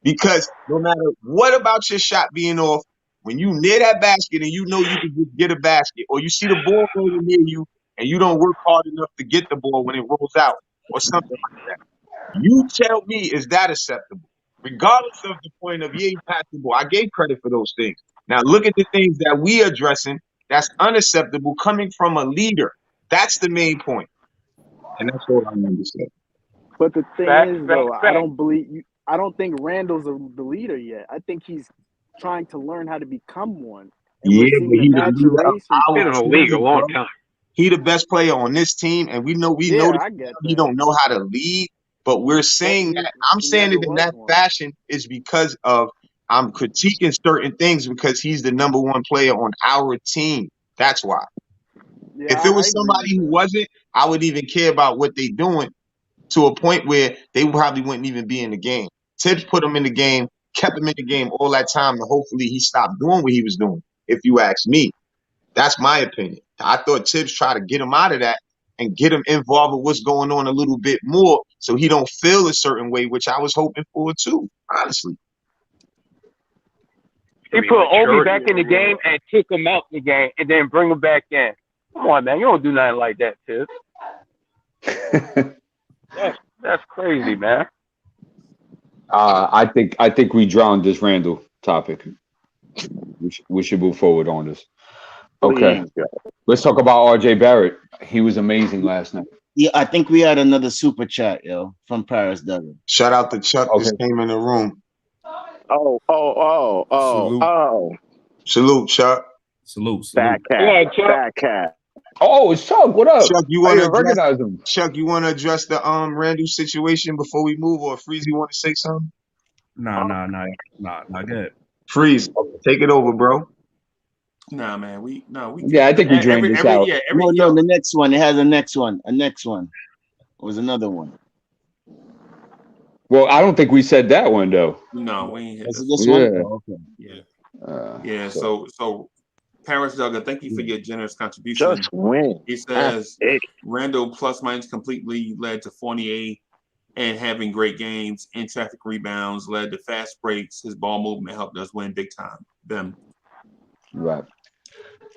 Because no matter what about your shot being off, when you near that basket and you know you can just get a basket, or you see the ball rolling near you and you don't work hard enough to get the ball when it rolls out, or something like that, you tell me, is that acceptable? Regardless of the point of passing the ball, I gave credit for those things. Now look at the things that we addressing that's unacceptable coming from a leader. That's the main point. And that's all I want to say. But the thing is, though, I don't think Randle's the leader yet. I think he's trying to learn how to become one. And Yeah, we're but seeing the he's a leader of maturation our Been in the process. league a team, long bro. time. He the best player on this team, and we know Yeah, that I get he that. don't know how to lead. But we're But saying that I'm he saying never it in was that one. fashion is because of I'm critiquing certain things because he's the number one player on our team. That's why. Yeah, If it I was agree with somebody who that. wasn't, I would even care about what they doing to a point where they probably wouldn't even be in the game. Tibbs put him in the game, kept him in the game all that time, and hopefully he stopped doing what he was doing. If you ask me, that's my opinion. I thought Tibbs tried to get him out of that and get him involved with what's going on a little bit more, so he don't feel a certain way, which I was hoping for too. Honestly, He put Obi back in the game and kick him out the game and then bring him back in. Come on, man. You don't do nothing like that, Tibbs. That's crazy, man. I think we drowned this Randle topic. We should move forward on this. Okay, let's talk about RJ Barrett. He was amazing last night. Yeah, I think we had another super chat, yo, from Paris Duggan. shout out to Chuck. Just came in the room. Salute, Chuck. Salute. Fat cat. Fat cat. Oh, it's Chuck. What up? Chuck, you I want to didn't recognize him. Chuck, you want to address the Randle situation before we move, or Freeze, you want to say something? Nah, good. Freeze, take it over, bro. Nah, man. Yeah, I think we drained this out. No, the next one. It has a next one. A next one. It was another one. Well, I don't think we said that one though. No, we ain't hit Was it this this one. one? Oh, okay. Yeah. So Paris Duggan, thank you for your generous contribution. Just win. He says Randle plus minus completely led to Fournier and having great games in traffic rebounds, led to fast breaks. His ball movement helped us win big time. Them. Right.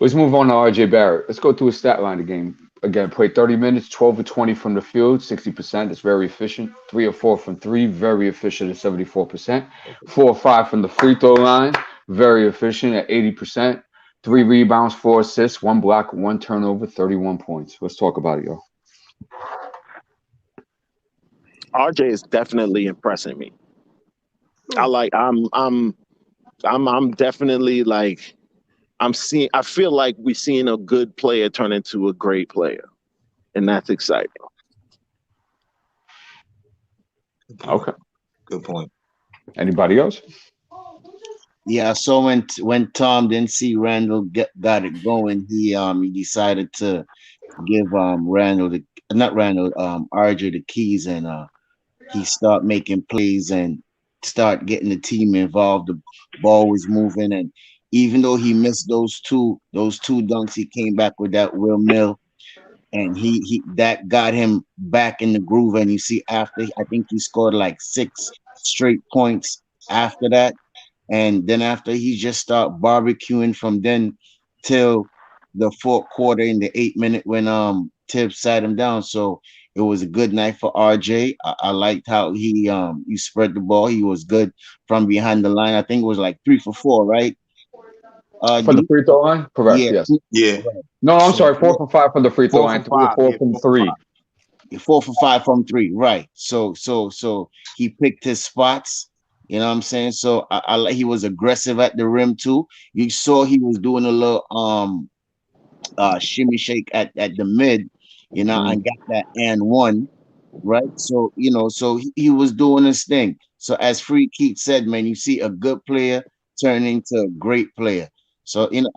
Let's move on to RJ Barrett. Let's go through his stat line again. Again, played 30 minutes, 12 of 20 from the field, 60%. That's very efficient. 3 of 4 from 3, very efficient at 74%. 4 of 5 from the free throw line, very efficient at 80%. 3 rebounds, 4 assists, 1 block, 1 turnover, 31 points. Let's talk about it, y'all. RJ is definitely impressing me. I'm definitely like I feel like we're seeing a good player turn into a great player, and that's exciting. Okay. Good point. Anybody else? Yeah, so when Tom didn't see Randle got it going, he decided to give RJ the keys, and he start making plays and start getting the team involved. The ball was moving, and even though he missed those two dunks, he came back with that windmill, and he that got him back in the groove. And you see, after I think he scored like 6 straight points after that, and then after he just started barbecuing from then till the fourth quarter in the 8th minute when Tibbs sat him down. So it was a good night for RJ. I liked how he spread the ball. He was good from behind the line. I think it was like 3 for 4, right? From the free throw line? Correct, yes. Yeah. No, I'm sorry, 4 for 5 from the free throw line, 3 or 4 from 3. 4 for 5 from 3, right? So he picked his spots. You know what I'm saying? So he was aggressive at the rim too. You saw he was doing a little shimmy shake at the mid, and got that and one, right? So so he was doing his thing. So as Free Keith said, man, you see a good player turn into a great player. So and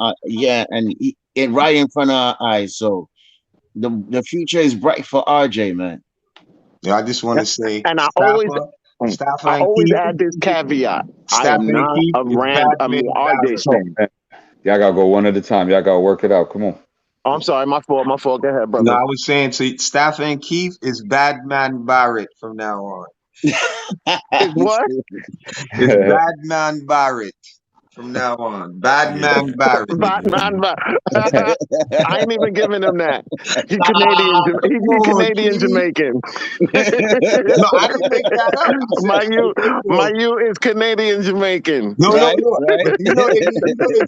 right in front of our eyes. So the future is bright for RJ, man. Yeah, I just want to say, and I always add this caveat. I am not a RJ fan. Y'all gotta go one at a time. Y'all gotta work it out. Come on. Oh, I'm sorry, my fault. Go ahead, brother. No, I was saying to Stafford and Keith is Badman Barrett from now on. It's what? It's Badman Barrett from now on. Badman Barrett. Badman Barrett. I ain't even giving him that. He's Canadian Jamaican. No, I didn't make that up. My you is Canadian Jamaican. No, right? Right? You know they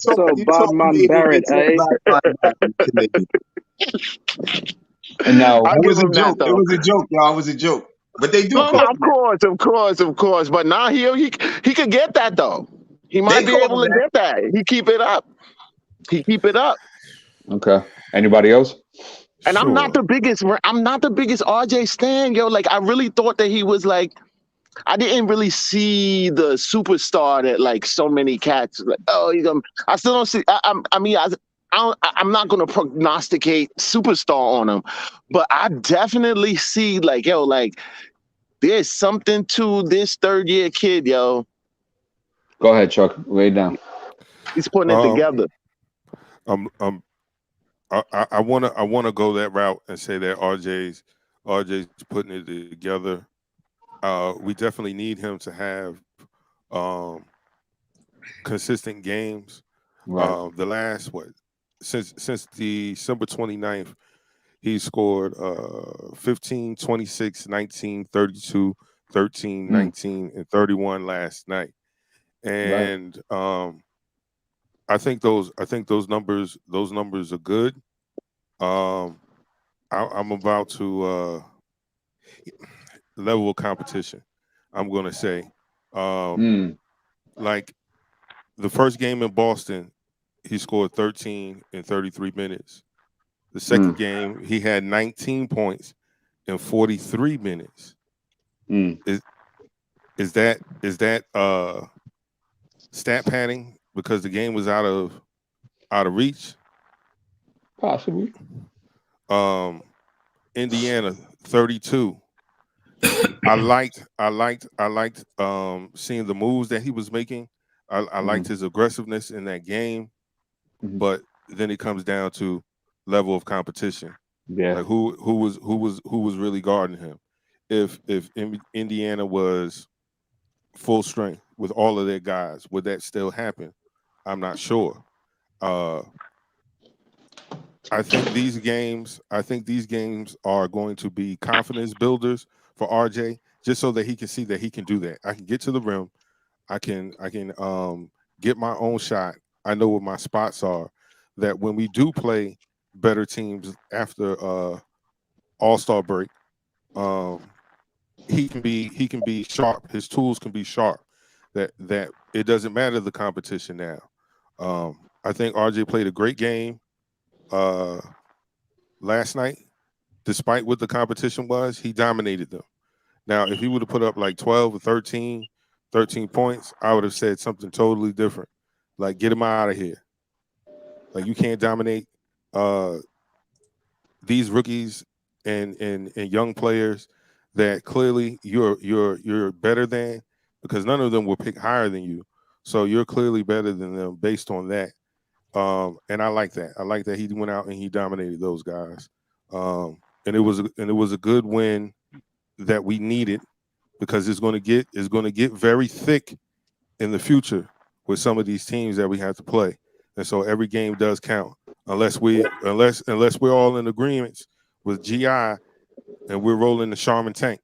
talk. So Badman Barrett, And now it was a joke. It was a joke, y'all. It was a joke. But they do. No, of course. But now he could get that though. He might be able to get that. He keep it up. He keep it up. Okay. Anybody else? And I'm not the biggest RJ stan, yo. Like I really thought that he was like, I didn't really see the superstar that like so many cats like. Oh, I still don't see. I'm not gonna prognosticate superstar on him, but I definitely see like, yo, like there's something to this third year kid, yo. Go ahead, Chuck. Lay it down. He's putting it together. I wanna go that route and say that RJ's putting it together. We definitely need him to have consistent games. Right. The last since December 29th, he scored 15, 26, 19, 32, 13, 19, and 31 last night. And I think those numbers are good. I'm about to level of competition. I'm gonna say, like the first game in Boston, he scored 13 in 33 minutes. The second game, he had 19 points in 43 minutes. Is that stat padding because the game was out of reach? Possibly. Indiana 32. I liked seeing the moves that he was making. I liked his aggressiveness in that game, but then it comes down to level of competition. Yeah, like who was really guarding him. If Indiana was full strength with all of their guys, would that still happen? I'm not sure. I think these games are going to be confidence builders for RJ, just so that he can see that he can do that. I can get to the rim. I can get my own shot. I know what my spots are. That when we do play better teams after All-Star break, he can be sharp. His tools can be sharp. That it doesn't matter the competition now. I think RJ played a great game last night. Despite what the competition was, he dominated them. Now, if he would have put up like 12 or 13 points, I would have said something totally different. Like, get him out of here. Like, you can't dominate these rookies and young players that clearly you're better than, because none of them will pick higher than you. So you're clearly better than them based on that. And I like that. I like that he went out and he dominated those guys. And it was a good win that we needed, because it's going to get very thick in the future with some of these teams that we have to play. And so every game does count, unless we're all in agreement with GI and we're rolling the Charmin tank.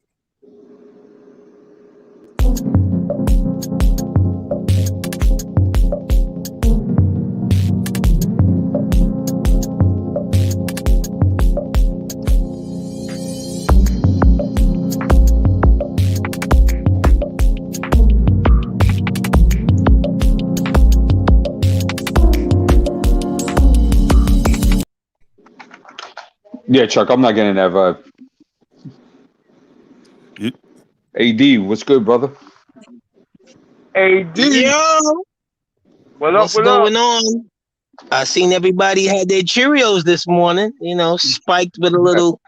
Yeah, Chuck, I'm not getting that vibe. AD, what's good, brother? AD. Yo, what's going on? I seen everybody had their Cheerios this morning, spiked with a little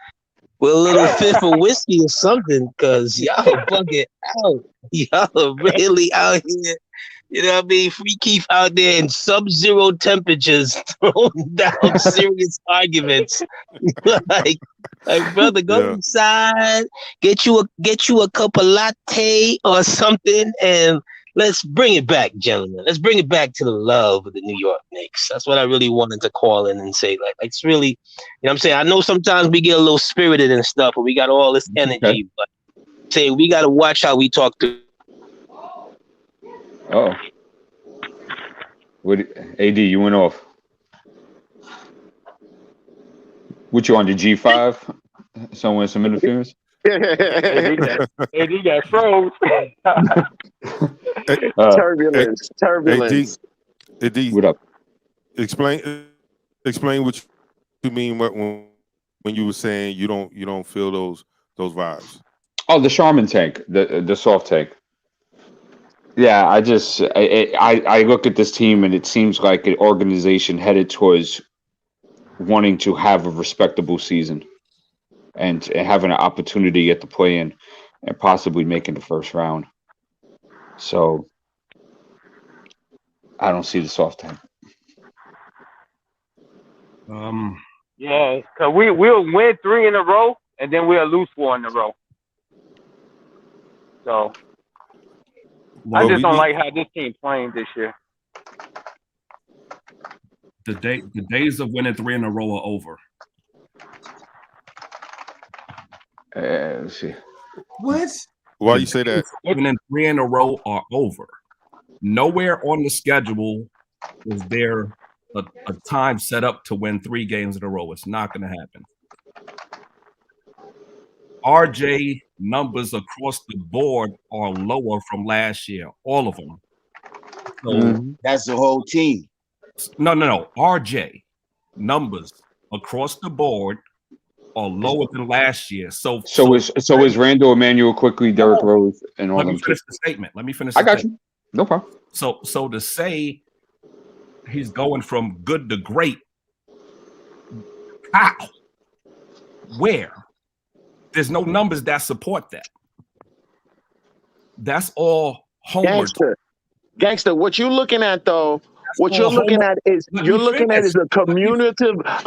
fifth of whiskey or something, because y'all bugging out. Y'all really out here. You know what I mean? Free Keith out there in sub-zero temperatures, throwing down serious arguments. like, brother, go inside, get you a cup of latte or something, and let's bring it back, gentlemen. Let's bring it back to the love of the New York Knicks. That's what I really wanted to call in and say. Like it's really, you know what I'm saying? I know sometimes we get a little spirited and stuff, but we got all this energy. But say we got to watch how we talk to. Oh, what? AD, you went off. What, you on the G5? Somewhere, some interference? AD got froze. Turbulence. Hey, D, what up? Explain what you mean when you were saying you don't feel those vibes. Oh, the Charmin tank, the soft tank. Yeah, I look at this team and it seems like an organization headed towards wanting to have a respectable season and having an opportunity at the play-in and possibly making the first round. So I don't see the soft tank. Yeah, because we'll win 3 in a row and then we'll lose 4 in a row. So I just don't like how this team playing this year. The days of winning 3 in a row are over. Let's see. What? Why you say that? Winning 3 in a row are over. Nowhere on the schedule is there a time set up to win 3 games in a row. It's not going to happen. RJ numbers across the board are lower from last year, all of them. So that's the whole team. No. RJ numbers across the board are lower than last year. So is Randle, Emmanuel, Quickley, Derrick Rose, and all let them. me finish the statement. Let me finish. I got you. No problem. So to say he's going from good to great, how? Where? There's no numbers that support that. That's all homework. Gangster, what you're looking at though, is a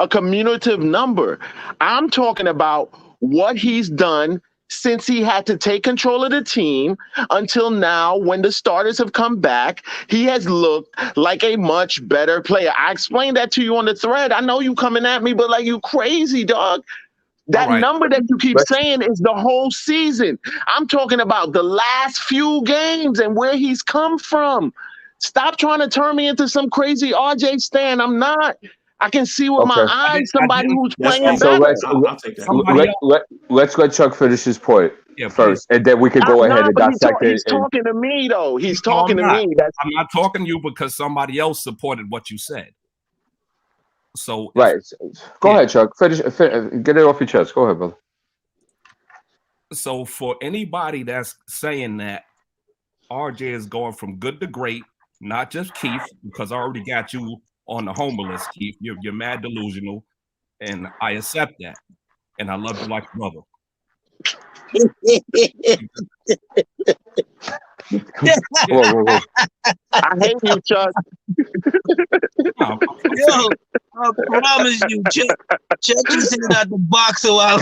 commutative number. I'm talking about what he's done since he had to take control of the team until now when the starters have come back. He has looked like a much better player. I explained that to you on the thread. I know you coming at me, but like you crazy, dog. That number that you keep saying is the whole season. I'm talking about the last few games and where he's come from. Stop trying to turn me into some crazy RJ stan. I'm not. I can see with my eyes somebody who's playing better. Let's let Chuck finish his point first, and then we can go ahead and dissect it. He's talking to me, though. He's talking to me. I'm not talking to you because somebody else supported what you said. So go ahead, Chuck. Finish. Get it off your chest. Go ahead, brother. So for anybody that's saying that RJ is going from good to great, not just Keith, because I already got you on the homer list, Keith. You're mad delusional, and I accept that, and I love you like a brother. Whoa. I hate you, Chuck. Yo, I promise you, Chuck is sitting out the box a while.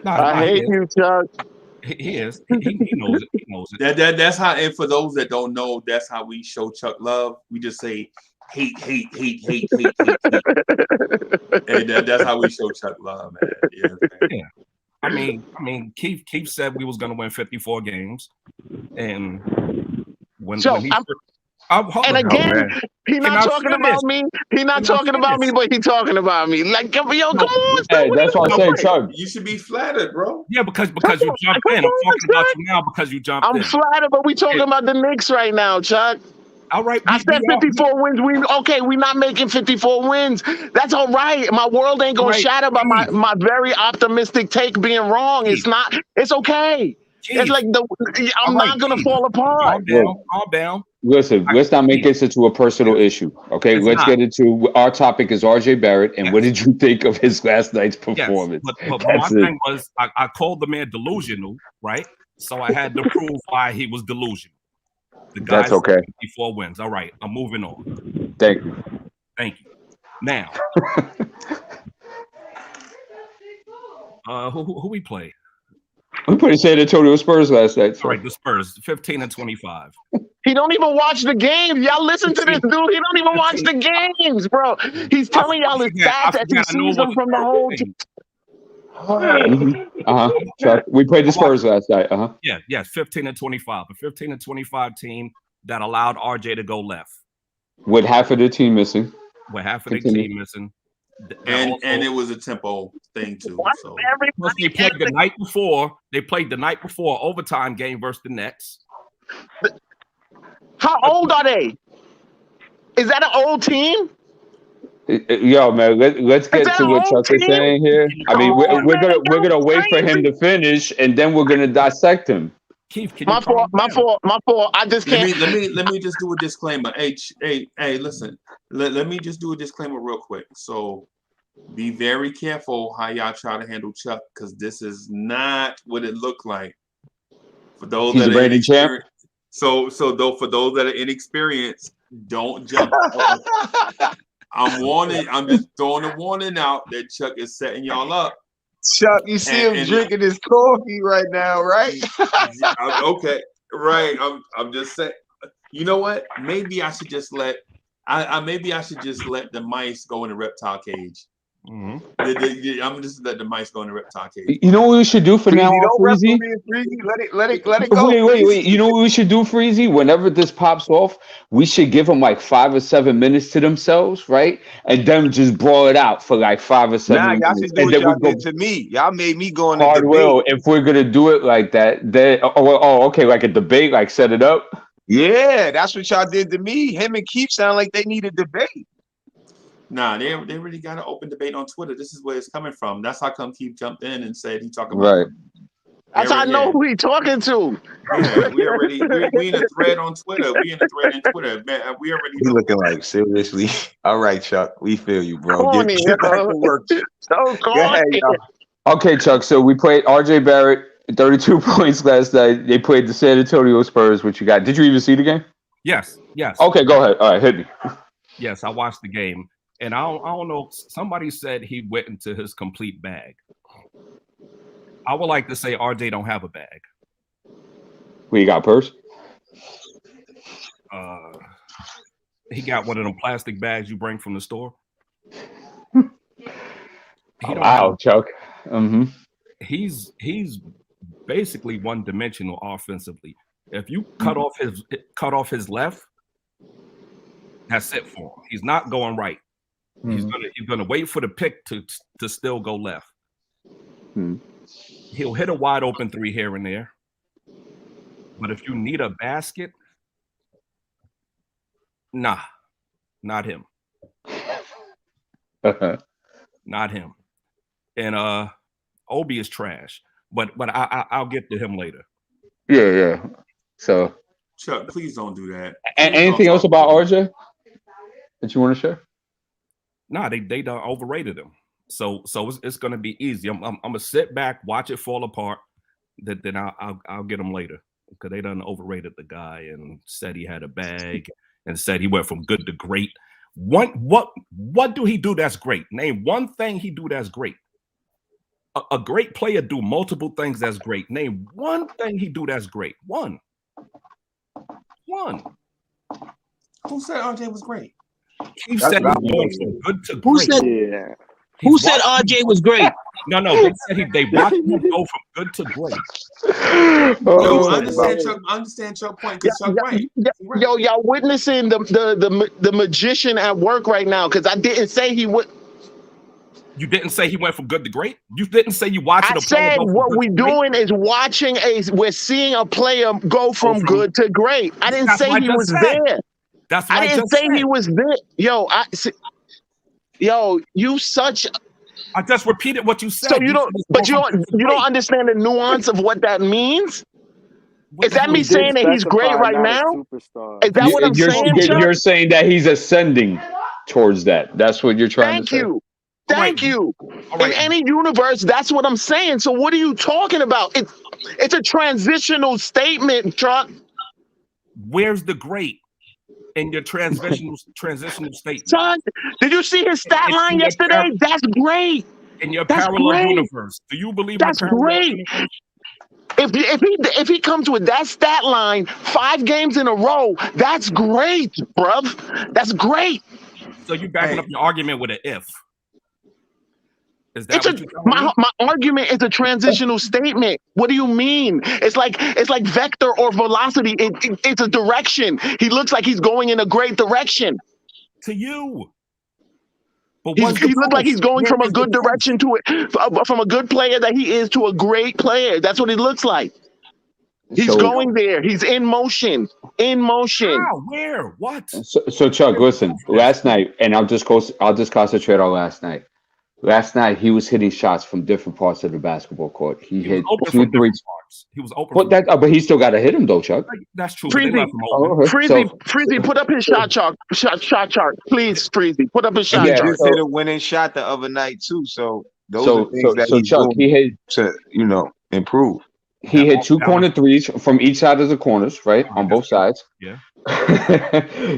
I hate you, Chuck. He is. He knows it. He knows it. That's how. And for those that don't know, that's how we show Chuck love. We just say hate. And that's how we show Chuck love, man. Yeah. I mean, Keith said we was gonna win 54 games, and when he and again, he's not talking about me. He's not talking about me, but he's talking about me. Like, yo, come on. Hey, that's what I'm saying, Chuck. You should be flattered, bro. Yeah, because you jumped in. I'm talking about you now because you jumped in. I'm flattered, but we talking about the Knicks right now, Chuck. All right. I said 54 wins. We're not making 54 wins. That's all right. My world ain't gonna shatter by my very optimistic take being wrong. It's not. It's okay. It's like I'm not gonna fall apart. Calm down. Listen, let's not make this into a personal issue. Okay, let's get into our topic is RJ Barrett, and what did you think of his last night's performance? Yes, but my thing was I called the man delusional, right? So I had to prove why he was delusional. The guy's That's okay. 54 wins. All right, I'm moving on. Thank you. Now, who we play? We played San Antonio Spurs last night. All right, the Spurs, 15-25. He don't even watch the games. Y'all listen to this dude. He don't even watch the games, bro. He's telling y'all his stats that he sees them from the whole team. Chuck, we played the Spurs last night. Yeah, 15-25. A 15-25 team that allowed RJ to go left. With half of the team missing. With half of the team missing. And it was a tempo thing too. So plus they played the night before. They played the night before overtime game versus the Nets. How old are they? Is that an old team? Yo, man, let's get to what Chuck is saying here. I mean, we're gonna wait for him to finish, and then we're gonna dissect him. Keith, can my fault. I just can't. Let me just do a disclaimer. Hey, listen. Let me just do a disclaimer real quick. So, be very careful how y'all try to handle Chuck, because this is not what it looked like. For those He's that a are reigning champ. So though, for those that are inexperienced, don't jump. I'm just throwing a warning out that Chuck is setting y'all up. Chuck, you see him drinking his coffee right now, right? Okay, right. I'm just saying. You know what? Maybe I should just let the mice go in the reptile cage. Mm-hmm. I'm just let the mice go in the reptile cage. You know what we should do for now on, Freezy? Let it go. Wait. You know what we should do, Freezy? Whenever this pops off, we should give them like 5 or 7 minutes to themselves, right? And then just brawl it out for like 5 or 7 minutes. Y'all should do what y'all did to me. Y'all made me go in the hard debate. will. If we're gonna do it like that, then okay, like a debate, like set it up. Yeah, that's what y'all did to me. Him and Keith sound like they need a debate. Nah, they really got an open debate on Twitter. This is where it's coming from. That's how come Keith jumped in and said he talking about. Right. That's how I know who he talking to. Yeah, we in a thread on Twitter. We in a thread on Twitter, man. We already know. You looking like seriously? All right, Chuck, we feel you, bro. Get back to work. So go ahead, y'all. Okay, Chuck. So we played RJ Barrett 32 points last night. They played the San Antonio Spurs. What you got? Did you even see the game? Yes. Okay, go ahead. All right, hit me. Yes, I watched the game. And I don't know. Somebody said he went into his complete bag. I would like to say RJ don't have a bag. We got purse. He got one of them plastic bags you bring from the store. Wow, Chuck. Mm-hmm. He's basically one-dimensional offensively. If you cut off his left, that's it for him. He's not going right. He's gonna wait for the pick to still go left. He'll hit a wide open 3 here and there. But if you need a basket, nah, not him. Not him. And Obi is trash. But I'll get to him later. Yeah. So Chuck, please don't do that. Anything else about RJ that you want to share? Nah, they done overrated him. So it's gonna be easy. I'm gonna sit back, watch it fall apart. Then I'll get him later, because they done overrated the guy and said he had a bag and said he went from good to great. What do he do that's great? Name one thing he do that's great. A great player do multiple things that's great. Name one thing he do that's great. One. Who said RJ was great? He said he going from good to Who great. said? Who said RJ was great? No, they said they watched him go from good to great. I understand Chuck's point. Chuck right. Yo, y'all witnessing the magician at work right now, because I didn't say he would. You didn't say he went from good to great? You didn't say you watched I said what we're doing is we're seeing a player go from good to great. I didn't say he was there. That's what I didn't say he was there. You such. I just repeated what you said. So you don't understand the nuance of what that means. Is that me saying that he's great right now? Is that what I'm saying? You're saying that he's ascending towards that. That's what you're trying to say. Thank you. In any universe, that's what I'm saying. So what are you talking about? It's a transitional statement, Chuck. Where's the great in your transitional statement? Son, did you see his stat line yesterday? That's great. In your parallel universe, do you believe that's great? If he comes with that stat line 5 games in a row, that's great, bruv. That's great. So you backing up your argument with an if? Is that my argument is a transitional statement. What do you mean? It's like vector or velocity. It's a direction. He looks like he's going in a great direction. To you. But He what's the looked like proof? he's going Where from a is the good proof? direction to it, from a good player that he is to a great player. That's what it looks like. He's So, going there. He's in motion. In motion. How? Where? What? so Chuck, Where's the listen. proof of this? Last night, and I'll just concentrate on last night. Last night, he was hitting shots from different parts of the basketball court. He He was hit open 2 from different threes. parts. He was open But from that, but he still got to hit him though, Chuck. That's true. But they Freezy, left him open. Okay. Freezy, put up his shot chart. Shot chart, please, Freezy. Put up his And shot he Yeah. chart. just hit a winning shot the other night too. So those So, are things that so he's Chuck, he doing hit to improve. he hit That 2 was corner threes from each side of the corners, right, on both sides. yeah.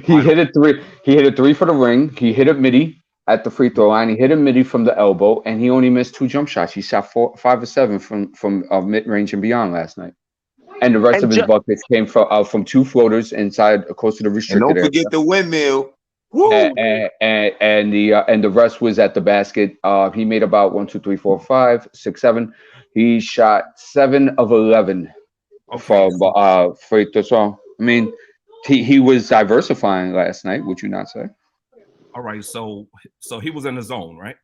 He hit a three. He hit a 3 for the ring. He hit a midi at the free throw line. He hit a midi from the elbow, and he only missed 2 jump shots. He shot 5 or 7 from mid range and beyond last night. And the rest And of his buckets came from 2 floaters inside, close to the And restricted don't area. forget the windmill. Woo! And the rest was at the basket. He made about 1, 2, 3, 4, 5, 6, 7. He shot 7 of 11 from free throw. So I mean, he was diversifying last night. Would you not say? All right. So he was in the zone, right?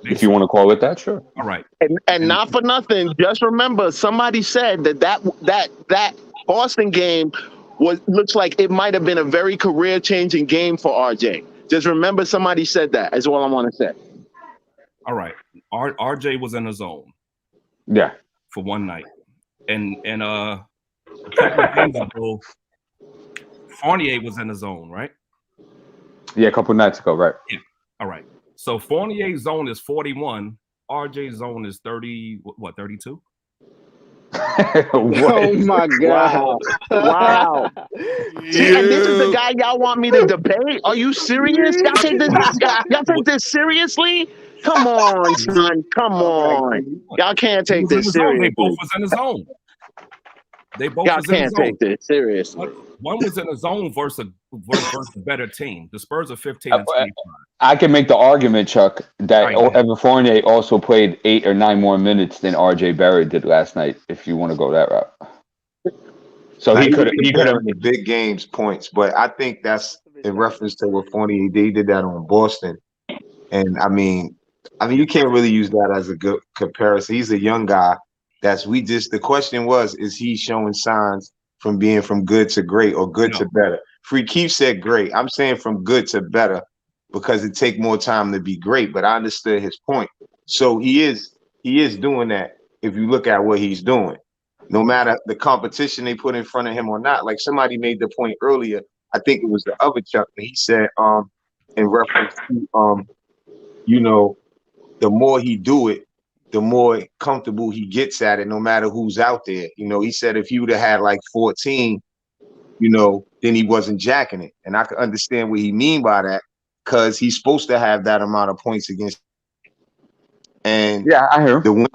If you want to call it that, sure. All right. And not for nothing, just remember somebody said that Boston game looks like it might have been a very career-changing game for RJ. Just remember somebody said that, is all I want to say. All right. RJ was in the zone. Yeah. For one night. And a couple of games ago, Fournier was in the zone, right? Yeah, a couple nights ago, right? Yeah. All right. So Fournier's zone is 41. RJ's zone is 30, what, 32? Oh my God. Wow. See, and this is the guy y'all want me to debate? Are you serious? Y'all take this seriously? Come on, son. Come on. Y'all can't take this seriously. They both was in the zone. They both Y'all was in the can't zone. take this seriously. One was in the zone versus a better team. The Spurs are 15 and 25. I can make the argument, Chuck, that Evan Fournier also played 8 or 9 more minutes than RJ Barrett did last night, if you want to go that route. So he could have the big games points, but I think that's in reference to what Fournier did that on Boston. And I mean you can't really use that as a good comparison. He's a young guy. The question was, is he showing signs from being from good to great or good to better? Free Keith said great. I'm saying from good to better because it take more time to be great, but I understood his point. So he is doing that if you look at what he's doing. No matter the competition they put in front of him or not. Like somebody made the point earlier, I think it was the other Chuck, and he said in reference to the more he do it, the more comfortable he gets at it, no matter who's out there. He said if he would have had like 14, then he wasn't jacking it. And I can understand what he mean by that, because he's supposed to have that amount of points against. And yeah, I hear him.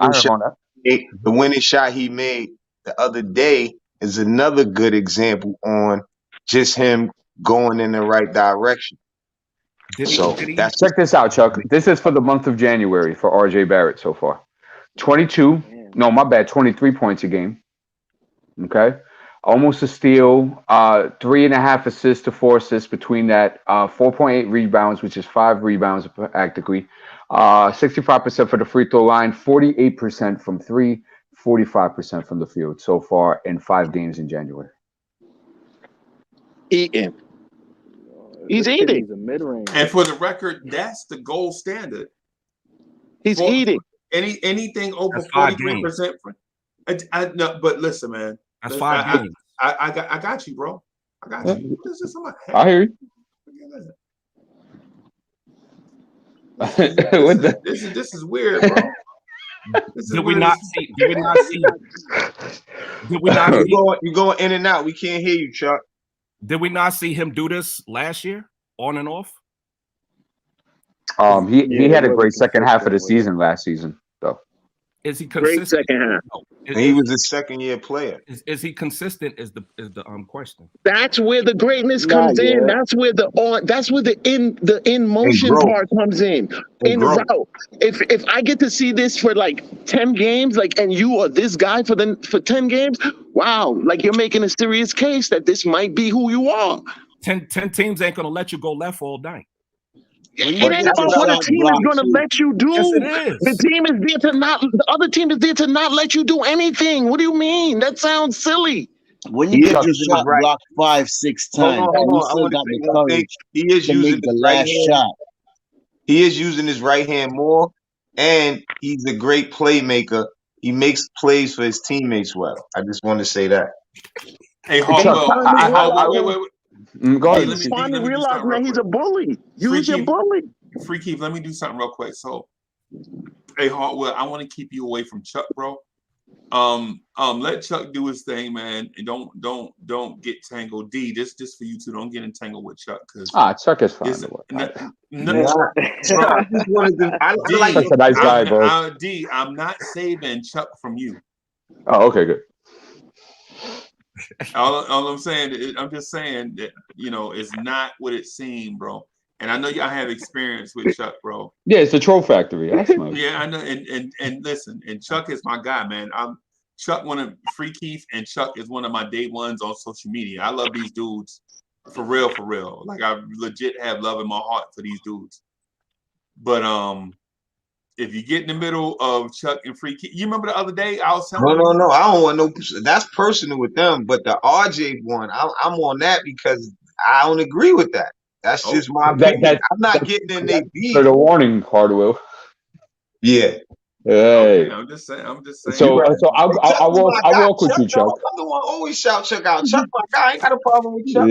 The winning shot he made the other day is another good example on just him going in the right direction. Check this out, Chuck. This is for the month of January for RJ Barrett so far. 23 points a game. Okay. Almost a steal, 3.5 assists to 4 assists between that, 4.8 rebounds, which is 5 rebounds practically, 65% for the free throw line, 48% from 3, 45% from the field so far in 5 games in January. Eating. He's eating. He's a mid-range. And for the record, that's the gold standard. He's eating. Anything over 43%. No, but listen, man. That's 5 games. I got you, bro. I got you. What is this? I hear you. This is weird, bro. Did we not see? You're going in and out. We can't hear you, Chuck. Did we not see him do this last year, on and off? He had a great second half of the season last season, though. Is he consistent? Great second half. No. He was a second-year player. Is he consistent? Is the question? That's where the greatness comes in. That's where the in motion part comes in. In route. If I get to see this for like 10 games, and you are this guy for 10 games, wow, you're making a serious case that this might be who you are. 10 teams ain't gonna let you go left all night. It ain't about what a team is going to let you do. Yes, it is. The team is there to not. The other team is there to not let you do anything. What do you mean? That sounds silly. When you get your shot blocked 5-6 times, Hold and you on. I still want to got say the one thing. courage He is to using make the his right last hand. shot. He is using his right hand more, and he's a great playmaker. He makes plays for his teammates well. I just want to say that. Hey, Chuck, Hartwell. Go Hey, ahead. let me finally do realizing something real that he's quick. a bully. Use your bully. Free Keith, let me do something real quick. So, hey, Hartwell, I want to keep you away from Chuck, bro. Let Chuck do his thing, man, and don't get tangled. D, this just for you two. Don't get entangled with Chuck, because Chuck is fine. Chuck's a nice guy, bro. D, I'm not saving Chuck from you. Oh, okay, good. All I'm saying, I'm just saying that, it's not what it seemed, bro. And I know y'all have experience with Chuck, bro. Yeah, it's the troll factory. I smell it. Yeah, I know. And listen, and Chuck is my guy, man. Chuck Free Keith, and Chuck is one of my day ones on social media. I love these dudes for real, for real. Like, I legit have love in my heart for these dudes. But if you get in the middle of Chuck and Free Keith, you remember the other day I was telling you? No. I don't want no. That's personal with them. But the RJ one, I'm on that because I don't agree with that. That's just my opinion. I'm not getting in their beef. For the warning, Hardwell. Yeah. Hey. Okay, I'm just saying. So I'll walk with you, Chuck. I'm the one always shout Chuck out. Chuck, my guy, I ain't got a problem with Chuck.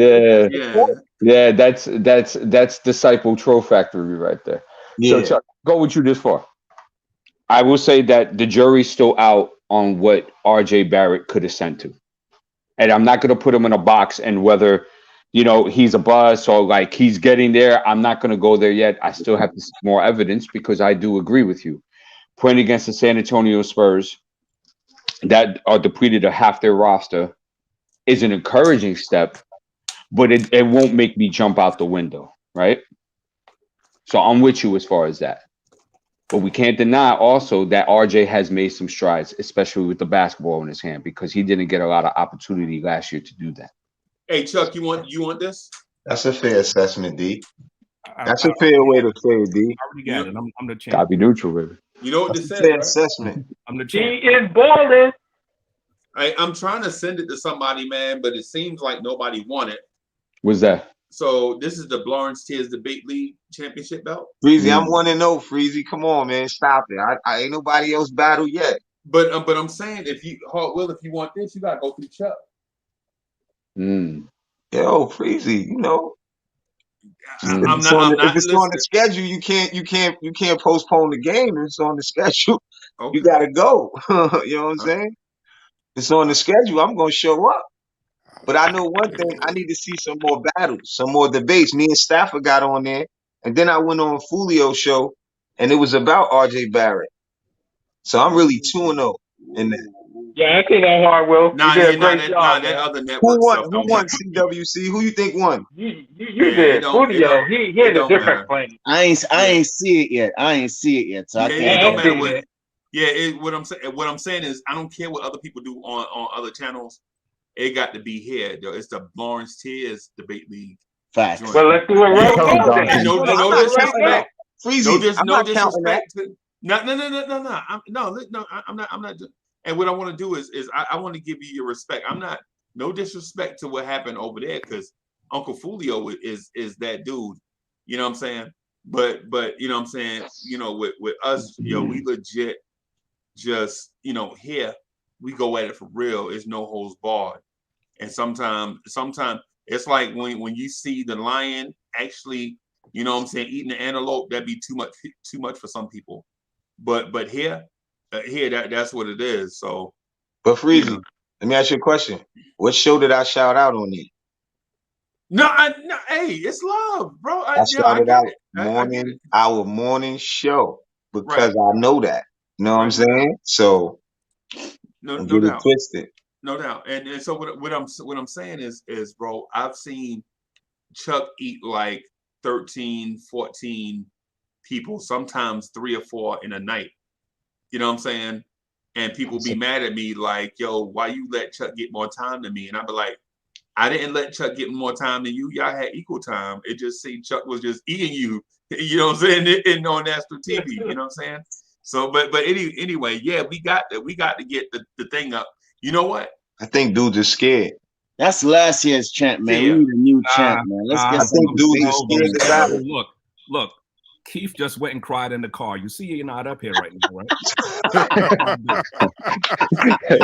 Yeah. That's disciple troll factory right there. So Chuck, go with you this far. I will say that the jury's still out on what RJ Barrett could ascend to, and I'm not going to put him in a box and whether he's a bust or like he's getting there. I'm not going to go there yet. I still have to see more evidence because I do agree with you. Playing against the San Antonio Spurs that are depleted of half their roster is an encouraging step, but it won't make me jump out the window, right? So I'm with you as far as that. But we can't deny also that RJ has made some strides, especially with the basketball in his hand, because he didn't get a lot of opportunity last year to do that. Hey, Chuck, you want this? That's a fair assessment, D. That's a fair way to say it, D. I already got it. I'm the champ. Gotta be neutral, baby. You know what this says, fair right? assessment. I'm the He champ. is balling. I'm trying to send it to somebody, man, but it seems like nobody won it. What's that? So this is the Lawrence Tears Debate League Championship belt. Freezy, I'm 1-0. Freezy, come on, man, stop it. I ain't nobody else battle yet. But I'm saying, if you want this, you gotta go through Chuck. Yo, Freezy, if it's on the schedule, you can't postpone the game. If it's on the schedule, you gotta go. You know what I'm saying? It's on the schedule. I'm gonna show up. But I know one thing, I need to see some more battles, some more debates. Me and Stafford got on there, and then I went on Fulio's show, and it was about RJ Barrett. So I'm really 2-0 in that. Yeah, I think that Hardwell. Nah, you did a great job. that other network. Who won CWC? Who you think won? You did. Julio. He had a different plane. I ain't see it yet. So I can't. It don't matter what. Yeah, what I'm saying is, I don't care what other people do on other channels. It got to be here, though. It's the Lawrence Tears Debate League. Facts. Well, let's do it right now. No disrespect. Freezy, No disrespect. No. I'm not. And what I want to do is I want to give you your respect. No disrespect to what happened over there, because Uncle Fulio is that dude. You know what I'm saying? But you know what I'm saying? With us, we legit just, here we go at it for real. It's no holds barred. And sometimes it's like when you see the lion actually, you know what I'm saying, eating the antelope, that'd be too much for some people. But here that's what it is. So, but Freezy, let me ask you a question. What show did I shout out on there? No, hey, it's love, bro. I shouted out our morning show because I know that. You know what I'm saying? So no get doubt. it twisted. No doubt. And so what I'm saying is, bro, I've seen Chuck eat like 13, 14 people, sometimes 3 or 4 in a night. You know what I'm saying? And people be mad at me like, yo, why you let Chuck get more time than me? And I'd be like, I didn't let Chuck get more time than you. Y'all had equal time. It just seemed Chuck was just eating you. You know what I'm saying? And on national TV. You know what I'm saying? So, but anyway, yeah, we got to get the thing up. You know what? I think dudes are scared. That's last year's champ, man. Yeah. We need a new champ, man. Let's get some dudes are debate scared going. to battle. Look, Keith just went and cried in the car. You see, you're not up here right now, right?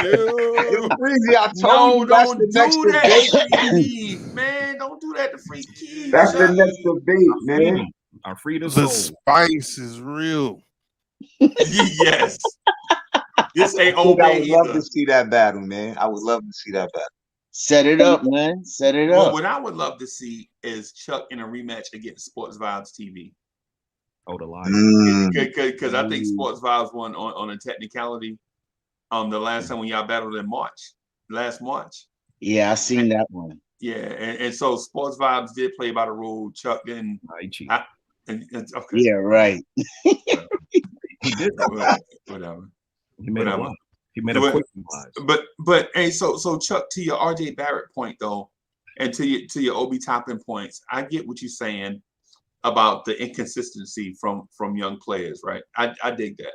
Yo, Breezy, I told you that's the next debate. Keith, man, don't do that to Free Keith. That's the next debate, man. Our freedom The soul. spice is real. Yes. This ain't I old would man love either. to see that battle, man. I would love to see that battle. Set it up, man. Set it Well, up. what I would love to see is Chuck in a rematch against Sports Vibes TV. Oh, the line. Because I think Sports Vibes won on a technicality. The last time when y'all battled in last March. Yeah, I seen that one. Yeah, and so Sports Vibes did play by the rule. Chuck didn't. Okay. Yeah, right. He did whatever. He made a run. He made a quick rise. But hey, so Chuck, to your RJ Barrett point though, and to your Obi Toppin points, I get what you're saying about the inconsistency from young players, right? I dig that,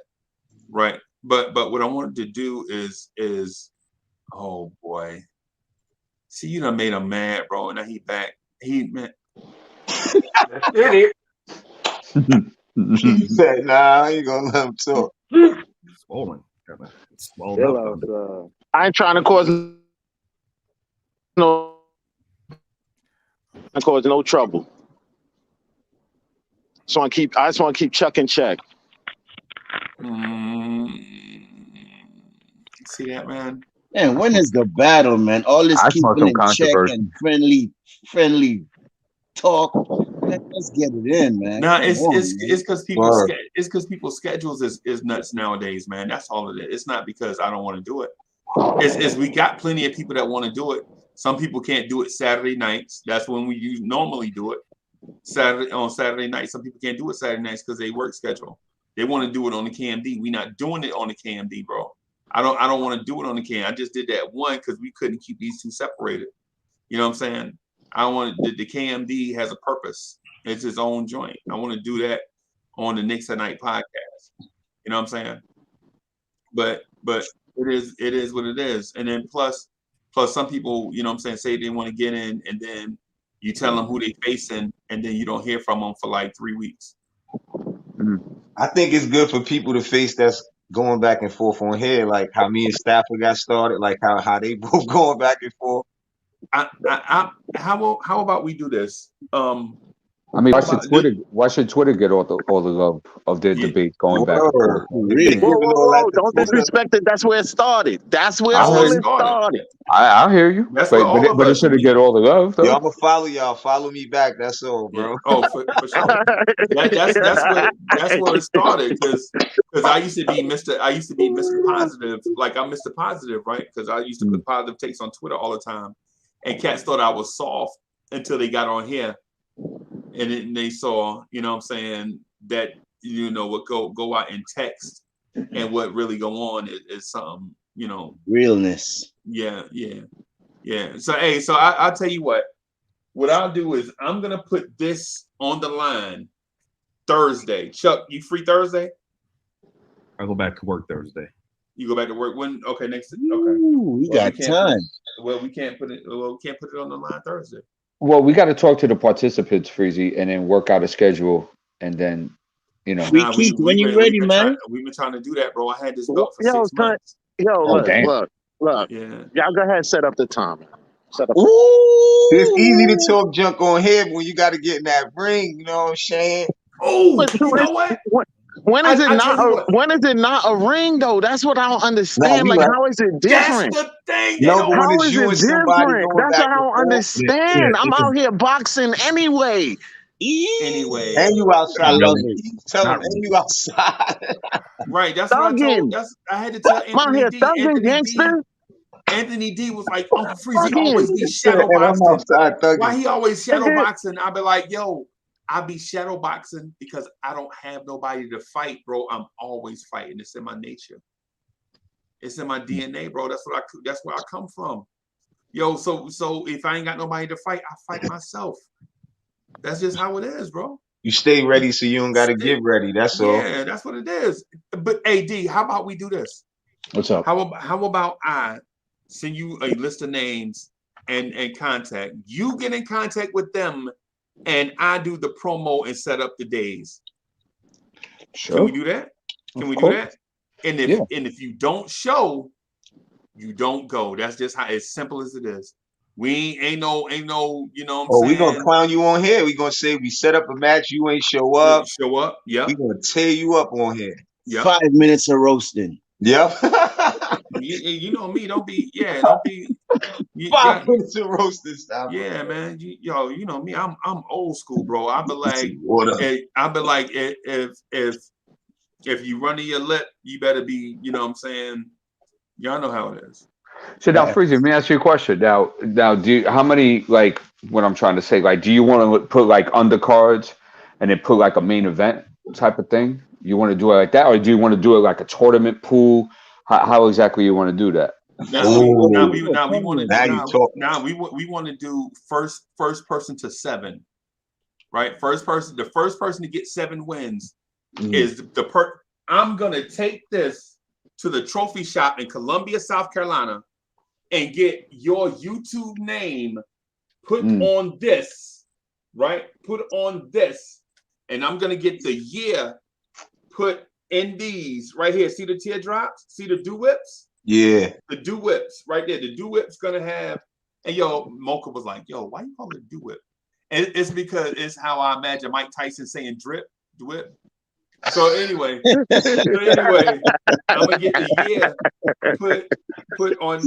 right? But what I wanted to do is oh boy, see, you done made him mad, bro. Now he back. He He said, "Nah, I ain't gonna let him talk." Swollen. Swollen up. I ain't trying to cause no trouble. I just want to keep Chuck in check. See that, man? Man, when is the battle, man? All this I just want keeping some in check controversy. and friendly talk. Let's get it in, man. No, Come on, man. it's because people's schedules is nuts nowadays, man. That's all it is. It's not because I don't want to do it. It's we got plenty of people that want to do it. Some people can't do it Saturday nights. That's when we normally do it. On Saturday night. Some people can't do it Saturday nights because they work schedule. They want to do it on the KMD. We're not doing it on the KMD, bro. I don't want to do it on the KMD. I just did that one because we couldn't keep these two separated. You know what I'm saying? I want the KMD has a purpose. It's its own joint. I want to do that on the Knicks at Night podcast. You know what I'm saying? But it is what it is. And then plus some people, you know what I'm saying, say they want to get in, and then you tell them who they facing, and then you don't hear from them for like 3 weeks. I think it's good for people to face that's going back and forth on here, like how me and Stafford got started, like how they both going back and forth. How about we do this? I mean, why should Twitter get all the love of their debate going back and forth? Really? Whoa, don't disrespect it. That's where it started. That's where all it started. I hear you. That's but it shouldn't get all the love, though. Yo, I'm gonna follow y'all. Follow me back. That's all, bro. Yeah. Oh, for sure. That's where it started. Because I used to be Mr. Positive. Like I'm Mr. Positive, right? Because I used to put positive takes on Twitter all the time, and cats thought I was soft until they got on here, and then they saw, you know what I'm saying, that what go out in text, and what really go on is something, realness. Yeah. So I'll tell you what I'll do is I'm gonna put this on the line Thursday. Chuck, you free Thursday? I go back to work Thursday. You go back to work when? Okay, next. Okay, we got time. We can't put it on the line Thursday. Well, we got to talk to the participants, Freezy, and then work out a schedule, and then, when you ready, man. We've been trying to do that, bro. I had this belt for 6 months. Look. Yeah. Y'all go ahead and set up the timer. It's easy to talk junk on here when you got to get in that ring. You know what I'm saying? Oh, you know what? When is it not a ring though? That's what I don't understand. How is it different? That's the thing. How is it different? That's what I don't understand. I'm out here boxing anyway. And you outside. Tell them, and you outside. Right. That's what I told. I had to tell Anthony D. Anthony D was like, Uncle Freezy always be shadow boxing. Why he always shadow boxing? I'll be like, yo, I be shadow boxing because I don't have nobody to fight, bro. I'm always fighting. It's in my nature. It's in my DNA, bro. That's where I come from. Yo, so if I ain't got nobody to fight, I fight myself. That's just how it is, bro. You stay ready so you don't got to get ready. That's all. Yeah, that's what it is. But AD, how about we do this? What's up? How about I send you a list of names and contact? You get in contact with them, and I do the promo and set up the days. Sure. Can we do that? Can we do that? And if you don't show, you don't go. That's just how as simple as it is. We ain't no, you know what I'm saying? We gonna clown you on here. We gonna say we set up a match, you ain't show up. Show up, yeah. We gonna tear you up on here. Yep. 5 minutes of roasting. Yep. you know me, don't be 5 minutes of roasting style. Yeah, man. You know me, I'm old school, bro. I be like, if you run to your lip, you better be, you know what I'm saying? Y'all know how it is. So now, Freezy, let me ask you a question. Now, how many, like, what I'm trying to say, like, do you want to put like undercards and then put like a main event type of thing? You want to do it like that, or do you want to do it like a tournament pool? How exactly you want to do that? We want to do first person to 7, right? The first person to get 7 wins is I'm gonna take this to the trophy shop in Columbia, South Carolina, and get your YouTube name put on this, right? Put on this, and I'm gonna get the year put in these right here. See the teardrops? See the dew whips? Yeah. The dew whips right there. The dew whip's gonna have. And yo, Mocha was like, "Yo, why you call it dew whip?" And it's because it's how I imagine Mike Tyson saying drip, drip. So anyway, I'm gonna get the year put on.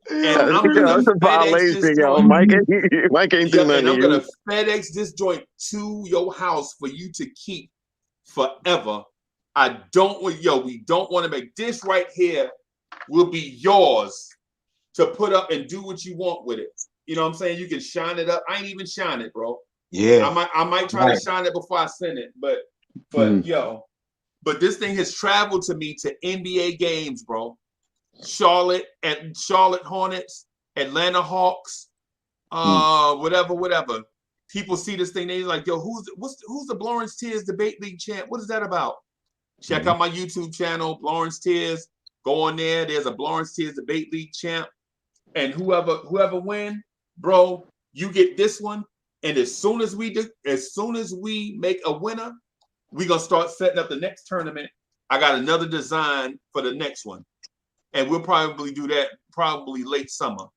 And I'm gonna FedEx this joint. Mike ain't doing nothing. And I'm gonna FedEx this joint to your house for you to keep forever. We don't want to make this right here will be yours to put up and do what you want with it. You know what I'm saying? You can shine it up. I ain't even shine it, bro. Yeah. I might try to shine it before I send it, but this thing has traveled to me to NBA games, bro. Charlotte Hornets, Atlanta Hawks, whatever. People see this thing, they're like, yo, who's the Lawrence Tears Debate League champ? What is that about? Check out my YouTube channel, Lawrence Tears. Go on there. There's a Lawrence Tears Debate League champ. And whoever win, bro, you get this one. And as soon as we make a winner, we're gonna start setting up the next tournament. I got another design for the next one. And we'll probably do that late summer.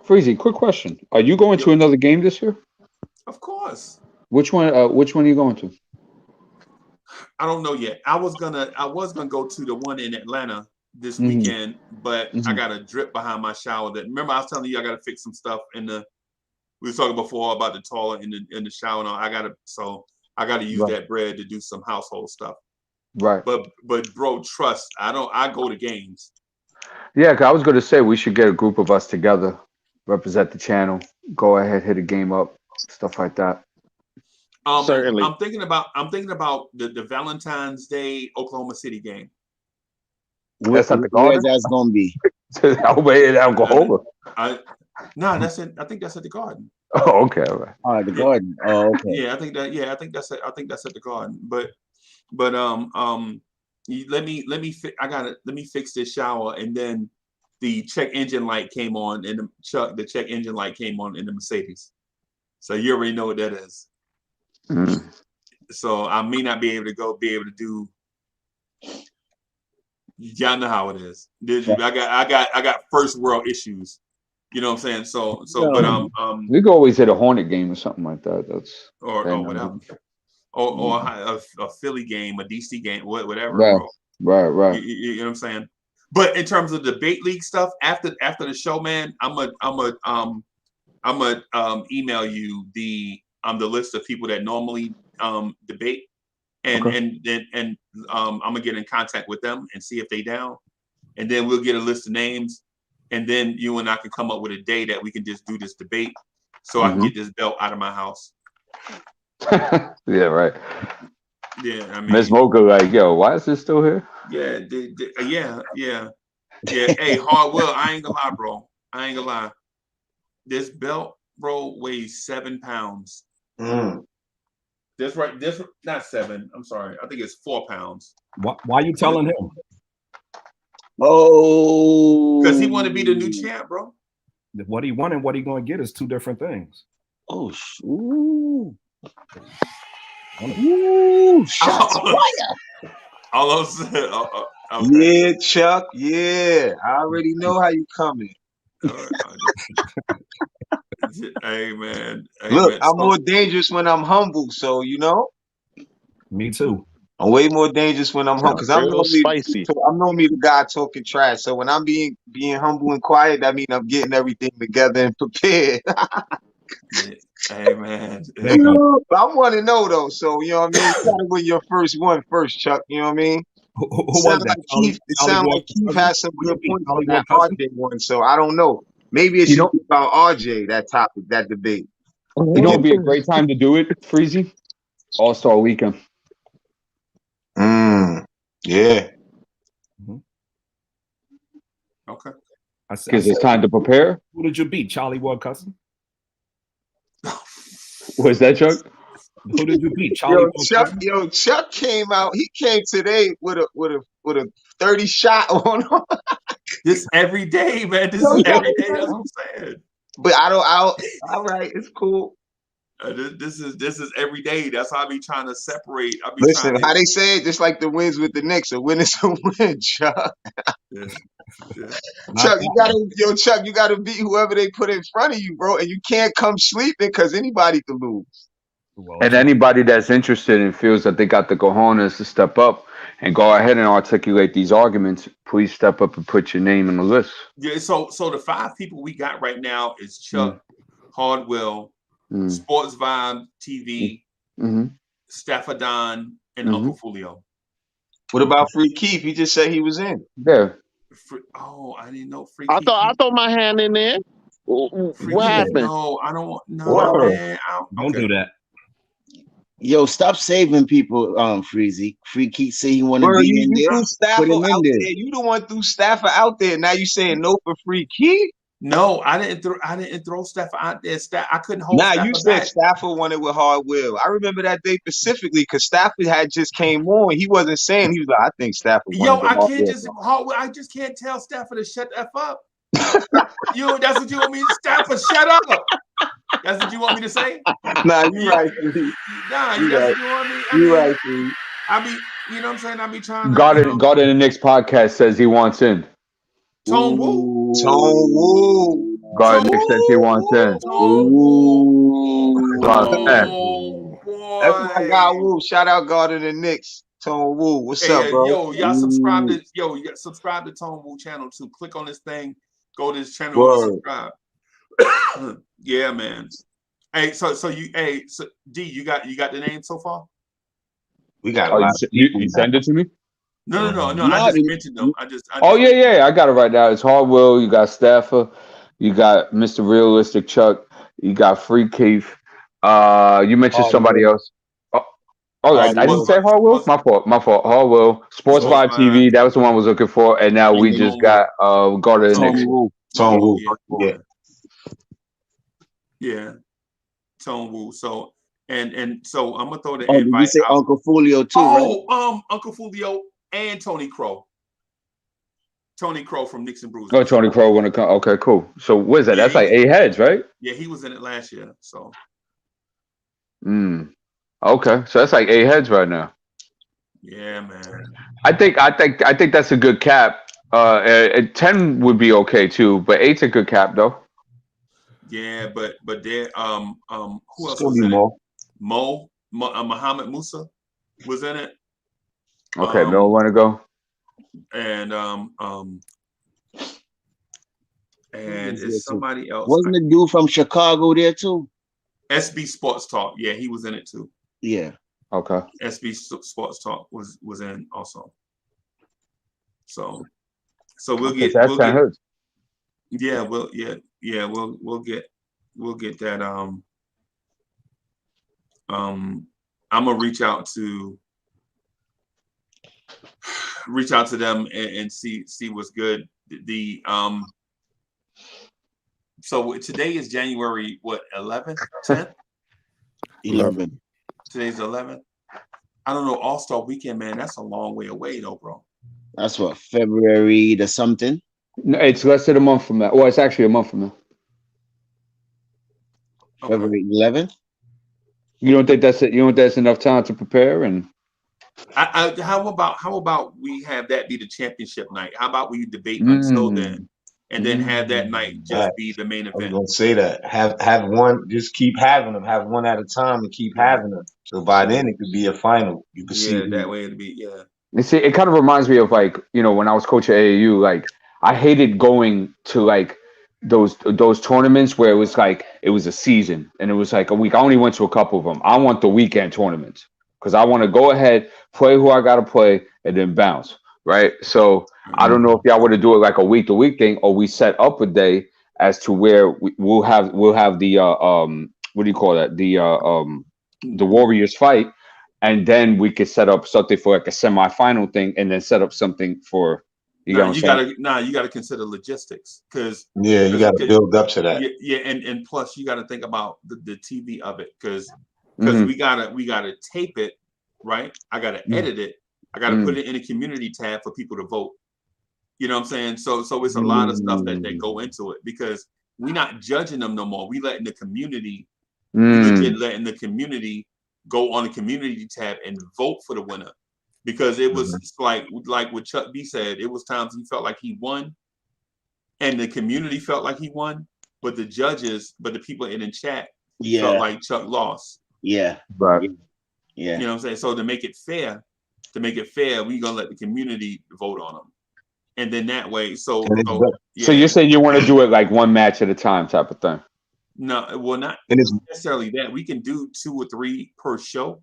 Freezy, quick question. Are you going to another game this year? Of course. Which one are you going to? I don't know yet. I was gonna go to the one in Atlanta this weekend, but I got a drip behind my shower. Remember I was telling you I gotta fix some stuff we were talking before about the toilet in the shower. I gotta use that bread to do some household stuff. Right. But bro, trust, I go to games. Yeah, 'cause I was gonna say we should get a group of us together, represent the channel, go ahead, hit a game up, stuff like that. Certainly. I'm thinking about the Valentine's Day Oklahoma City game. That's not the Garden. Where that's gonna be? In Oklahoma. That's it. I think that's at the Garden. Oh, okay, all right. Oh, the Garden. Oh, okay. Yeah, I think that's at the Garden. But let me fix this shower, and then the check engine light came on, and the check engine light came on in the Mercedes. So you already know what that is. So I may not be able to do. Y'all know how it is. I got first world issues. You know what I'm saying? But we could always hit a Hornet game or something like that. Or whatever. Or a Philly game, a DC game, whatever. Right. Bro. Right. You know what I'm saying? But in terms of debate league stuff, after the show, man, I'm gonna email you the list of people that normally debate, and I'm gonna get in contact with them and see if they down, and then we'll get a list of names, and then you and I can come up with a day that we can just do this debate, so I can get this belt out of my house. Yeah, right. Yeah, I mean, Miss Mocha, like, yo, why is this still here? Yeah, yeah. Hey, Hardwell, I ain't gonna lie, bro. I ain't gonna lie. This belt, bro, weighs 7 pounds. This not 7. I'm sorry. I think it's 4 pounds. Why you telling him? Oh, because he want to be the new champ, bro. What he want and what he going to get is 2 different things. Oh, ooh. Ooh, shots fire. All of okay. Yeah, Chuck. Yeah, I already know how you coming. Hey man. Look, I'm more dangerous when I'm humble, so you know. Me too. I'm way more dangerous when I'm humble because I'm Real spicy. normally the guy talking trash. So when I'm being humble and quiet, that means I'm getting everything together and prepared. Hey man. But I want to know though, so you know what I mean. You gotta win your first one first, Chuck. You know what I mean. Who was that? It sounds like Keith has some good points on that cousin? RJ one, so I don't know. Maybe it should be about RJ, that topic, that debate. You know, it'd be a great time to do it, Freezy. All-Star Weekend. Yeah. Okay. Because it's time to prepare. Who did you beat? Charlie Ward cousin? Was that Chuck? Who did you beat? Charlie Yo, Chuck came out. He came today with a 30 shot on. This every day, man. This is every day. That's what I'm saying. But all right, it's cool. This is every day. That's how I be trying to separate. Listen, how they say it, just like the wins with the Knicks, a win is a win, Chuck. Yeah. Chuck, you gotta beat whoever they put in front of you, bro, and you can't come sleeping because anybody could lose. And anybody that's interested and feels that they got the cojones to step up and go ahead and articulate these arguments, please step up and put your name on the list. Yeah. So the 5 people we got right now is Chuck, Hardwell, Sports Vibe TV, Stafford Don, and Uncle Fulio. What about Free Keith? He just said he was in. Yeah. I didn't know Free I Keith. thought my hand in there. What happened? No, I don't. No, Whoa. man. Don't do that. Yo, stop saving people, Freezy. Free Keith say he want to Bro, be you in there. threw Stafford Put him in out there. there. You the one threw Stafford out there. Now you saying no for Free Keith? No, I didn't throw Stafford out there. I couldn't hold. Nah, Stafford you said back. Stafford won it with hard will. I remember that day specifically because Stafford had just came on. He wasn't saying, he was like, I think Stafford won Yo, it with I hard can't will. I just can't tell Stafford to shut the F up. That's what you want me to Stafford, shut up. That's what you want me to say? Nah, you right. Nah, You that's right. what you want me. You right, Steve. I be, you know what I'm saying? I be trying to. God in the Knicks podcast says he wants in. Tone Woo. Tone Woo. God in the Knicks says he wants in. That's my guy Woo. Shout out God in the Knicks. Tone Woo. What's up, bro? Y'all subscribe to subscribe to Tone Woo channel too. Click on this thing, go to this channel Word. and subscribe. Yeah, man. Hey, so D, you got the name so far? We got a lot of people. You send it to me? No. I just mentioned them. Yeah. I got it right now. It's Hardwell. You got Stafford. You got Mr. Realistic Chuck. You got Free Keith. You mentioned somebody else. I didn't say Hardwell. My fault. Hardwell. Sports 5 TV. That was the one I was looking for. And now we just got God of the Knicks. Tone Woo. Yeah. Yeah. Tone Woo. So and so I'm gonna throw the Did invite you say out. Uncle Fulio too, right? Uncle Fulio and Tony Crow. Tony Crow from Knicks and Bruises. Oh, Tony Crow want to come. Okay, cool. So what is that? Yeah, That's like 8 heads, right? Yeah, he was in it last year. So. Okay, so that's like 8 heads right now. Yeah, man. I think that's a good cap. 10 would be okay too, but 8's a good cap though. Yeah, but there who else Still was in Mo. it? Muhammad Musa was in it. Okay, Bill want to go. And it's somebody else. Wasn't the dude from Chicago there too? SB Sports Talk. Yeah, he was in it too. Yeah. Okay. SB Sports Talk was in also. So we'll get yeah, we'll get that I'm gonna reach out to them and see what's good. So today is January what 11th, 10th? 11. Today's 11th. I don't know. All-Star Weekend, man. That's a long way away, though, bro. That's what, February the something? No, it's less than a month from now. Well, it's actually a month from now. Okay. February 11th? You don't think that's it? You don't think that's enough time to prepare? And how about we have that be the championship night? How about we debate until then, and then have that night just be the main I was event? gonna say that. Have one. Just keep having them. Have one at a time and keep having them. So by then it could be a final. You could see. Yeah, that way it'd be you see, it kind of reminds me of like, you know, when I was coaching AAU, like I hated going to like those tournaments where it was like it was a season and it was like a week. I only went to a couple of them. I want the weekend tournaments because I want to go ahead, play who I gotta play, and then bounce. Right. So I don't know if y'all want to do it like a week to week thing, or we set up a day as to where we'll have the what do you call that? The Warriors fight, and then we could set up something for like a semifinal thing, and then set up something for you gotta consider logistics because you gotta build up to that. Yeah, and plus you gotta think about the TV of it because we gotta tape it, right? I gotta edit it. I gotta put it in a community tab for people to vote. You know what I'm saying? So it's a lot of stuff that go into it because we're not judging them no more. We letting the community, we legit letting the community go on the community tab and vote for the winner. Because it was like what Chuck B said, it was times he felt like he won, and the community felt like he won, but the judges, but the people in the chat felt like Chuck lost. Yeah. Right. Yeah. You know what I'm saying? So to make it fair, we're gonna let the community vote on them. And then that way, so you're saying you want to do it like one match at a time type of thing? No, well, not necessarily that. We can do 2 or 3 per show.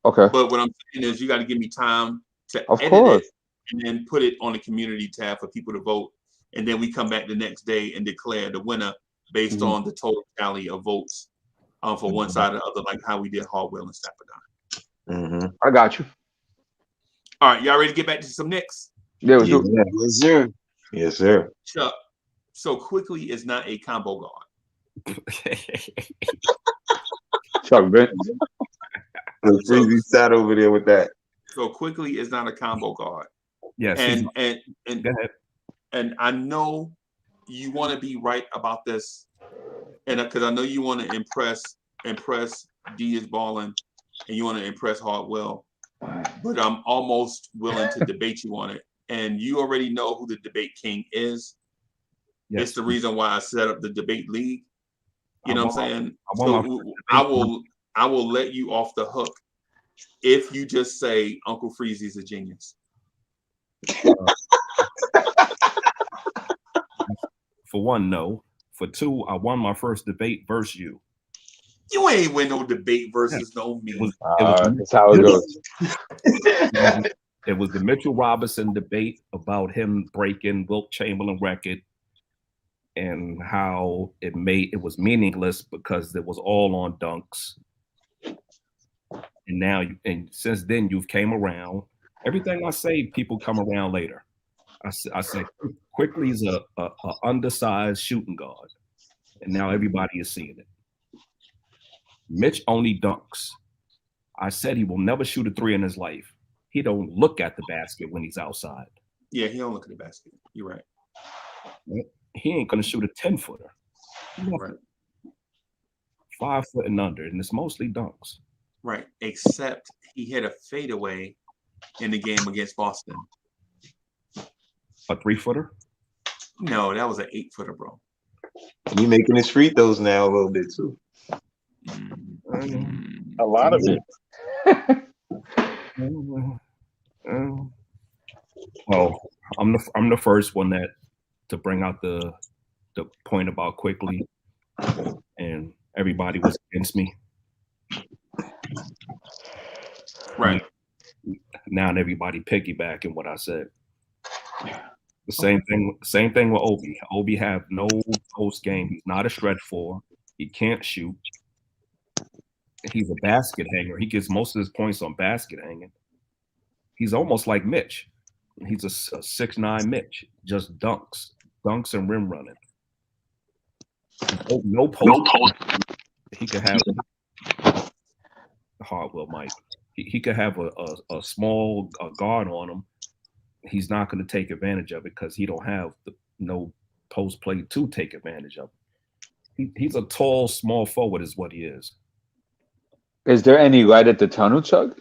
Okay. But what I'm saying is you got to give me time to edit it and then put it on the community tab for people to vote. And then we come back the next day and declare the winner based on the total tally of votes for one side or the other, like how we did Hardwell and Stafford. I got you. All right, y'all ready to get back to some Knicks? Yeah, let's do it. Yes, sir. Yes, sir. Chuck, so Quickley is not a combo guard. Chuck Bent. Freezy sat over there with that. So Quickley is not a combo guard. Yes. And I know you want to be right about this, and because I know you want to impress D is balling, and you want to impress Hardwell, but I'm almost willing to debate you on it. And you already know who the debate king is. Yes. It's the reason why I set up the debate league. You know what I'm saying? So I will let you off the hook if you just say Uncle Freezy's a genius. For one, no. For two, I won my first debate versus you. You ain't win no debate versus no me. That's how it goes. It was the Mitchell Robinson debate about him breaking Wilt Chamberlain record and how it was meaningless because it was all on dunks. And since then you've came around. Everything I say, people come around later. I said Quickley is a undersized shooting guard, and now everybody is seeing it. Mitch only dunks. I said he will never shoot a 3 in his life. He don't look at the basket when he's outside. Yeah, he don't look at the basket. You're right. He ain't gonna shoot a 10-footer. Right. 5 foot and under, and it's mostly dunks. Right, except he hit a fadeaway in the game against Boston. A 3-footer? No, that was an 8-footer, bro. He making his free throws now a little bit too. A lot of it. Well, I'm the first one to bring out the point about Quickley, and everybody was against me. Right. Now everybody piggybacking what I said. The same thing with Obi. Obi have no post game. He's not a stretch 4. He can't shoot. He's a basket hanger. He gets most of his points on basket hanging. He's almost like Mitch. He's a 6'9" Mitch. Just dunks and rim running. No post. He could have Hardwell Mike. He could have a small guard on him. He's not going to take advantage of it because he don't have no post play to take advantage of it. He's a tall, small forward is what he is. Is there any light at the tunnel, Chuck?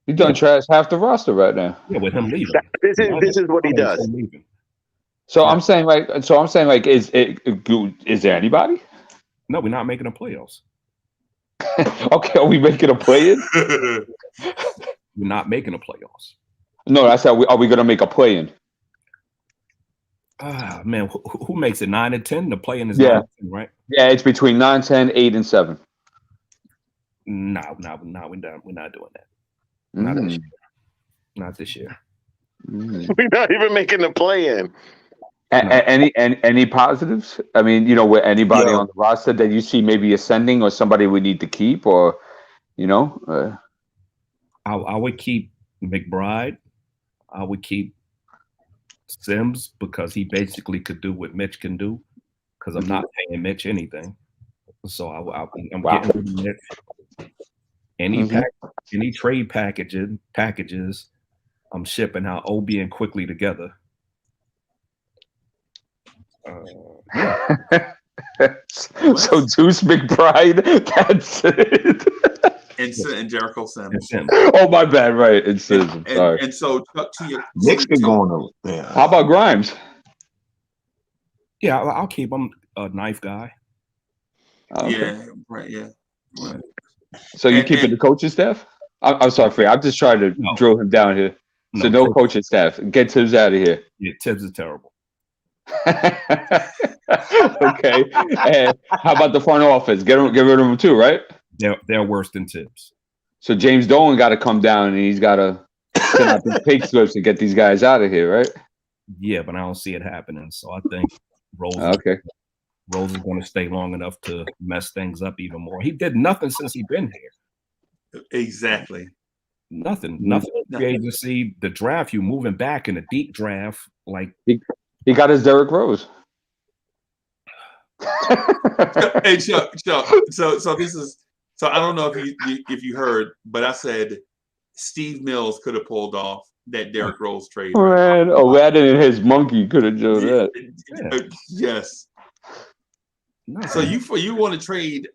You done trash half the roster right now. Yeah, with him leaving. This is what he does. So I'm saying like, is there anybody? No, we're not making the playoffs. Okay, are we making a play-in? We're not making the playoffs. No, that's how are we going to make a play-in? Ah, man, who makes it 9 and 10? The play-in is 9 and 10, right? Yeah, it's between 9, 10, 8, and 7. No, we're not doing that. Not this year. Not this year. We're not even making the play-in. Any positives? I mean, with anybody on the roster that you see maybe ascending or somebody we need to keep, or I would keep McBride. I would keep Sims because he basically could do what Mitch can do. Because I'm not paying Mitch anything, so I'm getting rid of Mitch. Any trade packages, I'm shipping out Obi and Quickley together. So Deuce McBride, that's it. And Jericho Sims. Oh, my bad. Right, it's Sims. I'm sorry. And so Chuck, to your Knicks been going over there. How about Grimes? Yeah, I'll keep him a knife guy. Okay. Yeah, right. Yeah, right. So you keeping the coaching staff? I'm sorry, Free. I'm just trying to drill him down here. So no coaching staff. Get Tibbs out of here. Yeah, Tibbs is terrible. Okay. And how about the front office? Get rid of them too, right? They're worse than Tibbs. So James Dolan got to come down and he's got to send out the pig slips and get these guys out of here, right? Yeah, but I don't see it happening. So I think Rose is going to stay long enough to mess things up even more. He did nothing since he's been here. Exactly. Nothing. Free agency, the draft, you moving back in a deep draft, like he got his Derrick Rose. Hey Chuck. So this is. So I don't know if you heard, but I said Steve Mills could have pulled off that Derrick Rose trade. Man, Aladdin and his monkey could have done that. Yes. No. So you want to trade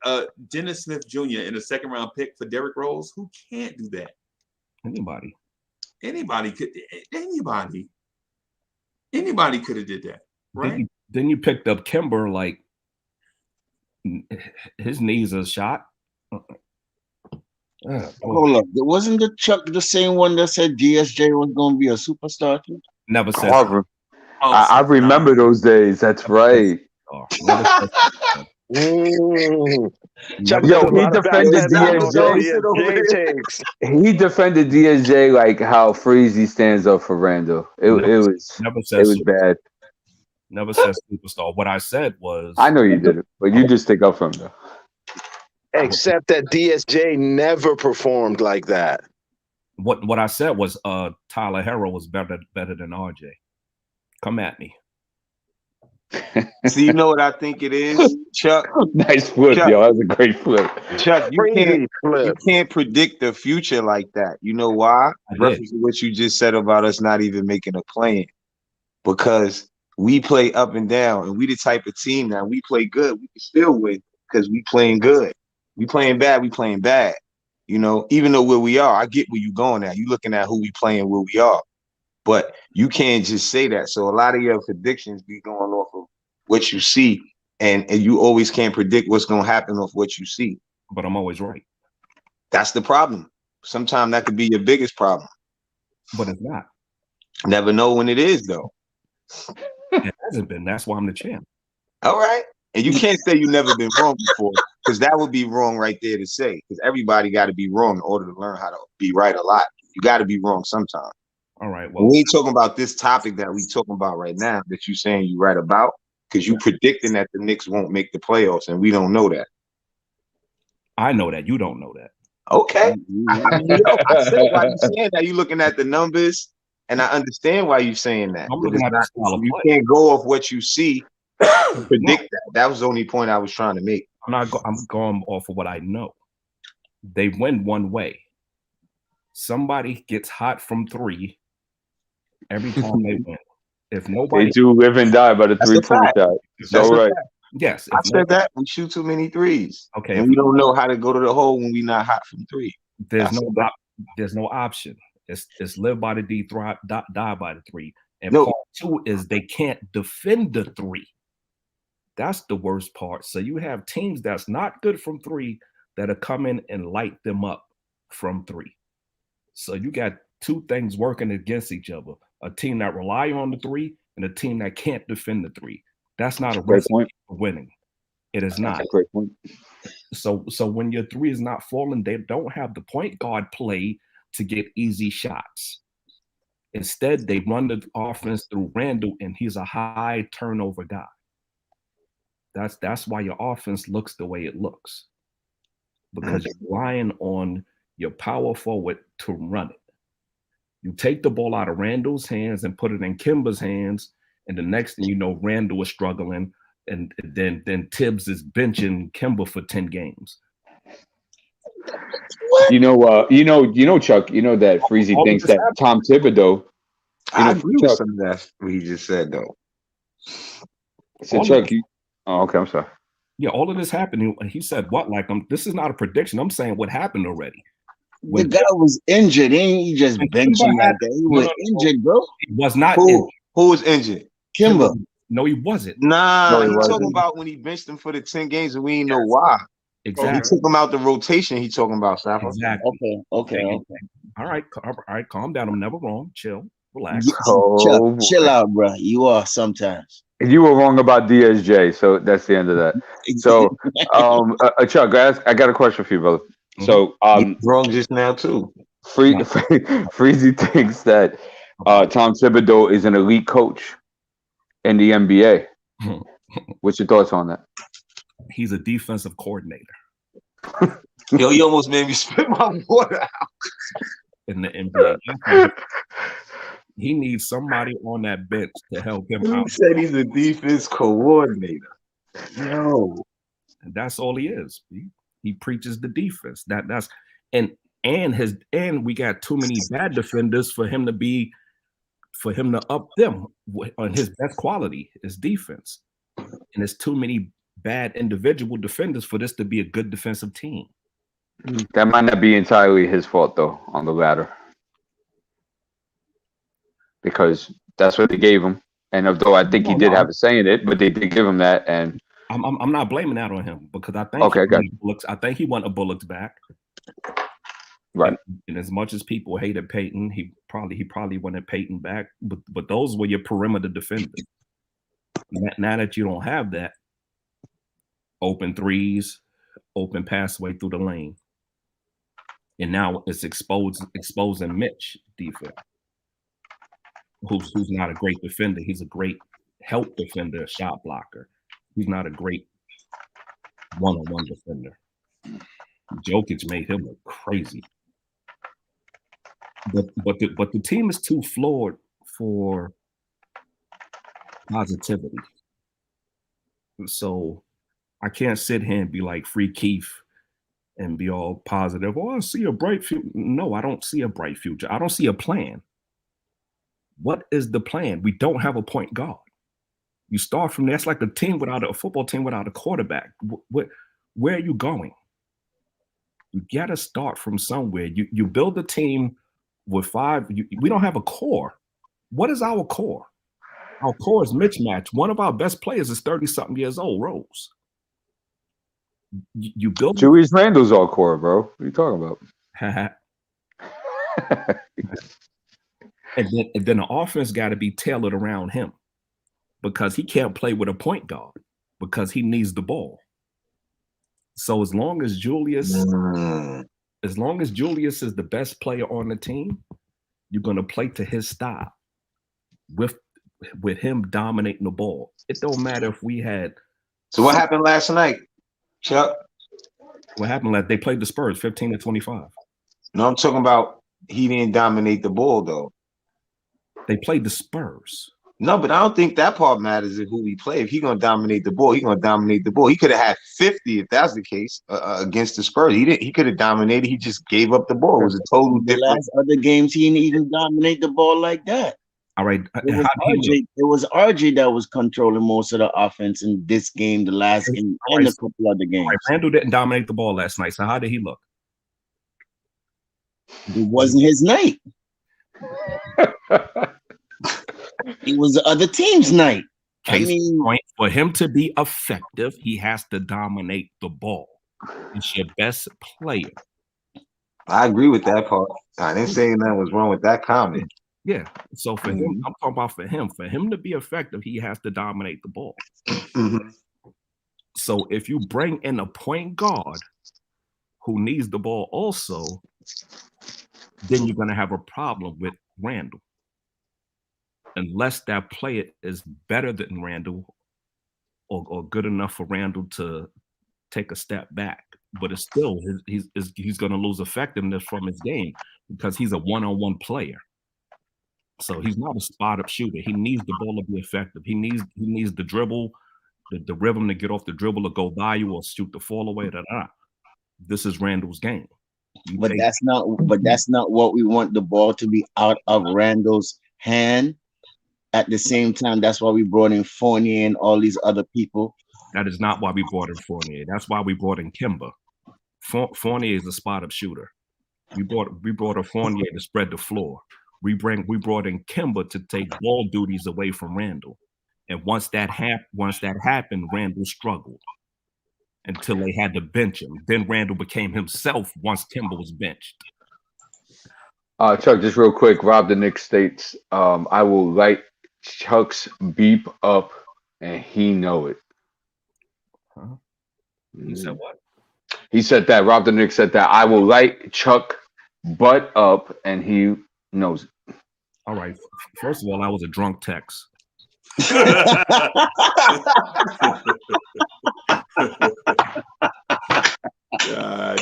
Dennis Smith Jr. in a second round pick for Derrick Rose? Who can't do that? Anybody could have did that, right? Then you picked up Kimber, like his knees are shot. Hold up. Wasn't the Chuck the same one that said DSJ was going to be a superstar too? Never said Harvard. I remember those days. That's right. Yo, he defended DSJ. He defended DSJ like how Freezy stands up for Randle. It was bad. Never said superstar. What I said was, I know you did it, but you just stick up for him though. Except that DSJ never performed like that. What I said was Tyler Herro was better than RJ. Come at me. So you know what I think it is, Chuck? Nice flip, Chuck. Yo. That was a great flip. Chuck, you can't predict the future like that. You know why? Reference to what you just said about us not even making a plan. Because we play up and down, and we the type of team now. We play good, we can still win because we playing good. We playing bad, we playing bad. You know, even though where we are, I get where you going at. You looking at who we playing, where we are. But you can't just say that. So a lot of your predictions be going off of what you see, and you always can't predict what's going to happen off what you see. But I'm always right. That's the problem. Sometimes that could be your biggest problem. But it's not. Never know when it is, though. It hasn't been. That's why I'm the champ. All right. And you can't say you've never been wrong before, because that would be wrong right there to say, because everybody got to be wrong in order to learn how to be right a lot. You got to be wrong sometime. All right. Well, we ain't talking about this topic that we talking about right now that you saying you right about, because you predicting that the Knicks won't make the playoffs, and we don't know that. I know that. You don't know that. Okay. I said why you saying that. You looking at the numbers, and I understand why you saying that. I'm looking at you can't go off what you see predict that. That was the only point I was trying to make. I'm going off of what I know. They win one way. Somebody gets hot from 3 every time they win. If nobody, they do live and die by the 3-point shot. So right. Yes, I said that we shoot too many threes. Okay, and we don't know how to go to the hole when we're not hot from 3. There's no option. It's live by the D, die by the 3. And No. part 2 is they can't defend the 3. That's the worst part. So you have teams that's not good from 3 that'll come in and light them up from 3. So you got 2 things working against each other: a team that rely on the 3 and a team that can't defend the 3. That's not a recipe for winning. It is not. That's a great point. So when your 3 is not falling, they don't have the point guard play to get easy shots. Instead, they run the offense through Randle, and he's a high turnover guy. That's why your offense looks the way it looks, because you're relying on your power forward to run it. You take the ball out of Randle's hands and put it in Kemba's hands, and the next thing you know, Randle is struggling, and then Tibbs is benching Kemba for 10 games. You know, Chuck. You know that Freezy thinks that Tom Thibodeau. I agree with some of that what he just said though. So Chuck, okay, I'm sorry. Yeah, all of this happened. He said, "What? Like, this is not a prediction. I'm saying what happened already." The guy was injured. Ain't he just benching that day? He was injured, bro. He was not Who injured. was injured? Kimba. No, he wasn't. Nah, No, he he's wasn't. talking about when he benched him for the 10 games and we didn't know why. Exactly. He took him out the rotation. He talking about Safa. Exactly. Okay. All right, calm down. I'm never wrong. Chill, relax. Oh, Chuck, chill out, bro. You are sometimes. You were wrong about DSJ, so that's the end of that. So, Chuck, I got a question for you, brother. So, wrong just now too. Freezy thinks that Tom Thibodeau is an elite coach in the NBA. What's your thoughts on that? He's a defensive coordinator. Yo, you almost made me spit my water out. In the NBA. He needs somebody on that bench to help him He out. said he's a defense coordinator. No, that's all he is. He preaches the defense. That's and we got too many bad defenders for him to up them on his best quality is defense. And there's too many bad individual defenders for this to be a good defensive team. That might not be entirely his fault, though, on the ladder. Because that's what they gave him. And although I think he did have a say in it, but they did give him that. And I'm not blaming that on him because I think I think he won a Bullocks back. Right. And as much as people hated Peyton, he probably wanted Peyton back. But those were your perimeter defenders. Now that you don't have that, open threes, open passway through the lane. And now it's exposing Mitch defense. Who's not a great defender. He's a great help defender, shot blocker. He's not a great one-on-one defender. Jokic made him look crazy. But the team is too flawed for positivity. So I can't sit here and be like Free Keith and be all positive. Oh, I see a bright future. No, I don't see a bright future. I don't see a plan. What is the plan? We don't have a point guard. You start from there. That's like a football team without a quarterback. Where are you going? You got to start from somewhere. You build a team with 5. We don't have a core. What is our core? Our core is mismatch. One of our best players is 30-something years old, Rose. You build Julius Randle's all core, bro. What are you talking about? And then the offense got to be tailored around him because he can't play with a point guard because he needs the ball. So as long as Julius is the best player on the team, you're going to play to his style with him dominating the ball. It don't matter if we had. So what happened last night, Chuck? What happened? They played the Spurs 15-25. No, I'm talking about he didn't dominate the ball though. They played the Spurs. No, but I don't think that part matters in who we play. If he's gonna dominate the ball, he's gonna dominate the ball. He could have had 50 if that's the case against the Spurs. He didn't. He could have dominated. He just gave up the ball. It was a total The different. last other games, he didn't even dominate the ball like that. All right. It was RJ that was controlling most of the offense in this game, the last game, and a couple other games. Right, Randle didn't dominate the ball last night. So how did he look? It wasn't his night. It was the other team's night. Case point, for him to be effective, he has to dominate the ball. He's your best player. I agree with that part. I didn't say nothing was wrong with that comment. Yeah. So for him, I'm talking about for him to be effective, he has to dominate the ball. So if you bring in a point guard who needs the ball also, then you're going to have a problem with Randle. Unless that player is better than Randle or good enough for Randle to take a step back. But it's still, he's going to lose effectiveness from his game because he's a one-on-one player. So he's not a spot-up shooter. He needs the ball to be effective. He needs the dribble, the rhythm to get off the dribble or go by you or shoot the fall away. This is Randle's game. But that's not what we want the ball to be out of Randle's hand. At the same time, that's why we brought in Fournier and all these other people. That is not why we brought in Fournier. That's why we brought in Kemba. Fournier is a spot-up shooter. We brought a Fournier to spread the floor. We brought in Kemba to take ball duties away from Randle. And once that happened, Randle struggled until they had to bench him. Then Randle became himself once Kemba was benched. Chuck, just real quick, Rob the Knicks states, I will light Chuck's beep up and he know it. Huh? He said what? He said that. Rob the Knicks said that. I will light Chuck butt up and he knows it. All right. First of all, that was a drunk text. I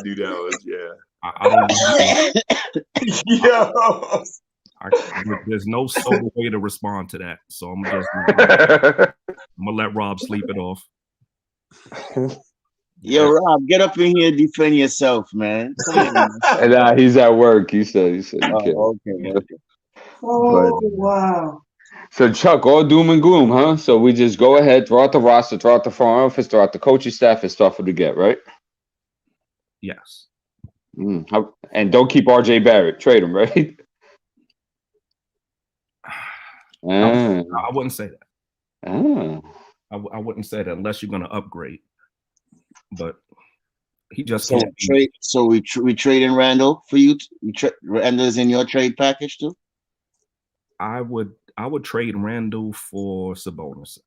knew that was, There's no sober way to respond to that, so I'm gonna let Rob sleep it off. Yo, Rob, get up in here, defend yourself, man. And he's at work. He said. Okay. Oh, wow. So Chuck, all doom and gloom, huh? So we just go ahead, throw out the roster, throw out the front office, throw out the coaching staff, and start from the get, right? Yes. And don't keep RJ Barrett. Trade him, right? I wouldn't say that. I wouldn't say that unless you're going to upgrade. But he just can't trade. So we trade in Randle for you. Randle's in your trade package too. I would trade Randle for Sabonis.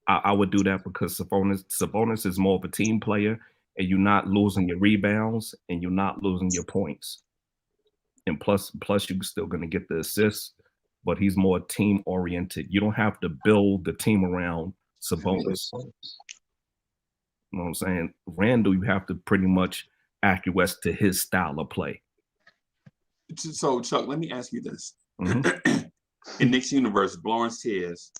I would do that because Sabonis is more of a team player, and you're not losing your rebounds and you're not losing your points. And plus you're still going to get the assists, but he's more team oriented. You don't have to build the team around Sabonis. You know what I'm saying? Randle, you have to pretty much acquiesce to his style of play. So, Chuck, let me ask you this. In Knicks universe, Lawrence Tears,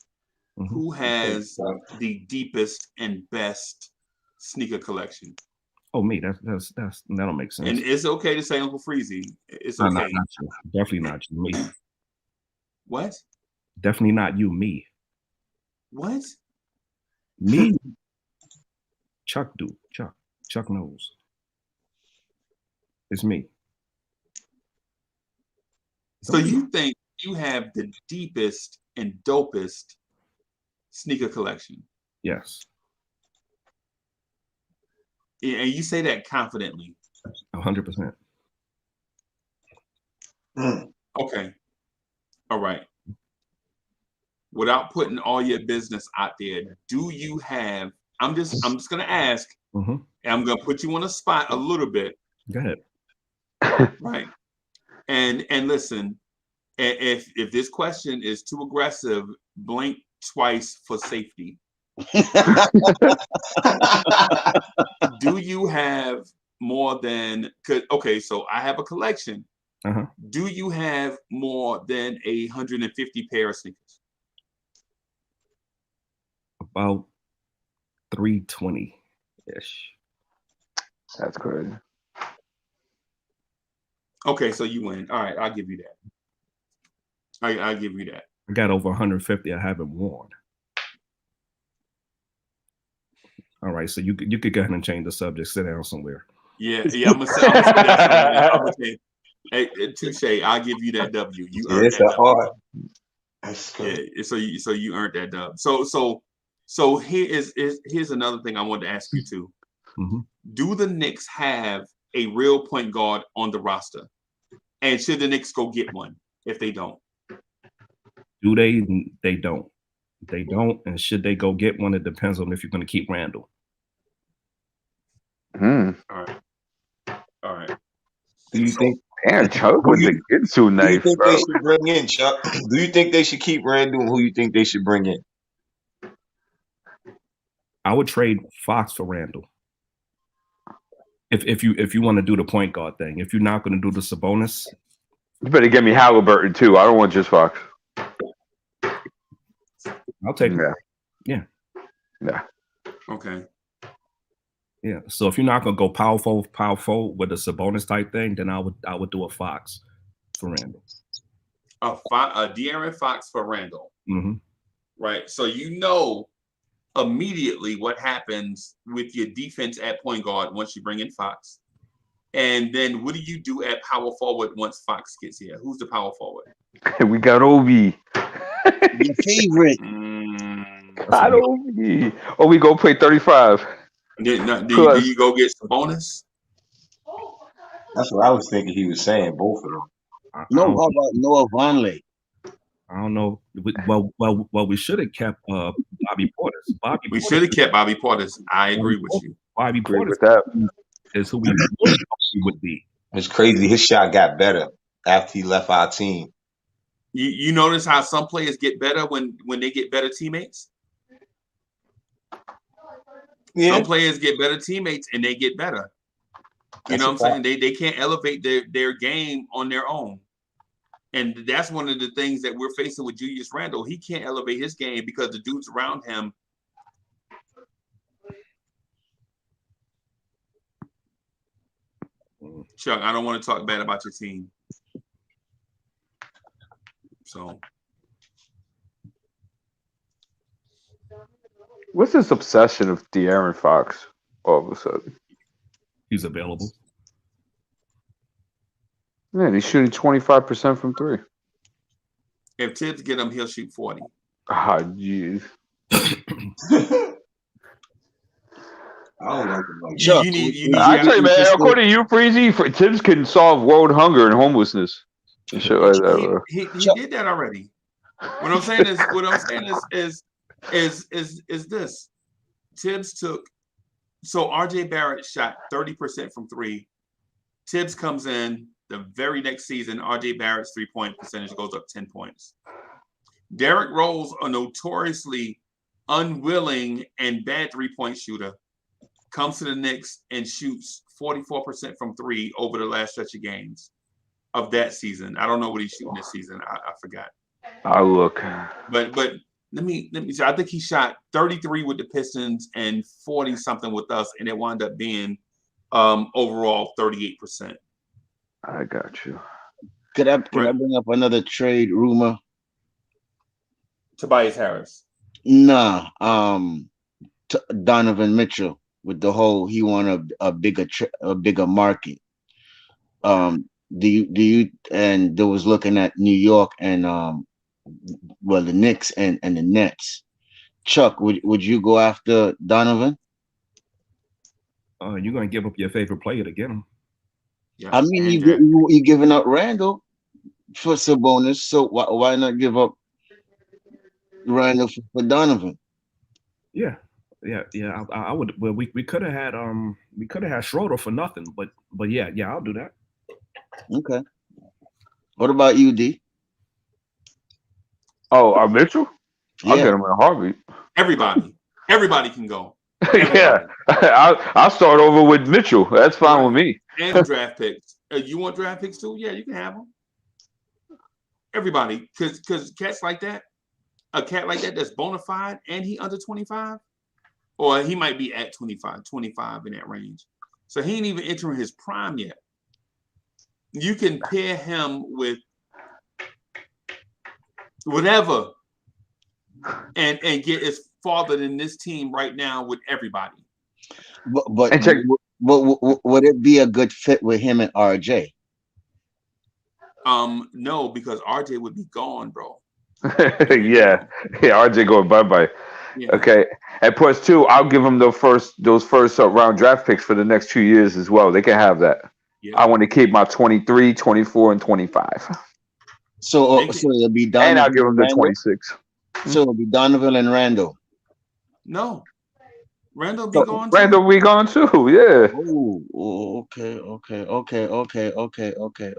who has the deepest and best sneaker collection? Oh, me. That don't make sense. And it's okay to say Uncle Freezy. It's No, okay. not you. Definitely not you. Me. What? Definitely not you. Me. What? Me. Chuck do. Chuck knows. It's me. So you think you have the deepest and dopest sneaker collection? Yes. And you say that confidently? 100%. Okay. All right. Without putting all your business out there, do you have? I'm just gonna ask, and I'm gonna put you on the spot a little bit. Go ahead. Right. And listen, if this question is too aggressive, blink twice for safety. Do you have more than? Okay, so I have a collection. Do you have more than 150 pair of sneakers? About 320-ish. That's crazy. Okay, so you win. All right, I'll give you that. I'll give you that. I got over 150 I haven't worn. All right, so you could go ahead and change the subject. Sit down somewhere. Yeah. I'm gonna say that. I'm gonna say, hey, touche. I'll give you that W. You earned that W. That's good. Yeah, so you earned that dub. So here's another thing I wanted to ask you too. Mm-hmm. Do the Knicks have a real point guard on the roster? And should the Knicks go get one if they don't? Do they? They don't. They don't. And should they go get one? It depends on if you're going to keep Randle. All right. Do you think? Damn, Chuck with the Ginsu knife, Who do you think bro. they should bring in, Chuck? Do you think they should keep Randle? Who you think they should bring in? I would trade Fox for Randle. If you want to do the point guard thing. If you're not going to do the Sabonis, You better get me Halliburton too. I don't want just Fox. I'll take it. Yeah. Okay. Yeah. So if you're not going to go power forward with a Sabonis type thing, then I would do a Fox for Randle. A De'Aaron Fox for Randle. Mm-hmm. Right. So immediately what happens with your defense at point guard once you bring in Fox. And then what do you do at power forward once Fox gets here? Who's the power forward? We got Obi. Your favorite. Got Obi. Or we go play 35. Do you go get Sabonis? That's what I was thinking he was saying, both of them. No, how about Noah Vonleh? I don't know. Well, we should have kept Bobby Portis. We should have kept Bobby Portis. I agree with you. Bobby Portis with that. Is who we would be. It's crazy. His shot got better after he left our team. You notice how some players get better when they get better teammates? Yeah. Some players get better teammates and they get better. You know what I'm saying? They can't elevate their game on their own. And that's one of the things that we're facing with Julius Randle. He can't elevate his game because the dudes around him. Chuck, I don't want to talk bad about your team. So. What's this obsession of De'Aaron Fox all of a sudden? He's available. Man, he's shooting 25% from three. If Tibbs get him, he'll shoot 40. Ah, jeez. I don't like him like Chuck, I tell you, man, according to you, Freezy, Tibbs can solve world hunger and homelessness. And shit like that, he did that already. What I'm saying is this. Tibbs took, so RJ Barrett shot 30% from three. Tibbs comes in the very next season. RJ Barrett's 3-point percentage goes up 10 points. Derrick Rose, a notoriously unwilling and bad 3-point shooter, comes to the Knicks and shoots 44% from three over the last stretch of games of that season. I don't know what he's shooting this season. I forgot. I'll look. But let me see. I think he shot 33 with the Pistons and 40 something with us, and it wound up being overall 38%. I got you. Could I bring up another trade rumor? Tobias Harris. Nah, Donovan Mitchell with the whole he want a bigger market. Do you and there was looking at New York and the Knicks and the Nets. Chuck, would you go after Donovan? You're gonna give up your favorite player to get him. Yeah, I mean, you giving up Randle for Sabonis, so why not give up Randle for Donovan? Yeah. I would. Well, we could have had Schroeder for nothing, but yeah, I'll do that. Okay. What about you, D? Oh, Mitchell? Yeah. I'll get him in a heartbeat. Everybody can go. Yeah, I'll start over with Mitchell. That's fine with me. And draft picks. You want draft picks too? Yeah, you can have them. Everybody, because cats like that, a cat like that that's bona fide and he under 25, or he might be at 25 in that range. So he ain't even entering his prime yet. You can pair him with whatever and get as farther than this team right now with everybody. But would it be a good fit with him and RJ? No, because RJ would be gone, bro. yeah, RJ going bye-bye. Yeah. Okay, and plus two, I'll give them those first round draft picks for the next 2 years as well. They can have that. Yeah. I want to keep my 23, 24, and 25. So it'll be Donovan. And I'll give them the Randle? 26. So it'll be Donovan and Randle. No, Randle be gone too. Randle be gone too. Yeah. Oh, okay. You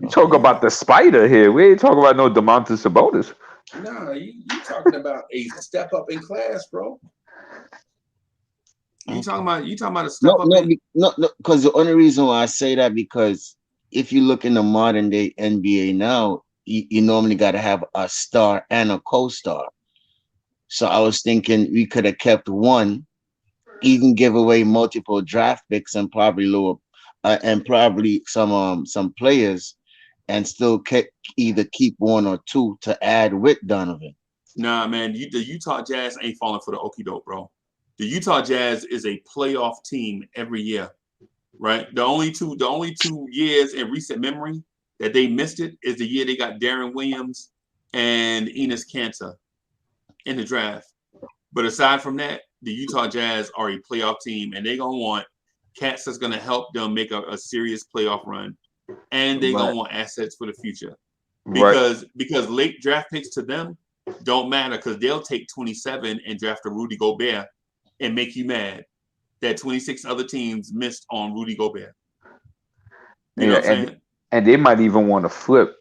talk about the spider here. We ain't talking about no DeMontis Sabonis. No, you talking about a step up in class, bro. You talking about a step up in No, because the only reason why I say that, because if you look in the modern day NBA now, you normally got to have a star and a co-star. So I was thinking we could have kept one, even give away multiple draft picks and probably some players, and still either keep one or two to add with Donovan. Nah, man, the Utah Jazz ain't falling for the okie doke, bro. The Utah Jazz is a playoff team every year, right? The only two years in recent memory that they missed it is the year they got Darren Williams and Enes Kanter in the draft. But aside from that, the Utah Jazz are a playoff team, and they're gonna want cats that's gonna help them make a serious playoff run, and they're gonna want assets for the future. Because late draft picks to them don't matter, because they'll take 27 and draft a Rudy Gobert and make you mad that 26 other teams missed on Rudy Gobert. You know what I'm saying? And they might even want to flip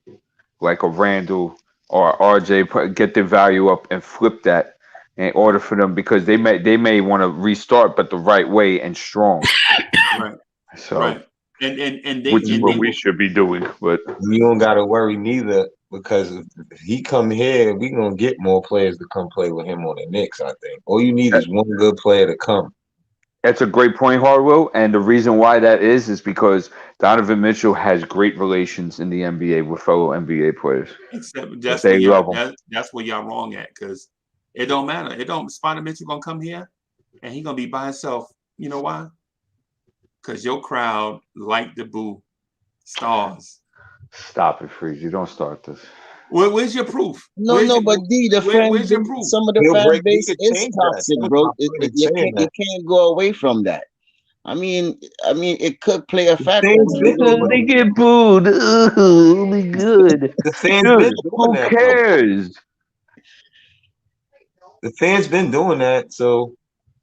like a Randle or RJ, get their value up and flip that in order for them, because they may want to restart, but the right way and strong. Right. So, right. And which is what we should be doing. But you don't got to worry neither, because if he come here, we gonna get more players to come play with him on the Knicks. I think all you need is one good player to come. That's a great point, Harwell. And the reason why that is because Donovan Mitchell has great relations in the NBA with fellow NBA players. Except that's where y'all wrong at, because it don't matter. It don't. Spider Mitchell gonna come here and he gonna be by himself. You know why? Because your crowd like the boo stars. Stop it, Freeze. You don't start this. Where's your proof? But where's your proof? Some of the fan base is toxic, bro. You can't go away from that. I mean, it could play a factor. They get booed. It'll be good. The fans Dude, been doing who that. Cares? The fans been doing that, so.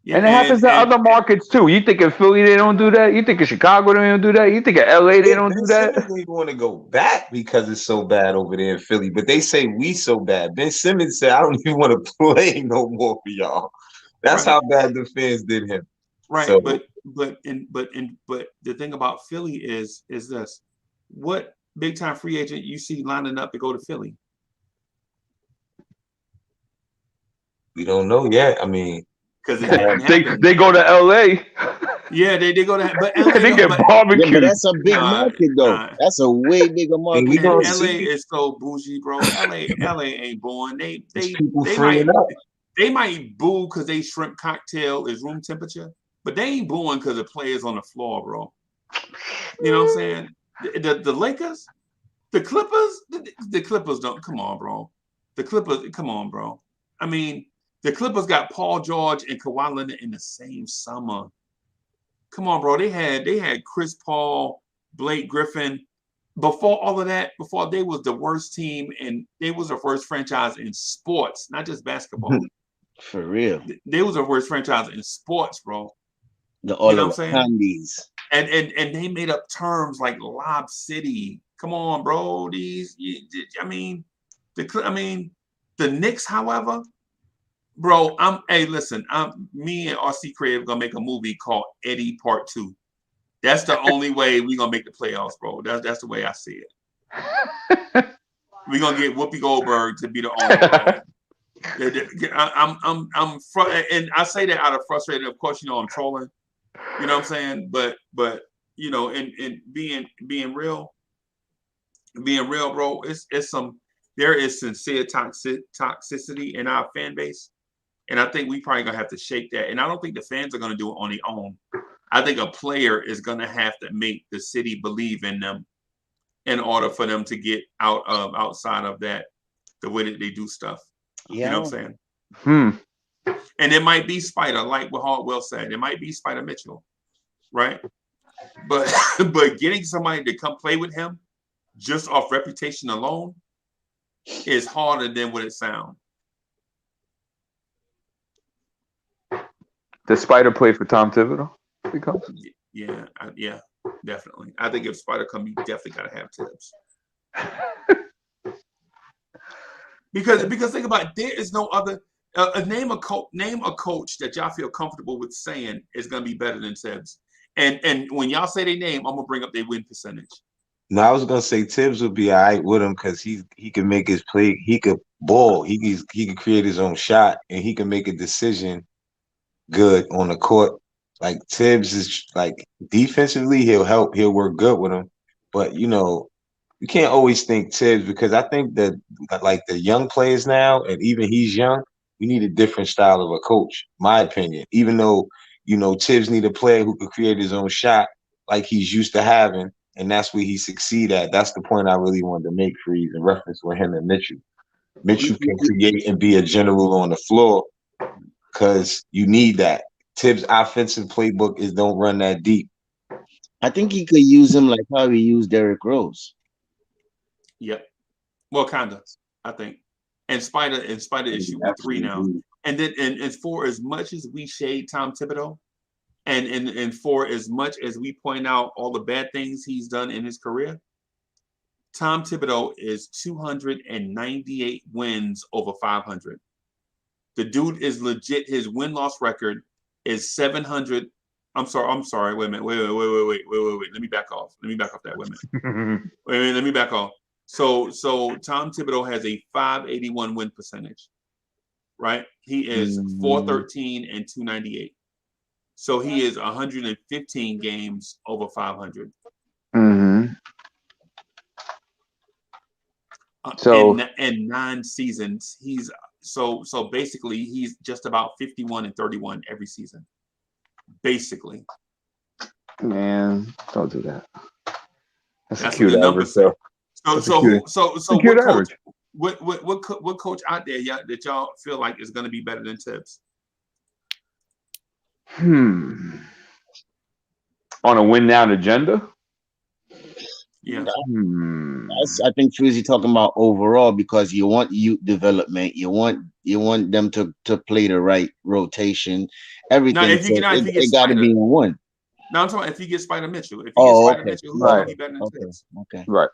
And it happens to other markets too. You think in Philly they don't do that? You think in Chicago they don't do that? You think in LA they don't do that? They want to go back because it's so bad over there in Philly, but they say we so bad. Ben Simmons said, "I don't even want to play no more for y'all." That's how bad the fans did him. Right, so, but the thing about Philly is this: what big time free agent you see lining up to go to Philly? We don't know yet. I mean. Because they go to LA. Yeah, they go to, but LA they get barbecued. Yeah, but that's a big market though. That's a way bigger market. And LA is so bougie, bro. LA ain't born. They might boo because they shrimp cocktail is room temperature, but they ain't booing because the players on the floor, bro. You know what I'm saying? The Lakers, the Clippers, the Clippers don't. Come on, bro. The Clippers, come on, bro. I mean. The Clippers got Paul George and Kawhi Leonard in the same summer. Come on, bro. They had Chris Paul, Blake Griffin. Before all of that, before they was the worst team, and they was the worst franchise in sports, not just basketball. For real. They was the worst franchise in sports, bro. You know what I'm saying? Candies. And they made up terms like Lob City. Come on, bro. The Knicks, however. Bro, me and RC Creative gonna make a movie called Eddie Part 2. That's the only way we're gonna make the playoffs, bro. That's the way I see it. We're gonna get Whoopi Goldberg to be the owner, bro. And I say that out of frustration. Of course, I'm trolling. You know what I'm saying? But in being real, bro, there is sincere toxicity in our fan base, and I think we probably gonna have to shake that. And I don't think the fans are gonna do it on their own. I think a player is gonna have to make the city believe in them in order for them to get outside of that, the way that they do stuff. Yeah. You know what I'm saying? And it might be Spider, like what Hardwell said. It might be Spider Mitchell, right? But getting somebody to come play with him just off reputation alone is harder than what it sounds. Does Spider play for Tom Thibodeau? Yeah, definitely. I think if Spider come, you definitely gotta have Tibbs. because think about it, there is no other. Name a coach that y'all feel comfortable with saying is gonna be better than Tibbs. And when y'all say their name, I'm gonna bring up their win percentage. No, I was gonna say Tibbs would be all right with him because he can make his play. He could ball. He can create his own shot, and he can make a decision good on the court. Like Tibbs is like defensively, he'll help. He'll work good with him. But you can't always think Tibbs because I think that like the young players now, and even he's young, we need a different style of a coach. My opinion. Even though Tibbs need a player who could create his own shot like he's used to having, and that's where he succeed at. That's the point I really wanted to make, Freeze, in reference with him and Mitchell. Mitchell can create and be a general on the floor because you need that. Tibbs' offensive playbook don't run that deep. I think he could use him like how he used Derrick Rose. Yep. Well, kind of, I think. And Spider is shooting 3 now. And then and for as much as we shade Tom Thibodeau, and for as much as we point out all the bad things he's done in his career, Tom Thibodeau is 298 wins over 500. The dude is legit. His win-loss record is 700. I'm sorry. Wait a minute. Wait. Let me back off that. Wait a minute. Let me back off. So Tom Thibodeau has a 581 win percentage, right? He is 413 and 298. So he is 115 games over 500. So in 9 seasons, he's so basically he's just about 51 and 31 every season. Basically. Man, don't do that. That's a what cute the average. numbers say. So what coach out there that y'all feel like is going to be better than Tibbs? On a win now agenda? Yeah. I think Freezy talking about overall because you want youth development, you want them to play the right rotation, everything. Now, if you get got to be in one. Now I'm talking about if you get Spider Mitchell. If you get Spider Mitchell, who's going to be better than Tibbs? Okay. Right.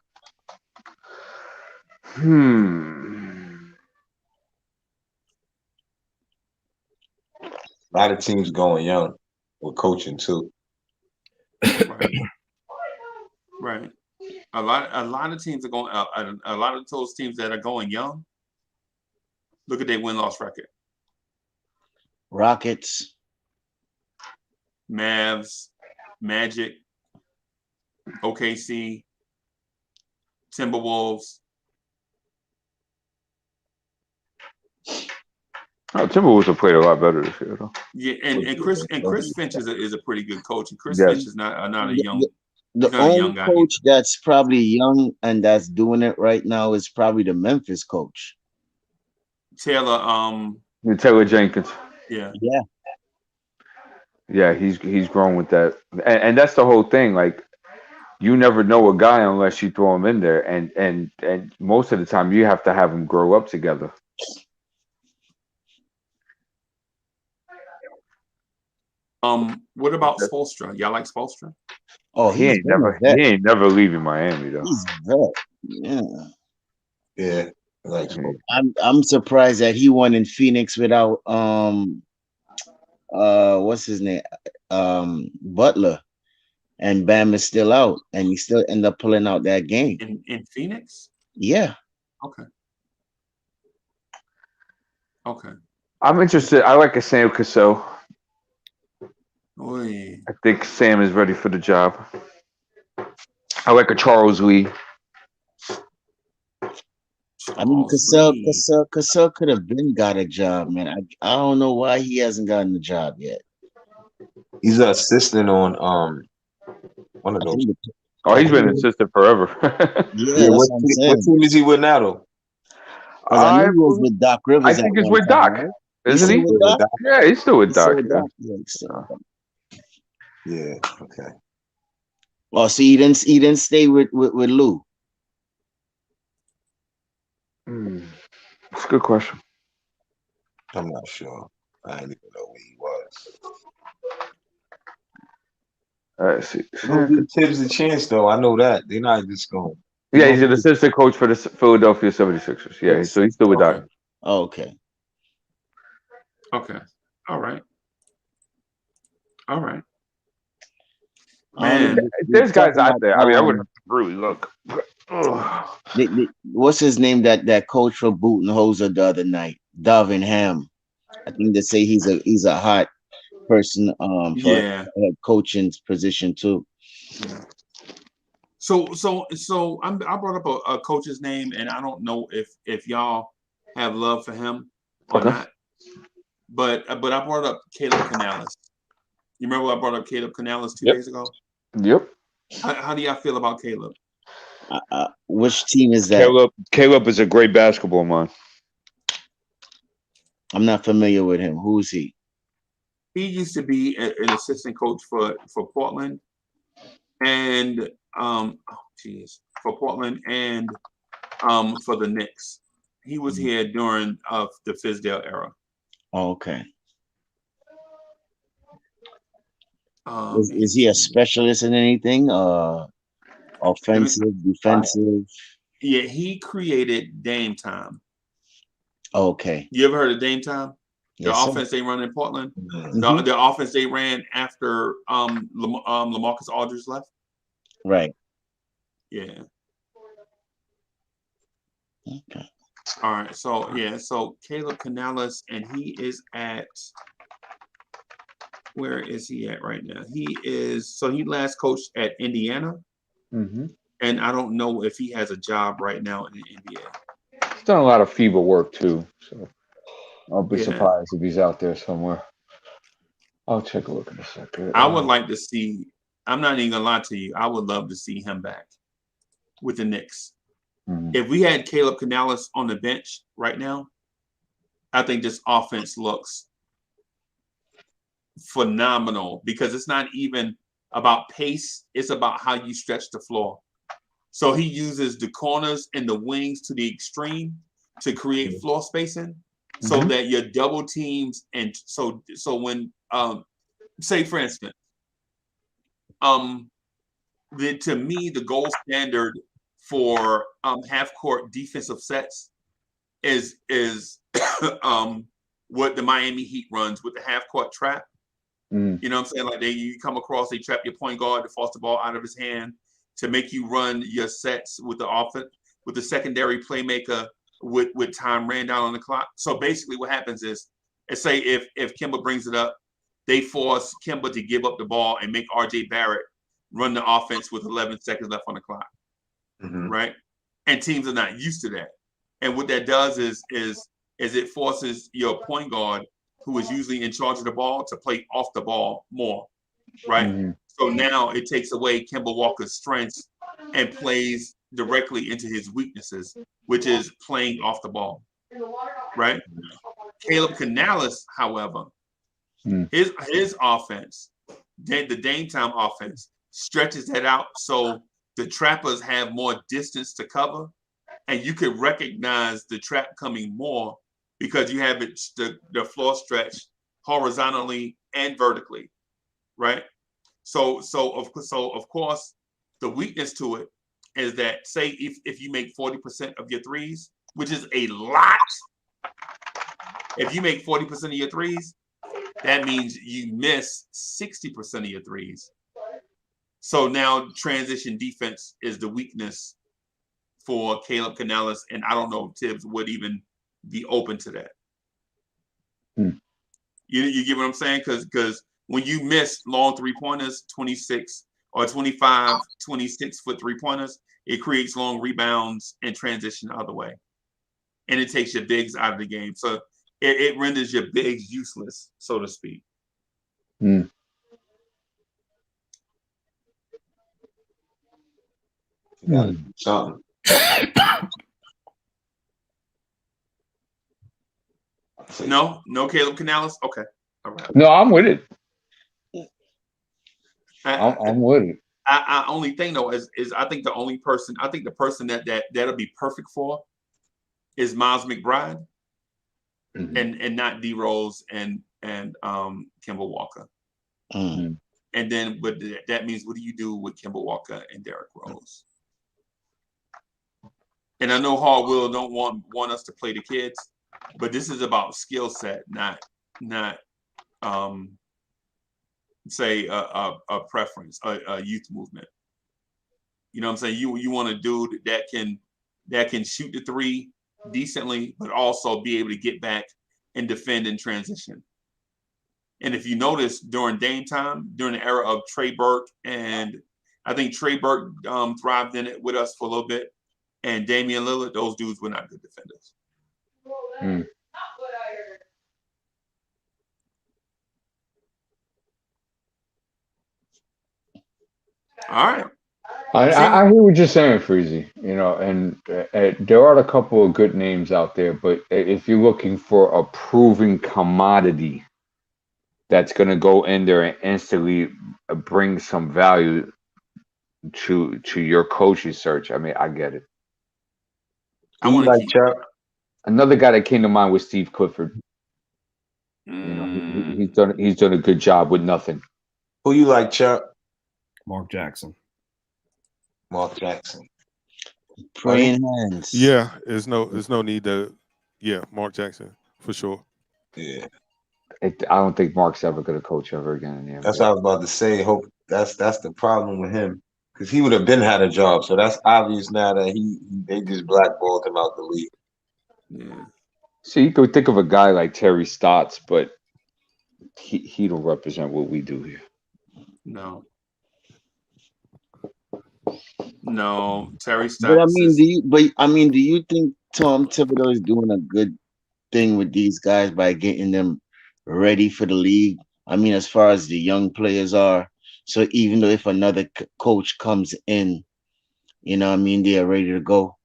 A lot of teams going young with coaching too. Right. A lot of teams are going. A lot of those teams that are going young. Look at their win-loss record. Rockets, Mavs, Magic, OKC, Timberwolves. Timberwolves have played a lot better this year, though. Yeah, and Chris Finch is a pretty good coach. And Chris Finch is not a young. The only coach that's probably young and that's doing it right now is probably the Memphis coach, Taylor. Taylor Jenkins. Yeah. Yeah, he's grown with that, and that's the whole thing. Like, you never know a guy unless you throw him in there, and most of the time you have to have them grow up together. What about Spoelstra? Y'all like Spoelstra? Oh, he ain't never leaving Miami though. He's vet. Yeah. I'm surprised that he won in Phoenix without what's his name? Butler. and Bam is still out, and he still end up pulling out that game. In Phoenix? Yeah. Okay. Okay. I'm interested. I like a Sam Cassell. Oy. I think Sam is ready for the job. I like a Charles Lee. I mean, Cassell could have been got a job, man. I don't know why he hasn't gotten the job yet. He's an assistant on one of those. Oh, he's been an assistant forever. Yeah, that's what I'm saying. What team is he with now, though? Because I know he was with Doc Rivers. I think he's with Doc, isn't he? Yeah, he's still with Doc. Yeah. Okay. Oh, so he didn't stay with Lou. That's a good question. I'm not sure. I didn't even know where he was. Let's see. Don't give Tibbs a chance, though. I know that. They're not just going. Yeah, he's an assistant coach for the Philadelphia 76ers. Yeah, so he's still with Doc. Oh, okay. Okay. All right. All right. Man, there's guys out there. I mean, I wouldn't really look. What's his name? That coach for Budenholzer the other night, Darvin Ham. I think they say he's a hot person for head coaching position too. Yeah. So I brought up a coach's name, and I don't know if y'all have love for him or not. But I brought up Caleb Canales. You remember I brought up Caleb Canales 2 days ago? Yep. How do y'all feel about Caleb? Which team is that? Caleb is a great basketball man. I'm not familiar with him. Who is he? He used to be an assistant coach for Portland, and for Portland and for the Knicks. He was here during the Fizdale era. Oh, okay. Is he a specialist in anything? Offensive, defensive? Yeah, he created Dame Time. Okay. You ever heard of Dame Time? The Yes, offense they run in Portland? Mhm. The offense they ran after LaMarcus Aldridge left? Right. Yeah. Okay. All right. So Caleb Canales, and he is at, where is he at right now? He last coached at Indiana. Mm-hmm. And I don't know if he has a job right now in the NBA. He's done a lot of FIBA work too, so I'll be surprised if he's out there somewhere. I'll take a look in a second. I would like to see, I'm not even gonna lie to you, I would love to see him back with the Knicks. Mm-hmm. If we had Caleb Canales on the bench right now, I think this offense looks phenomenal, because it's not even about pace, it's about how you stretch the floor. So he uses the corners and the wings to the extreme to create floor spacing, so that your double teams, and so when say for instance, to me the gold standard for half court defensive sets is what the Miami Heat runs with the half court trap. You know what I'm saying? Like you come across, they trap your point guard to force the ball out of his hand to make you run your sets with the offense, with the secondary playmaker with time ran down on the clock. So basically what happens is, say if Kemba brings it up, they force Kemba to give up the ball and make RJ Barrett run the offense with 11 seconds left on the clock. Right? And teams are not used to that. And what that does is it forces your point guard, who is usually in charge of the ball, to play off the ball more, right? So now it takes away Kemba Walker's strengths and plays directly into his weaknesses, which is playing off the ball, right? Caleb Canales, however, his offense, the Dame Time offense, stretches that out so the trappers have more distance to cover, and you could recognize the trap coming more because you have the floor stretch horizontally and vertically, right? So of course, the weakness to it is that, say if you make 40% of your threes, which is a lot. If you make 40% of your threes, that means you miss 60% of your threes. So now transition defense is the weakness for Caleb Canales, and I don't know if Tibbs would even be open to that. You get what I'm saying? Because when you miss long 3-pointers, 26 or 25, 26-foot 3-pointers, it creates long rebounds and transition the other way. And it takes your bigs out of the game. So it renders your bigs useless, so to speak. Something. No Caleb Canales? Okay. All right. No, I'm with it. I'm with it. I only thing though is I think the person that'll be perfect for is Miles McBride and not D Rose and Kemba Walker. And then but that means what do you do with Kemba Walker and Derrick Rose? And I know Hardwill don't want us to play the kids, but this is about skill set, not say a preference, a youth movement. You know what I'm saying? You want a dude that can shoot the three decently, but also be able to get back and defend in transition. And if you notice during Dame time, during the era of Trey Burke, and I think Trey Burke thrived in it with us for a little bit, and Damian Lillard, those dudes were not good defenders. All right. I hear what you're saying, Freezy. You know, and there are a couple of good names out there, but if you're looking for a proven commodity that's going to go in there and instantly bring some value to your coaching search, I mean, I get it. Another guy that came to mind was Steve Clifford. You know, he's done a good job with nothing. Who you like, Chuck? Mark Jackson. Mark Jackson. Praying hands. Yeah, there's no need to. Yeah, Mark Jackson for sure. Yeah. I don't think Mark's ever going to coach ever again in the NBA. That's what I was about to say. Hope that's the problem with him, because he would have had a job. So that's obvious now that they just blackballed him out the league. Yeah. See, you could think of a guy like Terry Stotts, but he don't represent what we do here. No, Terry Stotts. But I mean, do you think Tom Thibodeau is doing a good thing with these guys by getting them ready for the league? I mean, as far as the young players are, so even though if another coach comes in, you know, I mean, they are ready to go.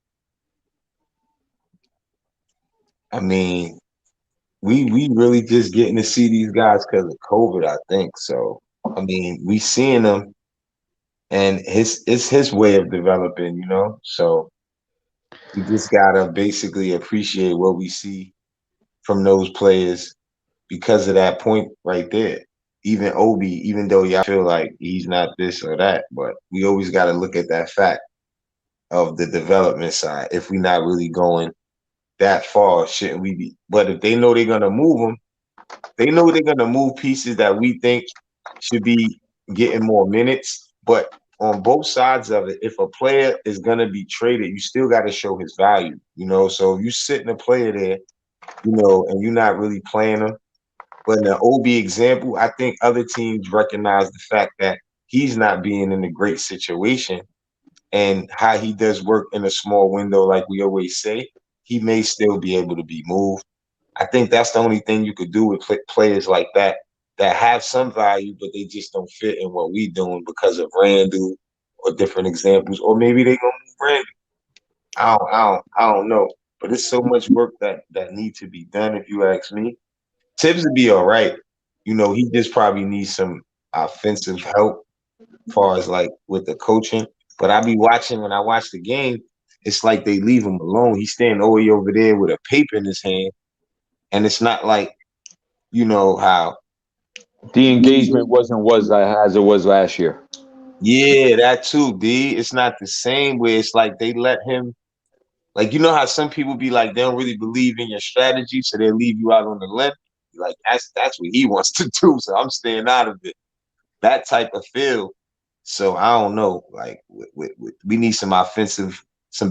I mean, we really just getting to see these guys because of COVID, I think. So I mean, we seeing them, and it's his way of developing, you know. So we just gotta basically appreciate what we see from those players because of that point right there. Even Obi, even though y'all feel like he's not this or that, but we always got to look at that fact of the development side. If we're not really going that far, shouldn't we be? But if they know they're gonna move them, they know they're gonna move pieces that we think should be getting more minutes. But on both sides of it, if a player is gonna be traded, you still got to show his value, you know. So if you sitting a player there, you know, and you're not really playing him. But in the OB example, I think other teams recognize the fact that he's not being in a great situation, and how he does work in a small window, like we always say, he may still be able to be moved. I think that's the only thing you could do with players like that have some value, but they just don't fit in what we doing because of Randle or different examples, or maybe they gonna move Randle. I don't know, but it's so much work that needs to be done. If you ask me, Tibbs would be all right. You know, he just probably needs some offensive help as far as like with the coaching. But I be watching, when I watch the game, it's like they leave him alone. He's standing all the way over there with a paper in his hand. And it's not like, you know, how the engagement wasn't as it was last year. Yeah, that too, D. It's not the same way. It's like they let him, like, you know how some people be like, they don't really believe in your strategy, so they leave you out on the limb. Like, that's what he wants to do, so I'm staying out of it. That type of feel. So I don't know. Like we need some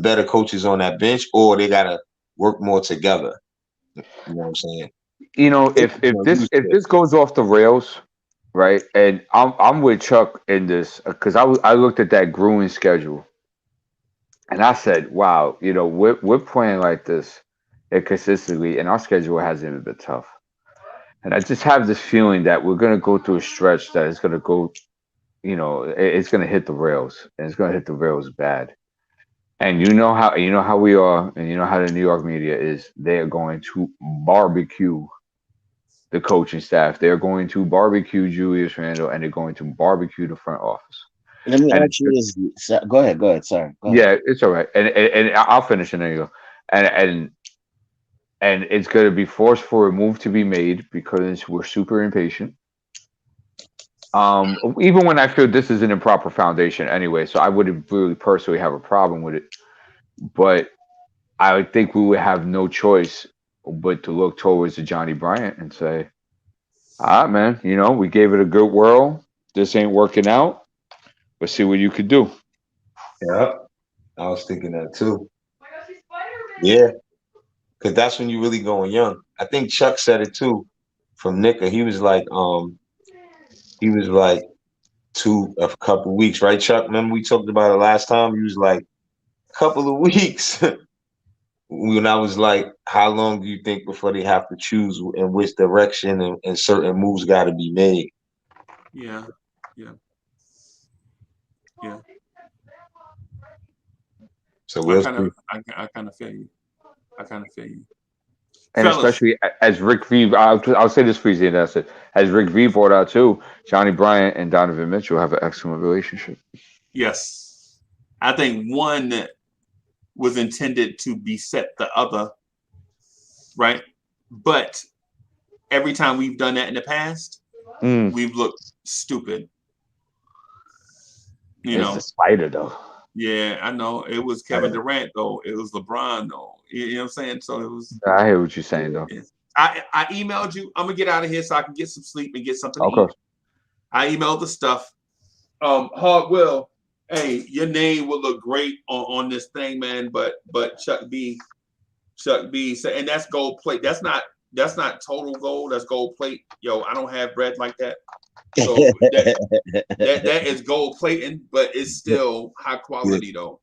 better coaches on that bench, or they gotta work more together. You know what I'm saying? You know, if this goes off the rails, right? And I'm with Chuck in this because I looked at that Gruen schedule, and I said, wow, you know, we're playing like this consistently, and our schedule hasn't even been tough. And I just have this feeling that we're gonna go through a stretch that is gonna go, you know, it's gonna hit the rails, and it's gonna hit the rails bad. And you know how we are, and you know how the New York media is. They are going to barbecue the coaching staff. They're going to barbecue Julius Randle, and they're going to barbecue the front office. Let me And ask you this. Go ahead. Sorry. Go ahead. yeah, it's all right. And I'll finish, and there you go. And it's going to be forced for a move to be made because we're super impatient. Even when I feel this is an improper foundation anyway, so I wouldn't really personally have a problem with it. But I think we would have no choice but to look towards the Johnny Bryant and say, all right, man, you know, we gave it a good whirl. This ain't working out. Let's see what you could do. Yeah, I was thinking that too. Yeah, because that's when you're really going young. I think Chuck said it too from Nika. He was like a couple weeks, right, Chuck? Remember we talked about it last time? He was like a couple of weeks. When I was like, how long do you think before they have to choose in which direction and certain moves got to be made? Yeah. So we'll I kind of feel you. And Fellas. especially as Rick V, I'll say this for you, and that's it. As Rick V brought out too, Johnny Bryant and Donovan Mitchell have an excellent relationship. Yes. I think one was intended to beset the other, right? But every time we've done that in the past, we've looked stupid. You know, the spider though. Yeah, I know. It was Kevin Durant though. It was LeBron though. You know what I'm saying? So it was. I hear what you're saying though. I emailed you. I'm gonna get out of here so I can get some sleep and get something to Okay. eat. I emailed the stuff. Hard Will, hey, your name will look great on this thing, man. But Chuck B said, and that's gold plate. That's not total gold. That's gold plate. Yo, I don't have bread like that. So that is gold plating, but it's still high quality though.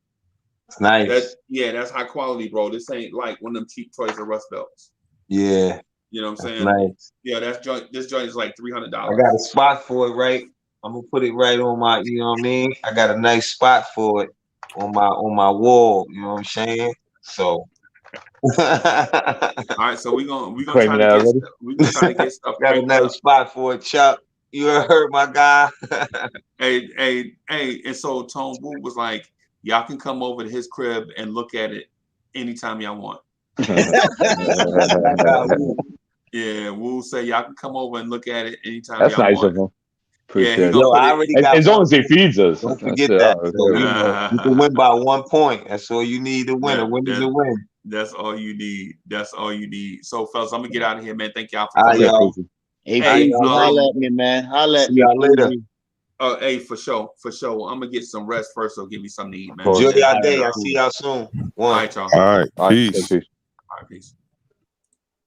It's nice. That's high quality, bro. This ain't like one of them cheap Toys R Us belts. Yeah. You know what I'm saying? Nice. Yeah, this joint is like $300. I got a spot for it, right? I'm gonna put it right on my, you know what I mean? I got a nice spot for it on my wall, you know what I'm saying? So all right, so we're gonna try to get stuff. Got a nice spot for it, Chuck. You heard my guy. hey, and so Tone Wu was like, y'all can come over to his crib and look at it anytime y'all want. Yeah, Wu say y'all can come over and look at it anytime That's y'all nice want. of him. Yeah, I already got as long as he feeds us. Don't forget that. So, you can win by 1 point. That's all you need to win. A win is a win. That's all you need. So, fellas, I'm gonna get out of here, man. Thank y'all for coming. coming. Hey, holla at me, man. Holla at me. Y'all later. Hey, for sure. I'm gonna get some rest first, so give me something to eat, man. Enjoy y'all day. I'll see y'all soon. All right, y'all. All right. Peace. All right, peace.